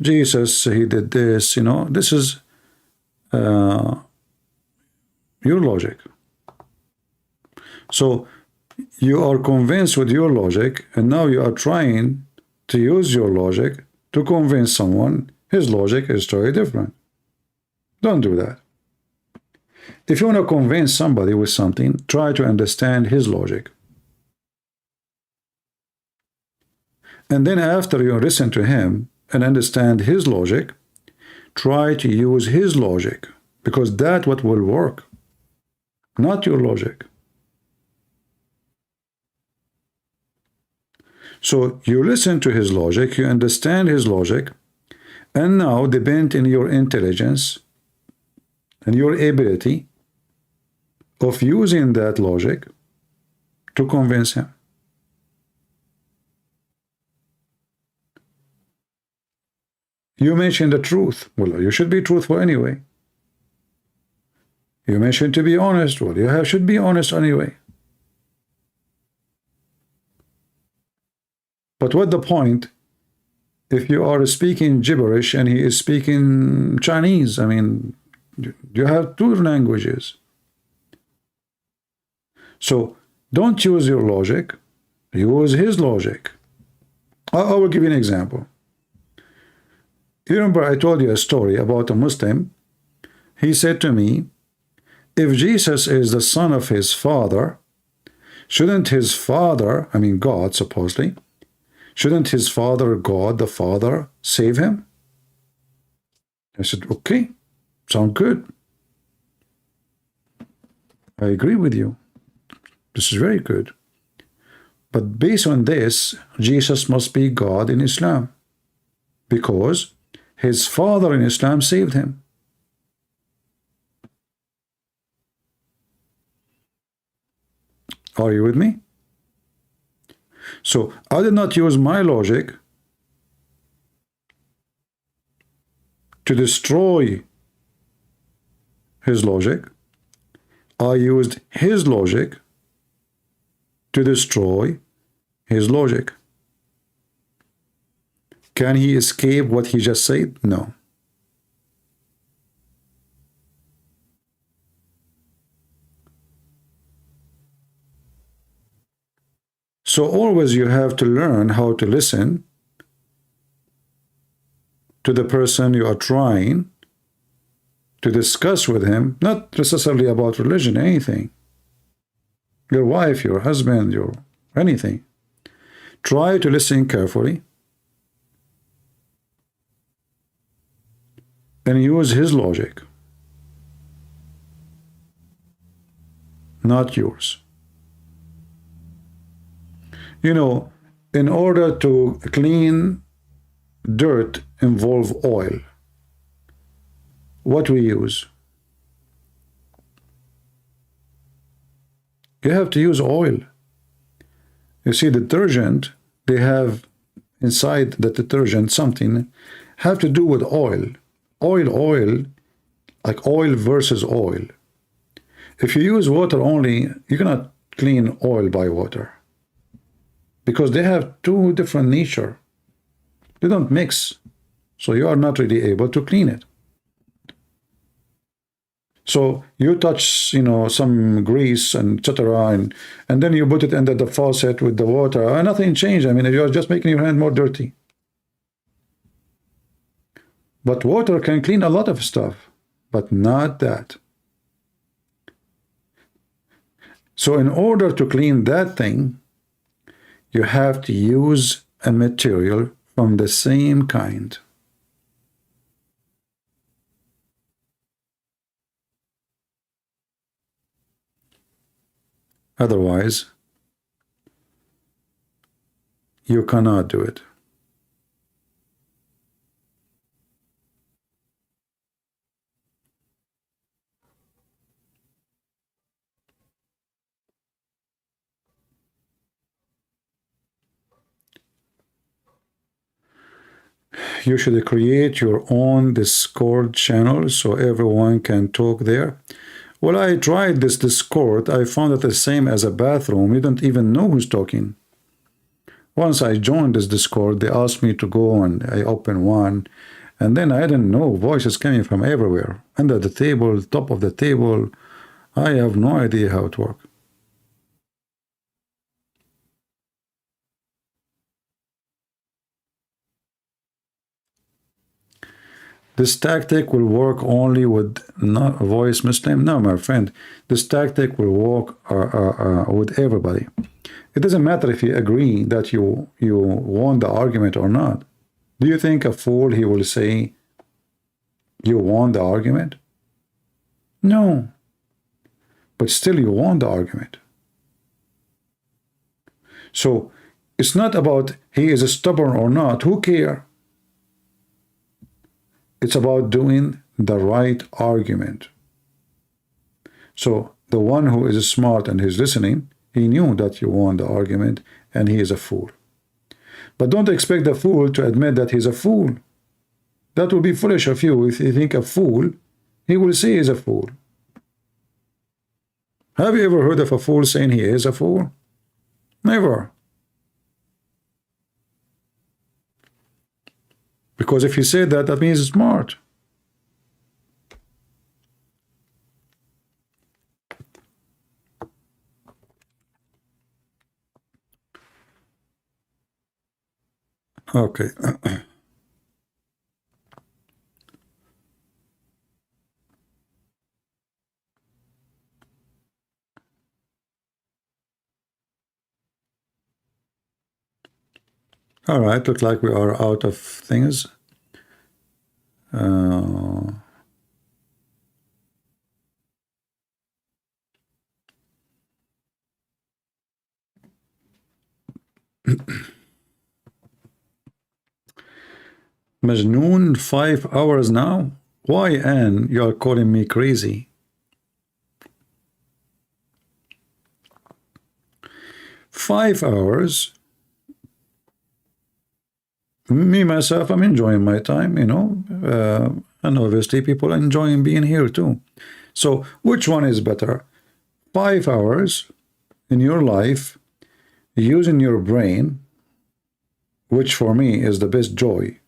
Jesus, he did this, you know, this is your logic. So you are convinced with your logic, and now you are trying to use your logic to convince someone his logic is totally different. Don't do that. If you want to convince somebody with something, try to understand his logic. And then after you listen to him and understand his logic, try to use his logic, because that's what will work, not your logic. So you listen to his logic, you understand his logic, and now depend on your intelligence and your ability of using that logic to convince him. You mentioned the truth. Well, you should be truthful anyway. You mentioned to be honest. Well, you should be honest anyway. But what's the point if you are speaking gibberish and he is speaking Chinese? I mean, you have two languages. So don't use your logic, use his logic. I will give you an example. You remember I told you a story about a Muslim. He said to me, if Jesus is the son of his father, shouldn't his father, I mean God supposedly, shouldn't his father, God the Father, save him? I said, okay, sound good. I agree with you. This is very good. But based on this, Jesus must be God in Islam, because his father in Islam saved him. Are you with me? So I did not use my logic to destroy his logic. I used his logic to destroy his logic. Can he escape what he just said? No. So always you have to learn how to listen to the person you are trying to discuss with him, not necessarily about religion, anything. Your wife, your husband, your anything. Try to listen carefully. And use his logic, not yours. You know, in order to clean dirt involve oil. What we use? You have to use oil. You see, detergent, they have inside the detergent something have to do with oil. Oil, like oil versus oil. If you use water only, you cannot clean oil by water, because they have two different nature. They don't mix, so you are not really able to clean it. So you touch, you know, some grease and etc., and then you put it under the faucet with the water, and nothing changed. I mean, you're just making your hand more dirty. But water can clean a lot of stuff, but not that. So in order to clean that thing, you have to use a material from the same kind. Otherwise, you cannot do it. You should create your own Discord channel so everyone can talk there. Well, I tried this Discord. I found it the same as a bathroom. You don't even know who's talking. Once I joined this Discord, they asked me to go, and I opened one, and then I didn't know voices coming from everywhere. Under the table, top of the table. I have no idea how it works. This tactic will work only with voice Muslim. No, my friend, this tactic will work with everybody. It doesn't matter if you agree that you won the argument or not. Do you think a fool, he will say, you won the argument? No. But still you won the argument. So it's not about he is stubborn or not. Who cares? It's about doing the right argument. So the one who is smart and is listening, he knew that you won the argument, and he is a fool. But don't expect the fool to admit that he's a fool. That will be foolish of you. If you think a fool, he will say he's a fool. Have you ever heard of a fool saying he is a fool? Never. Because if you say that, that means it's smart. Okay. All right, looks like we are out of things. Majnoon, 5 hours now? Why, Anne, you are calling me crazy? 5 hours? Me, myself, I'm enjoying my time, you know, and obviously people are enjoying being here too. So which one is better? 5 hours in your life using your brain, which for me is the best joy,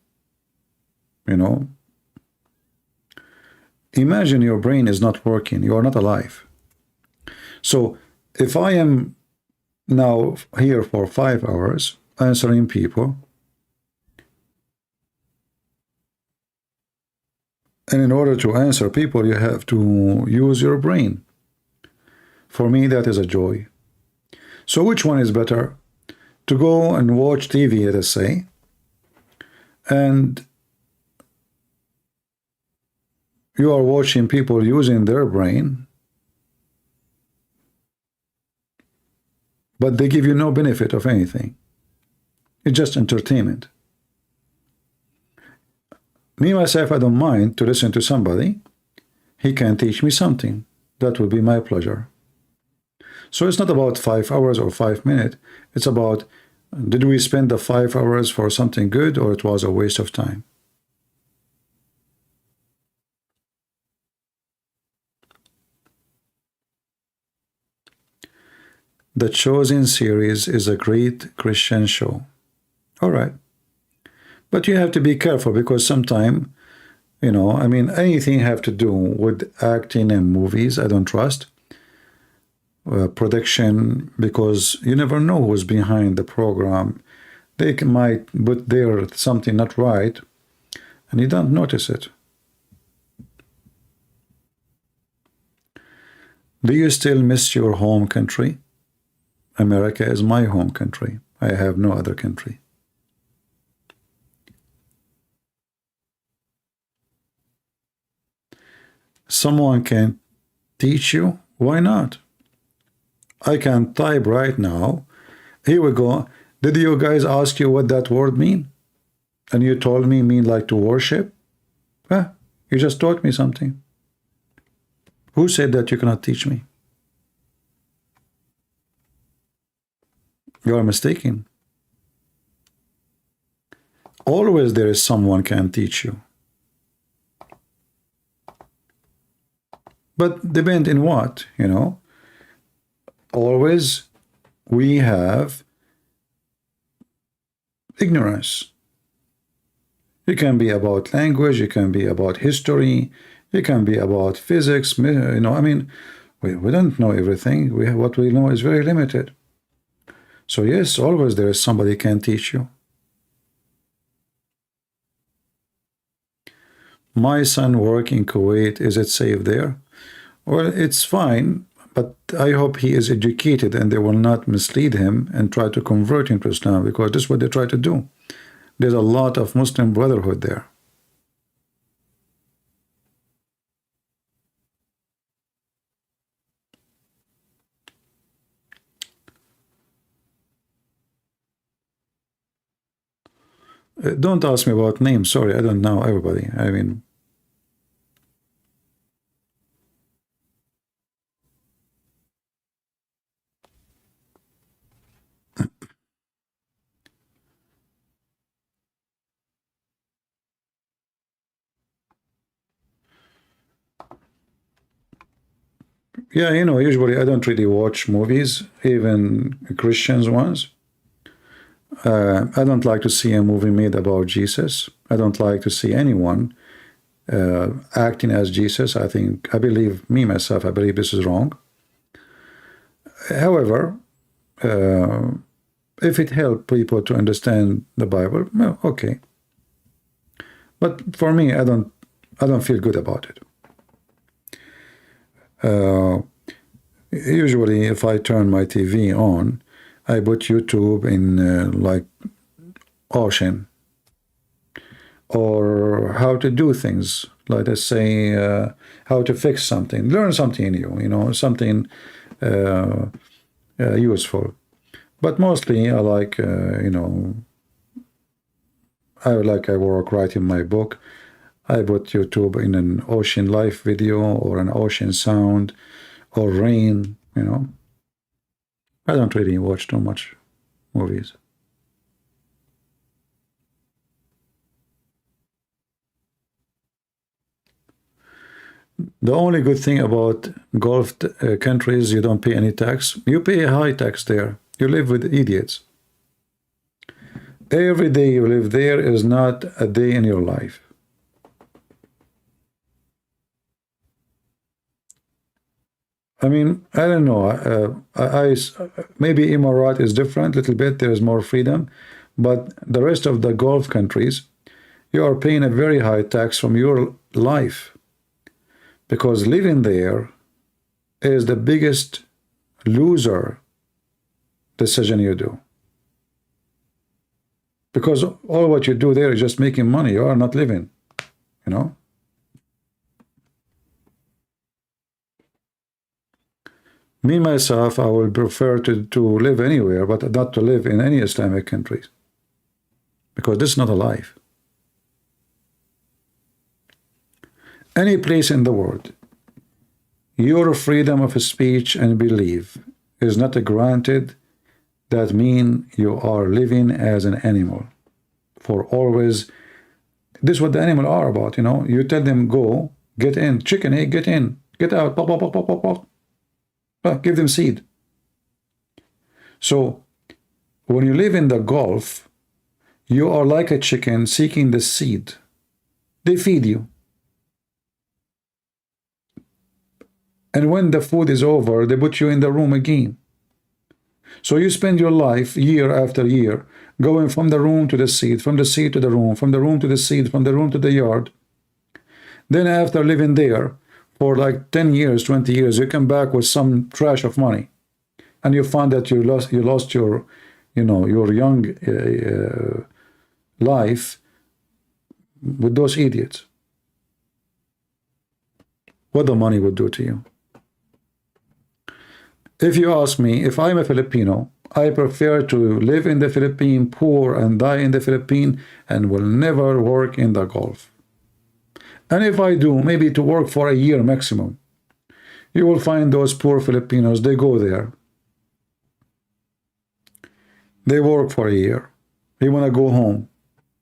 you know. Imagine your brain is not working, you are not alive. So if I am now here for 5 hours answering people, and in order to answer people, you have to use your brain. For me, that is a joy. So which one is better? To go and watch TV, let us say, and you are watching people using their brain, but they give you no benefit of anything. It's just entertainment. Me, myself, I don't mind to listen to somebody. He can teach me something. That will be my pleasure. So it's not about 5 hours or 5 minutes. It's about, did we spend the 5 hours for something good, or it was a waste of time? The Chosen series is a great Christian show. All right. But you have to be careful, because sometimes, you know, I mean, anything have to do with acting and movies, I don't trust. Production, because you never know who's behind the program. They might put there something not right, and you don't notice it. Do you still miss your home country? America is my home country. I have no other country. Someone can teach you? Why not? I can type right now. Here we go. Did you guys ask you what that word mean? And you told me mean like to worship? Huh? You just taught me something. Who said that you cannot teach me? You are mistaken. Always there is someone can teach you. But depend in what, you know. Always we have ignorance. It can be about language, it can be about history, it can be about physics, you know, I mean, we don't know everything. What we know is very limited. So yes, always there is somebody can teach you. My son work in Kuwait, is it safe there? Well, it's fine, but I hope he is educated and they will not mislead him and try to convert him to Islam, because this is what they try to do. There's a lot of Muslim brotherhood there. Don't ask me about names. Sorry, I don't know everybody. I mean, yeah, you know, usually I don't really watch movies, even Christians ones. I don't like to see a movie made about Jesus. I don't like to see anyone acting as Jesus. I believe this is wrong. However, if it helps people to understand the Bible, well, okay. But for me, I don't feel good about it. Usually, if I turn my TV on, I put YouTube in like Ocean, or how to do things, like let's say how to fix something, learn something new, you know, something useful. But mostly I like, you know, I work writing my book. I put YouTube in an ocean life video, or an ocean sound, or rain, you know. I don't really watch too much movies. The only good thing about Gulf countries, you don't pay any tax. You pay a high tax there. You live with idiots. Every day you live there is not a day in your life. I mean, I don't know. Maybe Emirat is different a little bit. There is more freedom, but the rest of the Gulf countries, you are paying a very high tax from your life, because living there is the biggest loser decision you do. Because all what you do there is just making money. You are not living, you know. Me, myself, I will prefer to live anywhere, but not to live in any Islamic countries. Because this is not a life. Any place in the world, your freedom of speech and belief is not granted. That means you are living as an animal for always. This is what the animal are about, you know. You tell them, go, get in, chicken, hey, get in, get out, pop, pop, pop, pop, pop, pop. Give them seed. So when you live in the Gulf, you are like a chicken seeking the seed. They feed you. And when the food is over, they put you in the room again. So you spend your life year after year going from the room to the seed, from the seed to the room, from the room to the seed, from the room to the yard. Then after living there for like 10 years, 20 years, you come back with some trash of money, and you find that you lost your, you know, your young life with those idiots. What the money would do to you. If you ask me, if I'm a Filipino, I prefer to live in the Philippines poor and die in the Philippines and will never work in the Gulf. And if I do, maybe to work for a year maximum. You will find those poor Filipinos, they go there. They work for a year. They want to go home.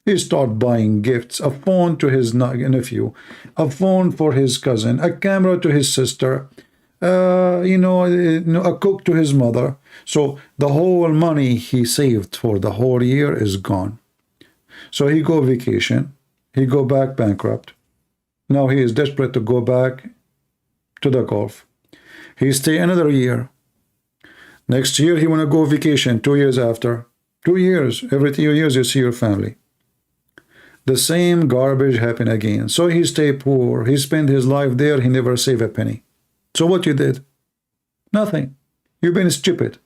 He start buying gifts, a phone to his nephew, a phone for his cousin, a camera to his sister, a cook to his mother. So the whole money he saved for the whole year is gone. So he go vacation, he go back bankrupt. Now he is desperate to go back to the Gulf. He stay another year. Next year he want to go vacation 2 years after. 2 years. Every 2 years you see your family. The same garbage happen again. So he stay poor. He spend his life there. He never save a penny. So what you did? Nothing. You've been stupid.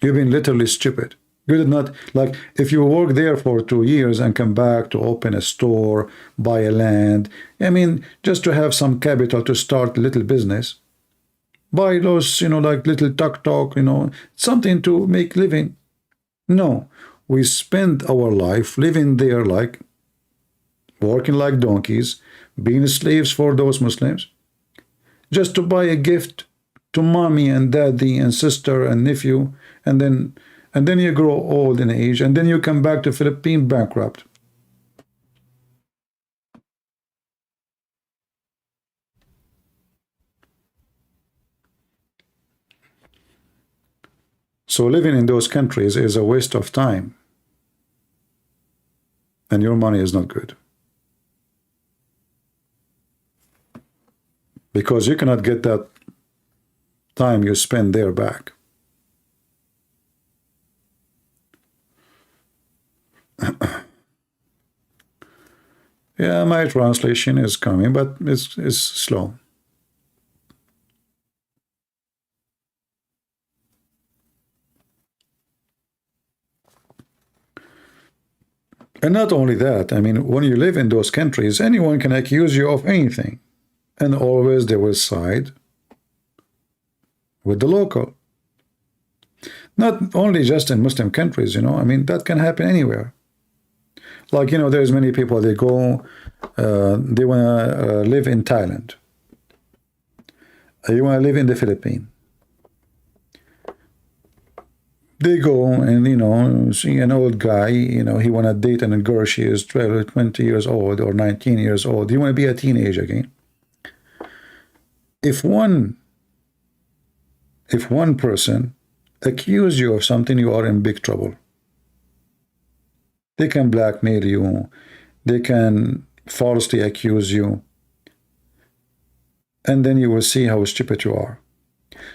You've been literally stupid. You did not, like, if you work there for 2 years and come back to open a store, buy a land, I mean, just to have some capital to start a little business, buy those, like little tuk-tuk, something to make living. No, we spend our life living there, like, working like donkeys, being slaves for those Muslims, just to buy a gift to mommy and daddy and sister and nephew, and then you grow old in age, and then you come back to Philippines bankrupt. So living in those countries is a waste of time, and your money is not good. Because you cannot get that time you spend there back. Yeah, my translation is coming, but it's slow. And not only that, I mean, when you live in those countries, anyone can accuse you of anything, and always they will side with the local. Not only just in Muslim countries, I mean, that can happen anywhere. Like, there's many people, they go, they want to live in Thailand. You want to live in the Philippines. They go and, see an old guy, he want to date a girl, she is 12 or 20 years old or 19 years old. You want to be a teenager again. If one if one person accuse you of something, you are in big trouble. They can blackmail you, they can falsely accuse you, and then you will see how stupid you are.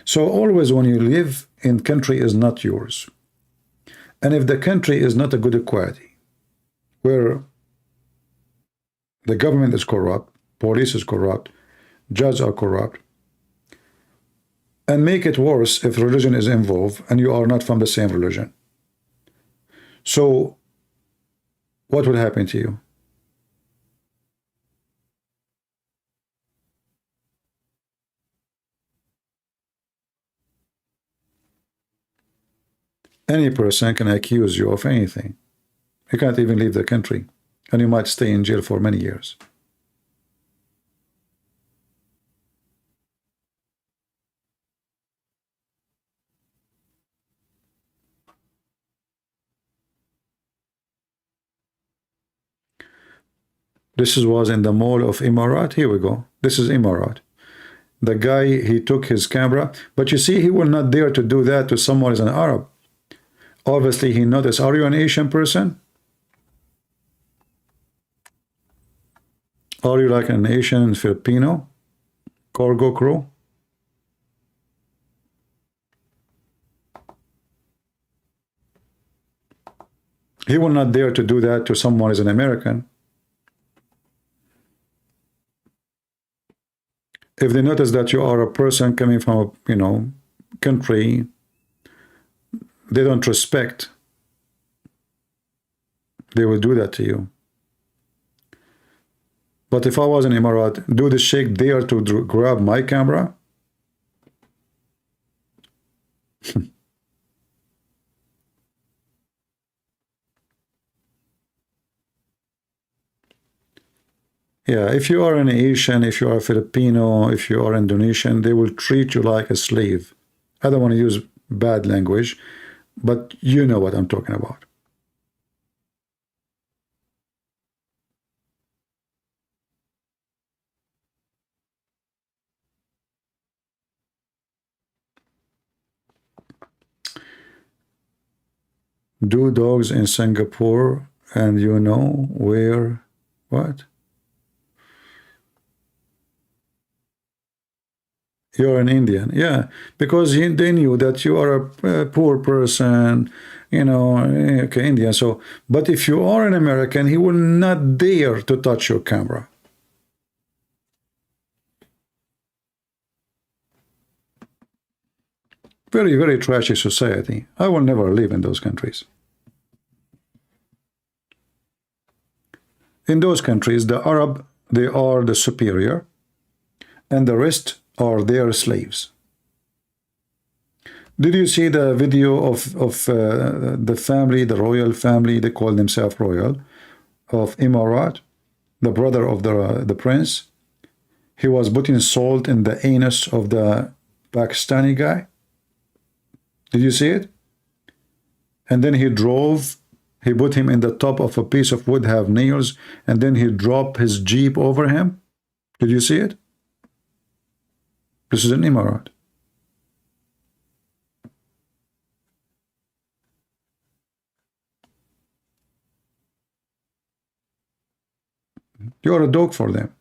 So always when you live in country is not yours, and if the country is not a good quality, where the government is corrupt, police is corrupt, judges are corrupt, and make it worse if religion is involved and you are not from the same religion. So what will happen to you? Any person can accuse you of anything. You can't even leave the country, and you might stay in jail for many years. This was in the mall of Emirat. Here we go. This is Emirat. The guy, he took his camera, but you see, he will not dare to do that to someone who is an Arab. Obviously, he noticed, are you an Asian person? Are you like an Asian Filipino cargo crew? He will not dare to do that to someone who is an American. If they notice that you are a person coming from a, country they don't respect, they will do that to you. But if I was in Emirat, do the sheikh dare to grab my camera? Yeah, if you are an Asian, if you are Filipino, if you are Indonesian, they will treat you like a slave. I don't want to use bad language, but you know what I'm talking about. Do dogs in Singapore, and you know where, what? You're an Indian, yeah, because they knew that you are a poor person, okay, Indian. So, but if you are an American, he will not dare to touch your camera. Very, very trashy society. I will never live in those countries. In those countries, the Arab, they are the superior, and the rest are their slaves. Did you see the video of the family, the royal family, they call themselves royal, of Emirat, the brother of the prince? He was putting salt in the anus of the Pakistani guy. Did you see it? And then he put him in the top of a piece of wood, have nails, and then he dropped his jeep over him. Did you see it? This is an Emirat. You're a dog for them.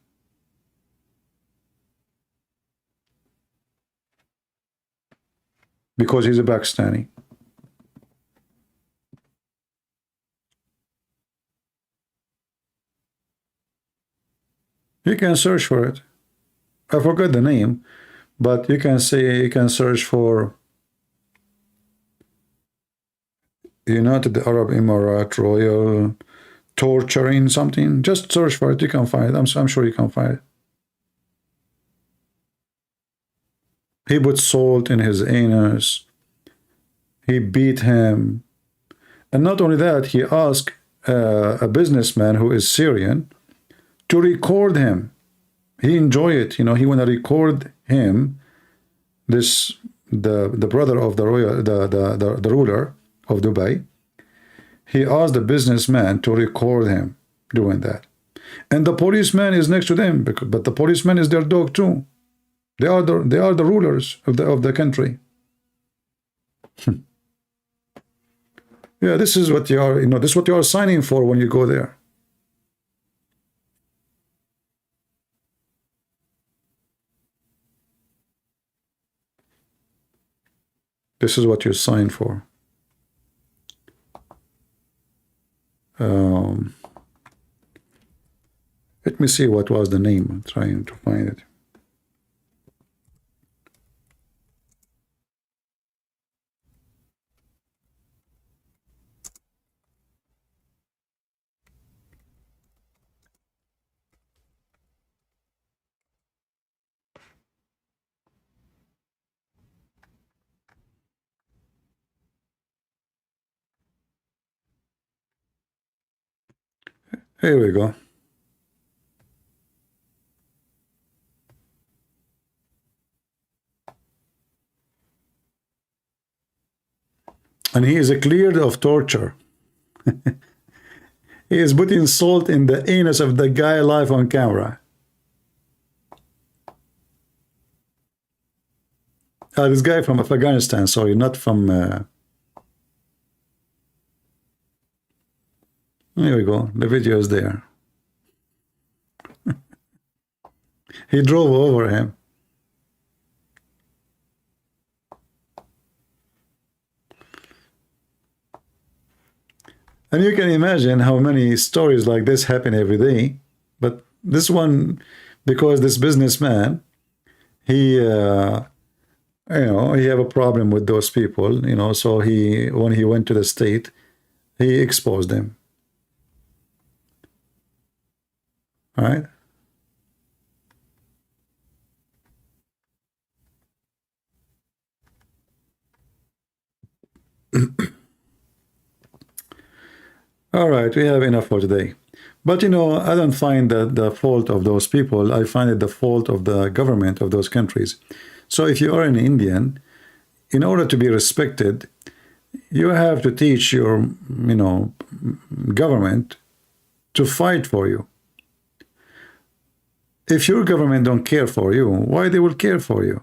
Because he's a Pakistani. You can search for it. I forgot the name, but you can search for United Arab Emirates Royal torturing something. Just search for it. You can find it. I'm sure you can find it. He put salt in his anus. He beat him. And not only that, he asked a businessman who is Syrian to record him. He enjoyed it. He want to record him, the brother of the royal, the ruler of Dubai. He asked the businessman to record him doing that. And the policeman is next to them, but the policeman is their dog too. They are the rulers of the country. Yeah, this is what you are, you know, this is what you are signing for when you go there. This is what you sign for. Let me see what was the name. I'm trying to find it. Here we go. And he is cleared of torture. He is putting salt in the anus of the guy live on camera. This guy from Afghanistan, sorry, not from... Here we go, the video is there. He drove over him. And you can imagine how many stories like this happen every day. But this one, because this businessman, he, you know, he have a problem with those people, you know, so he, when he went to the state, he exposed them. All right. All right, we have enough for today. But, you know, I don't find that the fault of those people. I find it the fault of the government of those countries. So if you are an Indian, in order to be respected, you have to teach your, you know, government to fight for you. If your government don't care for you, why they will care for you?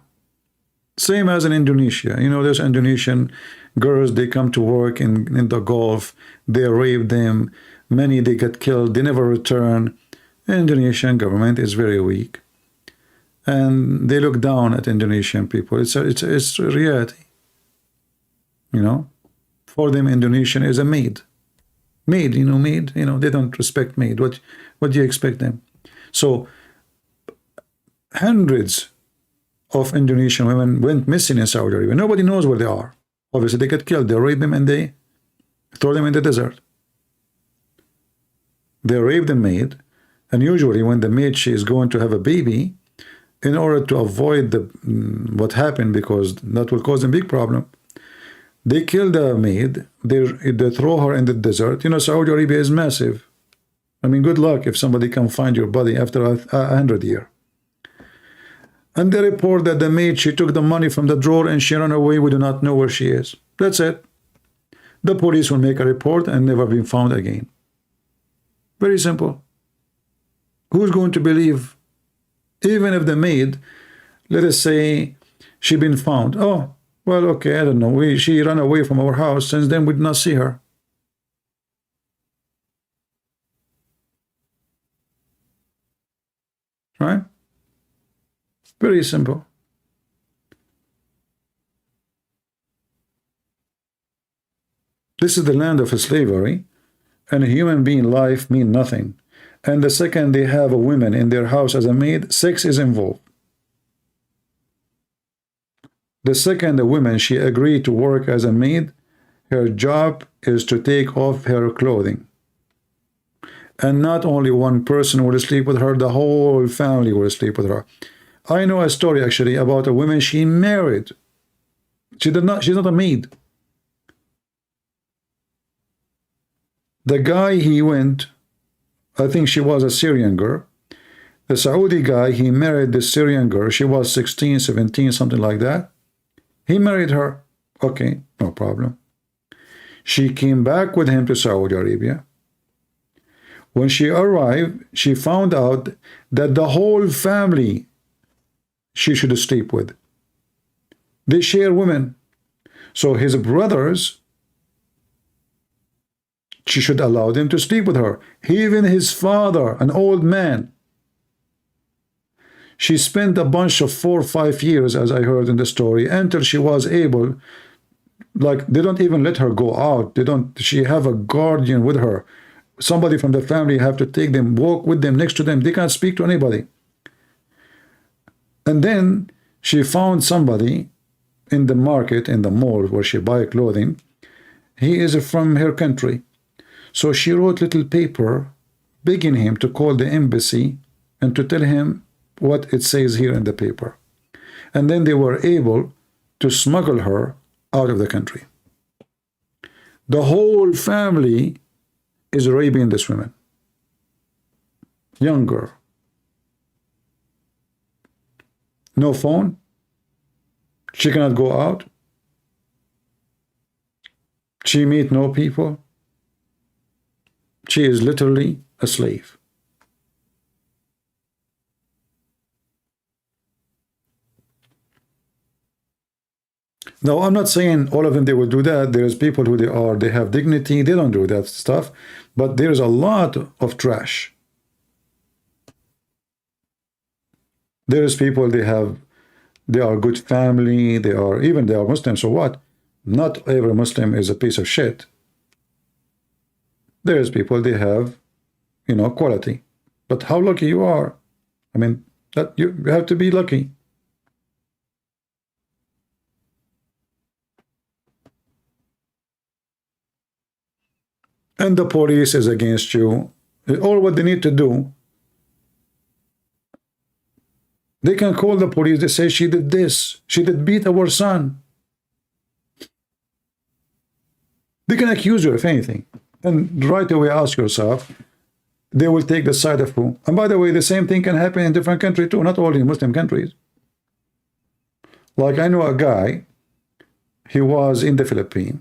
Same as in Indonesia. You know, there's Indonesian girls, they come to work in the Gulf, they rape them, many they get killed, they never return. Indonesian government is very weak. And they look down at Indonesian people. It's a reality. You know? For them, Indonesian is a maid. Maid, you know, maid, you know, they don't respect maid. What do you expect them? So hundreds of Indonesian women went missing in Saudi Arabia. Nobody knows where they are. Obviously, they get killed. They rape them and they throw them in the desert. They rape the maid, and usually when the maid, she is going to have a baby, in order to avoid the what happened, because that will cause a big problem, they kill the maid. They throw her in the desert. You know, Saudi Arabia is massive. I mean, good luck if somebody can find your body after 100 years. And they report that the maid, she took the money from the drawer and she ran away. We do not know where she is. That's it. The police will make a report and never been found again. Very simple. Who's going to believe? Even if the maid, let us say, she been found. Oh, well, okay, I don't know. She ran away from our house. Since then, we did not see her. Right? Very simple. This is the land of slavery, and a human being life mean nothing. And the second they have a woman in their house as a maid, sex is involved. The second a woman, she agreed to work as a maid, her job is to take off her clothing. And not only one person will sleep with her, the whole family will sleep with her. I know a story actually about a woman she married. She's not a maid. The guy, he went, I think she was a Syrian girl. The Saudi guy, he married the Syrian girl. She was 16, 17, something like that. He married her. Okay, no problem. She came back with him to Saudi Arabia. When she arrived, she found out that the whole family she should sleep with. They share women. So his brothers, she should allow them to sleep with her. Even his father, an old man, she spent a bunch of 4 or 5 years, as I heard in the story, until she was able, like, they don't even let her go out. They don't, she have a guardian with her. Somebody from the family have to take them, walk with them, next to them. They can't speak to anybody. And then she found somebody in the market, in the mall where she buy clothing. He is from her country. So she wrote little paper begging him to call the embassy and to tell him what it says here in the paper. And then they were able to smuggle her out of the country. The whole family is raping this woman. Young girl. No phone. She cannot go out. She meet no people. She is literally a slave. Now, I'm not saying all of them, they will do that. There's people who they have dignity. They don't do that stuff. But there's a lot of trash. There's people, they are good family. They are Muslims. So what? Not every Muslim is a piece of shit. There's people, they have, quality. But how lucky you are. I mean, that you have to be lucky. And the police is against you. All what they need to do, they can call the police. They say, she did this. She did beat our son. They can accuse you of anything. And right away ask yourself, they will take the side of who? And by the way, the same thing can happen in different countries too, not only in Muslim countries. Like I know a guy, he was in the Philippines.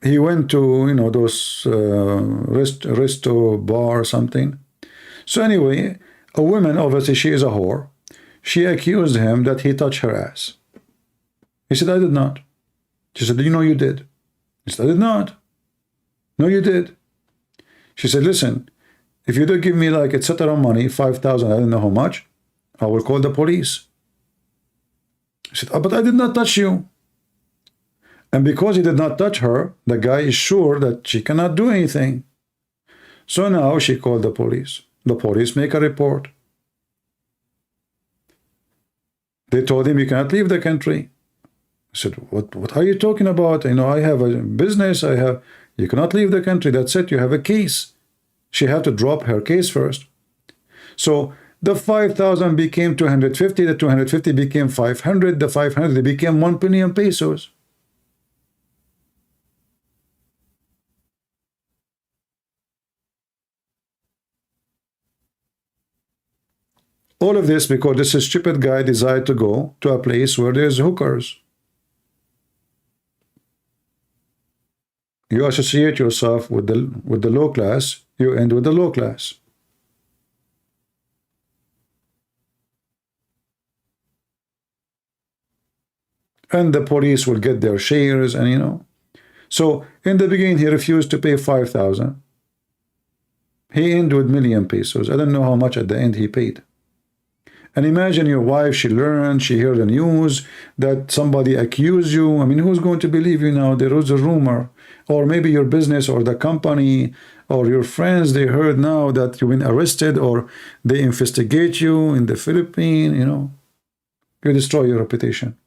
He went to, those resto bar or something. So anyway, a woman, obviously she is a whore. She accused him that he touched her ass. He said, I did not. She said, you did. He said, I did not. No, you did. She said, listen, if you don't give me like etc. money, 5,000, I don't know how much, I will call the police. He said, but I did not touch you. And because he did not touch her, the guy is sure that she cannot do anything. So now she called the police. The police make a report. They told him, you cannot leave the country. I said, what are you talking about? I have a business. You cannot leave the country. That's it. You have a case. She had to drop her case first. So the 5,000 became 250. The 250 became 500. The 500 became 1 billion pesos. All of this because this stupid guy decided to go to a place where there's hookers. You associate yourself with the low class, you end with the low class. And the police will get their shares, and So in the beginning he refused to pay 5,000. He ended with 1 million pesos. I don't know how much at the end he paid. And imagine your wife, she learned, she heard the news that somebody accused you. I mean, who's going to believe you now? There was a rumor. Or maybe your business or the company or your friends, they heard now that you've been arrested or they investigate you in the Philippines, You destroy your reputation.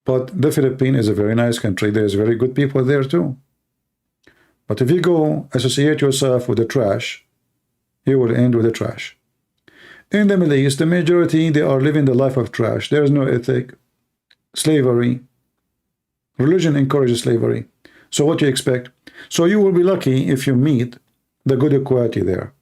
But the Philippines is a very nice country. There's very good people there too. But if you go associate yourself with the trash, you will end with the trash. In the Middle East, the majority, they are living the life of trash. There is no ethic, slavery. Religion encourages slavery. So what do you expect? So you will be lucky if you meet the good quality there.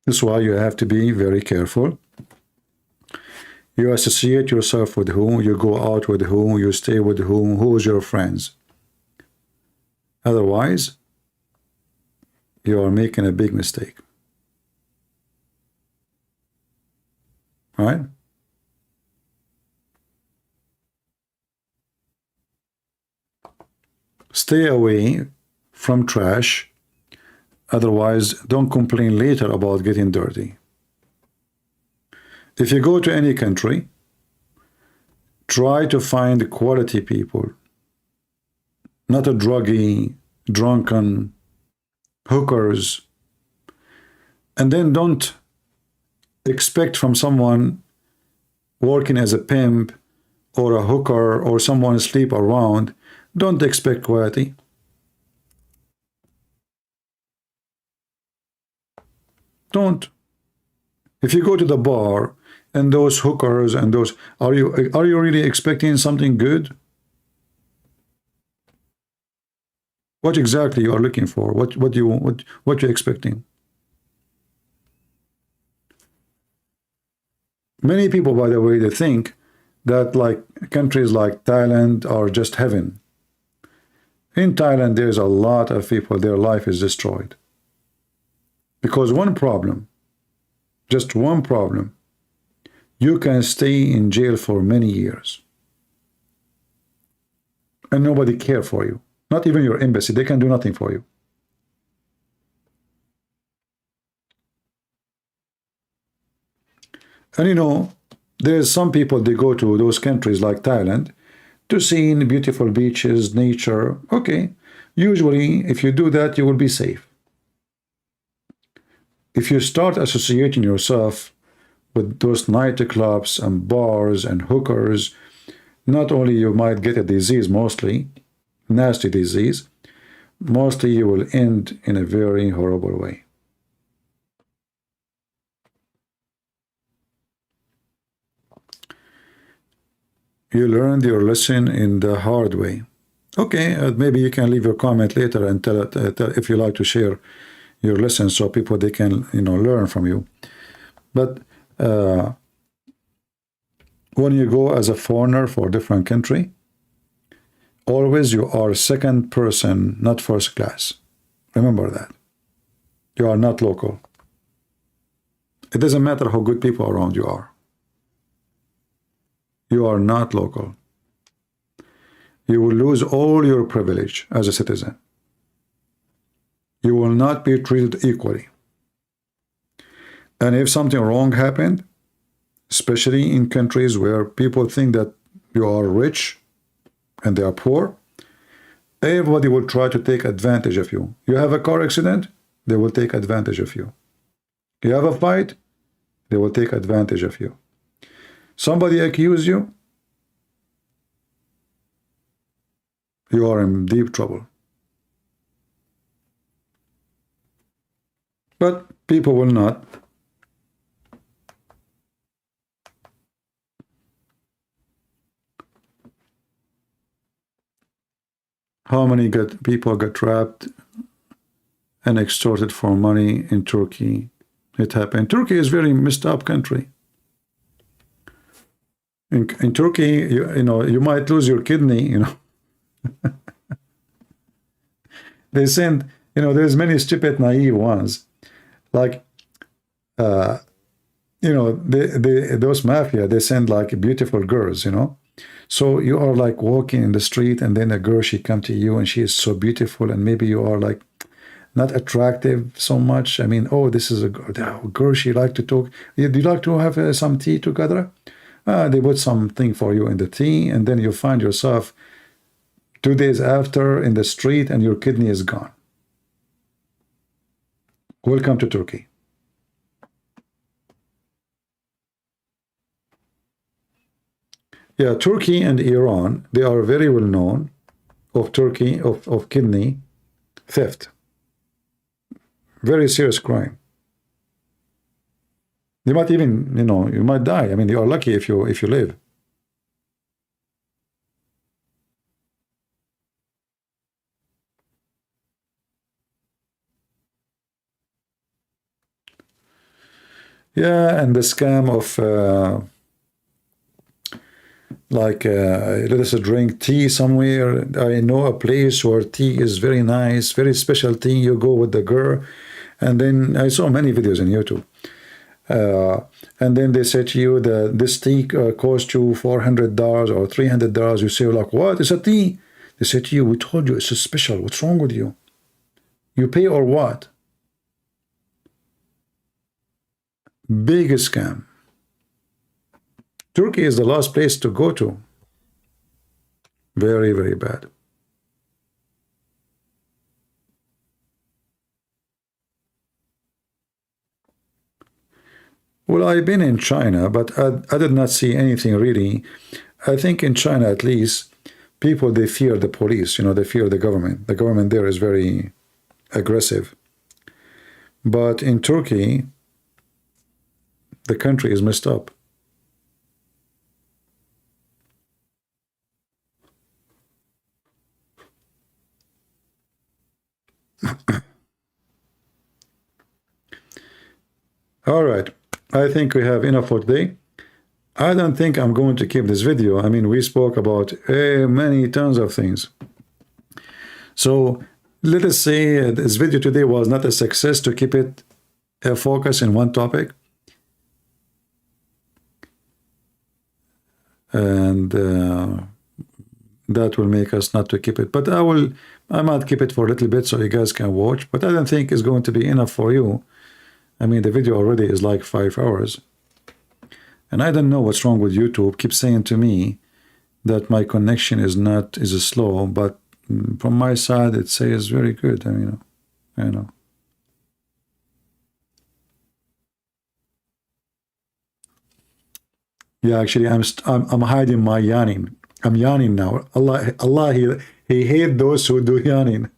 That's why you have to be very careful. You associate yourself with whom, you go out with whom, you stay with whom, who's your friends. Otherwise, you are making a big mistake. Right? Stay away from trash. Otherwise, don't complain later about getting dirty. If you go to any country, try to find quality people, not a druggy, drunken, hookers. And then don't expect from someone working as a pimp or a hooker or someone sleep around, don't expect quality. Don't. If you go to the bar and those hookers and those, are you really expecting something good? What exactly you are looking for? What you're expecting? Many people, by the way, they think that like countries like Thailand are just heaven. In Thailand, there's a lot of people, their life is destroyed. Because one problem, just one problem, you can stay in jail for many years. And nobody cares for you. Not even your embassy, they can do nothing for you. And you know, there's some people, they go to those countries like Thailand to see beautiful beaches, nature. Okay, usually if you do that, you will be safe. If you start associating yourself with those nightclubs and bars and hookers, not only you might get a disease, mostly, nasty disease, mostly you will end in a very horrible way. You learned your lesson in the hard way. Okay, maybe you can leave your comment later and tell if you like to share your lessons so people they can learn from you. But when you go as a foreigner for a different country, always you are second person, not first class. Remember that. You are not local. It doesn't matter how good people around you are. You are not local. You will lose all your privilege as a citizen. You will not be treated equally. And if something wrong happened, especially in countries where people think that you are rich and they are poor, everybody will try to take advantage of you. You have a car accident, they will take advantage of you. You have a fight, they will take advantage of you. Somebody accuse you, you are in deep trouble. But people will not. How many people got trapped and extorted for money in Turkey? It happened. Turkey is a very messed up country. In Turkey, you might lose your kidney, They send, there's many stupid, naive ones. Like, those mafia, they send like beautiful girls, So you are like walking in the street and then a girl, she come to you and she is so beautiful and maybe you are like not attractive so much. I mean, oh, this is a girl, she like to talk. Do you like to have some tea together? They put something for you in the tea and then you find yourself 2 days after in the street and your kidney is gone. Welcome to Turkey. Yeah, Turkey and Iran, they are very well known of Turkey, of kidney theft. Very serious crime. You might even, you might die. I mean, you are lucky if you live. Yeah, and the scam of let us drink tea somewhere. I know a place where tea is very nice, very special tea. You go with the girl, and then I saw many videos on YouTube. And then they say to you that this tea costs you $400 or $300. You say, like, what? It's a tea. They say to you, we told you it's a special. What's wrong with you? You pay or what? Big scam. Turkey is the last place to go to. Very, very bad. Well, I've been in China, but I did not see anything really. I think in China, at least, people, they fear the police. You know, they fear the government. The government there is very aggressive. But in Turkey, the country is messed up. All right. I think we have enough for today. I don't think I'm going to keep this video. I mean, we spoke about many tons of things. So let us say this video today was not a success to keep it a focus in one topic. And that will make us not to keep it. But I might keep it for a little bit so you guys can watch. But I don't think it's going to be enough for you. I mean, the video already is like 5 hours. And I don't know what's wrong with YouTube. Keep saying to me that my connection is slow, but from my side it says very good. I mean, I know. Yeah, actually, I'm hiding my yawning. I'm yawning now. Allah, he hates those who do yawning.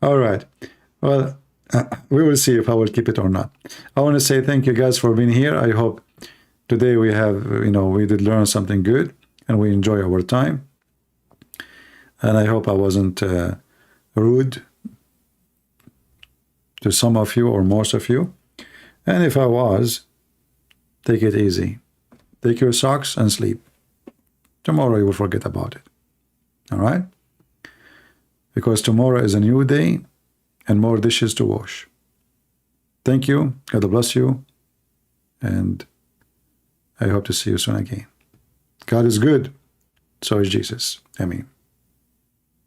All right. Well, we will see if I will keep it or not. I want to say thank you guys for being here. I hope today we have, we did learn something good and we enjoy our time. And I hope I wasn't rude to some of you or most of you. And if I was, take it easy. Take your socks and sleep. Tomorrow you will forget about it. All right? Because tomorrow is a new day and more dishes to wash. Thank you. God bless you. And I hope to see you soon again. God is good. So is Jesus. Amen.